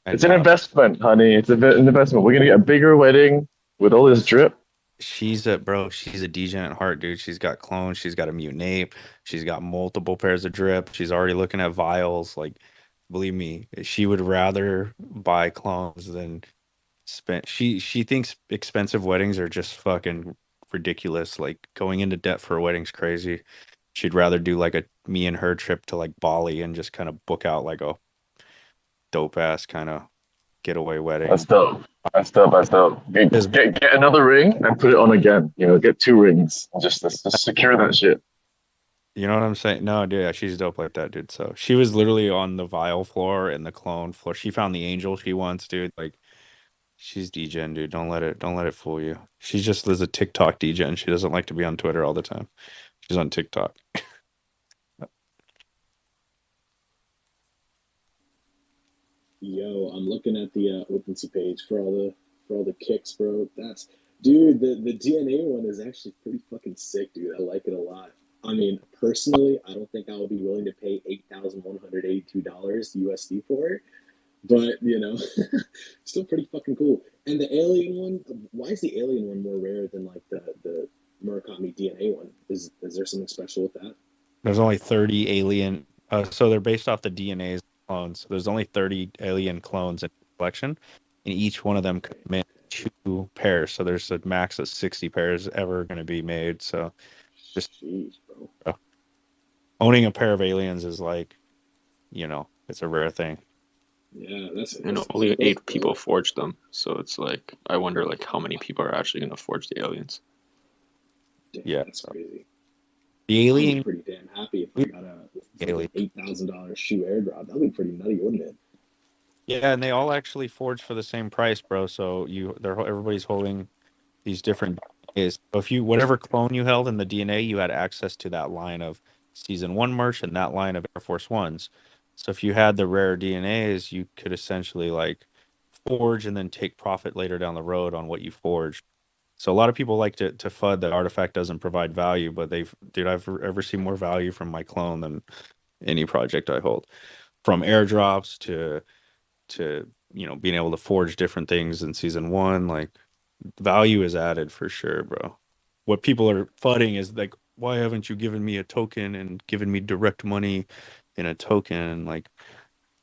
I It's an know. investment, honey. It's an investment. We're gonna get a bigger wedding with all this drip. She's a DJ at heart, dude. She's got clones, she's got a mutant ape, she's got multiple pairs of drip. She's already looking at vials. Like, believe me, she would rather buy clones than spend. She thinks expensive weddings are just fucking ridiculous. Like going into debt for a wedding's crazy. She'd rather do like a me and her trip to like Bali and just kind of book out like a dope ass kind of getaway wedding. That's dope. That's dope. That's dope. Because Get another ring and put it on again. Get two rings. Just secure that shit. you know what I'm saying? No, dude, yeah, she's dope like that, dude. So she was literally on the vial floor and the clone floor. She found the angel she wants, dude. Like she's DJing, dude. Don't let it fool you. She's just is a TikTok DJ and she doesn't like to be on Twitter all the time. She's on TikTok. Yo, I'm looking at the OpenSea page for all the kicks, bro. That's dude. The DNA one is actually pretty fucking sick, dude. I like it a lot. I mean, personally, I don't think I would be willing to pay $8,182 USD for it, but still pretty fucking cool. And the alien one, why is the alien one more rare than like the Murakami DNA one? Is there something special with that? There's only 30 alien. So they're based off the DNA's clones. So there's only 30 alien clones in the collection, and each one of them could make 2 pairs. So there's a max of 60 pairs ever going to be made. So just Jeez, bro. owning a pair of aliens is like, it's a rare thing. Yeah, that's And that's only that's 8 people dope. forged them, so it's like I wonder like how many people are actually gonna forge the aliens. Damn, Yeah. that's crazy. The I'd be alien, pretty damn happy if I got a fucking alien. $8,000 shoe airdrop. That'd be pretty nutty, wouldn't it? Yeah, and they all actually forge for the same price, bro. So everybody's holding these different DNAs. So if whatever clone you held in the DNA, you had access to that line of season 1 merch and that line of Air Force Ones. So if you had the rare DNAs, you could essentially like forge and then take profit later down the road on what you forged. So a lot of people like to FUD that artifact doesn't provide value, but I've ever seen more value from my clone than any project I hold. From airdrops to being able to forge different things in season 1, like value is added for sure, bro. What people are fudding is like, why haven't you given me a token and given me direct money in a token? Like,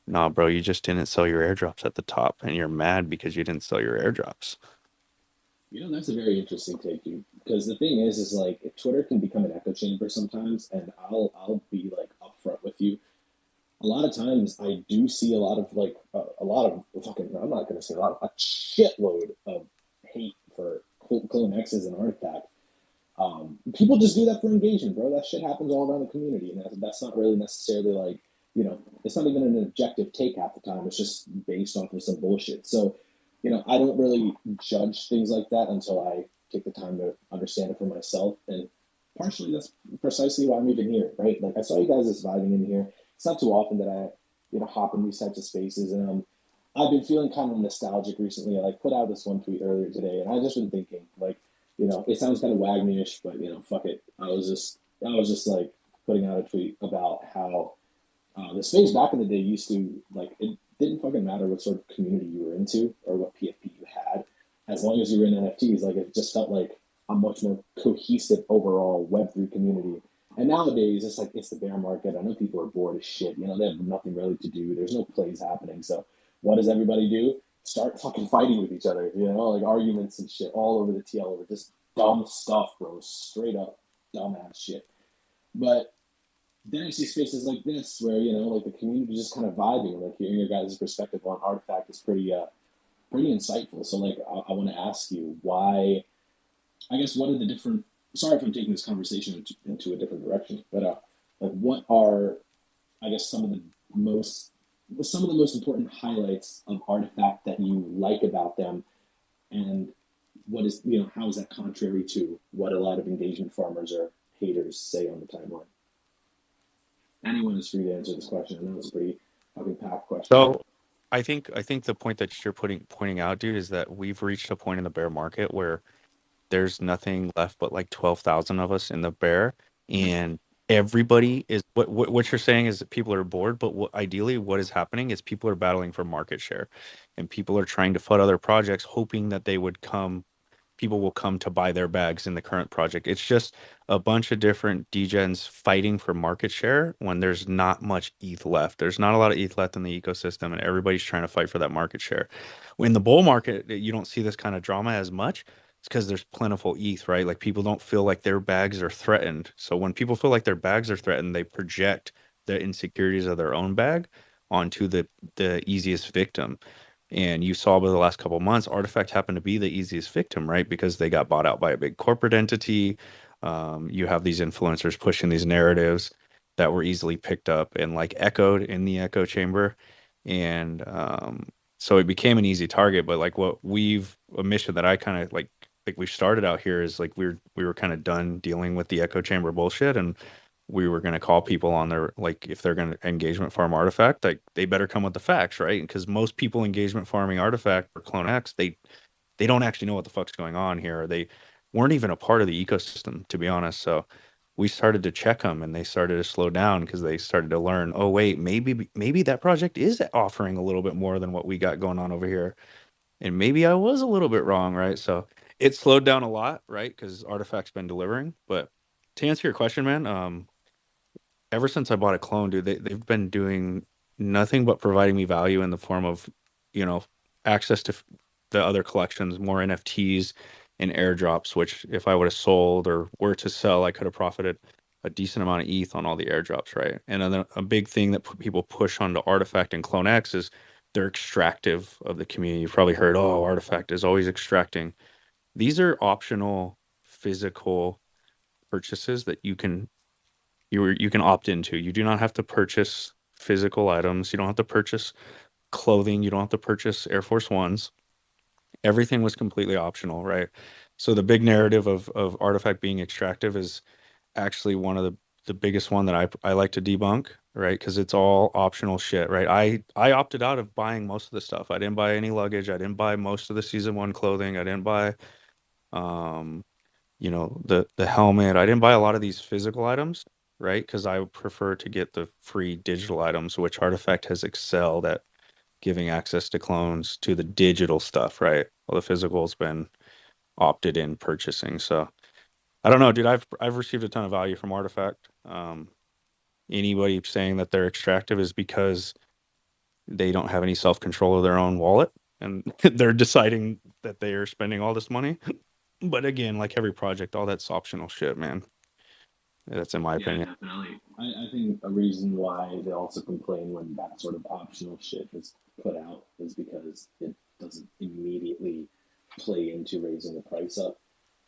nah, bro, you just didn't sell your airdrops at the top, and you're mad because you didn't sell your airdrops. That's a very interesting take, dude. Because the thing is like, if Twitter can become an echo chamber sometimes, and I'll be like upfront with you. A lot of times, I do see a lot of like a lot of fucking. I'm not gonna say a lot, a shitload of hate for CloneX as an artifact. People just do that for engagement, bro. That shit happens all around the community, and that's not really necessarily like, it's not even an objective take half the time. It's just based off of some bullshit. So, I don't really judge things like that until I take the time to understand it for myself. And partially that's precisely why I'm even here, right? Like I saw you guys just vibing in here. It's not too often that I, hop in these types of spaces, and I've been feeling kind of nostalgic recently. I like put out this one tweet earlier today, and I just been thinking like, it sounds kind of Wagnerish, but fuck it. I was just like putting out a tweet about how the space back in the day used to like it didn't fucking matter what sort of community you were into or what PFP you had, as long as you were in NFTs. Like it just felt like a much more cohesive overall Web3 community. And nowadays, it's like it's the bear market. I know people are bored as shit. They have nothing really to do. There's no plays happening. So what does everybody do? Start fucking fighting with each other. Like arguments and shit all over the TL over just dumb stuff, bro. Straight up dumbass shit. But then I see spaces like this where like the community just kind of vibing. Like hearing your guys' perspective on Artifact is pretty insightful. So like I want to ask you why. I guess what are the different? Sorry if I'm taking this conversation into a different direction, but like what are, I guess, some of the most important highlights of Artifact that you like about them, and what is how is that contrary to what a lot of engagement farmers or haters say on the timeline? Anyone is free to answer this question. I know it's a pretty fucking packed question. So I think the point that you're pointing out, dude, is that we've reached a point in the bear market where there's nothing left but like 12,000 of us in the bear, and everybody is what you're saying is that people are bored, but ideally what is happening is people are battling for market share, and people are trying to FUD other projects hoping that people will come to buy their bags in the current project. It's just a bunch of different degens fighting for market share when there's not much ETH left. There's not a lot of ETH left in the ecosystem, and everybody's trying to fight for that market share. In the bull market, you don't see this kind of drama as much. It's because there's plentiful ETH, right? Like people don't feel like their bags are threatened. So when people feel like their bags are threatened, they project the insecurities of their own bag onto the easiest victim. And you saw over the last couple of months, Artifact happened to be the easiest victim, right? Because they got bought out by a big corporate entity. You have these influencers pushing these narratives that were easily picked up and like echoed in the echo chamber. And so it became an easy target. But like a mission that I kind of like we started out here is like we were kind of done dealing with the echo chamber bullshit, and we were going to call people on their, like, if they're going to engagement farm Artifact, like they better come with the facts, right? Because most people engagement farming Artifact or CloneX, they don't actually know what the fuck's going on here. Or they weren't even a part of the ecosystem, to be honest. So we started to check them, and they started to slow down because they started to learn, oh wait, maybe that project is offering a little bit more than what we got going on over here, and maybe I was a little bit wrong, right? So it slowed down a lot, right? Because Artifact's been delivering. But to answer your question, man, ever since I bought a clone, dude, they've been doing nothing but providing me value in the form of, access to the other collections, more NFTs and airdrops, which if I would have sold or were to sell, I could have profited a decent amount of ETH on all the airdrops, right? And then a big thing that people push onto Artifact and CloneX is they're extractive of the community. You've probably heard, oh, Artifact is always extracting. These are optional physical purchases that you can opt into. You do not have to purchase physical items. You don't have to purchase clothing. You don't have to purchase Air Force Ones. Everything was completely optional, right? So the big narrative of Artifact being extractive is actually one of the biggest one that I like to debunk, right? Because it's all optional shit, right? I opted out of buying most of the stuff. I didn't buy any luggage. I didn't buy most of the season 1 clothing. I didn't buy the helmet. I didn't buy a lot of these physical items, right? Because I prefer to get the free digital items, which Artifact has excelled at giving access to clones to the digital stuff, right? Well, the physical's been opted in purchasing. So I don't know, dude. I've received a ton of value from Artifact. Anybody saying that they're extractive is because they don't have any self-control of their own wallet, and they're deciding that they are spending all this money. But again, like every project, all that's optional shit, man. That's in my opinion. Definitely. I think a reason why they also complain when that sort of optional shit is put out is because it doesn't immediately play into raising the price up.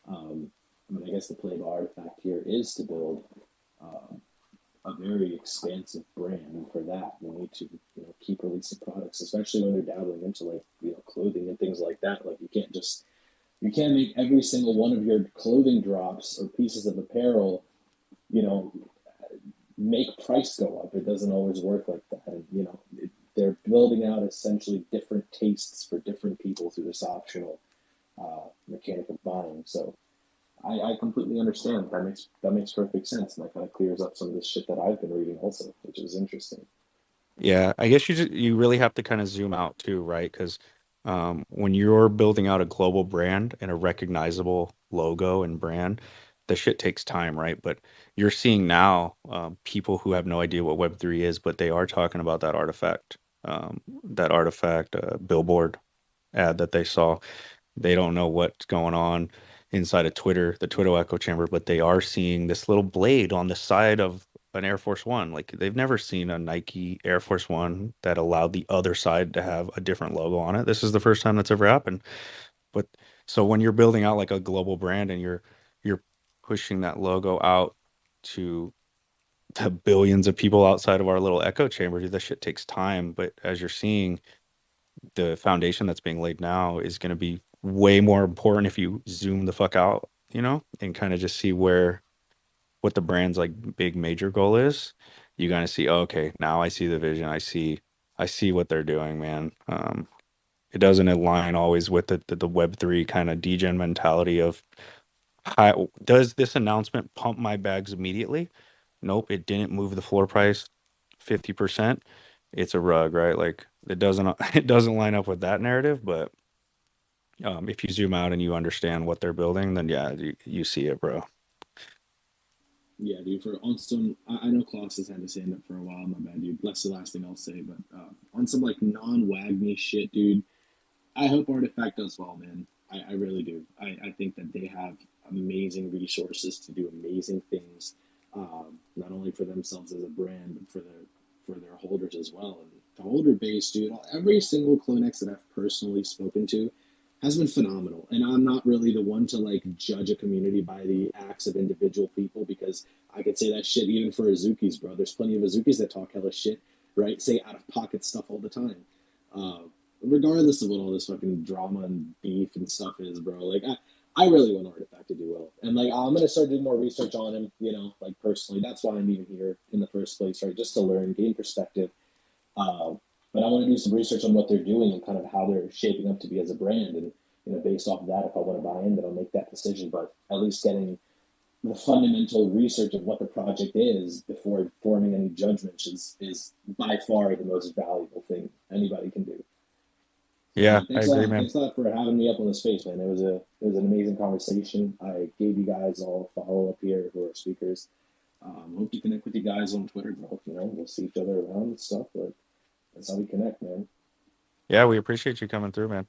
I guess the play of Artifact here is to build a very expansive brand, and for that you need to keep releasing products, especially when they're dabbling into like clothing and things like that. Like you can't make every single one of your clothing drops or pieces of apparel make price go up. It doesn't always work like that. And, they're building out essentially different tastes for different people through this optional mechanic of buying. So I completely understand. That makes perfect sense, and that kind of clears up some of the shit that I've been reading also, which is interesting. Yeah, I guess you really have to kind of zoom out too, right? Because when you're building out a global brand and a recognizable logo and brand, the shit takes time, right? But you're seeing now people who have no idea what Web3 is, but they are talking about that artifact billboard ad that they saw. They don't know what's going on inside of Twitter, the Twitter echo chamber, but they are seeing this little blade on the side of an Air Force One. Like they've never seen a Nike Air Force One that allowed the other side to have a different logo on it. This is the first time that's ever happened. But so when you're building out like a global brand and you're pushing that logo out to the billions of people outside of our little echo chamber, this shit takes time. But as you're seeing, the foundation that's being laid now is going to be way more important if you zoom the fuck out, and kind of just see what the brand's like big major goal is. You kind of see, oh, okay, now I see the vision. I see what they're doing, man. It doesn't align always with the Web3 kind of degen mentality of how does this announcement pump my bags immediately? Nope, it didn't move the floor price 50%. It's a rug, right? Like it doesn't it doesn't line up with that narrative, but if you zoom out and you understand what they're building, then yeah, you see it, bro. Yeah, dude. For on some, I know Klaus has had his hand up for a while. My bad, dude. That's the last thing I'll say. But on some like non-WAGMI shit, dude. I hope Artifact does well, man. I really do. I think that they have amazing resources to do amazing things, not only for themselves as a brand, but for their holders as well. And the holder base, dude. Every single CloneX that I've personally spoken to has been phenomenal. And I'm not really the one to like judge a community by the acts of individual people because I could say that shit even for Azukis, bro. There's plenty of Azukis that talk hella shit, right? Say out of pocket stuff all the time. Uh, Regardless of what all this fucking drama and beef and stuff is, bro. Like I really want Artifact to do well. And like I'm gonna start doing more research on him, like personally. That's why I'm even here in the first place, right? Just to learn, gain perspective. Uh, but I want to do some research on what they're doing and kind of how they're shaping up to be as a brand. And based off of that, if I want to buy in, then I'll make that decision. But at least getting the fundamental research of what the project is before forming any judgments is by far the most valuable thing anybody can do. Yeah, I Thanks a agree, lot. man. Thanks a lot for having me up on the space, man. It was an amazing conversation. I gave you guys all a follow up here who are speakers. Hope to connect with you guys on Twitter, bro. We'll see each other around and stuff, but that's how we connect, man. Yeah, we appreciate you coming through, man.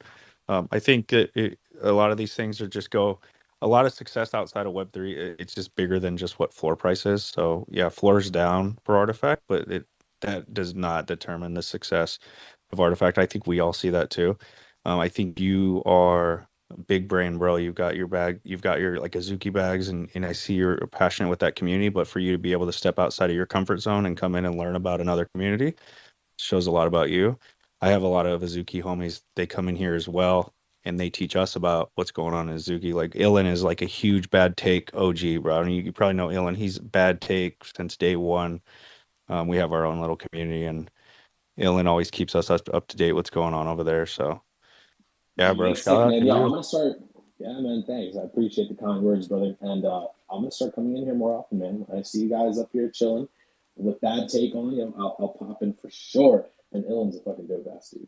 I think a lot of these things are just a lot of success outside of Web3. It's just bigger than just what floor price is. So yeah, floor's down for Artifact, but that does not determine the success of Artifact. I think we all see that too. I think you are a big brain, bro. You've got your bag, you've got your like Azuki bags, and I see you're passionate with that community. But for you to be able to step outside of your comfort zone and come in and learn about another community shows a lot about you. I have a lot of Azuki homies. They come in here as well, and they teach us about what's going on in Azuki. Like Ilan is like a huge bad take OG, bro. I mean, you probably know Ilan. He's bad take since day one. We have our own little community, and Ilan always keeps us up to date what's going on over there. So yeah, Dude, bro. that's Shout sick, out man. to Yeah, I'm you. gonna start. Yeah, man. Thanks. I appreciate the kind words, brother. And I'm gonna start coming in here more often, man. I see you guys up here chilling with that take on you. I'll pop in for sure. And Ilan's a fucking dope ass dude.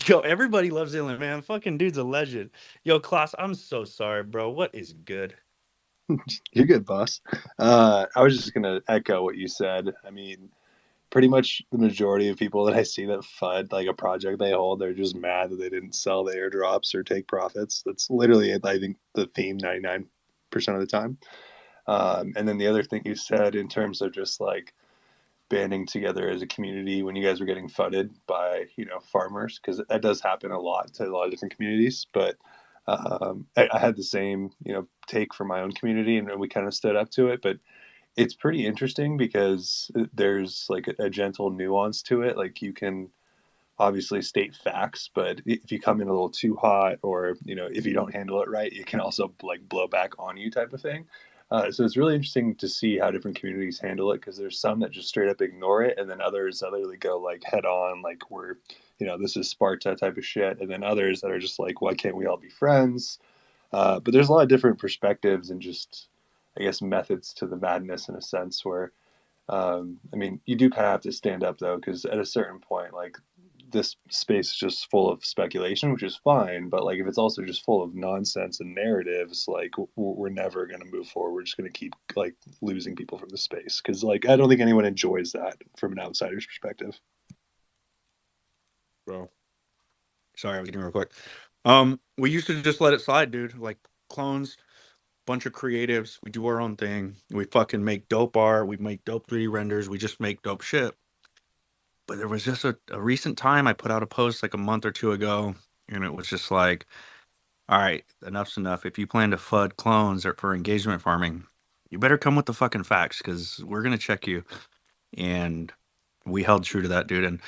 Yo, everybody loves Ilan, man. Fucking dude's a legend. Yo, Klaus, I'm so sorry, bro. What is good? You're good, boss. I was just gonna echo what you said. I mean, pretty much the majority of people that I see that FUD like a project they hold, they're just mad that they didn't sell the airdrops or take profits. That's literally, I think, the theme 99% of the time. And then the other thing you said in terms of just like banding together as a community when you guys were getting fudded by farmers, because that does happen a lot to a lot of different communities. But I had the same take for my own community, and we kind of stood up to it. But it's pretty interesting because there's like a gentle nuance to it. Like you can obviously state facts, but if you come in a little too hot, or if you don't handle it right, it can also like blow back on you, type of thing. So it's really interesting to see how different communities handle it, because there's some that just straight up ignore it, and then others that literally go like head on, like this is Sparta type of shit, and then others that are just like, why can't we all be friends? But there's a lot of different perspectives and just, I guess, methods to the madness in a sense where, I mean, you do kind of have to stand up though, because at a certain point, like this space is just full of speculation, which is fine. But like if it's also just full of nonsense and narratives, like we're never going to move forward. We're just going to keep like losing people from the space because like I don't think anyone enjoys that from an outsider's perspective. Bro. Sorry, I was getting real quick. We used to just let it slide, dude. Like clones, bunch of creatives. We do our own thing. We fucking make dope art. We make dope 3D renders. We just make dope shit. But there was just a recent time I put out a post like a month or two ago, and it was just like, all right, enough's enough. If you plan to FUD clones or for engagement farming, you better come with the fucking facts because we're gonna check you. And we held true to that, dude. And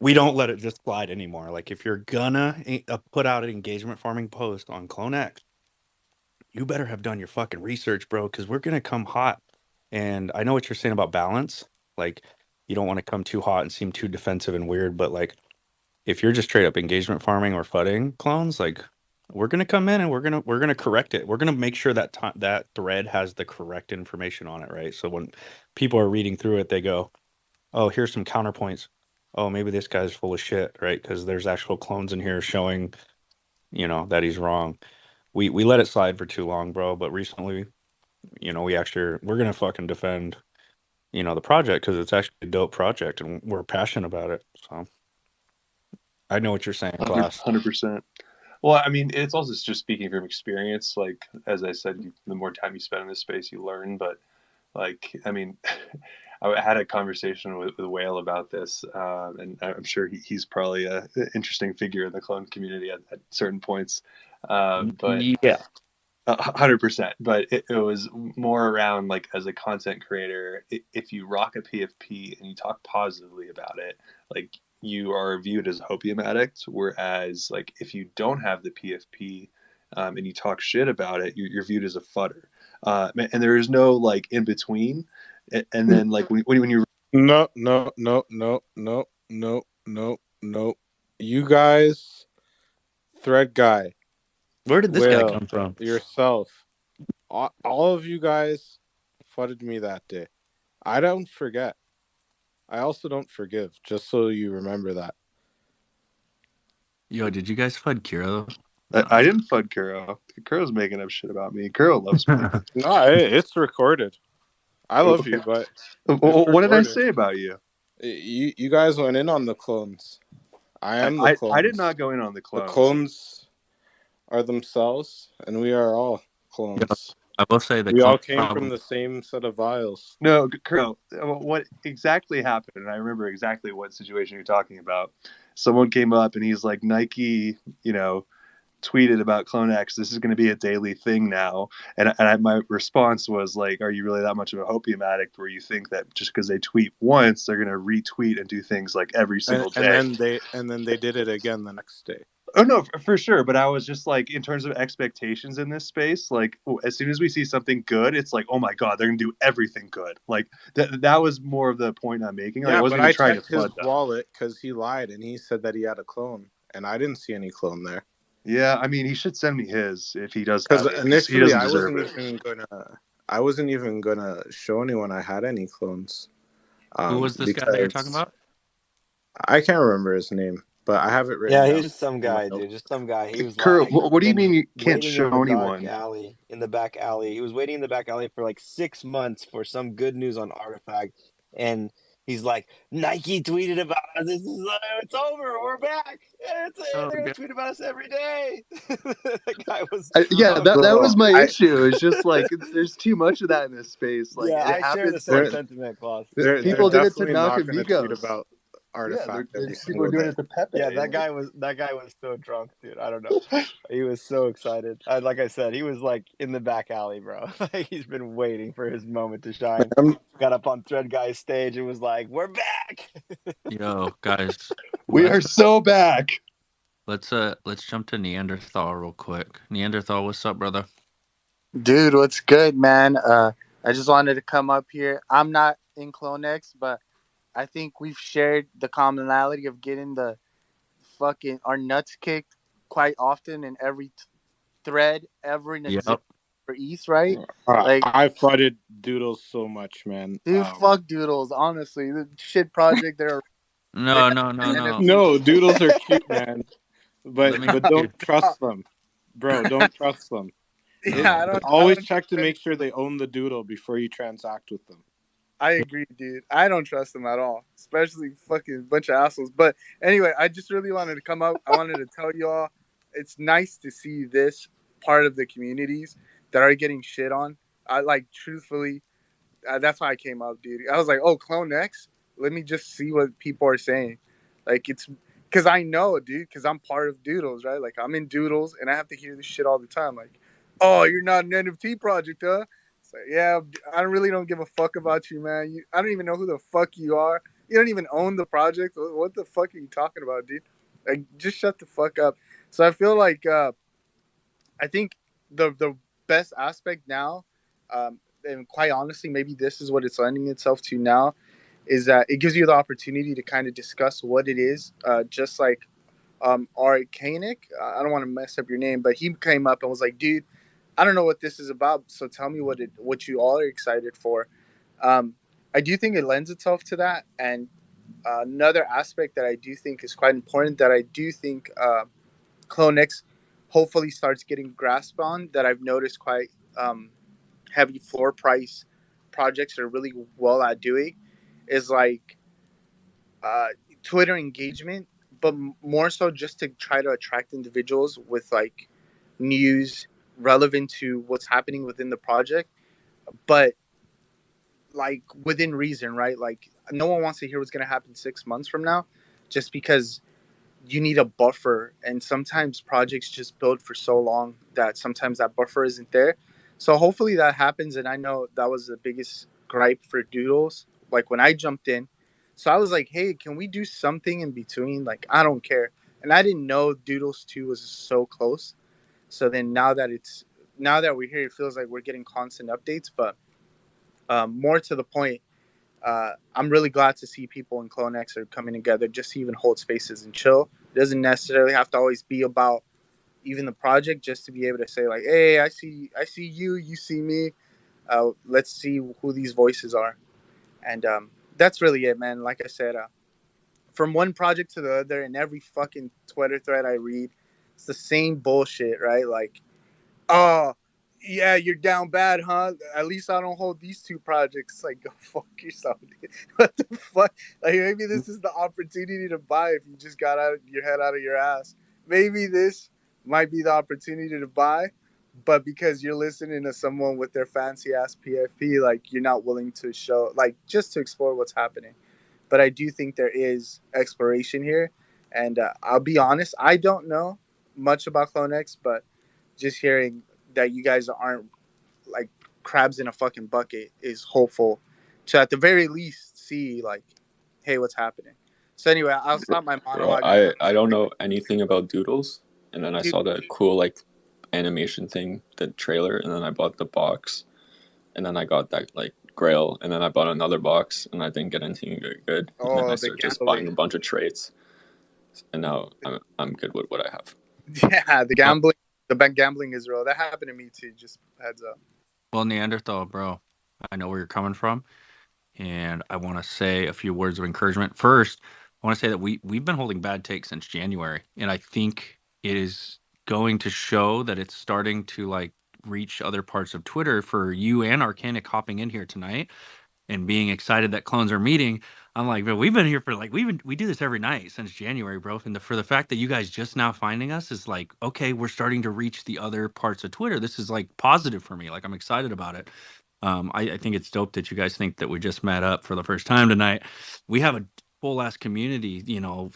we don't let it just slide anymore. Like if you're gonna put out an engagement farming post on CloneX, you better have done your fucking research, bro, because we're gonna come hot. And I know what you're saying about balance. Like you don't want to come too hot and seem too defensive and weird, but like if you're just straight up engagement farming or fudding clones, like we're gonna come in and we're gonna correct it. We're gonna make sure that that thread has the correct information on it, right? So when people are reading through it, they go, "Oh, here's some counterpoints. Oh, maybe this guy's full of shit, right? Because there's actual clones in here showing, that he's wrong." We let it slide for too long, bro. But recently, we're gonna fucking defend, the project because it's actually a dope project and we're passionate about it. So I know what you're saying, class. 100%. Well, I mean, it's also just speaking from experience. Like, as I said, the more time you spend in this space, you learn. But, like, I mean, I had a conversation with Whale about this, and I'm sure he's probably an interesting figure in the clone community at certain points. But yeah, 100%. But it was more around like as a content creator, if you rock a PFP and you talk positively about it, like you are viewed as a hopium addict. Whereas like if you don't have the PFP and you talk shit about it, you're viewed as a fudder. And there is no like in between. And then like when you No. You guys, Thread Guy, where did this guy Will, come from? yourself, all of you guys fudded me that day. I don't forget. I also don't forgive, just so you remember that. Yo, did you guys FUD Kiro? I didn't FUD Kuro. Kuro's making up shit about me. Kuro loves me. No, it's recorded. I love you, but what did I say about you? You guys went in on the clones. I am the clones. I did not go in on the clones. The clones are themselves, and we are all clones. I will say that we all came from the same set of vials. No, Kuro, what exactly happened, and I remember exactly what situation you're talking about. Someone came up and he's like, Nike, tweeted about CloneX. This is going to be a daily thing now. And my response was like, are you really that much of a hopium addict where you think that just because they tweet once, they're going to retweet and do things like every single day? And then they did it again the next day. Oh, no, for sure. But I was just like, in terms of expectations in this space, like as soon as we see something good, it's like, oh my God, they're going to do everything good. Like that was more of the point I'm making. Like, Yeah, I wasn't but I even trying checked to his flood them. wallet because he lied and he said that he had a clone, and I didn't see any clone there. Yeah, I mean, he should send me his if he does have it. Because initially, he doesn't deserve I wasn't even gonna show anyone I had any clones. Who was this guy that you're talking about? I can't remember his name, but I have it written Yeah, down. he's just some guy, dude. Just some guy. He was Kurt, like, what do you mean you can't waiting show in the anyone? in the back alley. He was waiting in the back alley for like 6 months for some good news on Artifact, and he's like, Nike tweeted about us. It's over. We're back. They're gonna tweet about us every day. That guy was. That was my issue. It's just like there's too much of that in this space. Like yeah, it I share the happens. same sentiment, Klaus. People did it to not gonna Nakamigos. tweet about Artifact. People are doing it to Pepe. Yeah, that guy was so drunk, dude. I don't know. He was so excited. Like I said, he was like in the back alley, bro. Like he's been waiting for his moment to shine. Got up on Thread Guy's stage and was like, "We're back." Yo, guys, we are so back. Let's jump to Neanderthal real quick. Neanderthal, what's up, brother? Dude, what's good, man? I just wanted to come up here. I'm not in CloneX, but I think we've shared the commonality of getting our nuts kicked quite often in every thread ever in existence Yep. for ETH, right? Like, I flooded Doodles so much, man. dude, fuck Doodles. Honestly, the shit project they're No, no, no, no. no, Doodles are cute, man. Let me But tell you. don't trust them, bro. Don't trust them. Yeah, I Always don't check to trust make sure they own the doodle before you transact with them. I agree, dude. I don't trust them at all, especially fucking bunch of assholes. But anyway, I just really wanted to come up. I wanted to tell y'all it's nice to see this part of the communities that are getting shit on. I like, truthfully, that's why I came up, dude. I was like, oh, CloneX. Let me just see what people are saying. Like, it's because I know, dude, because I'm part of Doodles, right? Like, I'm in Doodles and I have to hear this shit all the time. Like, oh, you're not an NFT project, huh? It's like, yeah, I really don't give a fuck about you, man. I don't even know who the fuck you are. You don't even own the project. What the fuck are you talking about, dude? Like, just shut the fuck up. So I feel like I think the best aspect now, and quite honestly, maybe this is what it's lending itself to now, is that it gives you the opportunity to kind of discuss what it is, just like Arcanic. I don't want to mess up your name, but he came up and was like, "Dude, I don't know what this is about, so tell me what you all are excited for." Um, I do think it lends itself to that, and another aspect that I do think is quite important that I do think CloneX hopefully starts getting grasp on, that I've noticed quite heavy floor price projects are really well at doing, is like uh, Twitter engagement, but more so just to try to attract individuals with like news relevant to what's happening within the project, but like within reason, right? Like, no one wants to hear what's going to happen 6 months from now, just because you need a buffer, and sometimes projects just build for so long that sometimes that buffer isn't there. So hopefully that happens, and I know that was the biggest gripe for Doodles, like when I jumped in. So I was like, hey, can we do something in between? Like, I don't care. And I didn't know Doodles 2 was so close. So then now that we're here, it feels like we're getting constant updates. But more to the point, I'm really glad to see people in CloneX are coming together just to even hold spaces and chill. It doesn't necessarily have to always be about even the project, just to be able to say like, hey, I see you, you see me. Let's see who these voices are. And that's really it, man. Like I said, from one project to the other, in every fucking Twitter thread I read, it's the same bullshit, right? Like, oh, yeah, you're down bad, huh? At least I don't hold these two projects. Like, go fuck yourself, dude. What the fuck? Like, maybe this is the opportunity to buy if you just got out your head out of your ass. Maybe this might be the opportunity to buy, but because you're listening to someone with their fancy ass PFP, like, you're not willing to show, like, just to explore what's happening. But I do think there is exploration here, and I'll be honest, I don't know much about CloneX, but just hearing that you guys aren't like crabs in a fucking bucket is hopeful to at the very least see like, hey, what's happening. So anyway, I'll stop my Bro, monologue. I don't know anything about Doodles, and then I Dude, saw that cool like animation thing, the trailer, and then I bought the box, and then I got that like Grail, and then I bought another box, and I didn't get anything very good, and then I oh, the started just buying gambling. a bunch of traits, and now I'm good with what I have. Yeah, the gambling, the bank gambling is real. That happened to me too. Just heads up. Well, Neanderthal, bro, I know where you're coming from, and I want to say a few words of encouragement. First, I want to say that we've been holding bad takes since January, and I think it is going to show that it's starting to like reach other parts of Twitter for you and Arcanic hopping in here tonight and being excited that clones are meeting. I'm like, bro, we've been here for like we do this every night since January, bro. And for the fact that you guys just now finding us is like, okay, we're starting to reach the other parts of Twitter. This is like positive for me. Like I'm excited about it. I think it's dope that you guys think that we just met up for the first time tonight. We have a full ass community,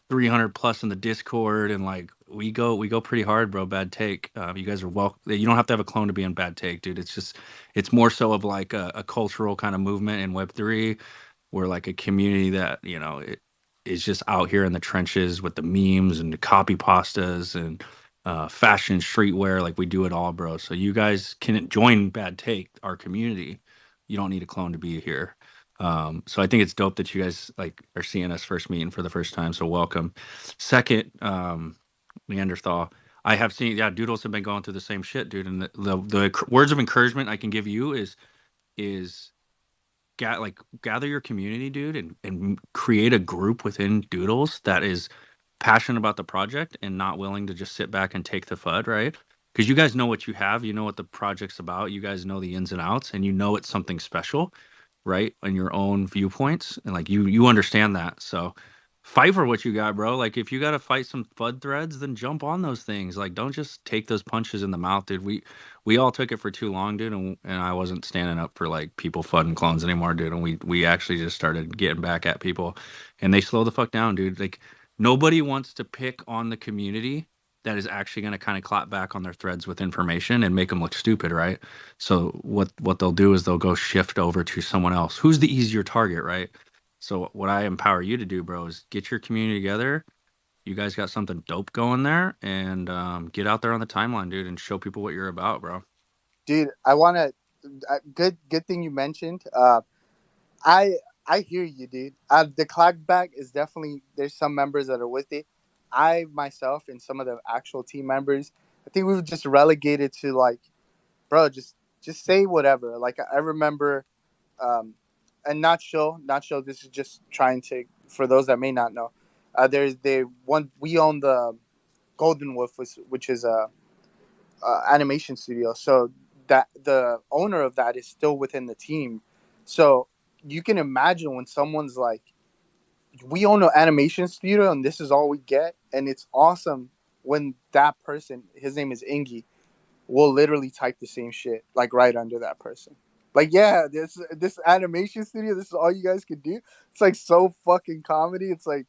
300 plus in the Discord, and like we go pretty hard, bro. Bad take. You guys are welcome. You don't have to have a clone to be in bad take, dude. It's more so of like a cultural kind of movement in Web3. We're like a community that it is just out here in the trenches with the memes and the copy pastas and fashion, streetwear. Like we do it all, bro. So you guys can join Bad Take, our community. You don't need a clone to be here. So I think it's dope that you guys like are seeing us first meeting for the first time. So welcome. Second, Neanderthal. I have seen, yeah, doodles have been going through the same shit, dude. And the words of encouragement I can give you is gather your community, dude, and create a group within doodles that is passionate about the project and not willing to just sit back and take the FUD, right? Because you guys know what you have, you know what the project's about, you guys know the ins and outs, and you know it's something special, right? In your own viewpoints, and like you understand that. So fight for what you got, bro. Like if you got to fight some FUD threads, then jump on those things. Like don't just take those punches in the mouth, dude. We all took it for too long, dude, and I wasn't standing up for like people FUDing clones anymore, dude. And we actually just started getting back at people, and they slow the fuck down, dude. Like nobody wants to pick on the community that is actually going to kind of clap back on their threads with information and make them look stupid, right? So what they'll do is they'll go shift over to someone else who's the easier target, right? So what I empower you to do, bro, is get your community together. You guys got something dope going there, and get out there on the timeline, dude, and show people what you're about, bro. Dude, I want to. Good thing you mentioned. I I hear you, dude. The clackback is definitely, there's some members that are with it. I myself and some of the actual team members, I think we've just relegated to like, bro, just say whatever. Like I remember, and not show. This is just trying to, for those that may not know. There's the one we own, the Golden Wolf, which is a animation studio. So that the owner of that is still within the team. So you can imagine when someone's like, we own an animation studio and this is all we get, and it's awesome when that person, his name is Ingy, will literally type the same shit like right under that person. Like, yeah, this animation studio, this is all you guys could do. It's like so fucking comedy. It's like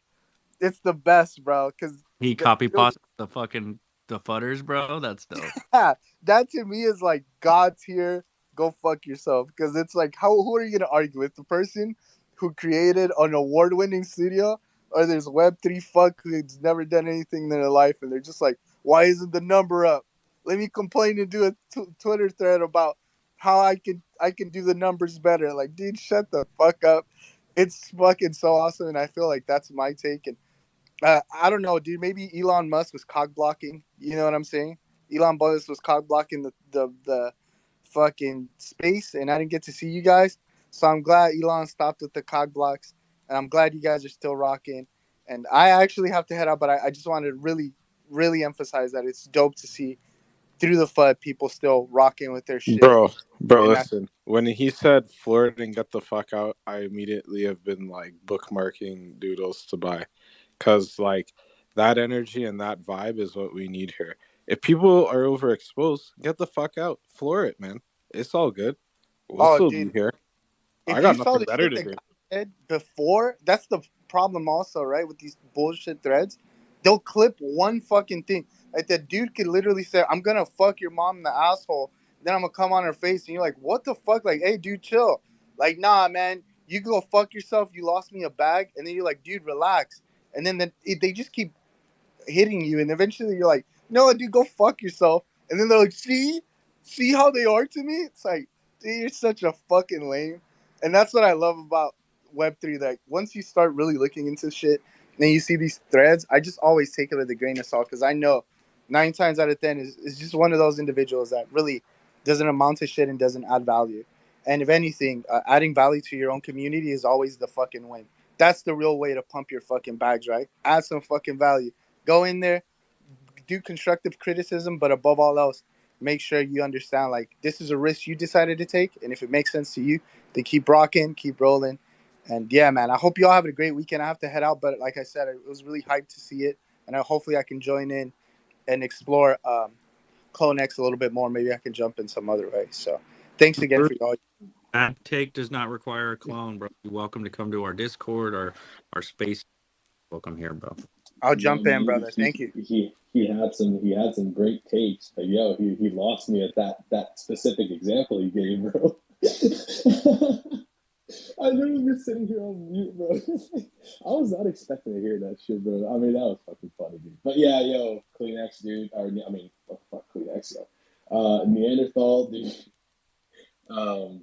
it's the best, bro. Because He copy pasta the fudders, bro. That's dope. yeah, that to me is like God tier. Go fuck yourself, because it's like, who are you gonna argue with, the person who created an award-winning studio, or there's Web3 fuck who's never done anything in their life, and they're just like, why isn't the number up? Let me complain and do a Twitter thread about how I can do the numbers better. Like, dude, shut the fuck up. It's fucking so awesome, and I feel like that's my take. And I don't know, dude. Maybe Elon Musk was cog blocking. You know what I'm saying? Elon Musk was cog blocking the fucking space, and I didn't get to see you guys. So I'm glad Elon stopped with the cog blocks, and I'm glad you guys are still rocking. And I actually have to head out, but I just wanted to really, really emphasize that it's dope to see through the FUD people still rocking with their shit. Bro, And that's listen. When he said Florida and get the fuck out, I immediately have been like bookmarking doodles to buy, cause like that energy and that vibe is what we need here. If people are overexposed, get the fuck out. Floor it, man. It's all good. We'll oh, still be dude. here. I If you got saw nothing the better shit to that do. got said before, that's the problem also, right? With these bullshit threads, they'll clip one fucking thing. Like the dude could literally say, "I'm gonna fuck your mom in the asshole," then I'm gonna come on her face, and you're like, "What the fuck?" Like, hey, dude, chill. Like, nah, man, you go fuck yourself. You lost me a bag, and then you're like, dude, relax. And then they just keep hitting you, and eventually you're like, no, dude, go fuck yourself. And then they're like, see how they are to me. It's like, dude, you're such a fucking lame. And that's what I love about Web3. Like, once you start really looking into shit, and then you see these threads, I just always take it with a grain of salt, because I know 9 times out of 10 is just one of those individuals that really doesn't amount to shit and doesn't add value. And if anything, adding value to your own community is always the fucking win. That's the real way to pump your fucking bags, right? Add some fucking value. Go in there, do constructive criticism, but above all else, make sure you understand, like, this is a risk you decided to take, and if it makes sense to you, then keep rocking, keep rolling. And yeah, man, I hope you all have a great weekend. I have to head out, but like I said, it was really hyped to see it, and hopefully I can join in and explore CloneX a little bit more. Maybe I can jump in some other way. So thanks again for y'all. That take does not require a clone, bro. You're welcome to come to our Discord or our space. Welcome here, bro. I'll No, jump in, man, brother. Thank you. he had some great takes, but yo, he lost me at that specific example he gave, bro. I literally been sitting here on mute, bro. I was not expecting to hear that shit, bro. I mean, that was fucking funny, dude. But yeah, yo, CloneX, dude. Or I mean, oh, fuck CloneX, yo. Neanderthal, dude. I'm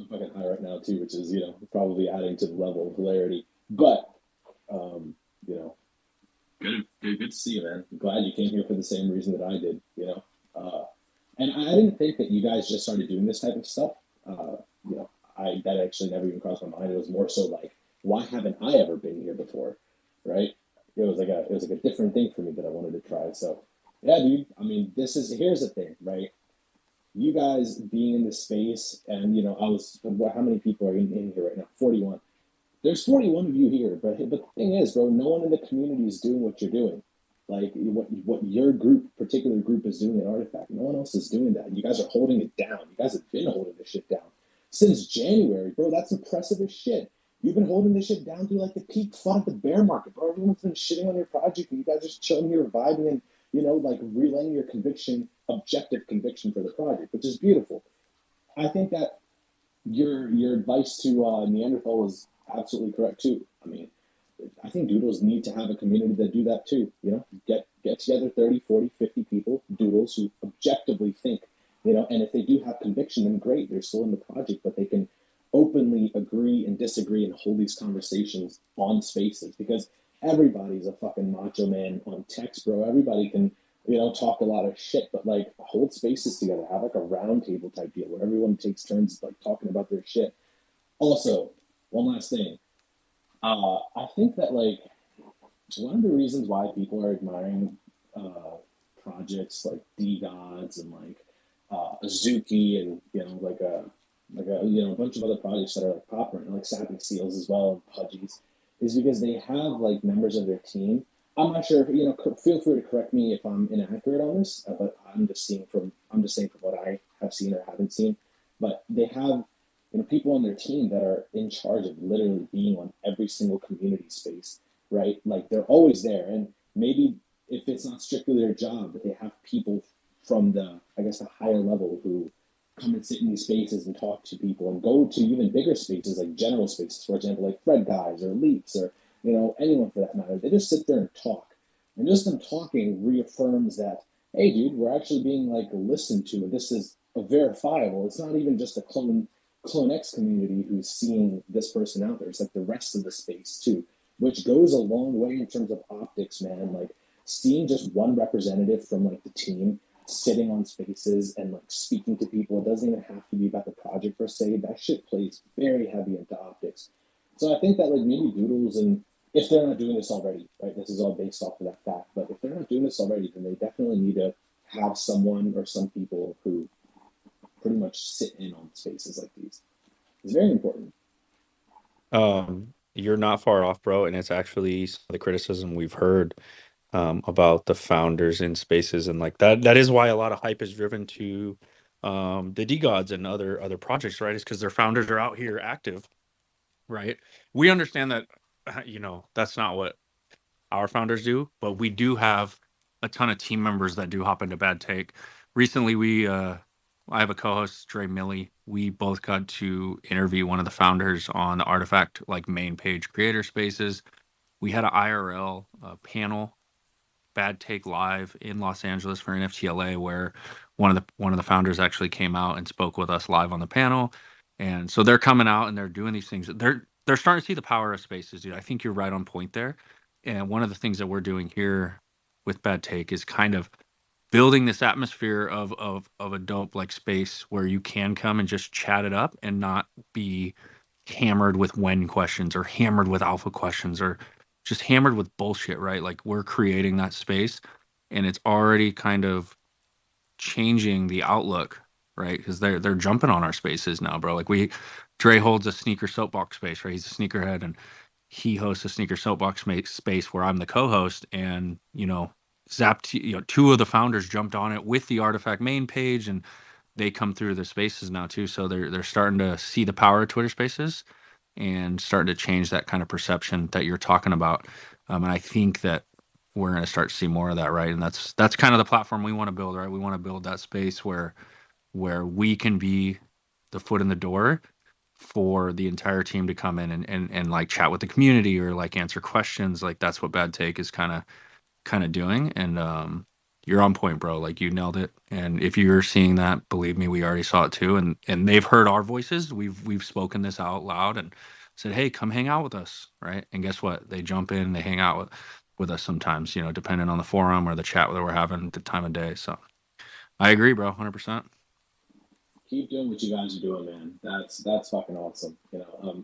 fucking high right now too, which is, probably adding to the level of hilarity. But you know, Good to see you, man. I'm glad you came here for the same reason that I did. And I didn't think that you guys just started doing this type of stuff. Uh, I that actually never even crossed my mind. It was more so like, why haven't I ever been here before, right? It was like a different thing for me that I wanted to try. So, yeah, dude. I mean, here's the thing, right? You guys being in this space, and how many people are in here right now? 41. There's 41 of you here, but the thing is, bro, no one in the community is doing what you're doing. Like what your particular group is doing at Artifact. No one else is doing that. You guys are holding it down. You guys have been holding this shit down since January, bro. That's impressive as shit. You've been holding this shit down through like the peak fun of the bear market, bro. Everyone's been shitting on your project, and you guys just chilling here, vibing, and like relaying your conviction, objective conviction for the project, which is beautiful. I think that your advice to Neanderthal was absolutely correct too. I mean, I think doodles need to have a community that do that too. Get together 30, 40, 50 people, doodles who objectively think, and if they do have conviction, then great, they're still in the project, but they can openly agree and disagree and hold these conversations on spaces, because everybody's a fucking macho man on text, bro. Everybody can talk a lot of shit, but like hold spaces together, have like a round table type deal where everyone takes turns like talking about their shit. Also, one last thing. I think that like one of the reasons why people are admiring projects like D Gods and like Azuki and a bunch of other projects that are like popular, like Sappy Seals as well and Pudgies, is because they have like members of their team. I'm not sure. Feel free to correct me if I'm inaccurate on this, but I'm just saying from what I have seen or haven't seen. But they have people on their team that are in charge of literally being on every single community space, right? Like they're always there, and maybe if it's not strictly their job, but they have people from the higher level who come and sit in these spaces and talk to people and go to even bigger spaces like general spaces, for example, like Thread Guys or Leaks or anyone for that matter. They just sit there and talk, and just them talking reaffirms that, hey, dude, we're actually being like listened to, and this is a verifiable. It's not even just a CloneX community who's seeing this person out there. It's like the rest of the space too, which goes a long way in terms of optics, man. Like seeing just one representative from like the team sitting on spaces and like speaking to people. It doesn't even have to be about the project per se. That shit plays very heavy into optics. So I think that like maybe Doodles, and if they're not doing this already, right? This is all based off of that fact. But if they're not doing this already, then they definitely need to have someone or some people who pretty much sit in on spaces like these. It's very important. You're not far off, bro, and it's actually some of the criticism we've heard about the founders in spaces, and like that is why a lot of hype is driven to the D Gods and other projects, right? Is because their founders are out here active, right? We understand that that's not what our founders do, but we do have a ton of team members that do hop into Bad Take. Recently, I have a co-host, Dre Millie. We both got to interview one of the founders on the Artifact like main page creator spaces. We had an IRL panel, Bad Take Live in Los Angeles for NFTLA, where one of the founders actually came out and spoke with us live on the panel. And so they're coming out and they're doing these things. They're starting to see the power of spaces, dude. I think you're right on point there. And one of the things that we're doing here with Bad Take is kind of building this atmosphere of a dope like space where you can come and just chat it up and not be hammered with when questions or hammered with alpha questions or just hammered with bullshit, right? Like we're creating that space and it's already kind of changing the outlook, right? Because they're jumping on our spaces now, bro. Like Dre holds a sneaker soapbox space, right? He's a sneakerhead and he hosts a sneaker soapbox space where I'm the co-host, and two of the founders jumped on it with the Artifact main page, and they come through the spaces now too. So they're starting to see the power of Twitter Spaces and starting to change that kind of perception that you're talking about. And I think that we're going to start to see more of that, right? And that's kind of the platform we want to build, right? We want to build that space where we can be the foot in the door for the entire team to come in and like chat with the community or like answer questions. Like that's what Bad Take is kind of doing. And you're on point, bro. Like you nailed it. And if you're seeing that, believe me, we already saw it too. And they've heard our voices. We've spoken this out loud and said, hey, come hang out with us, right? And guess what? They jump in, they hang out with us sometimes, depending on the forum or the chat that we're having, the time of day. So I agree, bro, 100%. Keep doing what you guys are doing, man. That's fucking awesome.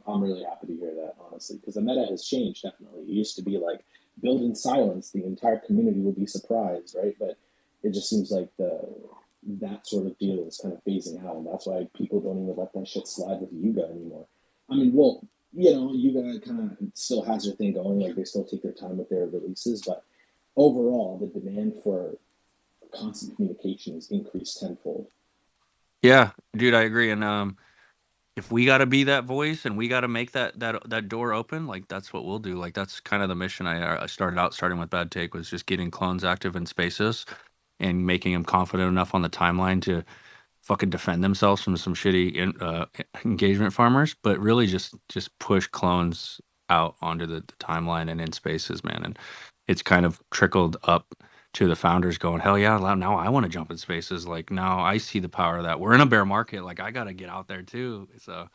I'm really happy to hear that, honestly, because the meta has changed definitely. It used to be like build in silence, the entire community will be surprised, right? But it just seems like that sort of deal is kind of phasing out, and that's why people don't even let that shit slide with Yuga anymore. I mean, well, Yuga kind of still has their thing going, like they still take their time with their releases, but overall, the demand for constant communication has increased tenfold. Yeah, dude, I agree. And if we got to be that voice and we got to make that door open, like that's what we'll do. Like that's kind of the mission I starting with Bad Take, was just getting clones active in spaces and making them confident enough on the timeline to fucking defend themselves from some shitty engagement farmers, but really just push clones out onto the timeline and in spaces, man. And it's kind of trickled up to the founders going, hell yeah, now I want to jump in spaces. Like now I see the power of that. We're in a bear market. Like I got to get out there too. So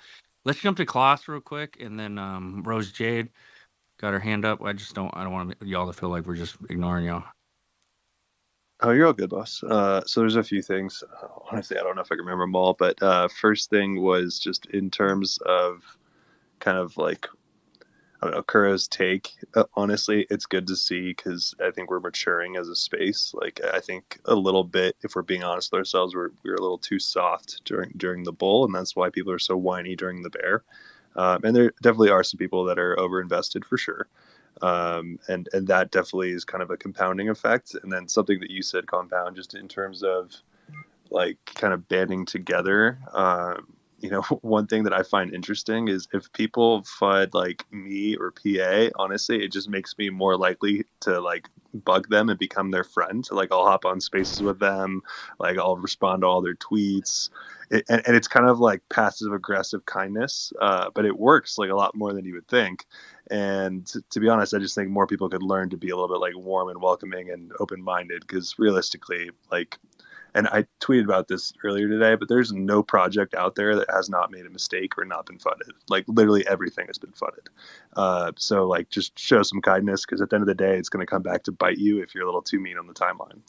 let's jump to Kloss real quick. And then Rose Jade got her hand up. I don't want y'all to feel like we're just ignoring y'all. Oh, you're all good, boss. So there's a few things. Honestly, I don't know if I can remember them all, but first thing was just in terms of kind of like, I don't know, Kuro's take. Honestly, it's good to see because I think we're maturing as a space. Like, I think a little bit, if we're being honest with ourselves, we were a little too soft during the bull, and that's why people are so whiny during the bear. And there definitely are some people that are overinvested for sure. And that definitely is kind of a compounding effect. And then something that you said, Compound, just in terms of like kind of banding together. One thing that I find interesting is if people FUD like me or PA, honestly, it just makes me more likely to like bug them and become their friend. Like I'll hop on spaces with them, like I'll respond to all their tweets. And it's kind of like passive aggressive kindness, but it works like a lot more than you would think. And to be honest, I just think more people could learn to be a little bit like warm and welcoming and open minded, because realistically, like, and I tweeted about this earlier today, but there's no project out there that has not made a mistake or not been fudded. Like literally everything has been fudded. So like just show some kindness, because at the end of the day, it's going to come back to bite you if you're a little too mean on the timeline.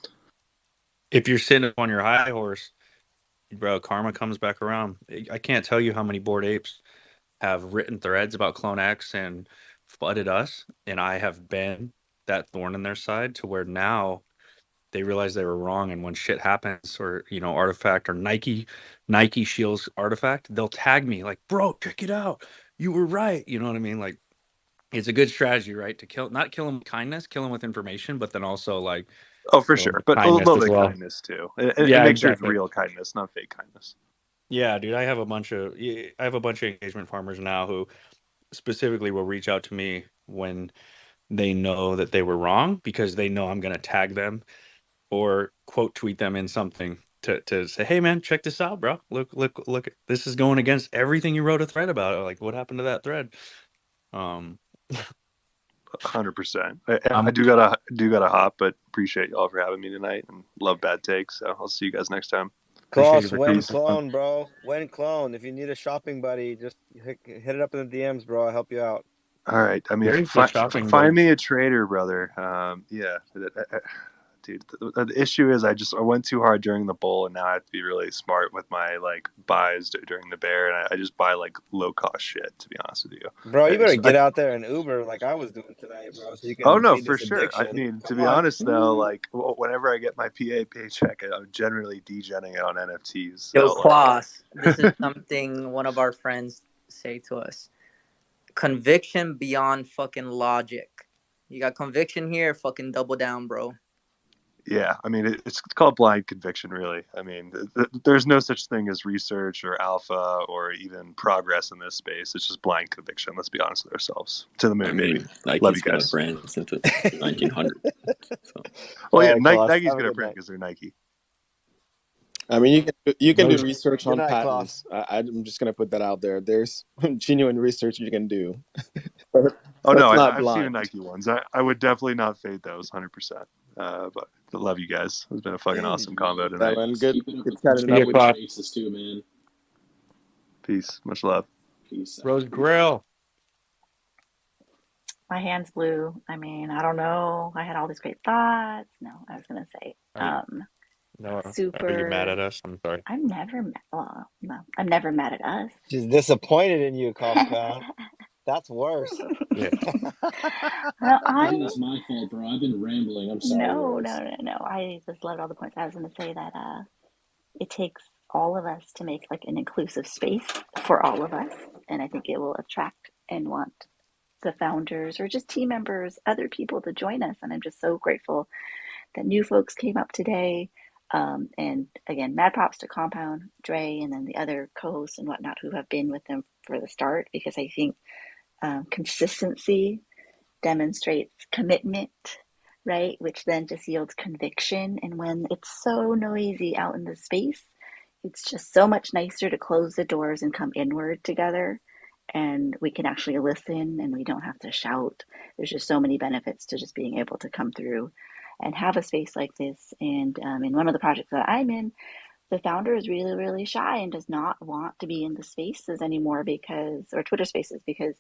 If you're sitting on your high horse, bro, karma comes back around. I can't tell you how many Bored Apes have written threads about CloneX and flooded us, and I have been that thorn in their side to where now they realize they were wrong. And when shit happens, or Artifact or Nike Shields Artifact, they'll tag me like, bro, check it out, you were right. You know what I mean? Like, it's a good strategy, right? To not kill them with kindness, kill them with information, but then also like, oh, for sure, but a little bit of kindness too. And make sure it's real kindness, not fake kindness. Yeah, dude, I have a bunch of engagement farmers now who specifically will reach out to me when they know that they were wrong, because they know I'm going to tag them or quote tweet them in something to say, hey man, check this out, bro. Look, this is going against everything you wrote a thread about. Like, what happened to that thread? 100%. I do gotta hop, but appreciate y'all for having me tonight and love Bad Takes. So I'll see you guys next time. Kloss, when clone, bro. When clone. If you need a shopping buddy, just hit it up in the DMs, bro. I'll help you out. All right. I mean, find me a trader, brother. Yeah. Dude, the issue is I went too hard during the bull, and now I have to be really smart with my like buys during the bear, and I just buy like low cost shit, to be honest with you. Bro, you better get out there and Uber like I was doing tonight, bro. So you can for sure. I mean, to be honest though, like whenever I get my PA paycheck, I'm generally degenning it on NFTs. So, Yo, Kloss, this is something one of our friends say to us. Conviction beyond fucking logic. You got conviction here, fucking double down, bro. Yeah, I mean, it's called blind conviction, really. I mean, there's no such thing as research or alpha or even progress in this space. It's just blind conviction. Let's be honest with ourselves. To the moon, baby. Love you guys. Been a brand since 1900. So. Well, yeah, Nike's good at brand because they're Nike. I mean, you can do research on patents. I'm just gonna put that out there. There's genuine research you can do. Oh no, I've seen the Nike ones. I would definitely not fade those 100%. But love you guys. It's been a fucking awesome combo tonight. Good chatting up with your faces too, man. Peace. Much love. Peace. Rose Grill. My hands blew. I mean, I don't know. I had all these great thoughts. No, I was gonna say, No, are you mad super. at us? I'm sorry. I'm never mad. Well, no, I'm never mad at us. She's disappointed in you, Compound. That's worse. Yeah. Well, I think it's my fault, bro. I've been rambling. I'm sorry, no, guys. no, no, no. I just loved all the points. I was gonna say that it takes all of us to make like an inclusive space for all of us, and I think it will attract and want the founders or just team members, other people to join us. And I'm just so grateful that new folks came up today. And again, mad props to Compound, Dre, and then the other co-hosts and whatnot who have been with them for the start, because I think consistency demonstrates commitment, right? Which then just yields conviction. And when it's so noisy out in the space, it's just so much nicer to close the doors and come inward together. And we can actually listen and we don't have to shout. There's just so many benefits to just being able to come through and have a space like this. And in one of the projects that I'm in, the founder is really, really shy and does not want to be in the spaces anymore because, or Twitter spaces, because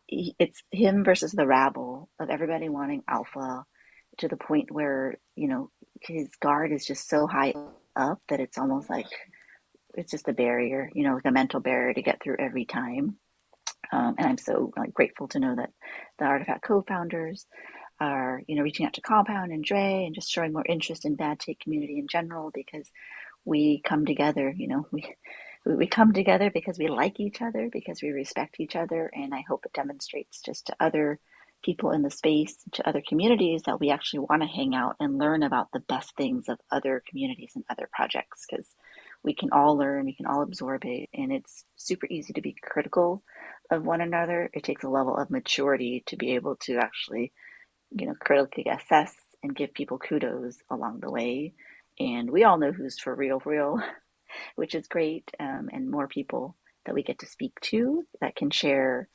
it's him versus the rabble of everybody wanting alpha to the point where, you know, his guard is just so high up that it's almost like it's just a barrier, you know, like a mental barrier to get through every time. And I'm so like grateful to know that the Artifact co-founders are, you know, reaching out to Compound and Dre and just showing more interest in bad take community in general, because we come together, you know, we come together because we like each other, because we respect each other. And I hope it demonstrates just to other people in the space, to other communities, that we actually want to hang out and learn about the best things of other communities and other projects, because we can all learn, we can all absorb it. And it's super easy to be critical of one another. It takes a level of maturity to be able to actually, you know, critically assess and give people kudos along the way. And we all know who's for real, which is great. And more people that we get to speak to that can share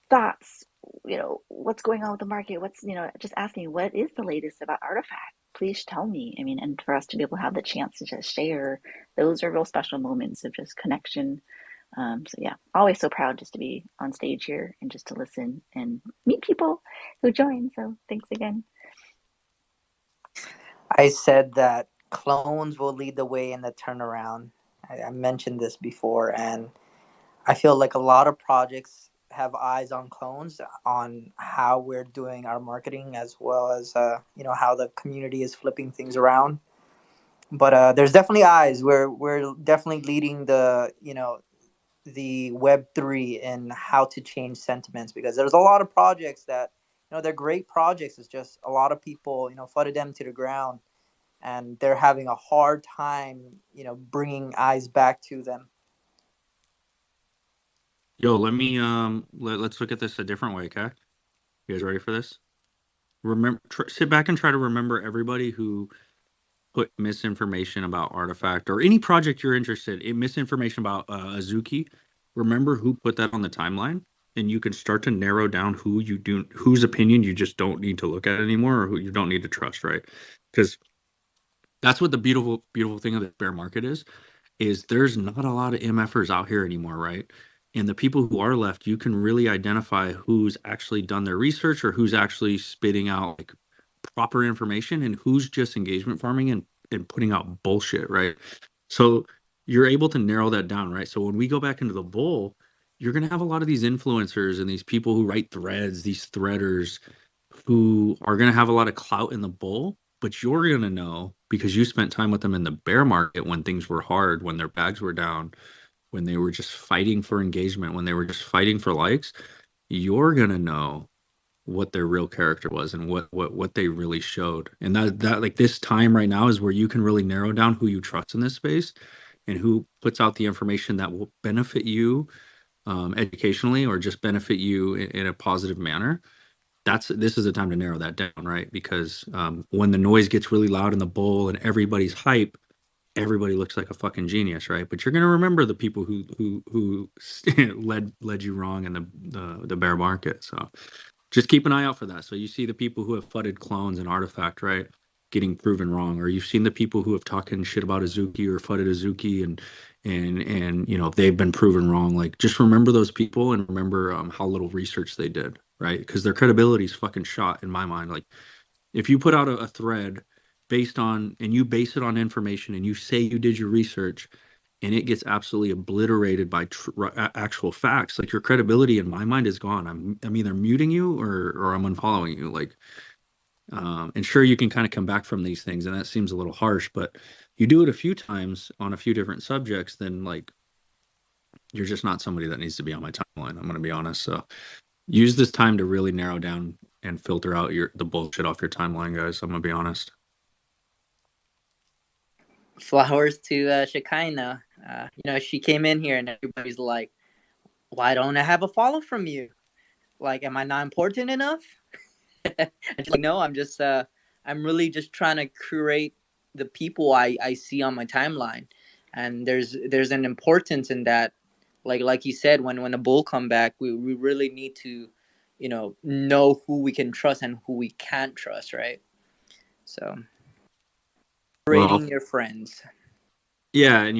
thoughts, you know, what's going on with the market, what's, you know, just asking what is the latest about Artifact, please tell me. I mean, and for us to be able to have the chance to just share, those are real special moments of just connection. So yeah, always so proud just to be on stage here and just to listen and meet people who join. So thanks again. I said that clones will lead the way in the turnaround. I mentioned this before, and I feel like a lot of projects have eyes on clones, on how we're doing our marketing, as well as you know, how the community is flipping things around. But there's definitely eyes. We're definitely leading the, you know, the Web3 and how to change sentiments, because there's a lot of projects that, you know, they're great projects. It's just a lot of people, you know, flooded them to the ground, and they're having a hard time, you know, bringing eyes back to them. Yo, let me let's look at this a different way, okay? You guys ready for this? Remember, sit back and try to remember everybody who put misinformation about Artifact or any project you're interested in, misinformation about Azuki. Remember who put that on the timeline, and you can start to narrow down who you do, whose opinion you just don't need to look at anymore, or who you don't need to trust, right? Because that's what the beautiful thing of the bear market is there's not a lot of MFers out here anymore, right? And the people who are left, you can really identify who's actually done their research or who's actually spitting out like proper information and who's just engagement farming and putting out bullshit, right? So you're able to narrow that down, right? So when we go back into the bull, you're going to have a lot of these influencers and these people who write threads, these threaders who are going to have a lot of clout in the bull, but you're going to know because you spent time with them in the bear market when things were hard, when their bags were down, when they were just fighting for engagement, when they were just fighting for likes. You're going to know what their real character was and what they really showed. And that like this time right now is where you can really narrow down who you trust in this space and who puts out the information that will benefit you educationally or just benefit you in a positive manner. This is the time to narrow that down, right? Because when the noise gets really loud in the bowl and everybody's hype, everybody looks like a fucking genius, right? But you're gonna remember the people who led you wrong in the bear market. So just keep an eye out for that. So you see the people who have fudded clones and Artifact, right, getting proven wrong, or you've seen the people who have talking shit about Azuki or fudded Azuki and you know they've been proven wrong. Like just remember those people and remember how little research they did, right? Because their credibility is fucking shot in my mind. Like if you put out a thread based on and you base it on information and you say you did your research and it gets absolutely obliterated by actual facts, like your credibility in my mind is gone. I'm either muting you or I'm unfollowing you. Like and sure, you can kind of come back from these things, and that seems a little harsh, but you do it a few times on a few different subjects, then like you're just not somebody that needs to be on my timeline. I'm going to be honest. So use this time to really narrow down and filter out the bullshit off your timeline, guys. I'm going to be honest. Flowers to Shekinah. You know, she came in here and everybody's like, "Why don't I have a follow from you? Like, am I not important enough?" And she's like, "No, I'm really just trying to curate the people I see on my timeline, and there's an importance in that. Like you said, when a bull come back, we really need to, know who we can trust and who we can't trust, right? So, rating your friends." Yeah, and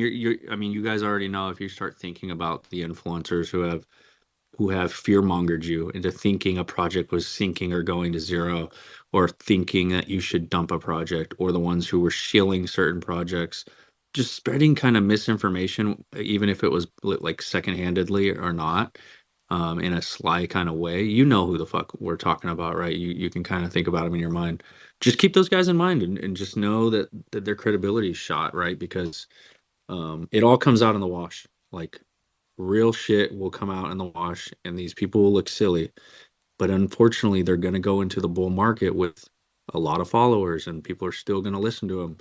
I mean, you guys already know if you start thinking about the influencers who have fear-mongered you into thinking a project was sinking or going to zero, or thinking that you should dump a project, or the ones who were shilling certain projects, just spreading kind of misinformation, even if it was like second-handedly or not, in a sly kind of way. You know who the fuck we're talking about, right? You can kind of think about them in your mind. Just keep those guys in mind and just know that their credibility is shot, right? Because it all comes out in the wash. Like real shit will come out in the wash and these people will look silly. But unfortunately, they're going to go into the bull market with a lot of followers and people are still going to listen to them.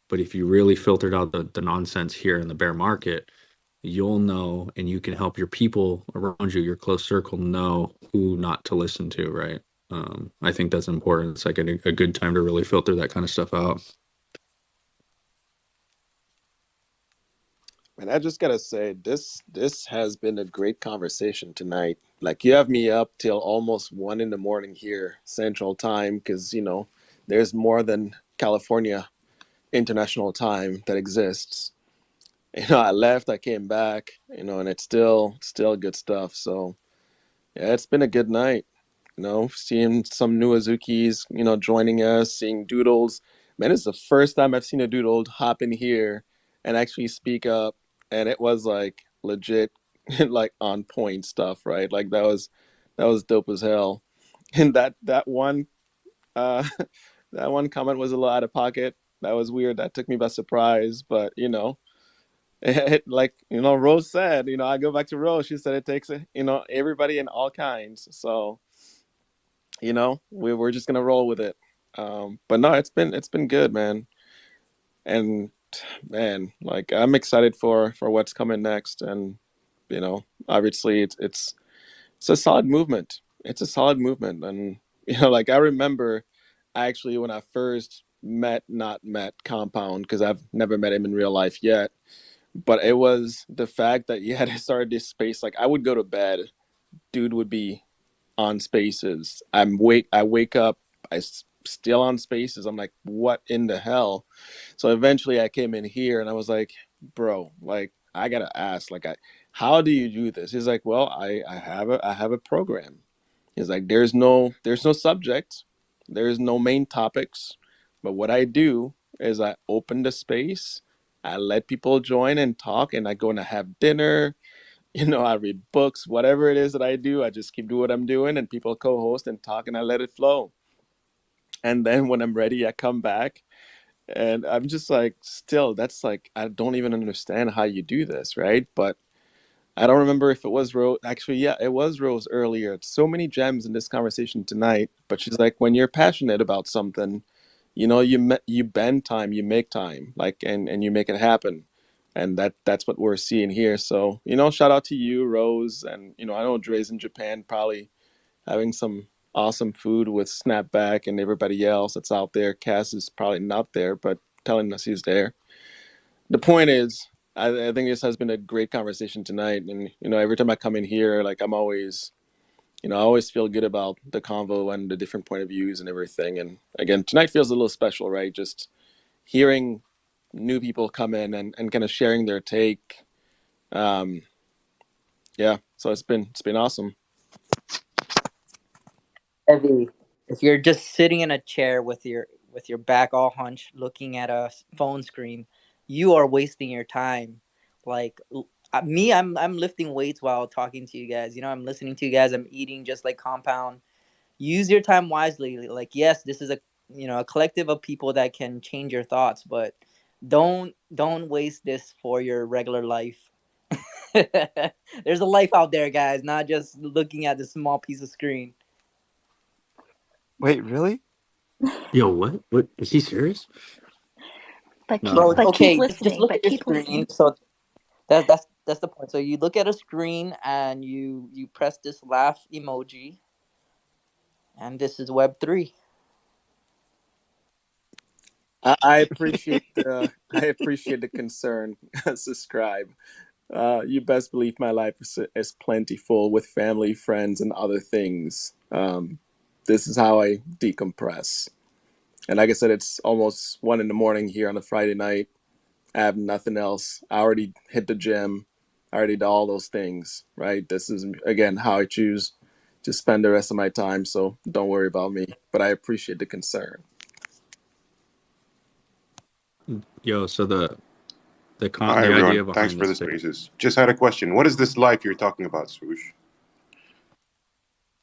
But if you really filtered out the nonsense here in the bear market, you'll know and you can help your people around you, your close circle, know who not to listen to, right? I think that's important. It's like a good time to really filter that kind of stuff out. And I just gotta say, this has been a great conversation tonight. Like you have me up till almost 1 a.m. here Central Time, because there's more than California International Time that exists. I left, I came back, and it's still good stuff. So yeah, it's been a good night. Seeing some new Azukis, joining us, seeing Doodles. Man, it's the first time I've seen a Doodle hop in here and actually speak up. And it was like legit, like on point stuff, right? Like that was dope as hell. And that one, uh, that one comment was a little out of pocket. That was weird. That took me by surprise. But like Rose said, I go back to Rose. She said it takes everybody in all kinds. So we're just gonna roll with it. But no, it's been good, man. And man, like I'm excited for what's coming next. And obviously it's a solid movement. It's a solid movement. And like I remember actually when I first not met Compound, because I've never met him in real life yet, but it was the fact that you had started this space. Like I would go to bed, dude would be on Spaces. I wake up, still on Spaces. I'm like, what in the hell? So eventually I came in here and I was like, bro, like I gotta ask, like how do you do this? He's like, well, I have a program. He's like, there's no subject, there's no main topics, but what I do is I open the space, I let people join and talk, and I go and I have dinner. I read books, whatever it is that I do, I just keep doing what I'm doing, and people co-host and talk, and I let it flow. And then when I'm ready, I come back, and I'm just like, still, that's like, I don't even understand how you do this, right? But I don't remember if it was Rose. Actually, yeah, it was Rose earlier. So many gems in this conversation tonight. But she's like, when you're passionate about something, you bend time, you make time, like, and you make it happen. And that's what we're seeing here. So, shout out to you, Rose. And, I know Dre's in Japan, probably having some awesome food with Snapback and everybody else that's out there. Cass is probably not there, but telling us he's there. The point is, I think this has been a great conversation tonight. And, every time I come in here, like I always feel good about the convo and the different point of views and everything. And again, tonight feels a little special, right? Just hearing new people come in and kind of sharing their take. Yeah, so it's been awesome. Heavy. If you're just sitting in a chair with your back all hunched, looking at a phone screen, you are wasting your time. Like me, I'm lifting weights while talking to you guys. You know, I'm listening to you guys. I'm eating just like Compound. Use your time wisely. Like, yes, this is a collective of people that can change your thoughts, but don't waste this for your regular life. There's a life out there, guys, not just looking at the small piece of screen. Wait, really? Yo, what? What is he serious? But No. keep Okay, just listening. look But at your keep screen. listening. So that's the point. So you look at a screen and you press this laugh emoji, and this is Web3. I appreciate the concern. Subscribe. You best believe my life is plentiful with family, friends, and other things. This is how I decompress. And like I said, it's almost 1 a.m. here on a Friday night. I have nothing else. I already hit the gym. I already did all those things, right? This is, again, how I choose to spend the rest of my time. So don't worry about me. But I appreciate the concern. Yo, so the Hi, everyone. idea Thanks behind for this the thing. spaces. Just had a question. What is this life you're talking about, Swoosh?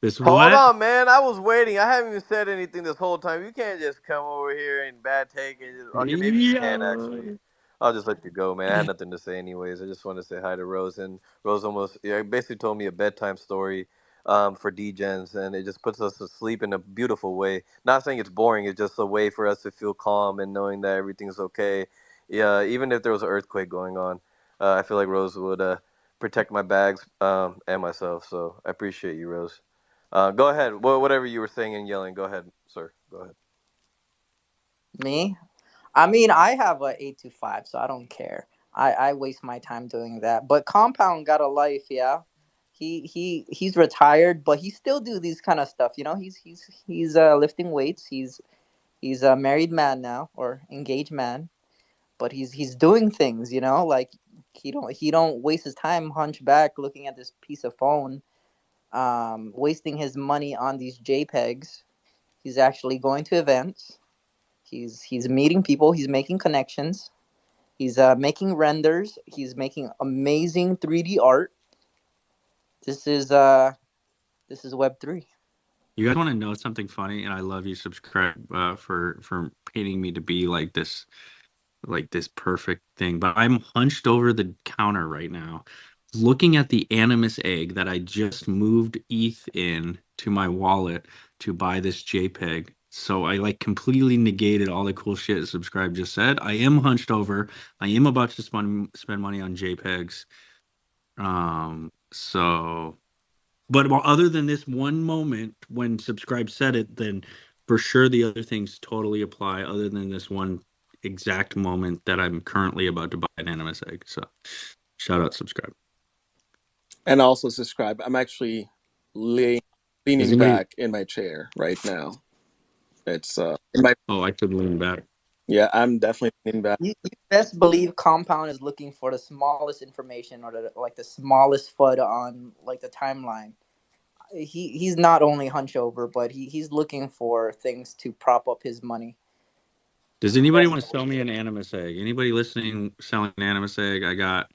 This Hold what? on, man. I was waiting. I haven't even said anything this whole time. You can't just come over here and bad take and just, okay, maybe you can actually. Yo. I'll just let you go, man. I had nothing to say anyways. I just want to say hi to Rose, and Rose almost basically told me a bedtime story for D-Gens, and it just puts us to sleep in a beautiful way. Not saying it's boring, it's just a way for us to feel calm and knowing that everything's okay. Yeah, even if there was an earthquake going on, I feel like Rose would protect my bags and myself. So I appreciate you, Rose. Go ahead. Whatever you were saying and yelling, go ahead, sir. Go ahead. Me? I mean, I have a 8 to 5, so I don't care. I waste my time doing that. But Compound got a life, yeah. He's retired, but he still do these kind of stuff. You know, he's lifting weights. He's a married man now, or engaged man, but he's doing things. You know, like he don't waste his time hunchback looking at this piece of phone, wasting his money on these JPEGs. He's actually going to events. He's meeting people. He's making connections. He's making renders. He's making amazing 3D art. This is Web3. You guys want to know something funny? And I love you. Subscribe for painting me to be like this perfect thing. But I'm hunched over the counter right now, looking at the Animus egg that I just moved ETH in to my wallet to buy this JPEG. So I like completely negated all the cool shit Subscribe just said. I am hunched over. I am about to spend money on JPEGs. So but other than this one moment when Subscribe said it, then for sure the other things totally apply. Other than this one exact moment that I'm currently about to buy an Animus egg. So shout out Subscribe. And also subscribe. I'm actually Does leaning anybody? back in my chair right now. It's in my Oh, I could lean back. yeah. I'm definitely leaning back. You best believe Compound is looking for the smallest information or the smallest FUD on like the timeline. He's not only hunch over, but he's looking for things to prop up his money. Does anybody want to sell me an Animus egg? Anybody listening selling an Animus egg? I got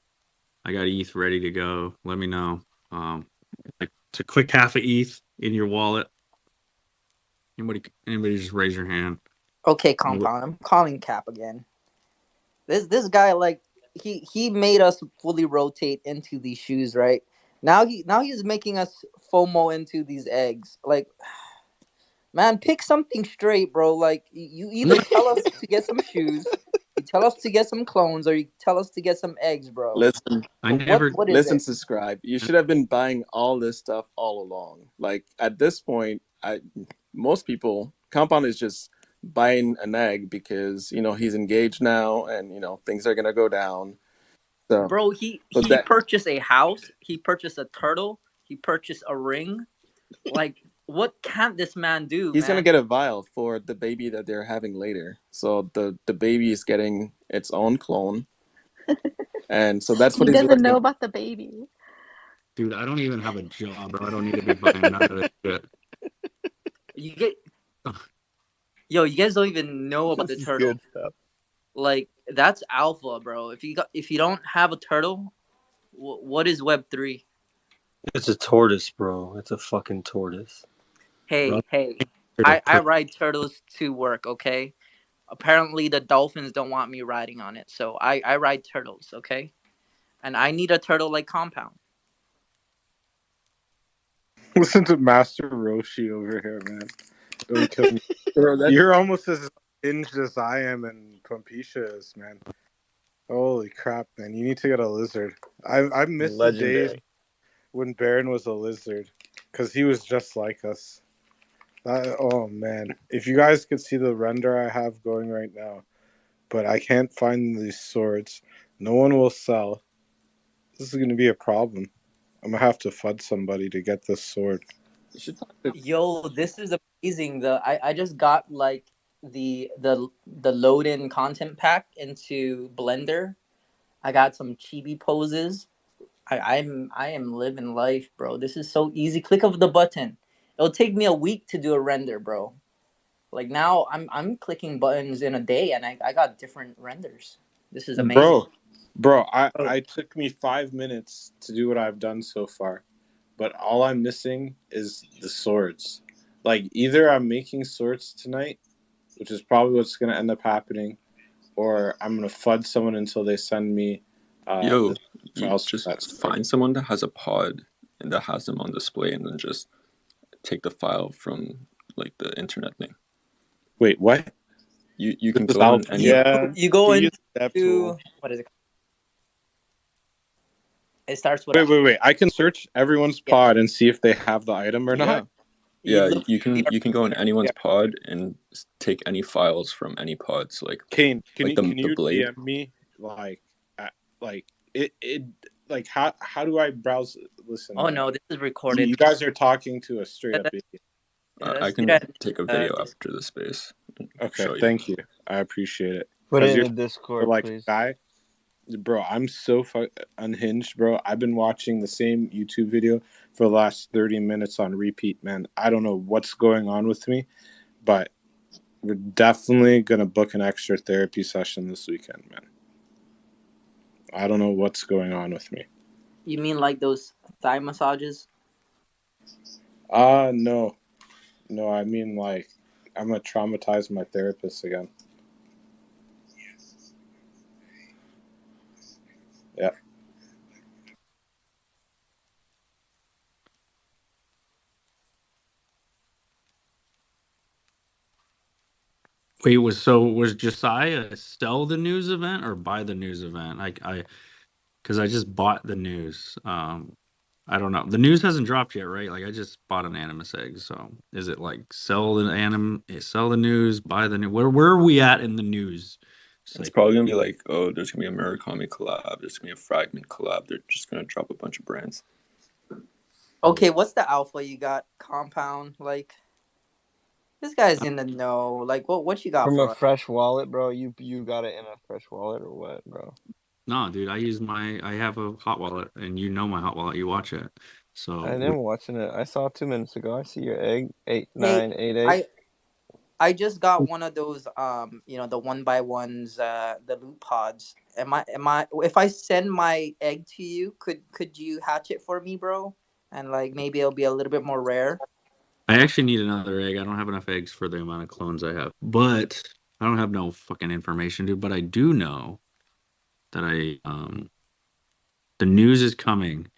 ETH ready to go. Let me know. Like it's a quick half of ETH in your wallet. Anybody just raise your hand. Okay, Compound. I'm calling Cap again. This guy, like, he made us fully rotate into these shoes, right? Now he's making us FOMO into these eggs. Like, man, pick something straight, bro. Like, you either tell us to get some shoes, you tell us to get some clones, or you tell us to get some eggs, bro. Listen, What is listen, it? subscribe. You should have been buying all this stuff all along. Like at this point, most people Compound is just buying an egg because he's engaged now and things are gonna go down. So, Bro, he but he purchased a house, he purchased a turtle, he purchased a ring. Like, what can't this man do, he's gonna man? get a vial for the baby that they're having later. So the baby is getting its own clone, and so that's what He he's doesn't working. know about the baby. Dude, I don't even have a job, bro. I don't need to be buying none of this shit. You get, yo, you guys don't even know about the This is turtle. good stuff. Like that's alpha, bro. If you don't have a turtle, what is Web3? It's a tortoise, bro. It's a fucking tortoise. Hey, I ride turtles to work. Okay. Apparently the dolphins don't want me riding on it, so I ride turtles. Okay. And I need a turtle like Compound. Listen to Master Roshi over here, man. Don't kill me. Bro, You're almost as hinged as I am and Pompisha is, man. Holy crap, man. You need to get a lizard. I miss the days Legendary. when Baron was a lizard, because he was just like us. Oh, man. If you guys could see the render I have going right now, but I can't find these swords. No one will sell. This is going to be a problem. I'm going to have to FUD somebody to get this sword. you should talk to Yo, this is amazing. I just got like the load-in content pack into Blender. I got some chibi poses. I am living life, bro. This is so easy. Click of the button. It'll take me a week to do a render, bro. Like now I'm clicking buttons in a day and I got different renders. This is amazing. Bro, I took me 5 minutes to do what I've done so far, but all I'm missing is the swords. Like, either I'm making swords tonight, which is probably what's going to end up happening, or I'm going to FUD someone until they send me Yo, the you files. just find someone that has a pod and that has them on display, and then just take the file from like the internet thing. Wait, what? You can This go on alpha? any. Yeah, you go use into what is it? It starts with Wait. I can search everyone's pod and see if they have the item or not. Yeah, you can go on anyone's pod and take any files from any pods, like Kane, can like you the blade. DM me like how do I browse? Listen. Oh no, this is recorded. You guys are talking to a straight up idiot. I can take a video after the space. Okay, thank you. I appreciate it. Put it in You're the Discord, like please. guy, bro. I'm so unhinged, bro. I've been watching the same YouTube video for the last 30 minutes on repeat, man. I don't know what's going on with me, but we're definitely gonna book an extra therapy session this weekend, man. I don't know what's going on with me. You mean like those thigh massages? No, I mean like I'm gonna traumatize my therapist again. Yeah. Wait, was Josiah sell the news event or buy the news event? Because I just bought the news. I don't know. The news hasn't dropped yet, right? Like I just bought an Animus egg. So is it like sell the news, buy the news? Where are we at in the news? It's probably gonna be like, oh, there's gonna be a Murakami collab. There's gonna be a Fragment collab. They're just gonna drop a bunch of brands. Okay, what's the alpha you got? Compound, like this guy's in the know. Like what you got From for a us? fresh wallet, bro? You got it in a fresh wallet or what, bro? No, dude, I have a hot wallet, and you know my hot wallet. You watch it, so I am watching it. I saw 2 minutes ago. I see your egg, 8, 9, 8 egg. I just got one of those the 1x1s, the loot pods. Am I if I send my egg to you, could you hatch it for me, bro? And like maybe it'll be a little bit more rare. I actually need another egg. I don't have enough eggs for the amount of clones I have, but I don't have no fucking information, dude. But I do know that the news is coming,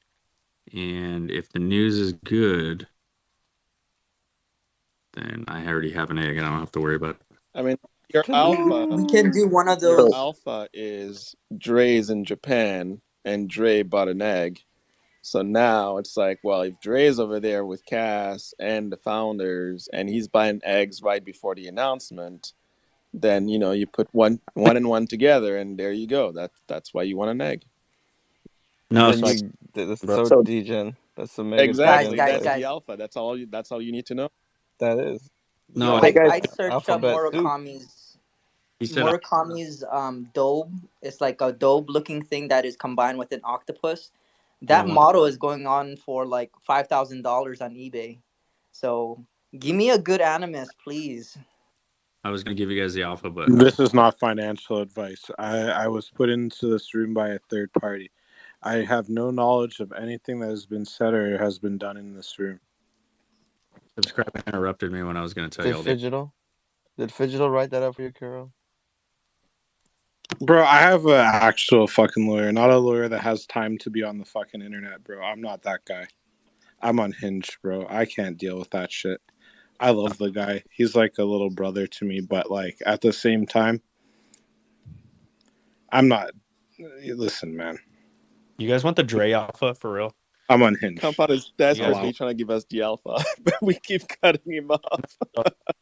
and if the news is good, then I already have an egg, and I don't have to worry about it. I mean, your alpha. We can do one of Your those. alpha is Dre's in Japan, and Dre bought an egg. So now it's like, well, if Dre's over there with Cass and the founders, and he's buying eggs right before the announcement, then you put one and one together, and there you go. That's why you want an egg. No, that's so degen. That's the mega exactly. Guys. That's the alpha. That's all you need to know. That is. No, I searched up Alphabet soup. Murakami's. He said, Murakami's dobe. It's like a dobe looking thing that is combined with an octopus. I That don't want. model is going on for like $5,000 on eBay. So give me a good animus, please. I was gonna give you guys the alpha, but This is not financial advice. I was put into this room by a third party. I have no knowledge of anything that has been said or has been done in this room. Subscribe interrupted me when I was gonna tell you all the. Did Fidgetal write that up for you, Kuro? Bro, I have an actual fucking lawyer, not a lawyer that has time to be on the fucking internet, bro. I'm not that guy. I'm unhinged, bro. I can't deal with that shit. I love the guy. He's like a little brother to me, but like at the same time, I'm not. Listen, man. You guys want the Dre alpha for real? I'm unhinged. Compound is desperately trying to give us the alpha, but we keep cutting him off.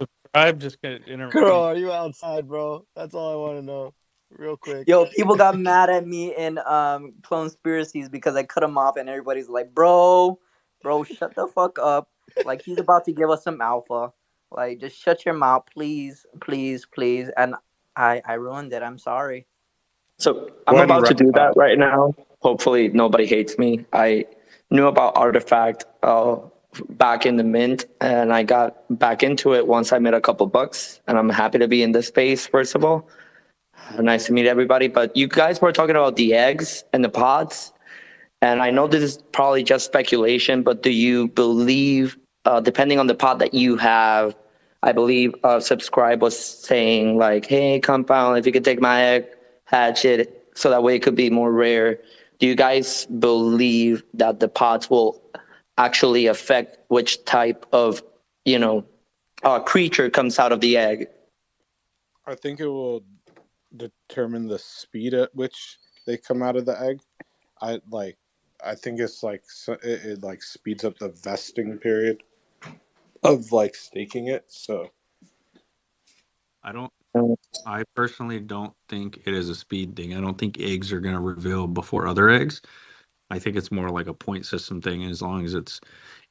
Subscribe, just get interrupt. Kuro, are you outside, bro? That's all I want to know. Real quick. Yo, people got mad at me in Clonespiracies because I cut him off, and everybody's like, bro, shut the fuck up. Like, he's about to give us some alpha. Like, just shut your mouth, please, please, please. And I ruined it. I'm sorry. So I'm about to do that right now. Hopefully nobody hates me. I knew about Artifact back in the mint, and I got back into it once I made a couple bucks, and I'm happy to be in this space, first of all. Nice to meet everybody. But you guys were talking about the eggs and the pods, and I know this is probably just speculation, but do you believe, depending on the pod that you have, I believe Subscribe was saying like, hey, Compound, if you could take my egg, hatch it, so that way it could be more rare. Do you guys believe that the pods will actually affect which type of, creature comes out of the egg? I think it will determine the speed at which they come out of the egg. I think it's like it like speeds up the vesting period of like staking it. So I personally don't think it is a speed thing. I don't think eggs are gonna reveal before other eggs. I think it's more like a point system thing. And as long as it's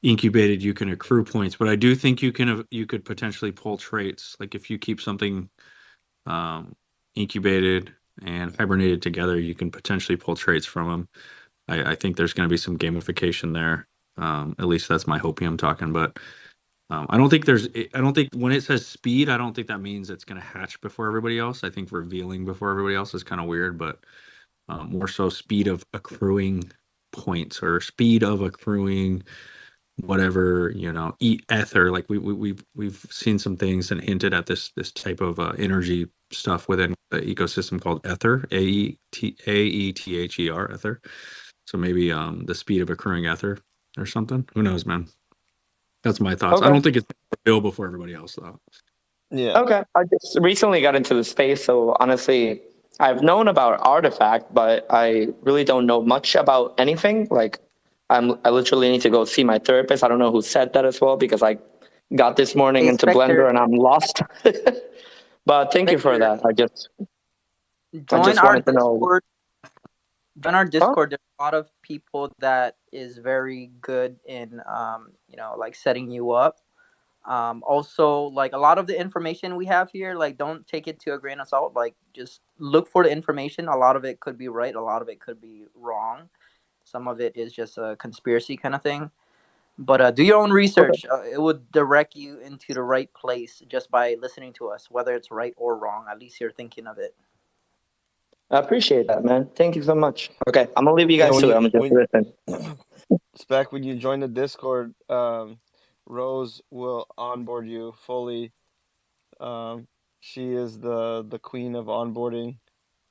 incubated, you can accrue points. But I do think you could potentially pull traits. Like if you keep something incubated and hibernated together, you can potentially pull traits from them. I think there's going to be some gamification there. At least that's my hopium talking. But I don't think when it says speed, I don't think that means it's going to hatch before everybody else. I think revealing before everybody else is kind of weird, but more so speed of accruing points or speed of accruing whatever, ether. Like we've seen some things and hinted at this type of energy stuff within the ecosystem called ether, AETHER, ether. So maybe the speed of accruing ether or something. Who knows, man? That's my thoughts. Okay. I don't think it's real before everybody else though. Yeah. Okay. I just recently got into the space, so honestly, I've known about Artifact, but I really don't know much about anything. Like, I literally need to go see my therapist. I don't know who said that as well, because I got this morning Hey, into Spectre. Blender and I'm lost. But thank you for that. I just wanted to know. Discord. Join our Discord. There's a lot of people that is very good in like setting you up. Also, like a lot of the information we have here, like don't take it to a grain of salt. Like just look for the information. A lot of it could be right. A lot of it could be wrong. Some of it is just a conspiracy kind of thing. But do your own research. It would direct you into the right place just by listening to us, whether it's right or wrong. At least you're thinking of it. I appreciate that, man. Thank you so much. Okay, I'm gonna leave you guys to it. I'm just listening. Spec, when you join the Discord, Rose will onboard you fully. She is the queen of onboarding,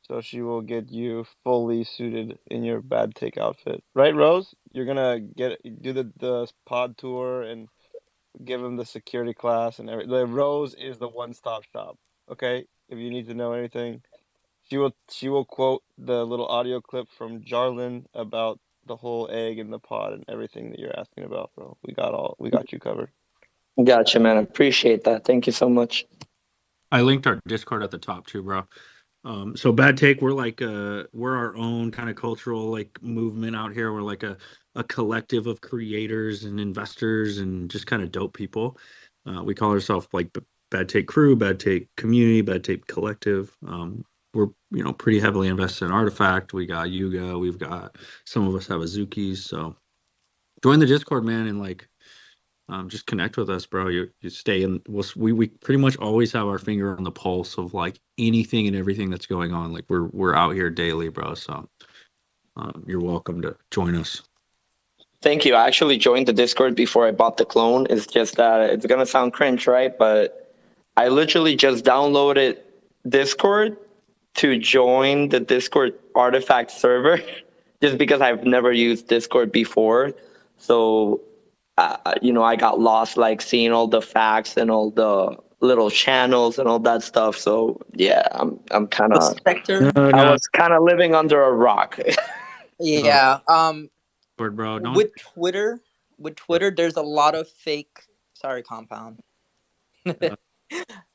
so she will get you fully suited in your bad take outfit. Right, Rose? You're gonna do the pod tour and give him the security class and everything. The Rose is the one-stop shop. Okay, if you need to know anything, she will quote the little audio clip from Jarlin about the whole egg in the pod and everything that you're asking about, bro. We got you covered. Gotcha, man. I appreciate that. Thank you so much. I linked our Discord at the top too, bro. So Bad Take, we're like we're our own kind of cultural like movement out here. We're like a collective of creators and investors and just kind of dope people. We call ourselves like Bad Take Crew, Bad Take Community, Bad Take Collective. We're pretty heavily invested in Artifact. We got Yuga. We've got some of us have Azukis. So join the Discord, man, and like just connect with us, bro. You stay in. We pretty much always have our finger on the pulse of like anything and everything that's going on. Like we're out here daily, bro. So you're welcome to join us. Thank you. I actually joined the Discord before I bought the clone. It's just that it's gonna sound cringe, right? But I literally just downloaded Discord to join the Discord Artifact server, just because I've never used Discord before. So, I got lost, like seeing all the facts and all the little channels and all that stuff. So yeah, I'm kind of Spectre. I was kind of living under a rock. Yeah. Bro, don't. With Twitter, there's a lot of fake. Sorry, Compound.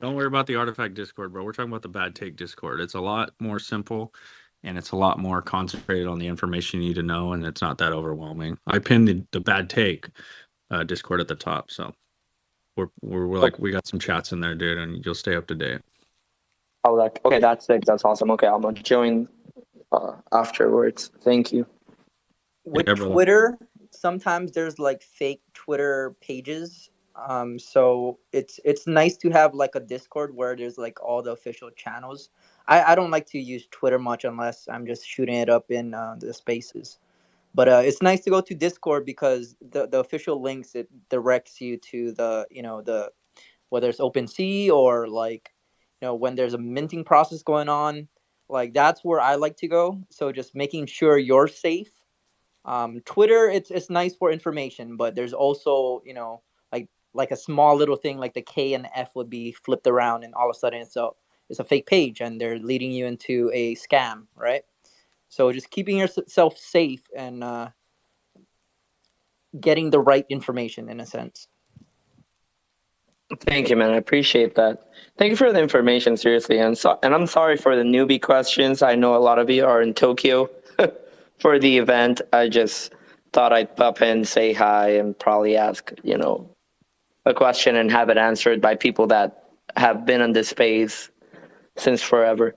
Don't worry about the Artifact Discord, bro. We're talking about the Bad Take Discord. It's a lot more simple, and it's a lot more concentrated on the information you need to know, and it's not that overwhelming. I pinned the Bad Take Discord at the top, so we're like we got some chats in there, dude, and you'll stay up to date. Oh, okay, that's sick. That's awesome. Okay, I'm gonna join afterwards. Thank you. With Twitter, sometimes there's like fake Twitter pages. So it's nice to have like a Discord where there's like all the official channels. I don't like to use Twitter much unless I'm just shooting it up in the spaces. But it's nice to go to Discord because the official links, it directs you to the whether it's OpenSea or like when there's a minting process going on, like that's where I like to go. So just making sure you're safe. Twitter, it's nice for information, but there's also like a small little thing like the K and F would be flipped around, and all of a sudden it's a fake page, and they're leading you into a scam, right? So just keeping yourself safe and getting the right information in a sense. Thank you, man. I appreciate that. Thank you for the information, seriously. And I'm sorry for the newbie questions. I know a lot of you are in Tokyo for the event. I just thought I'd pop in, say hi, and probably ask, a question and have it answered by people that have been in this space since forever.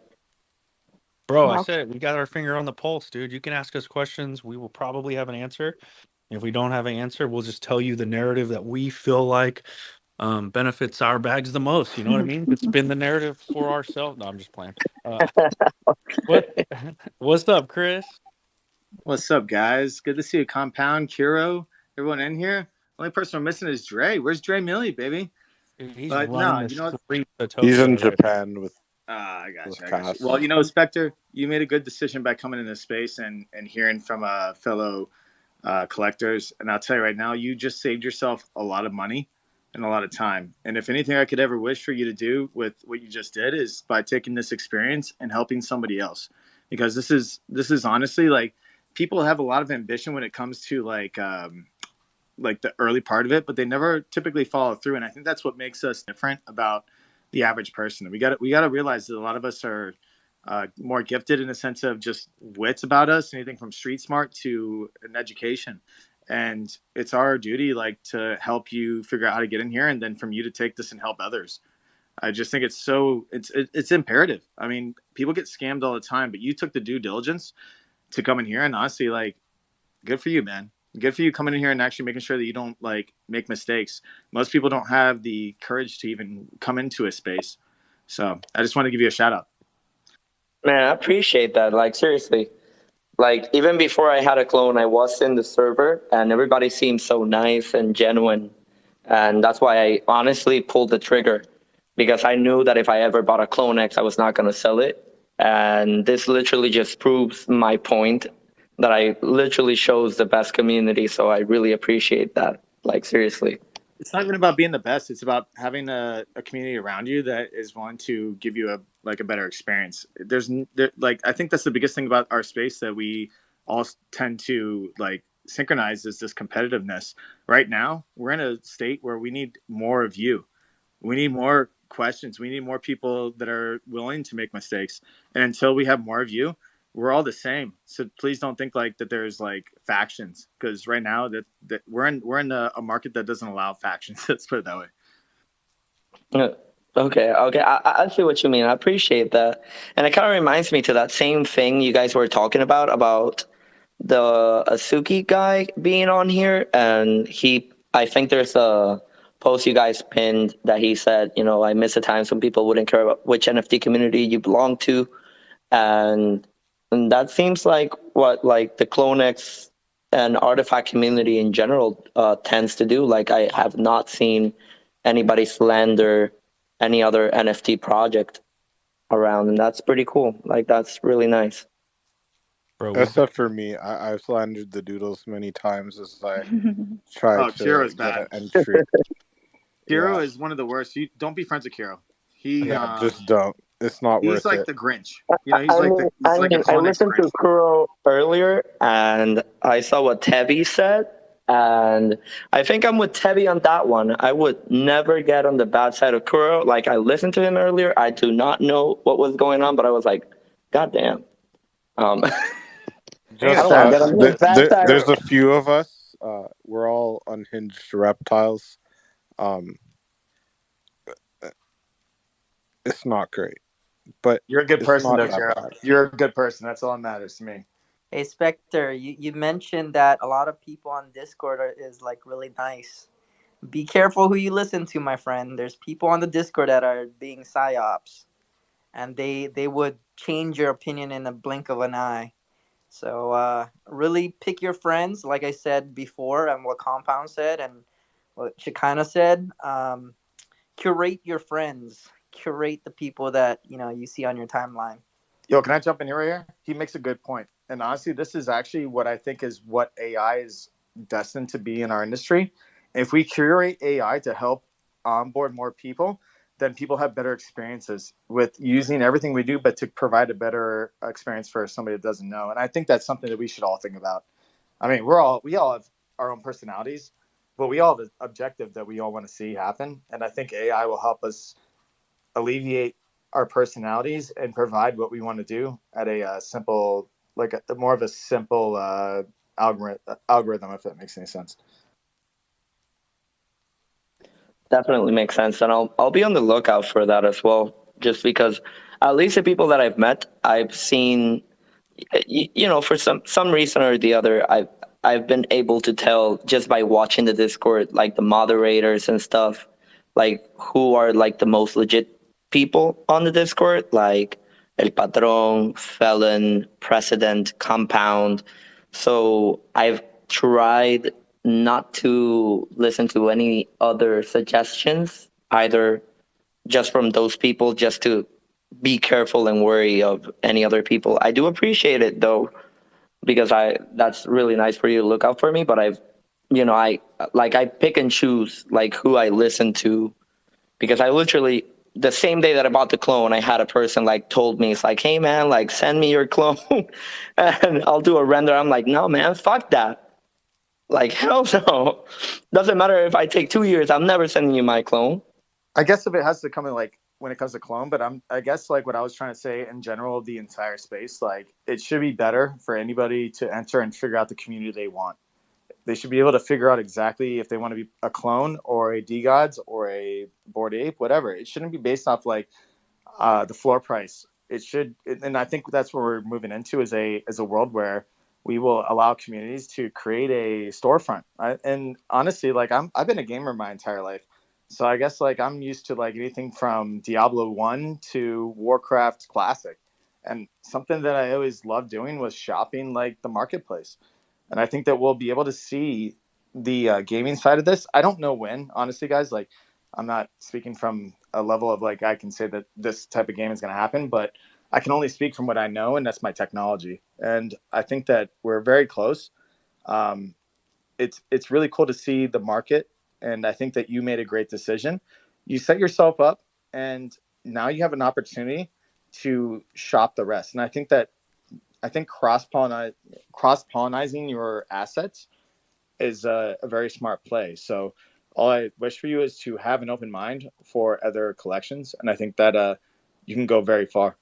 Bro, I said we got our finger on the pulse, dude. You can ask us questions. We will probably have an answer. If we don't have an answer, we'll just tell you the narrative that we feel like benefits our bags the most. You know what I mean? Spin the narrative for ourselves. No, I'm just playing. What's up, Chris? What's up, guys? Good to see you, Compound, Kiro, everyone in here. Only person we're missing is Dre. Where's Dre Millie, baby? He's but no, he's in Japan with. I got you. Well, Spectre, you made a good decision by coming in this space and hearing from fellow collectors. And I'll tell you right now, you just saved yourself a lot of money and a lot of time. And if anything I could ever wish for you to do with what you just did is by taking this experience and helping somebody else, because this is honestly like people have a lot of ambition when it comes to like the early part of it, but they never typically follow through. And I think that's what makes us different about the average person. We got to realize that a lot of us are more gifted in the sense of just wits about us, anything from street smart to an education. And it's our duty to help you figure out how to get in here, and then from you to take this and help others. I just think it's imperative. I mean, people get scammed all the time, but you took the due diligence to come in here, and honestly, good for you, man. Good for you coming in here and actually making sure that you don't make mistakes. Most people don't have the courage to even come into a space. So I just want to give you a shout out. Man, I appreciate that. Seriously, even before I had a clone, I was in the server and everybody seemed so nice and genuine. And that's why I honestly pulled the trigger, because I knew that if I ever bought a CloneX, I was not going to sell it. And this literally just proves my point that I literally chose the best community. So I really appreciate that. Seriously. It's not even about being the best. It's about having a community around you that is willing to give you a better experience. I think that's the biggest thing about our space that we all tend to synchronize is this competitiveness. Right now, we're in a state where we need more of you. We need more questions. We need more people that are willing to make mistakes. And until we have more of you, we're all the same. So please don't think that there's factions, because right now that we're in a market that doesn't allow factions. Let's put it that way. Okay. I see what you mean. I appreciate that, and it kind of reminds me to that same thing you guys were talking about the Asuki guy being on here, and I think there's a post you guys pinned that he said, I miss a time some people wouldn't care about which NFT community you belong to, and that seems like what like the CloneX and artifact community in general tends to do. Like I have not seen anybody slander any other NFT project around, and that's pretty cool. Like that's really nice. Bro, Except for me, I've slandered the Doodles many times as I tried to Kiro's get bad. an entry. Kiro Yeah, is one of the worst. You don't be friends with Kiro. He yeah, just don't. It's not he's worth like it. the Grinch. He's like a I CloneX listened Grinch. to Kuro earlier, and I saw what Tevi said, and I think I'm with Tevi on that one. I would never get on the bad side of Kuro. Like I listened to him earlier. I do not know what was going on, but I was like, God damn. I Just don't want to get on the bad side. there's a few of us. We're all unhinged reptiles. Um, it's not great, but You're a good it's person, not though, that Kiro. bad. You're a good person. That's all that matters to me. Hey Spectre, you mentioned that a lot of people on Discord is like really nice. Be careful who you listen to, my friend. There's people on the Discord that are being psyops, and they would change your opinion in a blink of an eye. So really pick your friends, like I said before, and what Compound said, and what Chicana said. Curate your friends. Curate the people that you see on your timeline. Yo, can I jump in here right here? He makes a good point. And honestly, this is actually what I think is what AI is destined to be in our industry. If we curate AI to help onboard more people, then people have better experiences with using everything we do, but to provide a better experience for somebody that doesn't know. And I think that's something that we should all think about. I mean, we all have our own personalities, but we all have an objective that we all want to see happen. And I think AI will help us alleviate our personalities and provide what we want to do at a simple, like more of a simple algorithm, if that makes any sense. Definitely makes sense, and I'll be on the lookout for that as well. Just because, at least the people that I've met, I've seen, for some reason or the other, I've been able to tell just by watching the Discord, like the moderators and stuff, like who are like the most legit people on the Discord, like El Patron, Felon, President, Compound. So I've tried not to listen to any other suggestions, either just from those people, just to be careful and wary of any other people. I do appreciate it though, because that's really nice for you to look out for me, but I pick and choose like who I listen to, because I literally, the same day that I bought the clone, I had a person like told me, it's like, hey man, like send me your clone and I'll do a render. I'm like, no man, fuck that. Like, hell no. Doesn't matter if I take 2 years, I'm never sending you my clone. I guess if it has to come in like when it comes to clone, but I guess like what I was trying to say in general, the entire space, like it should be better for anybody to enter and figure out the community they want. They should be able to figure out exactly if they want to be a clone or a DGods or a Bored Ape, whatever. It shouldn't be based off like the floor price. It should, and I think that's where we're moving into is a world where we will allow communities to create a storefront. And honestly, like I've been a gamer my entire life, so I guess like I'm used to like anything from Diablo 1 to Warcraft Classic, and something that I always loved doing was shopping like the marketplace. And I think that we'll be able to see the gaming side of this. I don't know when, honestly, guys. Like, I'm not speaking from a level of like I can say that this type of game is going to happen, but I can only speak from what I know, and that's my technology. And I think that we're very close. Um, it's really cool to see the market, and I think that you made a great decision. You set yourself up, and now you have an opportunity to shop the rest. And I think cross pollinizing your assets is a very smart play. So all I wish for you is to have an open mind for other collections, and I think that you can go very far.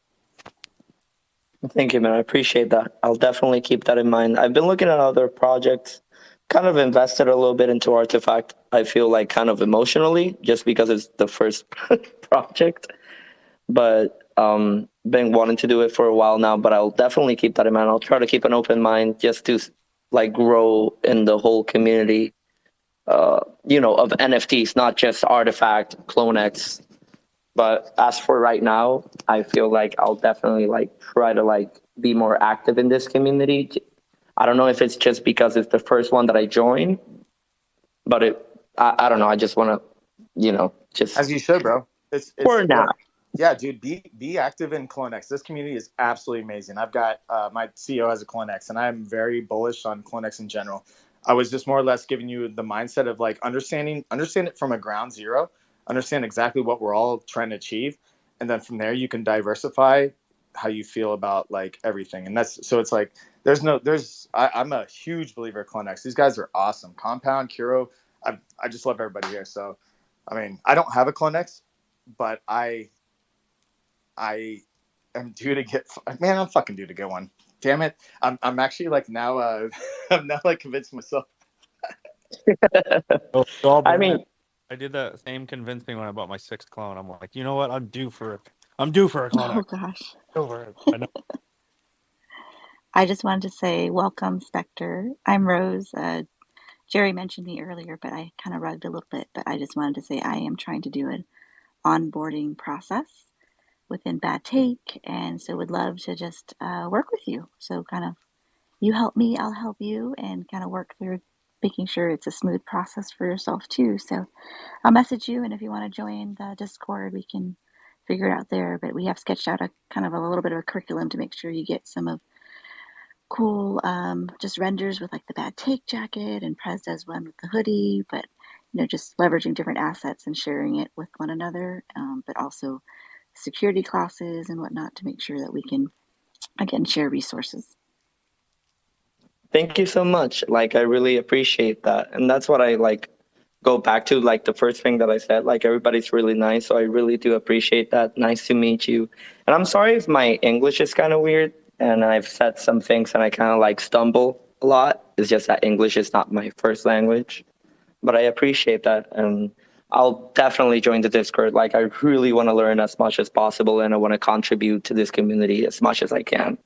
Thank you, man. I appreciate that. I'll definitely keep that in mind. I've been looking at other projects kind of invested a little bit into Artifact. I feel like kind of emotionally, just because it's the first project. But been wanting to do it for a while now. But I'll definitely keep that in mind. I'll try to keep an open mind just to like grow in the whole community. Of NFTs, not just Artifact, CloneX. But as for right now, I feel like I'll definitely like try to like be more active in this community. I don't know if it's just because it's the first one that I joined, but I don't know. I just want to, just As you should, bro. It's for now. Yeah, dude, be active in CloneX. This community is absolutely amazing. I've got my CEO has a CloneX, and I'm very bullish on CloneX in general. I was just more or less giving you the mindset of like understand it from a ground zero, understand exactly what we're all trying to achieve, and then from there you can diversify how you feel about like everything. And that's so it's like I'm a huge believer of CloneX. These guys are awesome. Compound, Kuro, I just love everybody here. So, I mean, I don't have a CloneX, but I am due to get. Man, I'm fucking due to get one. Damn it! I'm actually like now. I'm now like convinced myself. I mean, I did that same convincing when I bought my 6th clone. I'm like, you know what? I'm due for a clone. Oh gosh. Over it. I know. I just wanted to say welcome, Spectre. I'm Rose. Jerry mentioned me earlier, but I kind of rugged a little bit. But I just wanted to say I am trying to do an onboarding process within Bad Take, and so would love to just work with you. So kind of you help me, I'll help you, and kind of work through making sure it's a smooth process for yourself too. So I'll message you, and if you want to join the Discord, we can figure it out there. But we have sketched out a kind of a little bit of a curriculum to make sure you get some of cool just renders with like the Bad Take jacket, and Prez does one with the hoodie, but just leveraging different assets and sharing it with one another, but also security classes and whatnot to make sure that we can again share resources. thank you so much. Like, I really appreciate that. And that's what I like go back to, like the first thing that I said, like everybody's really nice. So I really do appreciate that. Nice to meet you. And I'm sorry if my English is kind of weird and I've said some things and I kind of like stumble a lot. It's just that English is not my first language, but I appreciate that. And I'll definitely join the Discord. Like, I really want to learn as much as possible and I want to contribute to this community as much as I can.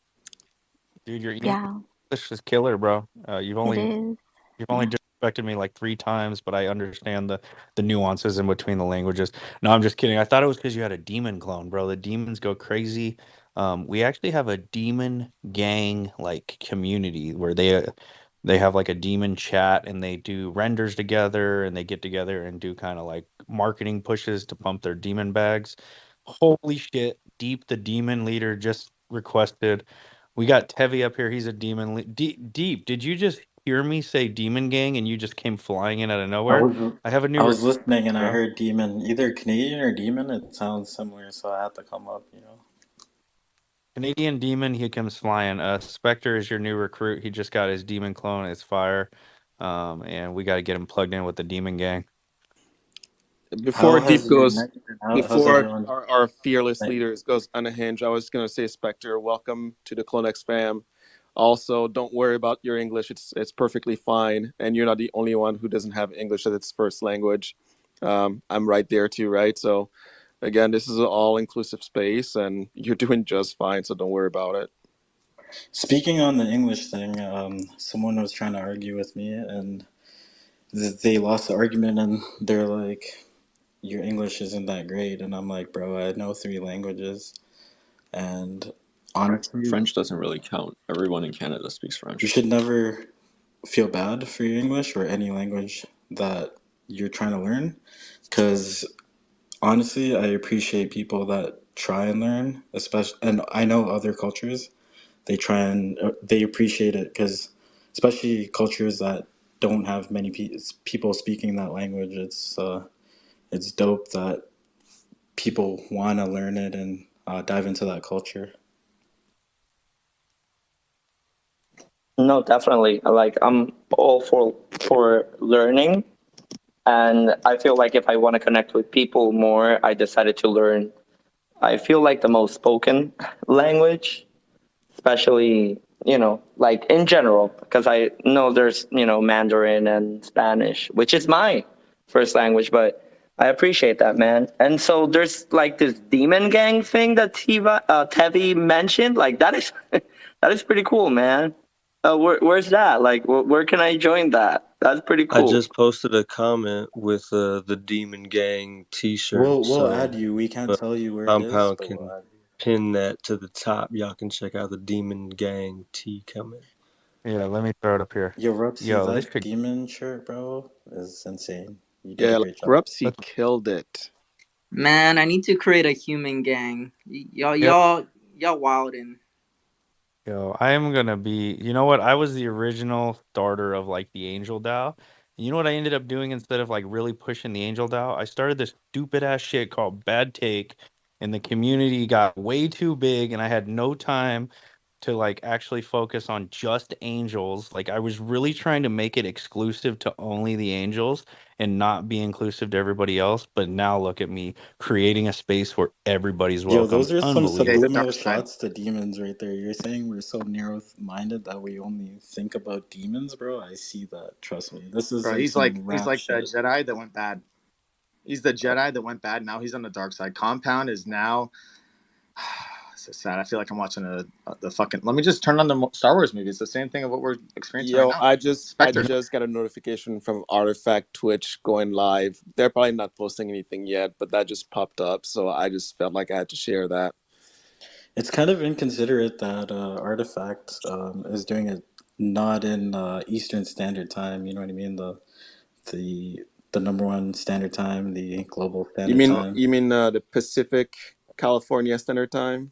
Dude, your Yeah, English is killer, bro. You've it only is. disrespected me like 3 times, but I understand the nuances in between the languages. No, I'm just kidding. I thought it was because you had a demon clone, bro. The demons go crazy. We actually have a demon gang like community where they have like a demon chat and they do renders together and they get together and do kind of like marketing pushes to pump their demon bags. Holy shit, Deep the demon leader just requested. We got Tevi up here. He's a demon. Deep, did you just hear me say demon gang and you just came flying in out of I nowhere? was I have a I new was listening and I bro. heard demon, either Canadian or demon. It sounds similar, so I had to come up. Canadian demon. He comes flying. Spectre is your new recruit. He just got his demon clone. It's fire. And we got to get him plugged in with the demon gang. Before How Deep has your goes, night been? How's before everyone? our fearless Night? leaders goes unhinged, I was gonna say, Spectre, welcome to the CloneX fam. Also, don't worry about your English; it's perfectly fine, and you're not the only one who doesn't have English as its first language. I'm right there too, right? So, again, this is an all-inclusive space, and you're doing just fine. So don't worry about it. Speaking on the English thing, someone was trying to argue with me, and they lost the argument, and they're like, "Your English isn't that great," and I'm like, "Bro, I know 3 languages, and honestly, French doesn't really count. Everyone in Canada speaks you French. should never feel bad for your English or any language that you're trying to learn, because honestly, I appreciate people that try and learn, especially, and I know other cultures, they try and they appreciate it because, especially cultures that don't have many people speaking that language, it's dope that people want to learn it and dive into that culture. No, definitely. Like, I'm all for learning. And I feel like if I want to connect with people more, I decided to learn, I feel like the most spoken language, especially like in general, because I know there's, Mandarin and Spanish, which is my first language, but I appreciate that, man. And so there's like this demon gang thing that Tevi mentioned. Like that is that is pretty cool, man. Where's that? Like, where can I join that? That's pretty I cool. just posted a comment with the Demon Gang T-shirt. We'll add you. We can't tell you where it is, Compound but can we'll add you. pin that to the top. Y'all can check out the Demon Gang T comment. Yeah, let me throw it up here. Yo, Rupsy, Yo, that this could... demon shirt, bro, is insane. You did a Yeah, great job. Rupsy killed it. Man, I need to create a human gang. Y'all wildin'. Yo, I am gonna be. You know what? I was the original starter of like the Angel DAO. You know what I ended up doing instead of like really pushing the Angel DAO? I started this stupid ass shit called Bad Take, and the community got way too big, and I had no time to like actually focus on just angels. Like I was really trying to make it exclusive to only the angels and not be inclusive to everybody else. But now look at me creating a space where everybody's Yo, welcome. those are some Unbelievable. subliminal shots to demons right there. You're saying we're so narrow-minded that we only think about demons, bro? I see that. Trust me. This is Bro, like he's some like rap the shit. Jedi that went bad. He's the Jedi that went bad. Now he's on the dark side. Compound is now. So sad. I feel like I'm watching the fucking. Let me just turn on the Star Wars movie. It's the same thing of what we're experiencing right now. I just Spectre. got a notification from Artifact Twitch going live. They're probably not posting anything yet, but that just popped up, so I just felt like I had to share that. It's kind of inconsiderate that Artifact is doing it not in Eastern Standard Time. You know what I mean? The number one standard time, the global standard time. You mean the Pacific California Standard Time?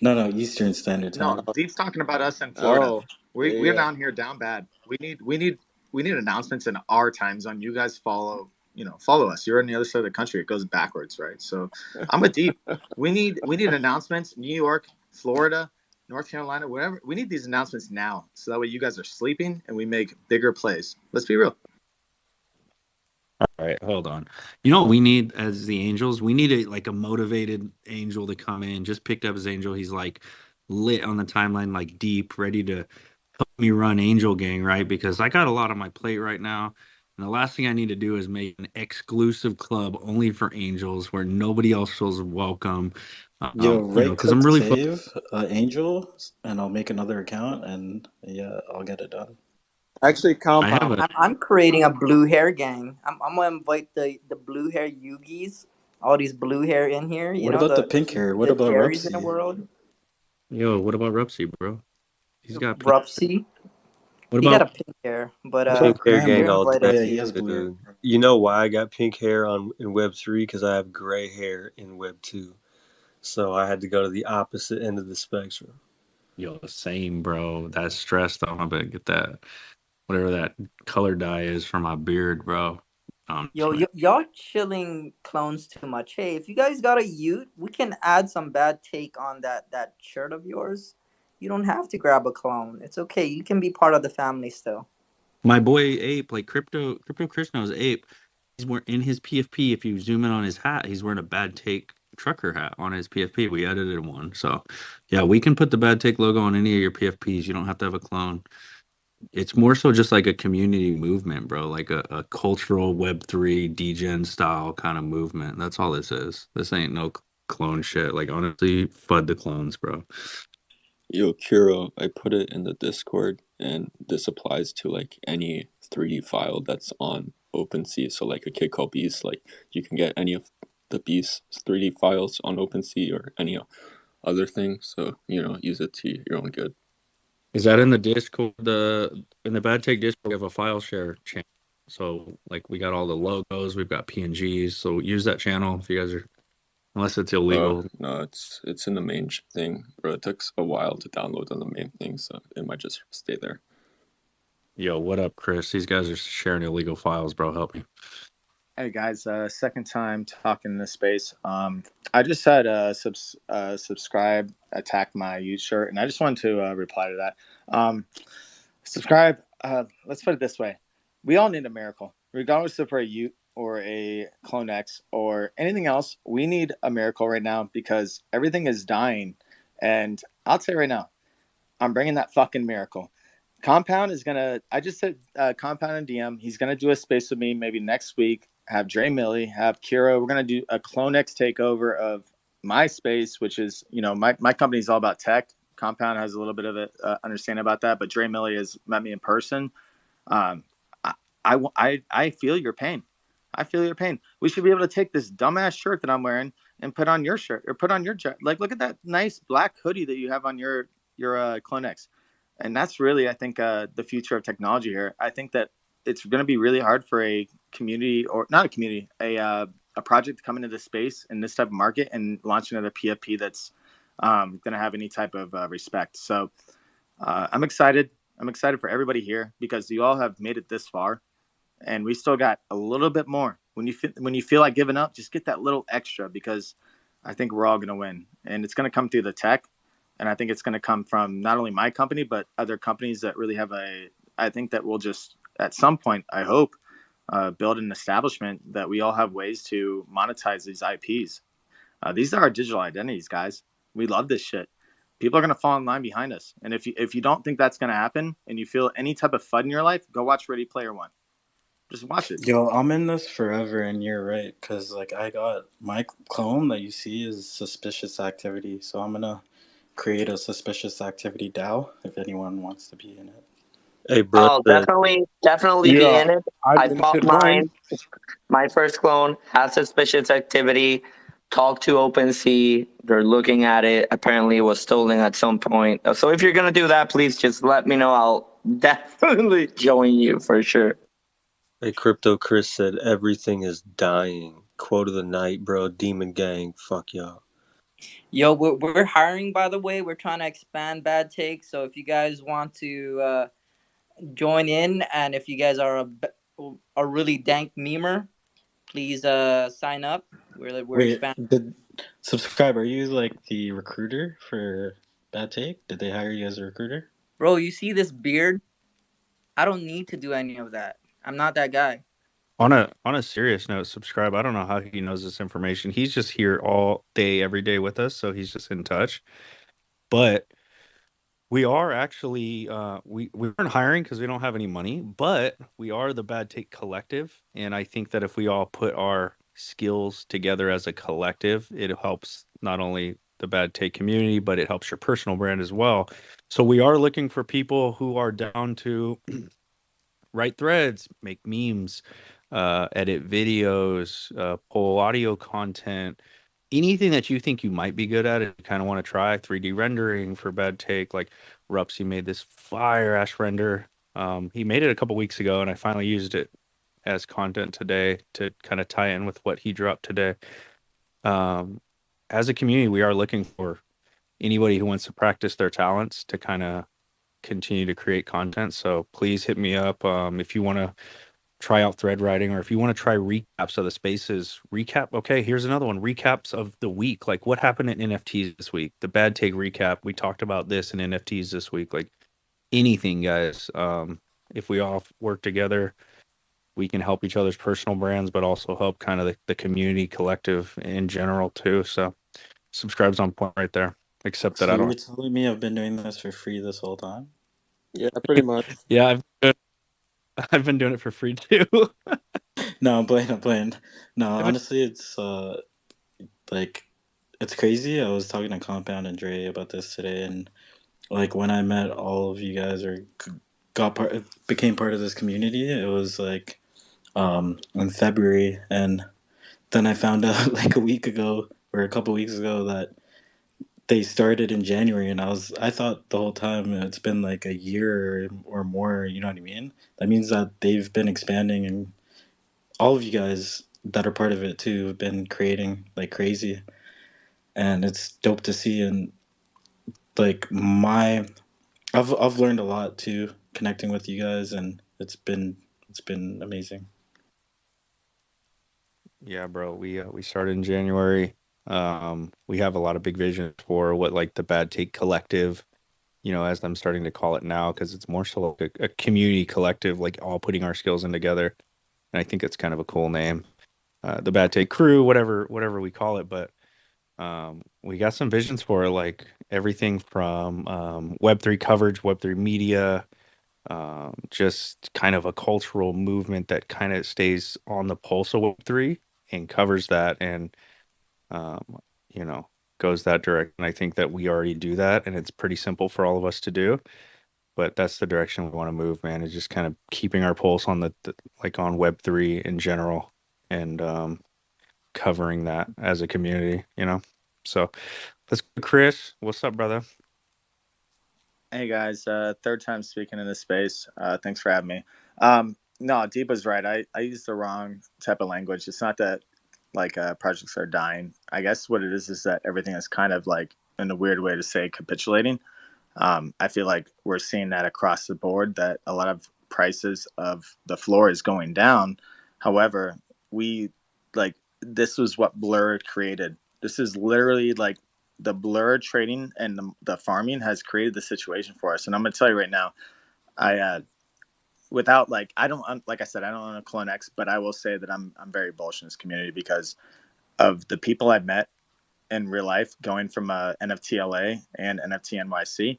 No, Eastern Standard Time. No, Deep's talking about us in Florida. Oh, We're down here down bad. We need announcements in our time zone. You guys follow us. You're on the other side of the country. It goes backwards, right? So I'm with Deep. We need announcements. New York, Florida, North Carolina, wherever. We need these announcements now, so that way you guys are sleeping and we make bigger plays. Let's be real. All right, hold on. You know what we need as the Angels? We need a motivated angel to come in. Just picked up his angel. He's like lit on the timeline, like deep, ready to help me run Angel Gang, right? Because I got a lot on my plate right now. And the last thing I need to do is make an exclusive club only for angels where nobody else feels welcome. Yo, right Because click I'm really save Angel, and I'll make another account, and yeah, I'll get it done. Actually, Compound. I'm creating a blue hair gang. I'm gonna invite the blue hair Yugis, all these blue hair in here. What about the pink hair? What about Jerry's in the Rupsy? world. Yo, what about Rupsy, bro? He's got pink Rupsy. What He about got a pink hair, but Pink hair you're gang all invited. day. Oh, yeah, he has blue hair. Dude. You know why I got pink hair in Web 3? Because I have gray hair in Web 2. So I had to go to the opposite end of the spectrum. Yo, same, bro. That's stressed on. I better get that, whatever that color dye is for my beard, bro. Y'all chilling clones too much. Hey, if you guys got a Ute, we can add some Bad Take on that shirt of yours. You don't have to grab a clone. It's okay. You can be part of the family still. My boy Ape, like Crypto Krishna's Ape, he's wearing in his PFP. If you zoom in on his hat, he's wearing a Bad Take trucker hat on his PFP. We edited one, so yeah, we can put the Bad Take logo on any of your PFPs. You don't have to have a clone. It's more so just like a community movement, bro. Like a cultural Web3 degen style kind of movement. That's all this is. This ain't no clone shit. Like honestly, FUD the clones, bro. Yo, Kuro, I put it in the Discord, and this applies to like any 3D file that's on OpenSea. So like a kid called Beast, like you can get any of the Beast's 3D files on OpenSea or any other thing. So use it to your own good. Is that in the Discord? In the Bad Take Discord, we have a file share channel. So like we got all the logos, we've got PNGs. So use that channel if you guys are, unless it's illegal. No, it's in the main thing, bro. It took a while to download on the main thing, so it might just stay there. Yo, what up, Chris? These guys are sharing illegal files, bro. Help me. Hey guys, second time talking in this space. I just had subscribe, attack my youth shirt, and I just wanted to reply to that. Subscribe. Let's put it this way: we all need a miracle, regardless if we're a Ute or a CloneX or anything else. We need a miracle right now because everything is dying. And I'll tell you right now, I'm bringing that fucking miracle. Compound is gonna. I just said Compound and DM. He's gonna do a space with me maybe next week. Have Dre Millie, have Kira. We're gonna do a CloneX takeover of my space, which is my company is all about tech. Compound has a little bit of an understanding about that, but Dre Millie has met me in person. Um, I feel your pain. I feel your pain. We should be able to take this dumbass shirt that I'm wearing and put on your shirt or put on your jacket. Like, look at that nice black hoodie that you have on your CloneX. And that's really, I think, the future of technology here. I think that it's going to be really hard for a community, or not a community, a project to come into this space in this type of market and launching at a PFP that's going to have any type of respect. So I'm excited. I'm excited for everybody here because you all have made it this far, and we still got a little bit more. When you feel like giving up, just get that little extra, because I think we're all going to win, and it's going to come through the tech, and I think it's going to come from not only my company but other companies that really have I think that will just at some point, I hope, build an establishment that we all have ways to monetize these IPs. These are our digital identities, guys. We love this shit. People are going to fall in line behind us. And if you don't think that's going to happen and you feel any type of FUD in your life, go watch Ready Player One. Just watch it. Yo, I'm in this forever, and you're right, because like I got my clone that you see is suspicious activity, so I'm gonna create a suspicious activity DAO if anyone wants to be in it. Hey, bro. I'll definitely be in it. I bought mine. My first clone has suspicious activity. Talk to OpenSea. They're looking at it. Apparently, it was stolen at some point. So if you're gonna do that, please just let me know. I'll definitely join you for sure. Hey, Crypto Chris said everything is dying. Quote of the night, bro. Demon Gang. Fuck y'all. Yo, we're hiring, by the way. We're trying to expand Bad Take. So if you guys want to join in, and if you guys are a really dank memer, please sign up. We're Wait, expanding. subscribe. Are you like the recruiter for Bad Take? Did they hire you as a recruiter? Bro, you see this beard? I don't need to do any of that. I'm not that guy. On a serious note, subscribe. I don't know how he knows this information. He's just here all day, every day with us, so he's just in touch. But we are actually we aren't hiring because we don't have any money, but we are the Bad Take Collective, and I think that if we all put our skills together as a collective, it helps not only the Bad Take community, but it helps your personal brand as well. So we are looking for people who are down to write threads, make memes, edit videos, pull audio content, anything that you think you might be good at and you kind of want to try. 3D rendering for Bad Take. Like Rupsy made this fire ash render. He made it a couple weeks ago, and I finally used it as content today to kind of tie in with what he dropped today. As a community, we are looking for anybody who wants to practice their talents to kind of continue to create content. So please hit me up if you want to try out thread writing, or if you want to try recaps of the spaces. Okay, here's another one. Recaps of the week. Like, what happened in NFTs this week? The Bad Take recap. We talked about this in NFTs this week. Like, anything, guys. If we all work together, we can help each other's personal brands, but also help kind of the community collective in general too. So subscribe's on point right there. Except that So I don't. you're telling me I've been doing this for free this whole time? Yeah, pretty much. Yeah, I've been doing it for free too. No, I'm playing. No, honestly, it's like it's crazy. I was talking to Compound and Dre about this today, and like when I met all of you guys or became part of this community, it was like in February, and then I found out like a week ago or a couple weeks ago that they started in January, and I thought the whole time it's been like a year or more. You know what I mean? That means that they've been expanding, and all of you guys that are part of it too have been creating like crazy, and it's dope to see. And like I've learned a lot too connecting with you guys, and it's been amazing. Yeah, bro. We started in January. We have a lot of big visions for what like the Bad Take Collective, as I'm starting to call it now, because it's more so like a community collective, like all putting our skills in together. And I think it's kind of a cool name. The Bad Take Crew, whatever we call it. But We got some visions for it, like everything from Web3 coverage, Web3 media, just kind of a cultural movement that kind of stays on the pulse of Web3 and covers that and, um, you know, goes that direction. I think that we already do that, and it's pretty simple for all of us to do. But that's the direction we want to move, man. Is just kind of keeping our pulse on the like on Web3 in general, and covering that as a community, you know. So let's go, Chris. What's up, brother? Hey guys, third time speaking in this space. Thanks for having me. No, Deepa's right. I used the wrong type of language. It's not that like projects are dying. I guess what it is that everything is kind of like, in a weird way to say, capitulating. I feel like we're seeing that across the board, that a lot of prices of the floor is going down. However, we like, this was what Blur created. This is literally like the Blur trading and the farming has created the situation for us. And I'm going to tell you right now, I without like, I don't, like I said, I don't own a CloneX, but I will say that I'm very bullish in this community because of the people I've met in real life, going from NFT LA and NFT NYC.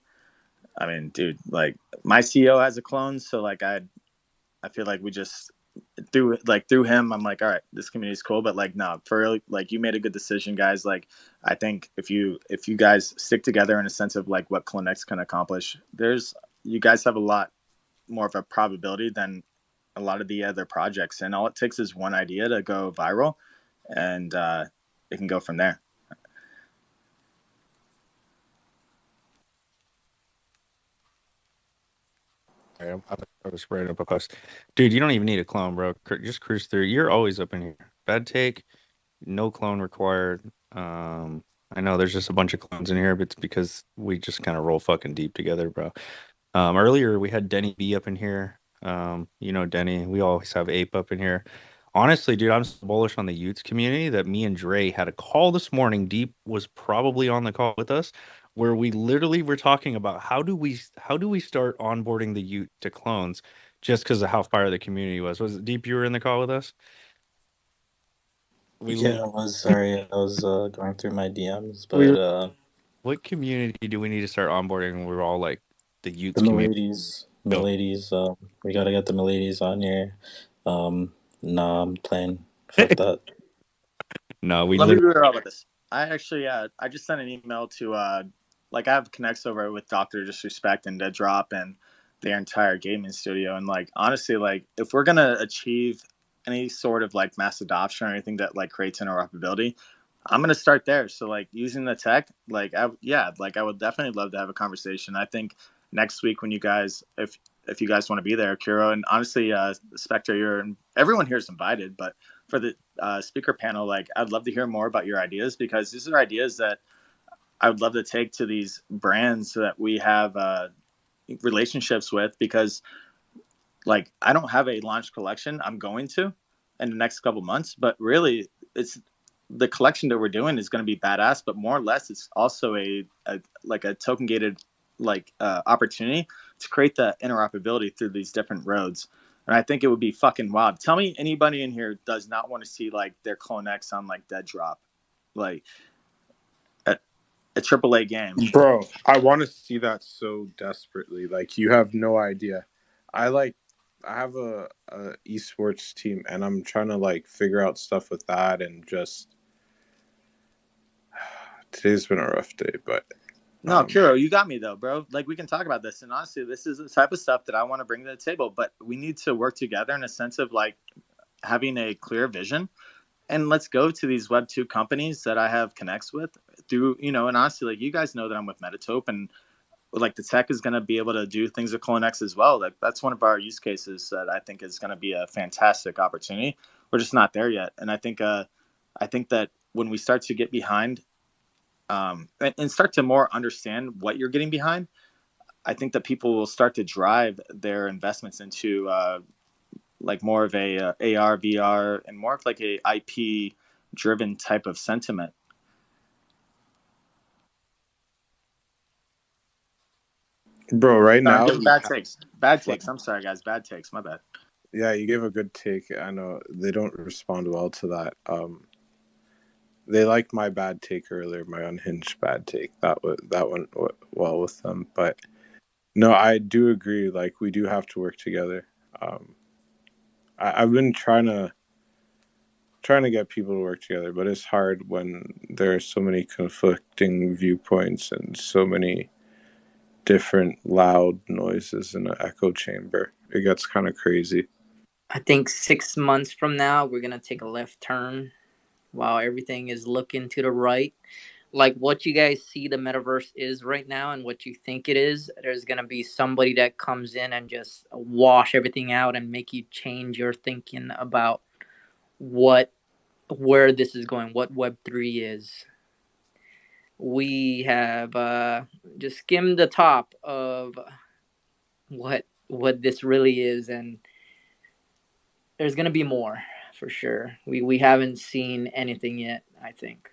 I mean, dude, like my CEO has a clone, so like I feel like we just through him, I'm like, all right, this community is cool, but like, no, for real, like you made a good decision, guys. Like, I think if you guys stick together in a sense of like what CloneX can accomplish, you guys have a lot more of a probability than a lot of the other projects, and all it takes is one idea to go viral, and it can go from there. I'm just writing up a post. Dude, you don't even need a clone, bro. Just cruise through. You're always up in here. Bad take, no clone required. I know there's just a bunch of clones in here, but it's because we just kind of roll fucking deep together, bro. Earlier we had Denny B up in here. You know Denny. We always have Ape up in here. Honestly, dude, I'm so bullish on the Utes community that me and Dre had a call this morning. Deep was probably on the call with us, where we literally were talking about how do we start onboarding the Ute to clones, just because of how fire the community was. Was it Deep? You were in the call with us. Yeah, I was sorry. I was going through my DMs, but what community do we need to start onboarding when we're all like the Utes the community? Miladies, we gotta get the Miladies on here. Nah, I'm playing. Fuck that. No, we Let me be literally. real about this. I actually, I just sent an email to, like, I have connects over with Dr. Disrespect and Dead Drop and their entire gaming studio. And, like, honestly, like, if we're going to achieve any sort of, like, mass adoption or anything that, like, creates interoperability, I'm going to start there. So, like, using the tech, like, I would definitely love to have a conversation. I think next week when you guys, if you guys want to be there, Kuro, and honestly, Spectre, everyone here is invited, but for the speaker panel, like I'd love to hear more about your ideas, because these are ideas that I would love to take to these brands that we have relationships with, because like I don't have a launch collection. I'm going to in the next couple months, but really it's the collection that we're doing is going to be badass, but more or less it's also a like a token gated like opportunity to create the interoperability through these different roads. And I think it would be fucking wild. Tell me anybody in here does not want to see like their CloneX on like Dead Drop, like a AAA game. Bro, I want to see that so desperately. Like, you have no idea. I have a esports team, and I'm trying to like figure out stuff with that, and just today's been a rough day, but No, Kuro, you got me though, bro. Like we can talk about this, and honestly, this is the type of stuff that I want to bring to the table. But we need to work together in a sense of like having a clear vision, and let's go to these Web2 companies that I have connects with through, and honestly, like you guys know that I'm with Metatope, and like the tech is going to be able to do things at CloneX as well. Like that's one of our use cases that I think is going to be a fantastic opportunity. We're just not there yet, and I think that when we start to get behind and start to more understand what you're getting behind, I think that people will start to drive their investments into like more of a AR, VR, and more of like a IP driven type of sentiment. bro, right now Bad takes. I'm sorry, guys. Bad takes. My bad. Yeah, you gave a good take. I know they don't respond well to that. they liked my bad take earlier, my unhinged bad take. That went well with them. But no, I do agree. Like, we do have to work together. I've been trying to get people to work together, but it's hard when there are so many conflicting viewpoints and so many different loud noises in an echo chamber. It gets kind of crazy. I think 6 months from now, we're going to take a left turn while everything is looking to the right. Like what you guys see the metaverse is right now and what you think it is, there's going to be somebody that comes in and just wash everything out and make you change your thinking about where this is going, what Web3 is. We have just skimmed the top of what this really is, and there's going to be more for sure. We haven't seen anything yet, I think.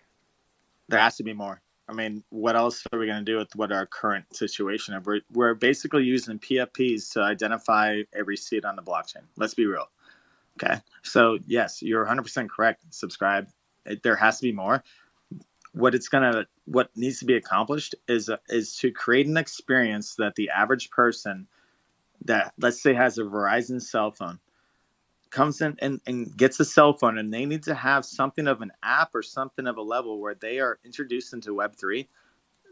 There has to be more. I mean, what else are we going to do with what our current situation is? We're basically using PFPs to identify every seed on the blockchain. Let's be real. Okay. So, yes, you're 100% correct. Subscribe. There has to be more. What needs to be accomplished is to create an experience that the average person that, let's say, has a Verizon cell phone comes in and gets a cell phone, and they need to have something of an app or something of a level where they are introduced into Web3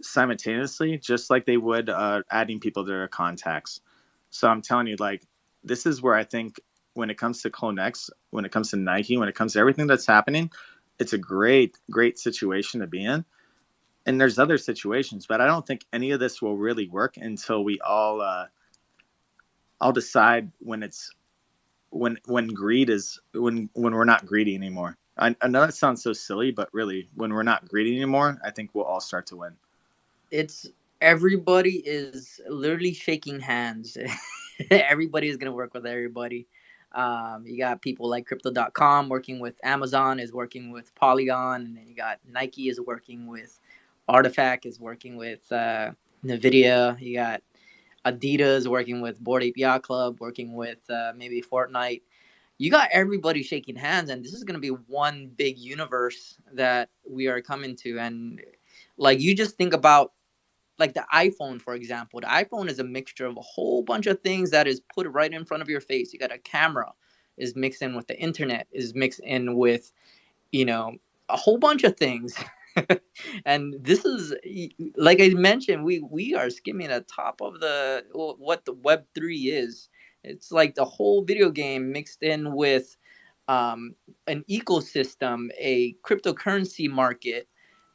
simultaneously, just like they would adding people to their contacts. So I'm telling you, like, this is where I think when it comes to CloneX, when it comes to Nike, when it comes to everything that's happening, it's a great situation to be in. And there's other situations, but I don't think any of this will really work until we all decide when greed is when we're not greedy anymore. I know that sounds so silly, but really, when we're not greedy anymore, I think we'll all start to win. It's everybody is literally shaking hands. Everybody is going to work with everybody. You got people like crypto.com working with Amazon, is working with Polygon, and then you got Nike is working with Artifact, is working with NVIDIA. You got Adidas working with Bored Ape Yacht Club, working with maybe Fortnite. You got everybody shaking hands, and this is going to be one big universe that we are coming to. And like, you just think about like the iPhone, for example. The iPhone is a mixture of a whole bunch of things that is put right in front of your face. You got a camera is mixed in with the internet, is mixed in with, a whole bunch of things. And this is, like I mentioned, we are skimming the top of what the Web3 is. It's like the whole video game mixed in with an ecosystem, a cryptocurrency market,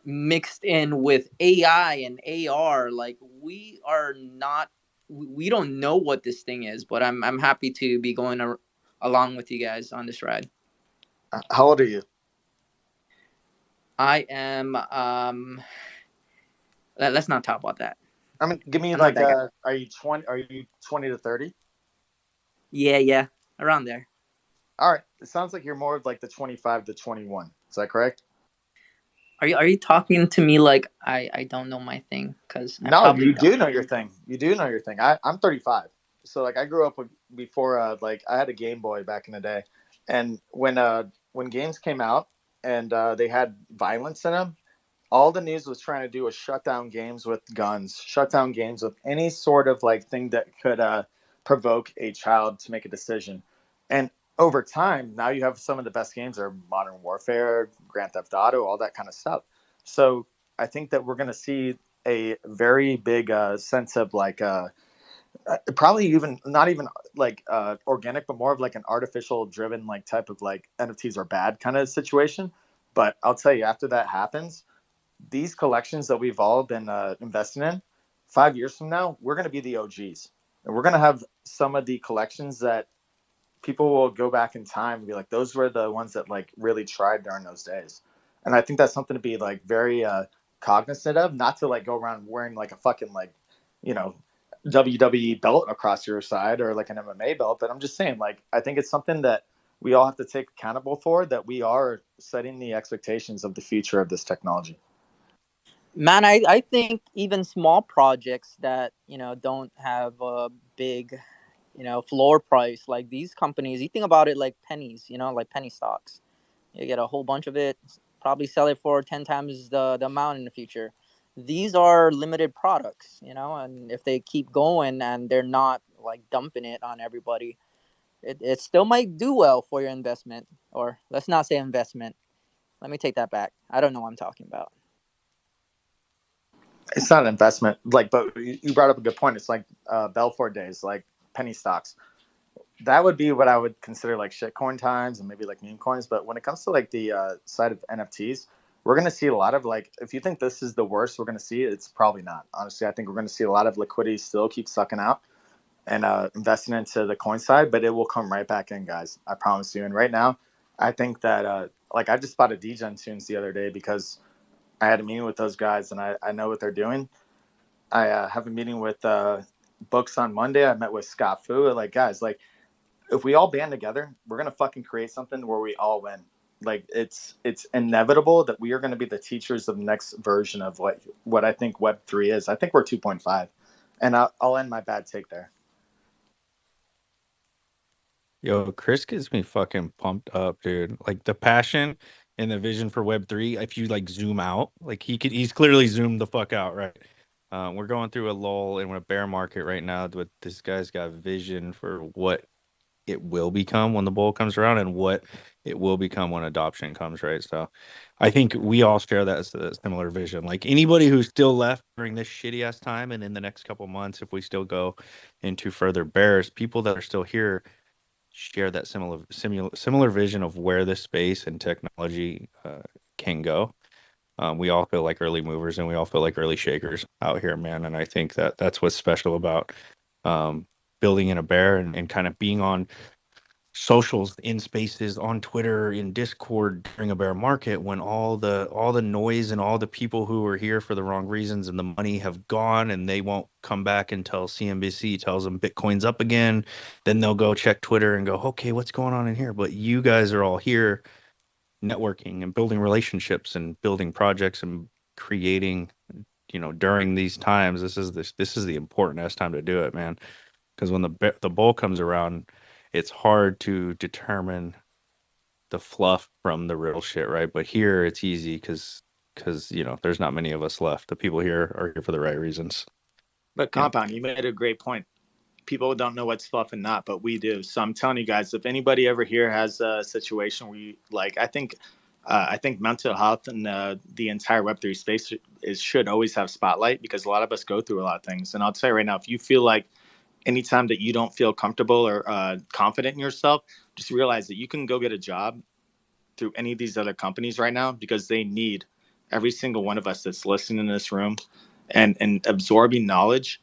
mixed in with AI and AR. Like, we don't know what this thing is, but I'm happy to be going along with you guys on this ride. How old are you? I am let's not talk about that. I mean, give me like are you 20 to 30? Yeah, around there. All right. It sounds like you're more of like the 25 to 21. Is that correct? Are you talking to me like I don't know my thing? Because no, you do know your thing. You do know your thing. I'm 35, so like I grew up before like I had a Game Boy back in the day, and when games came out and they had violence in them, all the news was trying to do was shut down games with guns, shut down games with any sort of like thing that could provoke a child to make a decision. And over time, now you have some of the best games are Modern Warfare, Grand Theft Auto, all that kind of stuff. So I think that we're going to see a very big sense of like probably even not even like organic, but more of like an artificial driven like type of like NFTs are bad kind of situation. But I'll tell you, after that happens, these collections that we've all been investing in, 5 years from now, we're going to be the OGs. And we're going to have some of the collections that people will go back in time and be like, those were the ones that like really tried during those days. And I think that's something to be like very cognizant of, not to like go around wearing like a fucking like, WWE belt across your side or like an MMA belt. But I'm just saying, like, I think it's something that we all have to take accountable for, that we are setting the expectations of the future of this technology. Man, I think even small projects that, don't have a big, floor price, like these companies, you think about it like pennies, like penny stocks. You get a whole bunch of it, probably sell it for 10 times the amount in the future. These are limited products, and if they keep going and they're not like dumping it on everybody, it still might do well for your investment. Or let's not say investment. Let me take that back. I don't know what I'm talking about. It's not an investment, but you brought up a good point. It's like Belfort days, like penny stocks. That would be what I would consider like shitcoin times and maybe like meme coins. But when it comes to like the side of NFTs, we're going to see a lot of like, if you think this is the worst we're going to see, it's probably not. Honestly, I think we're going to see a lot of liquidity still keep sucking out and investing into the coin side, but it will come right back in, guys. I promise you. And right now, I think that like I just bought a Degen Tunes the other day because I had a meeting with those guys and I know what they're doing. I have a meeting with Books on Monday. I met with Scott Fu. Like, guys, like, if we all band together, we're gonna fucking create something where we all win. Like, it's inevitable that we are going to be the teachers of the next version of what I think Web3 is. I think we're 2.5, and I'll end my bad take there. Yo, Chris gets me fucking pumped up, dude. Like the passion and the vision for Web3. If you like zoom out, like he's clearly zoomed the fuck out, right? We're going through a lull and a bear market right now, but this guy's got vision for what it will become when the bull comes around and what it will become when adoption comes, right? So I think we all share that similar vision. Like anybody who's still left during this shitty ass time and in the next couple months, if we still go into further bears, people that are still here share that similar vision of where this space and technology can go. We all feel like early movers and we all feel like early shakers out here, man. And I think that that's what's special about building in a bear and kind of being on socials, in spaces, on Twitter, in Discord during a bear market, when all the noise and all the people who are here for the wrong reasons and the money have gone and they won't come back until CNBC tells them Bitcoin's up again. Then they'll go check Twitter and go, okay, what's going on in here? But you guys are all here networking and building relationships and building projects and creating, during these times. This is the important time to do it, man. Because when the bull comes around, it's hard to determine the fluff from the real shit, right? But here it's easy because there's not many of us left. The people here are here for the right reasons. But Compound, you made a great point. People don't know what's fluff and not, but we do. So I'm telling you guys, if anybody ever here has a situation where you like, I think mental health and the entire Web3 space should always have spotlight, because a lot of us go through a lot of things. And I'll tell you right now, if you feel like anytime that you don't feel comfortable or confident in yourself, just realize that you can go get a job through any of these other companies right now, because they need every single one of us that's listening in this room and absorbing knowledge.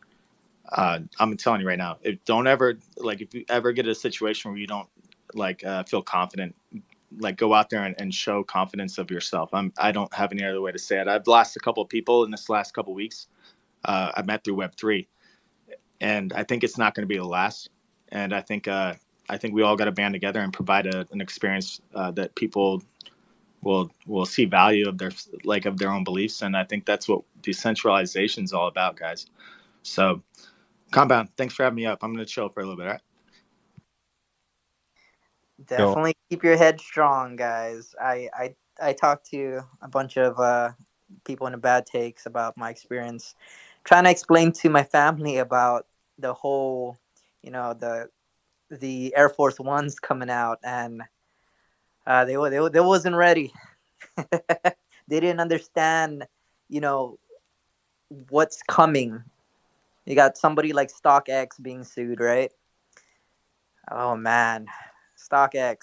I'm telling you right now, if you ever get a situation where you don't feel confident, like go out there and show confidence of yourself. I don't have any other way to say it. I've lost a couple of people in this last couple of weeks. I met through Web3, and I think it's not going to be the last. And I think we all got to band together and provide an experience that people will see value of their own beliefs. And I think that's what decentralization is all about, guys. So, Compound, thanks for having me up. I'm going to chill for a little bit, all right? Definitely keep your head strong, guys. I talked to a bunch of people in the bad takes about my experience, trying to explain to my family about the whole, the Air Force Ones coming out, and they wasn't ready. They didn't understand, what's coming. You got somebody like StockX being sued, right? Oh man, StockX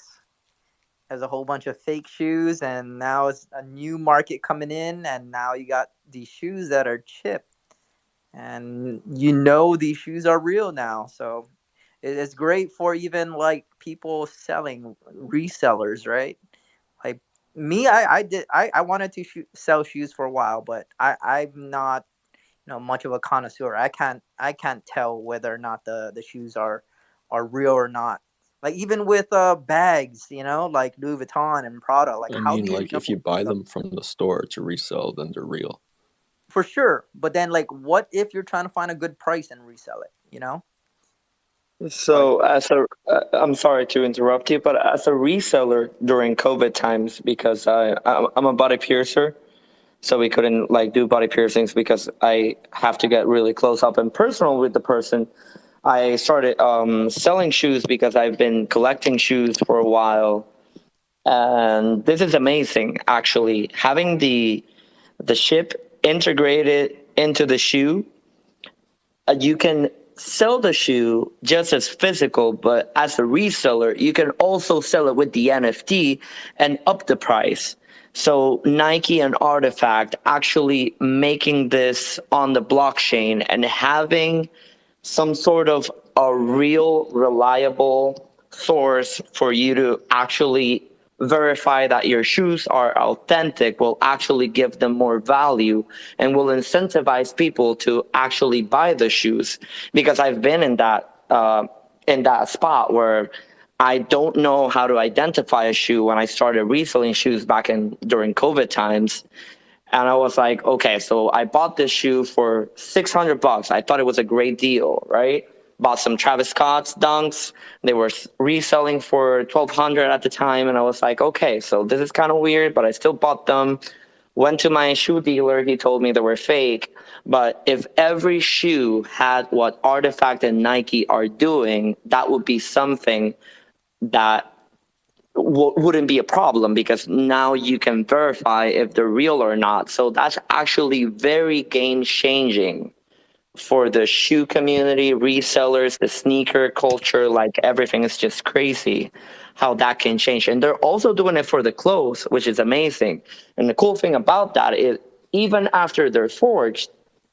has a whole bunch of fake shoes, and now it's a new market coming in, and now you got these shoes that are chipped, and these shoes are real now. So it's great for even like people selling, resellers, right? Like me, I wanted to sell shoes for a while, but I'm not much of a connoisseur. I can't tell whether or not the shoes are real or not. Like even with bags, like Louis Vuitton and Prada, like I how mean, do you like know if you buy them from the store to resell, then they're real. for sure? But then like what if you're trying to find a good price and resell it, So, I'm sorry to interrupt you, but as a reseller during COVID times, because I'm a body piercer, so we couldn't like do body piercings because I have to get really close up and personal with the person. I started selling shoes because I've been collecting shoes for a while, and this is amazing. Actually, having the ship integrated into the shoe, you can sell the shoe just as physical, but as a reseller, you can also sell it with the NFT and up the price. So Nike and Artifact actually making this on the blockchain and having some sort of a real reliable source for you to actually verify that your shoes are authentic will actually give them more value and will incentivize people to actually buy the shoes. Because I've been in that spot where I don't know how to identify a shoe when I started reselling shoes back in during COVID times. And I was like, okay, so I bought this shoe for $600. I thought it was a great deal, right? Bought some Travis Scott's Dunks. They were reselling for $1,200 at the time. And I was like, okay, so this is kind of weird, but I still bought them. Went to my shoe dealer. He told me they were fake. But if every shoe had what Artifact and Nike are doing, that would be something that wouldn't be a problem, because now you can verify if they're real or not. So that's actually very game changing for the shoe community, resellers, the sneaker culture. Like, everything is just crazy how that can change. And they're also doing it for the clothes, which is amazing. And the cool thing about that is, even after they're forged,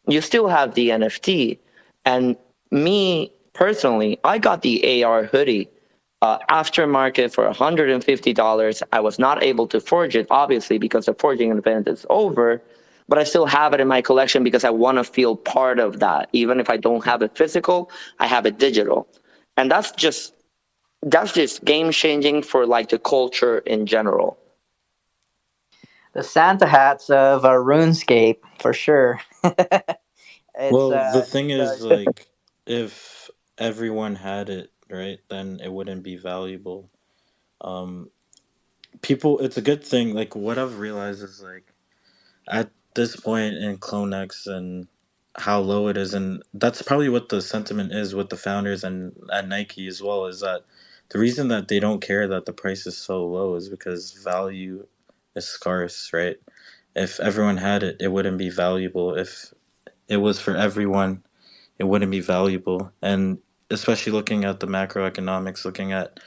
you still have the NFT. And me personally, I got the AR hoodie aftermarket for $150. I was not able to forge it, obviously, because the forging event is over, but I still have it in my collection because I want to feel part of that. Even if I don't have it physical, I have it digital. And that's just game changing for like the culture in general. The Santa hats of RuneScape, for sure. Well, the thing is, like, if everyone had it, right, then it wouldn't be valuable. Um, People, it's a good thing. Like, what I've realized is, like, at this point in CloneX and how low it is, and that's probably what the sentiment is with the founders and at Nike as well, is that the reason that they don't care that the price is so low is because value is scarce, right? If everyone had it, it wouldn't be valuable. If it was for everyone, it wouldn't be valuable. And especially looking at the macroeconomics, looking at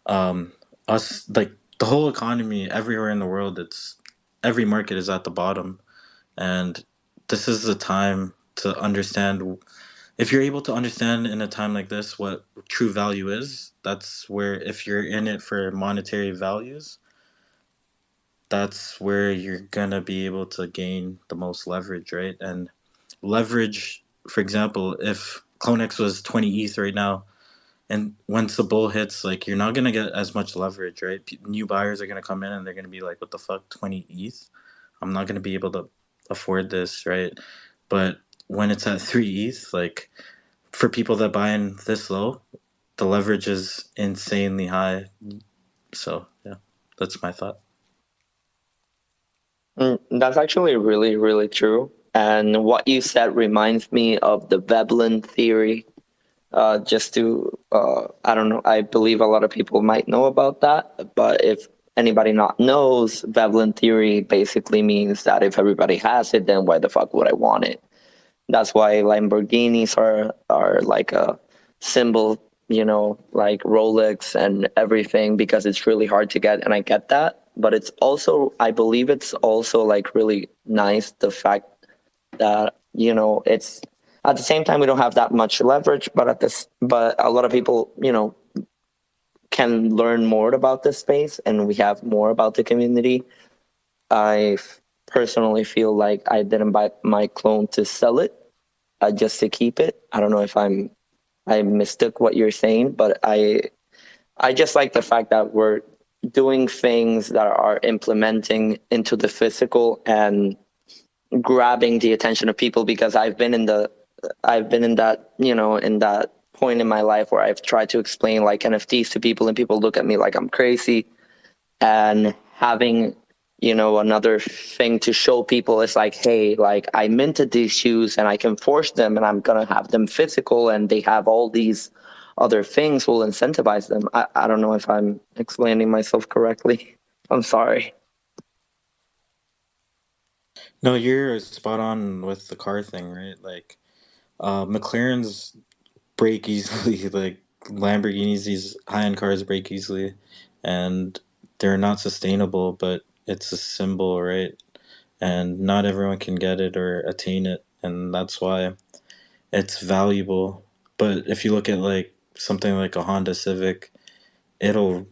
us, like the whole economy everywhere in the world, it's every market is at the bottom. And this is the time to understand. If you're able to understand in a time like this what true value is, that's where, if you're in it for monetary values, that's where you're gonna be able to gain the most leverage, right? And leverage, for example, if CloneX was 20 ETH right now, and once the bull hits, like, you're not gonna get as much leverage, right? New buyers are gonna come in and they're gonna be like, "What the fuck, 20 ETH? I'm not gonna be able to afford this," right? But when it's at 3 ETH, like, for people that buy in this low, the leverage is insanely high. So yeah, that's my thought. That's actually really, really true. And what you said reminds me of the Veblen theory. I don't know, I believe a lot of people might know about that, but if anybody not knows, Veblen theory basically means that if everybody has it, then why the fuck would I want it? That's why Lamborghinis are like a symbol, like Rolex and everything, because it's really hard to get, and I get that. But it's also, I believe it's also like really nice, the fact that, it's at the same time we don't have that much leverage, but a lot of people, can learn more about this space, and we have more about the community. I personally feel like I didn't buy my clone to sell it, just to keep it. I don't know if I mistook what you're saying, but I just like the fact that we're doing things that are implementing into the physical and grabbing the attention of people, because I've been in that, in that point in my life where I've tried to explain like NFTs to people and people look at me like I'm crazy. And having, another thing to show people is like, hey, like I minted these shoes and I can force them and I'm going to have them physical and they have all these other things will incentivize them. I don't know if I'm explaining myself correctly. I'm sorry. No, you're spot on with the car thing, right? Like, McLarens break easily, like Lamborghinis, these high-end cars break easily, and they're not sustainable, but it's a symbol, right? And not everyone can get it or attain it, and that's why it's valuable. But if you look at like something like a Honda Civic, it'll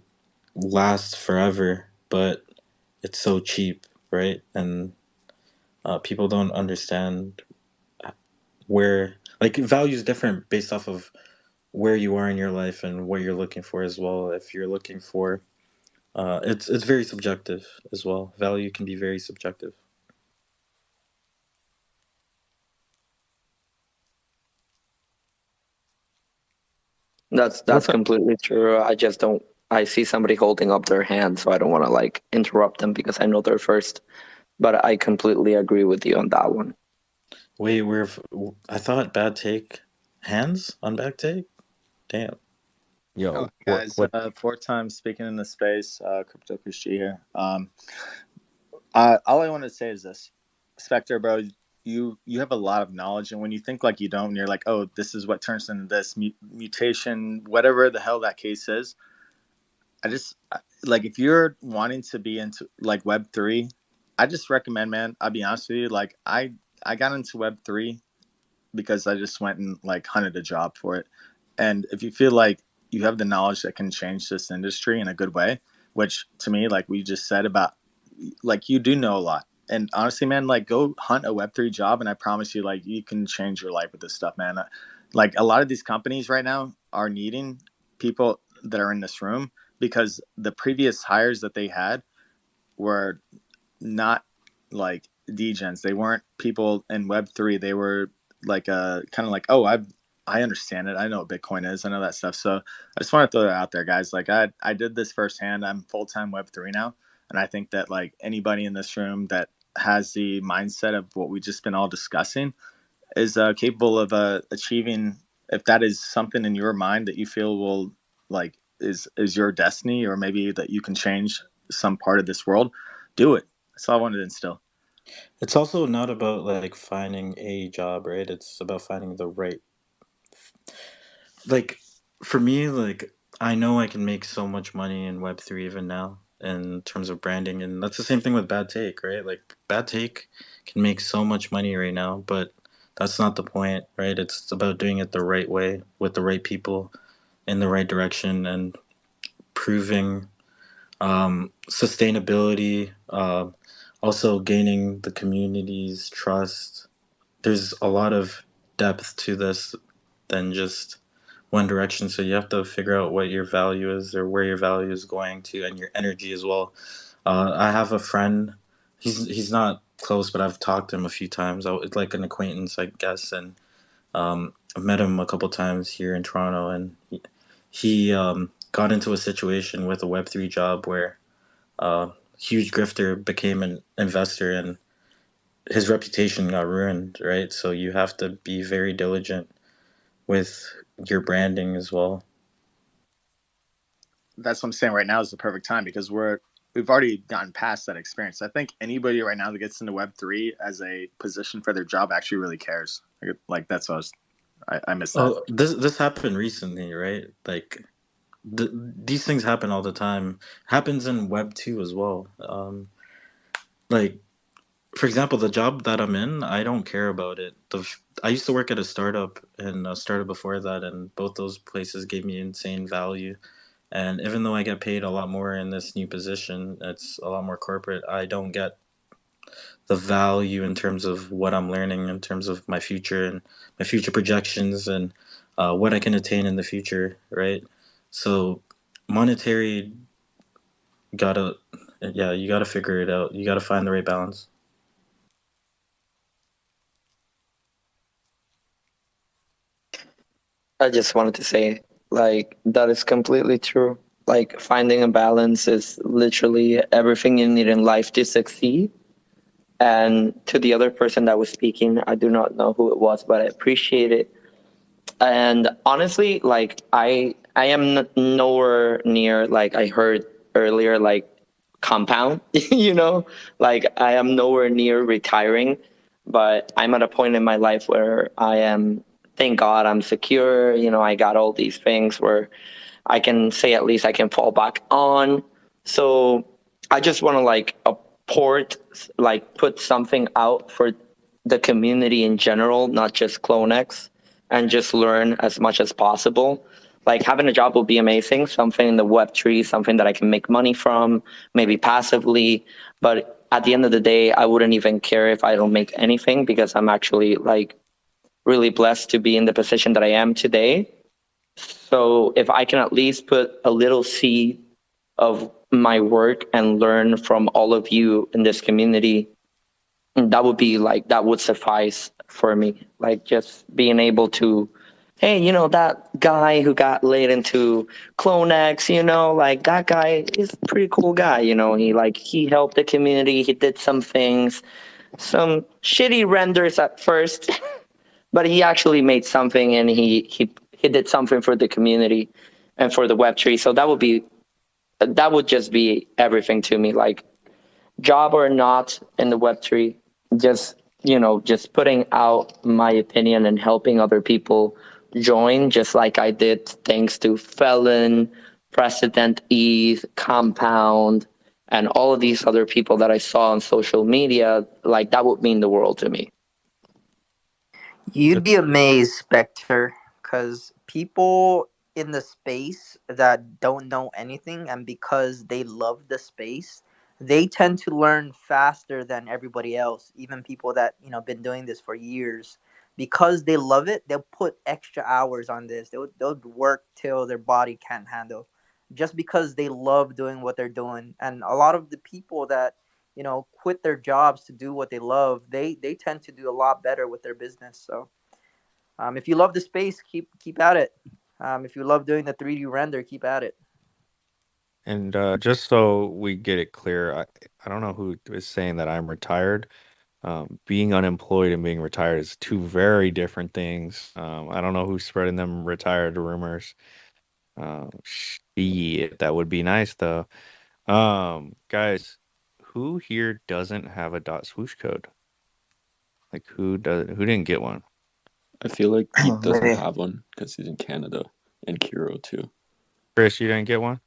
last forever, but it's so cheap, right? And people don't understand where like value is different based off of where you are in your life and what you're looking for as well. If you're looking for, it's very subjective as well. Value can be very subjective. That's completely true. I see somebody holding up their hand, so I don't want to like interrupt them because I know they're first. But I completely agree with you on that one. Wait, I thought bad take hands on back take? Damn. Oh, guys, fourth time speaking in the space, Crypto Chris G here. All I want to say is this, Spectre, bro, you have a lot of knowledge, and when you think like you don't, and you're like, oh, this is what turns into this mutation, whatever the hell that case is. Like if you're wanting to be into like Web3, I just recommend, man. I'll be honest with you, like I got into Web3 because I just went and like hunted a job for it. And if you feel like you have the knowledge that can change this industry in a good way, which to me, like we just said about, like you do know a lot. And honestly, man, like go hunt a Web3 job, and I promise you, like you can change your life with this stuff, man. Like a lot of these companies right now are needing people that are in this room because the previous hires that they had were not like degens. They weren't people in Web3. They were like kind of like, oh, I understand it. I know what Bitcoin is. I know that stuff. So I just want to throw that out there, guys. Like I did this firsthand. I'm full-time Web3 now. And I think that like anybody in this room that has the mindset of what we've just been all discussing is capable of achieving, if that is something in your mind that you feel will like is your destiny, or maybe that you can change some part of this world, do it. That's all I wanted to instill. It's also not about like finding a job, right? It's about finding the right. Like for me, like I know I can make so much money in Web3 even now in terms of branding, and that's the same thing with Bad Take, right? Like Bad Take can make so much money right now, but that's not the point, right? It's about doing it the right way with the right people in the right direction and proving sustainability, also gaining the community's trust. There's a lot of depth to this than just one direction. So you have to figure out what your value is or where your value is going to, and your energy as well. I have a friend. He's not close, but I've talked to him a few times. It's like an acquaintance, I guess, and I've met him a couple times here in Toronto, and he got into a situation with a Web3 job where huge grifter became an investor, and his reputation got ruined, right? So you have to be very diligent with your branding as well. That's what I'm saying right now is the perfect time because we've already gotten past that experience. I think anybody right now that gets into Web3 as a position for their job actually really cares. Like that's what I missed that. Oh, this happened recently, right? Like these things happen all the time. Happens in Web 2 as well. Like for example, the job that I'm in, I don't care about it. I used to work at a startup and a startup before that, and both those places gave me insane value. And even though I get paid a lot more in this new position, it's a lot more corporate. I don't get the value in terms of what I'm learning, in terms of my future and my future projections, and what I can attain in the future, right? So, monetary, gotta, yeah, you gotta figure it out. You gotta find the right balance. I just wanted to say, like, that is completely true. Like, finding a balance is literally everything you need in life to succeed. And to the other person that was speaking, I do not know who it was, but I appreciate it. And honestly, like, I am nowhere near, like I heard earlier, like compound, like I am nowhere near retiring, but I'm at a point in my life where I am, thank God I'm secure. I got all these things where I can say at least I can fall back on. So I just want to like port, like put something out for the community in general, not just CloneX, and just learn as much as possible. Like having a job will be amazing, something in the Web3, something that I can make money from, maybe passively. But at the end of the day, I wouldn't even care if I don't make anything because I'm actually like really blessed to be in the position that I am today. So if I can at least put a little seed of my work and learn from all of you in this community, that would be like, that would suffice for me. Like just being able to, hey, that guy who got laid into CloneX, like that guy is a pretty cool guy. He helped the community. He did some things, some shitty renders at first, but he actually made something, and he did something for the community and for the Web3. So that would just be everything to me. Like job or not in the Web3, just putting out my opinion and helping other people join, just like I did thanks to Felon, President Eve, Compound, and all of these other people that I saw on social media. Like that would mean the world to me. You'd be amazed, Spectre, because people in the space that don't know anything, and because they love the space, they tend to learn faster than everybody else, even people that been doing this for years. Because they love it, they'll put extra hours on this. They'll work till their body can't handle, just because they love doing what they're doing. And a lot of the people that quit their jobs to do what they love, they tend to do a lot better with their business. So if you love the space, keep at it. If you love doing the 3D render, keep at it. And just so we get it clear, I don't know who is saying that I'm retired. Being unemployed and being retired is two very different things. I don't know who's spreading them retired rumors. Shit, that would be nice though. Guys, who here doesn't have a .swoosh code? Like who didn't get one? I feel like Pete doesn't have one because he's in Canada, and Kiro too. Chris, you didn't get one?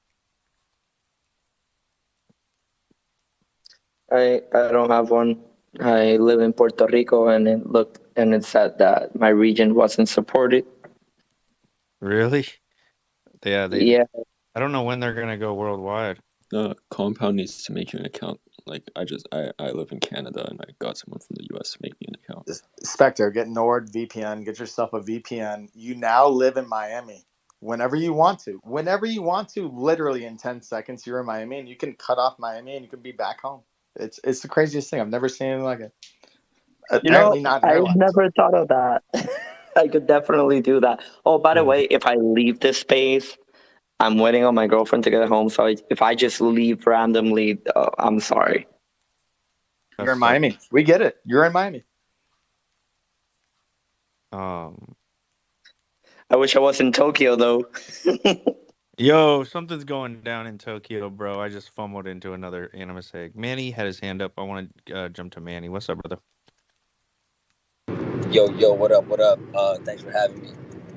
I don't have one. I live in Puerto Rico, and it said that my region wasn't supported. Really? Yeah. I don't know when they're gonna go worldwide. Compound needs to make you an account. Like I live in Canada, and I got someone from the US to make me an account. Spectre, get NordVPN, get yourself a VPN. You now live in Miami. Whenever you want to, literally in 10 seconds, you're in Miami, and you can cut off Miami and you can be back home. It's the craziest thing. I've never seen anything like it. Apparently not in I airlines. never thought of that. I could definitely do that. Oh, by the way, if I leave this space, I'm waiting on my girlfriend to get home. So if I just leave randomly, I'm sorry. You're in Miami. We get it. You're in Miami. I wish I was in Tokyo though. Yo, something's going down in Tokyo, bro. I just fumbled into another Animus egg. Manny had his hand up. I want to jump to Manny. What's up, brother? Yo, what up? Thanks for having me.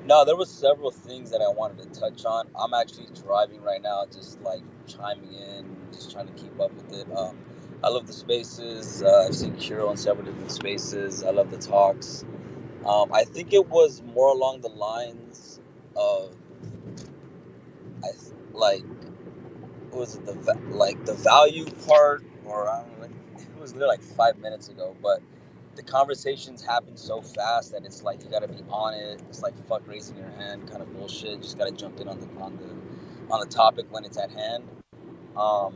No, there was several things that I wanted to touch on. I'm actually driving right now, just like chiming in, just trying to keep up with it. I love the spaces. I've seen Kiro in several different spaces. I love the talks. I think it was more along the lines of, like, was it the value part, or I don't know, it was literally like 5 minutes ago, but the conversations happen so fast that it's like you gotta be on it. It's like fuck raising your hand kind of bullshit. Just gotta jump in on the topic when it's at hand. All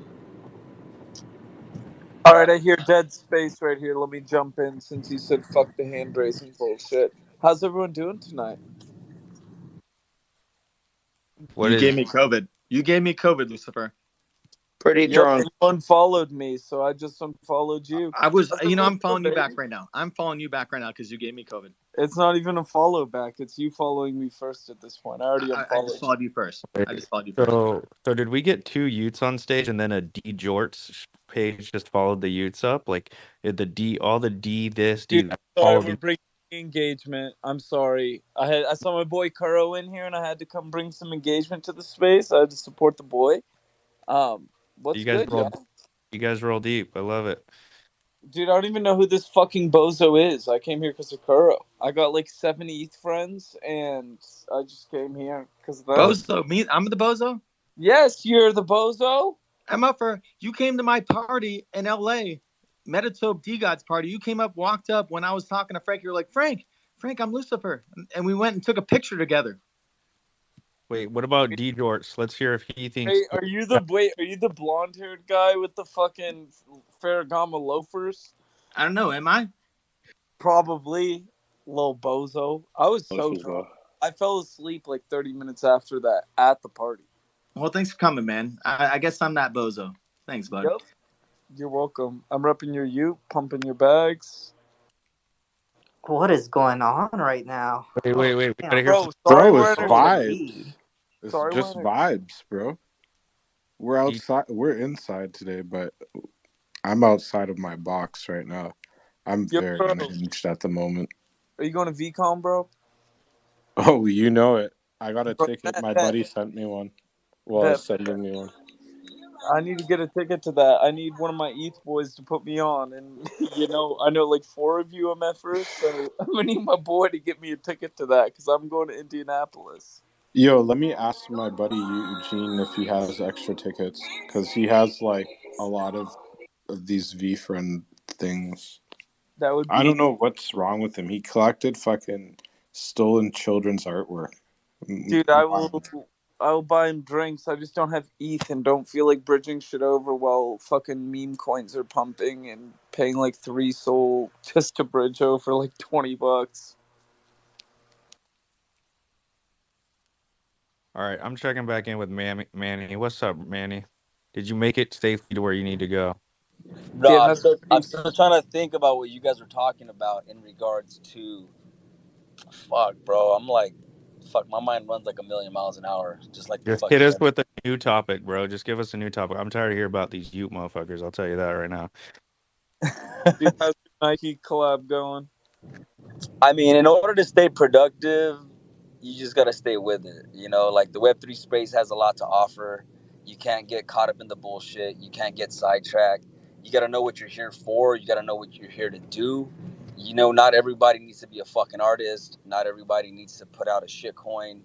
right, I hear dead space right here. Let me jump in since you said fuck the hand raising bullshit. How's everyone doing tonight? You gave me COVID. You gave me COVID, Lucifer. Pretty drunk. You unfollowed me, so I just unfollowed you. I'm following you back right now. I'm following you back right now because you gave me COVID. It's not even a follow back. It's you following me first at this point. I already unfollowed. I just followed you first. So did we get 2 Utes on stage and then a D Jorts page just followed the Utes up? Like the D, all the D this, D Dude, that. sorry, we're bringing engagement. I'm sorry. I saw my boy Kuro in here, and I had to come bring some engagement to the space. I had to support the boy. What's good, y'all? You guys roll deep. I love it. Dude, I don't even know who this fucking bozo is. I came here because of Kuro. I got like 7 ETH friends, and I just came here because of that. Bozo? Me? I'm the bozo? Yes, you're the bozo. I'm up for... You came to my party in L.A., Metatope D-God's party. You came up, walked up when I was talking to Frank. You were like, Frank, I'm Lucifer. And we went and took a picture together. Wait, what about D Jorts? Let's hear if he thinks... Hey, are you the blonde-haired guy with the fucking Ferragamo loafers? I don't know. Am I? Probably. Little bozo. I was so drunk. I fell asleep like 30 minutes after that at the party. Well, thanks for coming, man. I guess I'm that bozo. Thanks, bud. Yep. You're welcome. I'm repping your Ute, pumping your bags. What is going on right now? Wait. We gotta hear bro, it's vibes. It's just vibes, bro. We're outside. We're inside today, but I'm outside of my box right now. I'm very unhinged at the moment. Are you going to VCon, bro? Oh, you know it. I got a ticket. My buddy sent me one. Well, sending me one. I need to get a ticket to that. I need one of my ETH boys to put me on. And, I know like 4 of you I'm at first. So I'm going to need my boy to get me a ticket to that because I'm going to Indianapolis. Yo, let me ask my buddy Eugene if he has extra tickets. Because he has like a lot of these V-Friend things. I don't know what's wrong with him. He collected fucking stolen children's artwork. Dude, I will buy him drinks. I just don't have ETH and don't feel like bridging shit over while fucking meme coins are pumping and paying like 3 Sol just to bridge over like $20. All right, I'm checking back in with Manny. What's up, Manny? Did you make it safely to where you need to go? Bro, I'm still trying to think about what you guys were talking about in regards to... Fuck, bro. I'm like... Fuck, my mind runs like a million miles an hour. Just like Just hit us with a new topic, bro. Just give us a new topic. I'm tired of hearing about these Ute motherfuckers. I'll tell you that right now. Dude, how's your Nike collab going? I mean, in order to stay productive, you just got to stay with it. Like the Web3 space has a lot to offer. You can't get caught up in the bullshit. You can't get sidetracked. You got to know what you're here for. You got to know what you're here to do. Not everybody needs to be a fucking artist. Not everybody needs to put out a shit coin.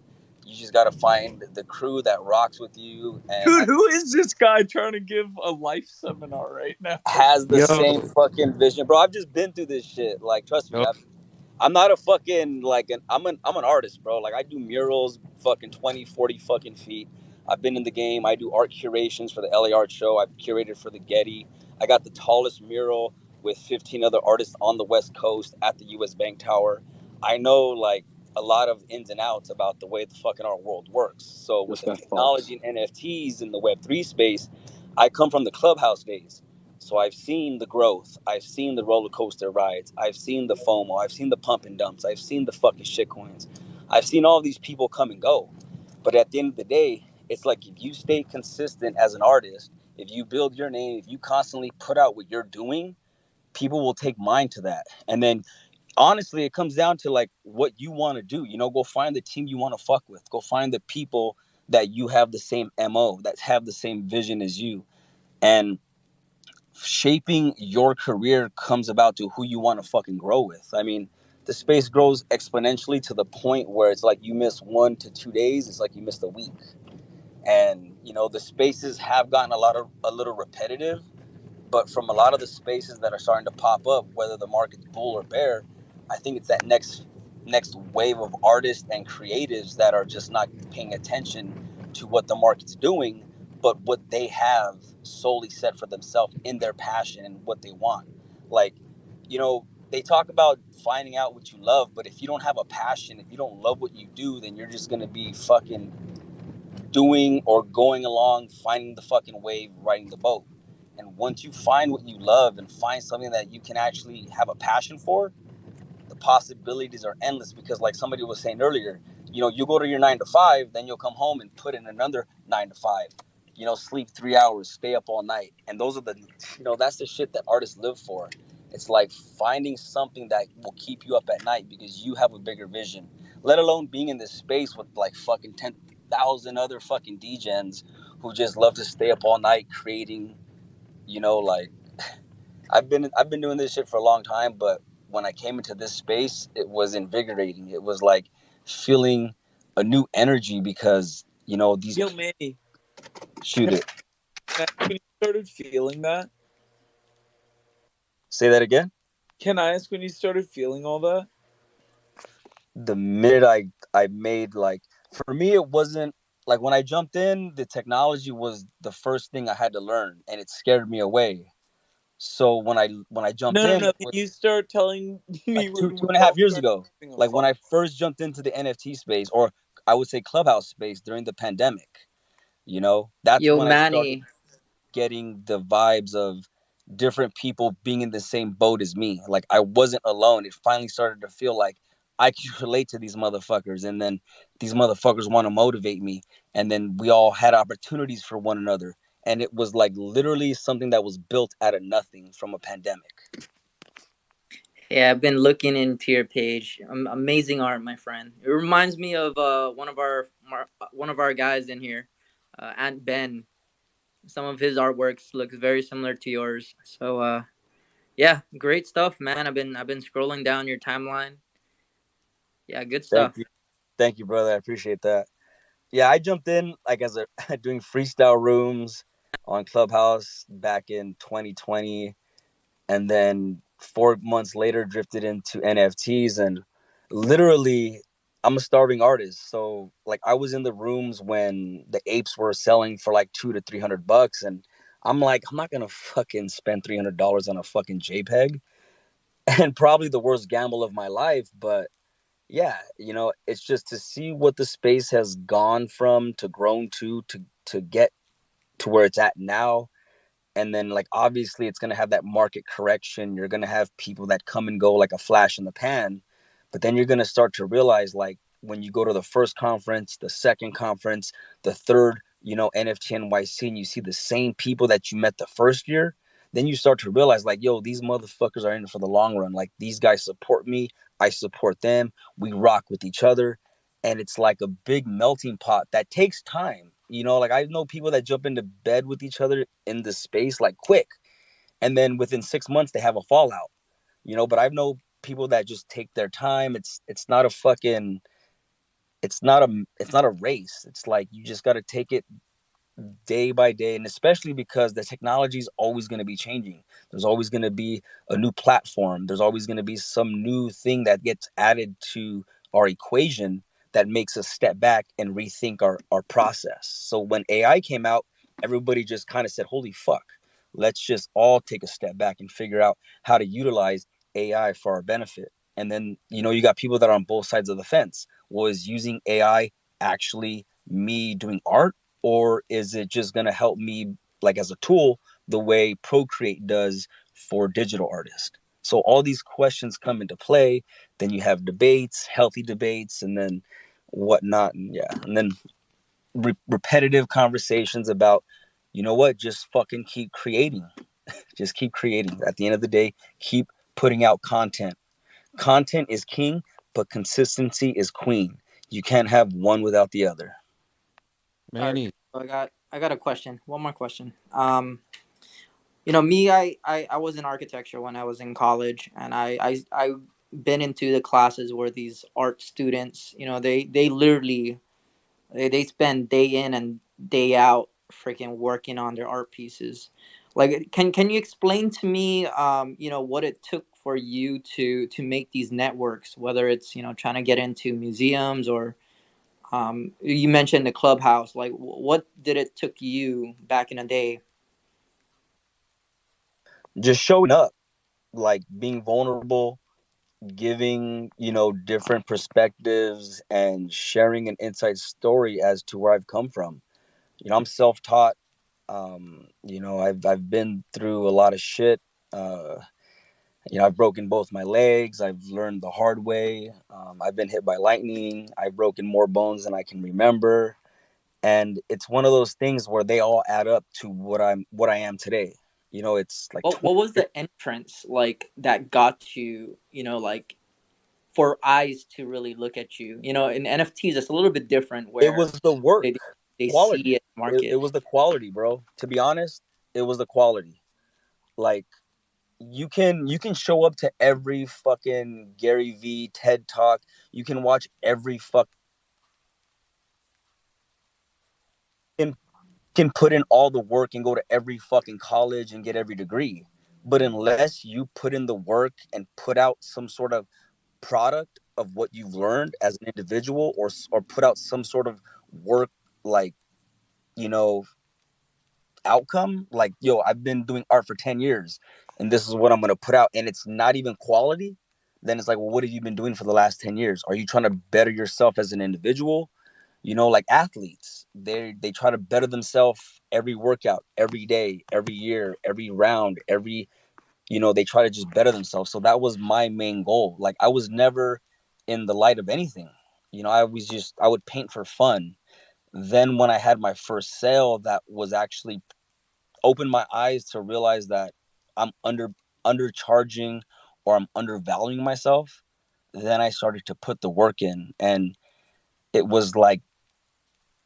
You just got to find the crew that rocks with you. And dude, who is this guy trying to give a life seminar right now? Has the same fucking vision. Bro, I've just been through this shit. Like, trust me, I'm not a fucking, I'm an artist, bro. Like, I do murals fucking 20, 40 fucking feet. I've been in the game. I do art curations for the LA Art Show. I've curated for the Getty. I got the tallest mural with 15 other artists on the West Coast at the US Bank Tower. I know, like, a lot of ins and outs about the way the fucking art world works. So with the technology and NFTs in the Web3 space, I come from the Clubhouse days. So I've seen the growth. I've seen the roller coaster rides. I've seen the FOMO. I've seen the pump and dumps. I've seen the fucking shitcoins. I've seen all these people come and go. But at the end of the day, it's like if you stay consistent as an artist, if you build your name, if you constantly put out what you're doing, people will take mind to that. And then honestly, it comes down to like what you want to do. Go find the team you want to fuck with. Go find the people that you have the same MO, that have the same vision as you. And shaping your career comes about to who you want to fucking grow with. I mean, the space grows exponentially to the point where it's like you miss 1 to 2 days, it's like you missed a week. And the spaces have gotten a little repetitive, but from a lot of the spaces that are starting to pop up, whether the market's bull or bear, I think it's that next wave of artists and creatives that are just not paying attention to what the market's doing, but what they have solely set for themselves in their passion and what they want. Like, they talk about finding out what you love, but if you don't have a passion, if you don't love what you do, then you're just going to be fucking doing or going along, finding the fucking wave, riding the boat. And once you find what you love and find something that you can actually have a passion for, the possibilities are endless. Because like somebody was saying earlier, you go to your 9 to 5, then you'll come home and put in another 9 to 5, sleep 3 hours, stay up all night. And those are that's the shit that artists live for. It's like finding something that will keep you up at night because you have a bigger vision, let alone being in this space with like fucking 10,000 other fucking DJs who just love to stay up all night creating, like I've been doing this shit for a long time, but when I came into this space, it was invigorating. It was like feeling a new energy because these. Yo, Manny, Shoot it. when you started feeling that? Say that again. Can I ask when you started feeling all that? The minute I made, like, for me it wasn't like when I jumped in, the technology was the first thing I had to learn, and it scared me away. So when I jumped No. in, it Can was you start telling me like two when two we and a all half years started ago. having a Like when fun? I first jumped into the NFT space, or I would say Clubhouse space during the pandemic. That's Yo, when I started Manny. getting the vibes of different people being in the same boat as me. Like I wasn't alone. It finally started to feel like I could relate to these motherfuckers, and then these motherfuckers want to motivate me, and then we all had opportunities for one another. And it was like literally something that was built out of nothing from a pandemic. Yeah, I've been looking into your page. Amazing art, my friend. It reminds me of one of our guys in here, Aunt Ben. Some of his artworks looks very similar to yours. So yeah, great stuff, man. I've been scrolling down your timeline. Yeah, good Thank stuff. you. Thank you, brother. I appreciate that. Yeah, I jumped in like as a doing freestyle rooms on Clubhouse back in 2020, and then 4 months later drifted into NFTs. And literally, I'm a starving artist, so like I was in the rooms when the apes were selling for like $200 to $300, and I'm like, I'm not gonna fucking spend $300 on a fucking JPEG, and probably the worst gamble of my life. But yeah, it's just to see what the space has gone from, to grown to get to where it's at now. And then like obviously it's going to have that market correction. You're going to have people that come and go like a flash in the pan, but then you're going to start to realize, like, when you go to the first conference, the second conference, the third, NFT NYC, and you see the same people that you met the first year, then you start to realize, like, yo, these motherfuckers are in it for the long run. Like, these guys support me, I support them, we rock with each other. And it's like a big melting pot that takes time. Like, I know people that jump into bed with each other in this space like quick, and then within 6 months they have a fallout. But I know people that just take their time. It's not a fucking it's not a race. It's like you just got to take it day by day, and especially because the technology is always going to be changing. There's always going to be a new platform. There's always going to be some new thing that gets added to our equation that makes us step back and rethink our process. So when AI came out, everybody just kind of said, holy fuck, let's just all take a step back and figure out how to utilize AI for our benefit. And then you got people that are on both sides of the fence. Was using AI actually me doing art, or is it just going to help me, like, as a tool, the way Procreate does for digital artists? So all these questions come into play. Then you have debates, healthy debates, and then whatnot. And yeah, and then repetitive conversations about, what, just fucking keep creating. Just keep creating. At the end of the day, keep putting out content. Content is king, but consistency is queen. You can't have one without the other. All right, Manny. so I got a question. One more question. Me, I was in architecture when I was in college, and I been into the classes where these art students, they literally they spend day in and day out freaking working on their art pieces. Like, can you explain to me, what it took for you to make these networks, whether it's trying to get into museums, or you mentioned the clubhouse. Like, what did it took you back in the day? Just showing up, like being vulnerable, giving, different perspectives and sharing an inside story as to where I've come from. I'm self-taught. I've been through a lot of shit. I've broken both my legs. I've learned the hard way. I've been hit by lightning. I've broken more bones than I can remember. And it's one of those things where they all add up to what I am today. It's like what was the entrance like that got you, like for eyes to really look at you? In NFTs, it's a little bit different where it was the work they quality. see it market. It was the quality, bro. To be honest, it was the quality. Like you can show up to every fucking Gary V TED talk. You can watch every fucking can put in all the work and go to every fucking college and get every degree. But unless you put in the work and put out some sort of product of what you've learned as an individual, or put out some sort of work, like, outcome, like, I've been doing art for 10 years and this is what I'm going to put out, and it's not even quality, then it's like, well, what have you been doing for the last 10 years? Are you trying to better yourself as an individual? Like athletes, they try to better themselves every workout, every day, every year, every round, they try to just better themselves. So that was my main goal. Like I was never in the light of anything. I would paint for fun. Then when I had my first sale, that was actually opened my eyes to realize that I'm undercharging, or I'm undervaluing myself. Then I started to put the work in, and it was like,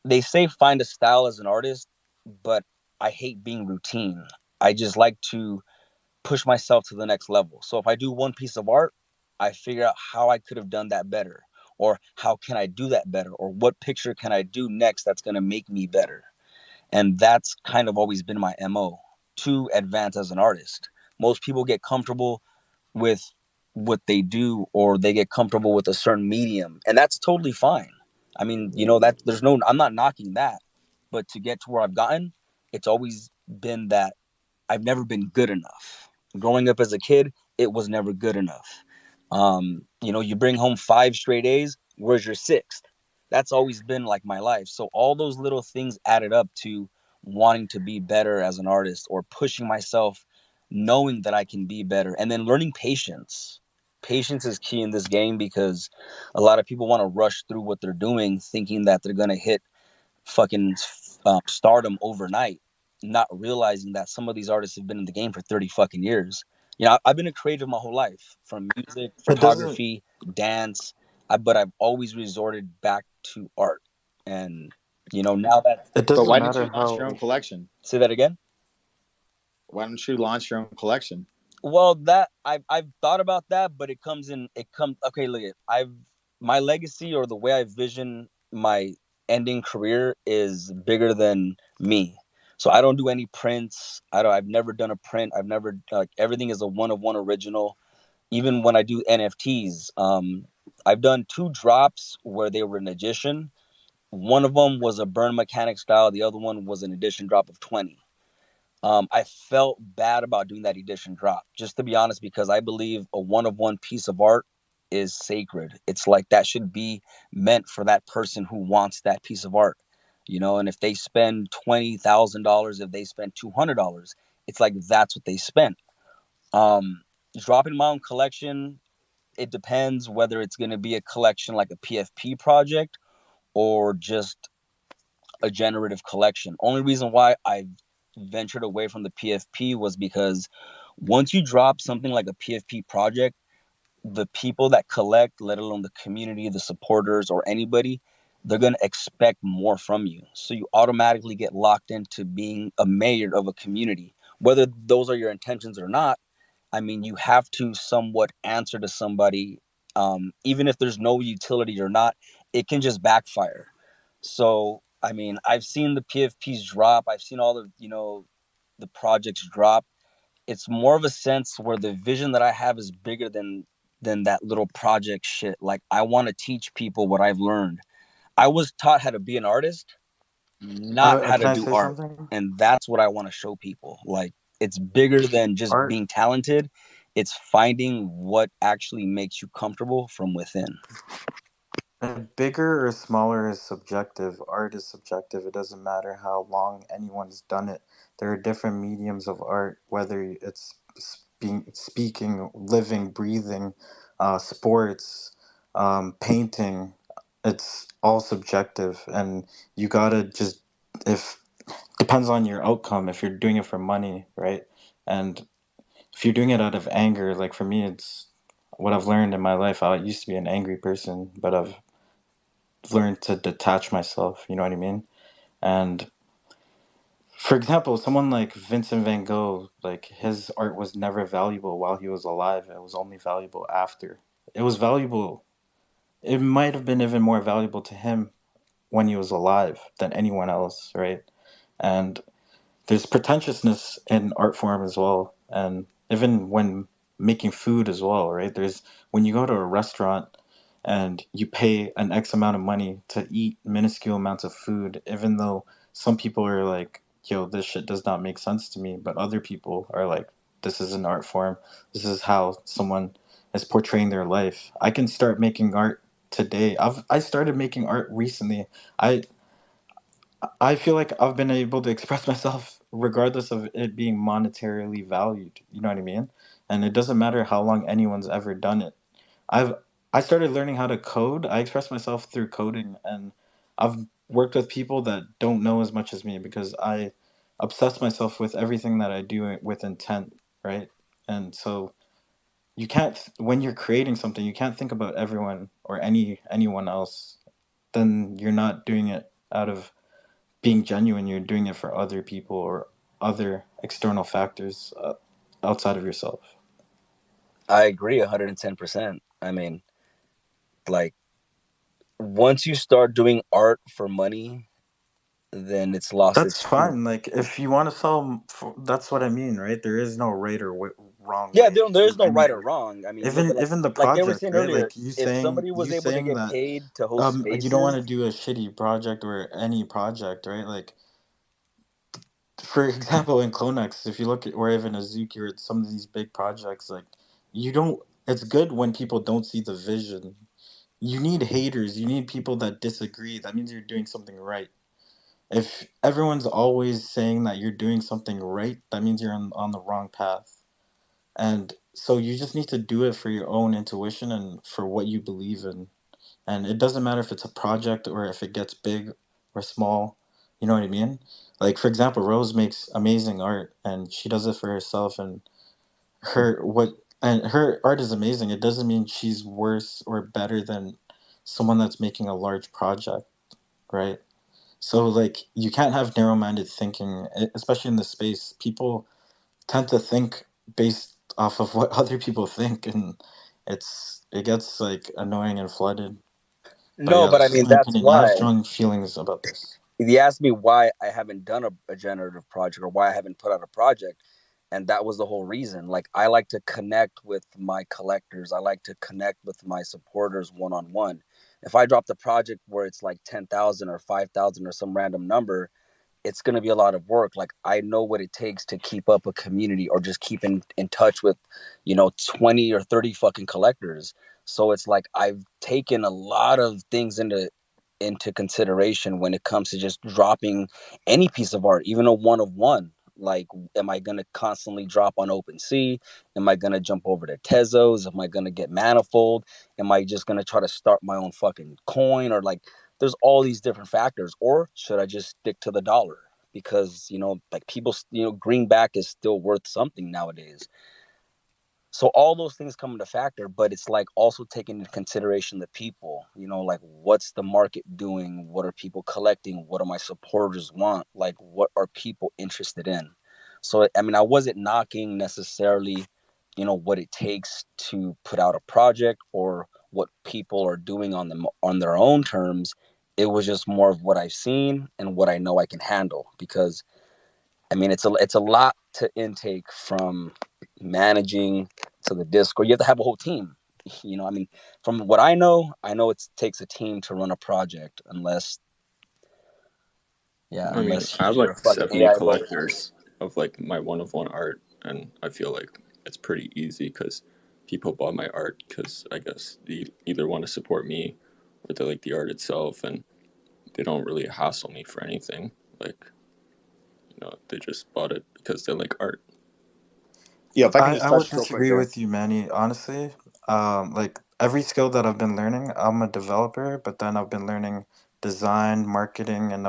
they say find a style as an artist, but I hate being routine. I just like to push myself to the next level. So if I do one piece of art, I figure out how I could have done that better, or how can I do that better, or what picture can I do next that's going to make me better. And that's kind of always been my MO, to advance as an artist. Most people get comfortable with what they do, or they get comfortable with a certain medium, and that's totally fine. I mean, that I'm not knocking that, but to get to where I've gotten, it's always been that I've never been good enough. Growing up as a kid, it was never good enough. You bring home 5 straight A's, where's your 6th? That's always been like my life. So all those little things added up to wanting to be better as an artist, or pushing myself, knowing that I can be better, and then learning patience. Patience is key in this game, because a lot of people want to rush through what they're doing, thinking that they're going to hit fucking stardom overnight, not realizing that some of these artists have been in the game for 30 fucking years. I've been a creative my whole life, from music, It doesn't. photography, dance, but I've always resorted back to art. And now that, It But doesn't why didn't you matter launch your own how. collection? say that again. Why don't you launch your own collection? Well, that I've thought about that, but okay, look at, my legacy, or the way I vision my ending career, is bigger than me. So I don't do any prints. I've never done a print. I've never, like, everything is a one of one original. Even when I do NFTs, I've done 2 drops where they were an edition. One of them was a burn mechanic style. The other one was an edition drop of 20. I felt bad about doing that edition drop, just to be honest, because I believe a one of one piece of art is sacred. It's like that should be meant for that person who wants that piece of art, and if they spend $20,000, if they spend $200, it's like that's what they spent. Um, Dropping my own collection, it depends whether it's going to be a collection like a PFP project, or just a generative collection. Only reason why I ventured away from the PFP was because once you drop something like a PFP project, the people that collect, let alone the community, the supporters, or anybody, they're going to expect more from you. So you automatically get locked into being a mayor of a community. Whether those are your intentions or not, I mean, you have to somewhat answer to somebody, even if there's no utility or not, it can just backfire. So, I mean, I've seen the PFPs drop. I've seen all the projects drop. It's more of a sense where the vision that I have is bigger than that little project shit. Like, I want to teach people what I've learned. I was taught how to be an artist, not how Can to I do say art. something? And that's what I want to show people. Like, it's bigger than just Art. being talented. it's finding what actually makes you comfortable from within. And bigger or smaller is subjective. Art is subjective. It doesn't matter how long anyone's done it. There are different mediums of art, whether it's speaking, living, breathing, sports, painting. It's all subjective, and you gotta just if depends on your outcome. If you're doing it for money, right? And if you're doing it out of anger, like for me, it's what I've learned in my life. I used to be an angry person, but I've learned to detach myself, you know what I mean? And for example, someone like Vincent van Gogh, like his art was never valuable while he was alive. It was only valuable after. It was valuable. It might have been even more valuable to him when he was alive than anyone else, right? And there's pretentiousness in art form as well, and even when making food as well, right? There's when you go to a restaurant and you pay an X amount of money to eat minuscule amounts of food, even though some people are like, yo, this shit does not make sense to me, but other people are like, this is an art form. This is how someone is portraying their life. I can start making art today. I started making art recently. I feel like I've been able to express myself regardless of it being monetarily valued. You know what I mean? And it doesn't matter how long anyone's ever done it. I've I started learning how to code. I express myself through coding, and I've worked with people that don't know as much as me because I obsess myself with everything that I do with intent, right? And so you can't when you're creating something, you can't think about everyone or anyone else. Then you're not doing it out of being genuine. You're doing it for other people or other external factors outside of yourself. I agree 110%. I mean, like, once you start doing art for money, then it's lost That's its true. fine. Like if you want to sell, that's what I mean, right? There is no right or wrong Yeah, way. there is no And right or wrong. I mean, look at even the like they were project, saying right? earlier. Like you If saying somebody was able to get that paid to host you don't want spaces, to do a shitty project or any project, right? Like for example, in CloneX, if you look at or even Azuki or some of these big projects, like you don't. It's good when people don't see the vision. You need haters. You need people that disagree. That means you're doing something right. If everyone's always saying that you're doing something right, that means you're on the wrong path. And so you just need to do it for your own intuition and for what you believe in. And it doesn't matter if it's a project or if it gets big or small. You know what I mean? Like for example, Rose makes amazing art and she does it for herself and her art is amazing. It doesn't mean she's worse or better than someone that's making a large project, right? So like you can't have narrow-minded thinking, especially in this space. People tend to think based off of what other people think, and it gets like annoying and flooded. But no, yeah, but I that's just mean my that's opinion. I have why. strong feelings about this. If you asked me why I haven't done a generative project or why I haven't put out a project, and that was the whole reason. Like I like to connect with my collectors. I like to connect with my supporters one on one. If I drop the project where it's like 10,000 or 5,000 or some random number, it's going to be a lot of work. Like I know what it takes to keep up a community or just keep in touch with, 20 or 30 fucking collectors. So it's like I've taken a lot of things into consideration when it comes to just dropping any piece of art, even a one of one. Like, am I gonna constantly drop on OpenSea? Am I gonna jump over to Tezos? Am I gonna get Manifold? Am I just gonna try to start my own fucking coin? Or like, there's all these different factors. Or should I just stick to the dollar? Because like people, greenback is still worth something nowadays. So all those things come into factor, but it's like also taking into consideration the people, like what's the market doing? What are people collecting? What do my supporters want? Like what are people interested in? So, I mean, I wasn't knocking necessarily, what it takes to put out a project or what people are doing on their own terms. It was just more of what I've seen and what I know I can handle, because I mean, it's a lot to intake from managing to the Discord. You have to have a whole team. I mean, from what I know it takes a team to run a project, unless I mean, I have you're a like fucking 70 AI robot. collectors of like my one of one art, and I feel like it's pretty easy because people bought my art because I guess they either want to support me or they like the art itself, and they don't really hassle me for anything. Like, they just bought it because they like art. Yeah, if I can just I would touch real quick disagree there. with you, Manny. Honestly, like every skill that I've been learning, I'm a developer, but then I've been learning design, marketing, and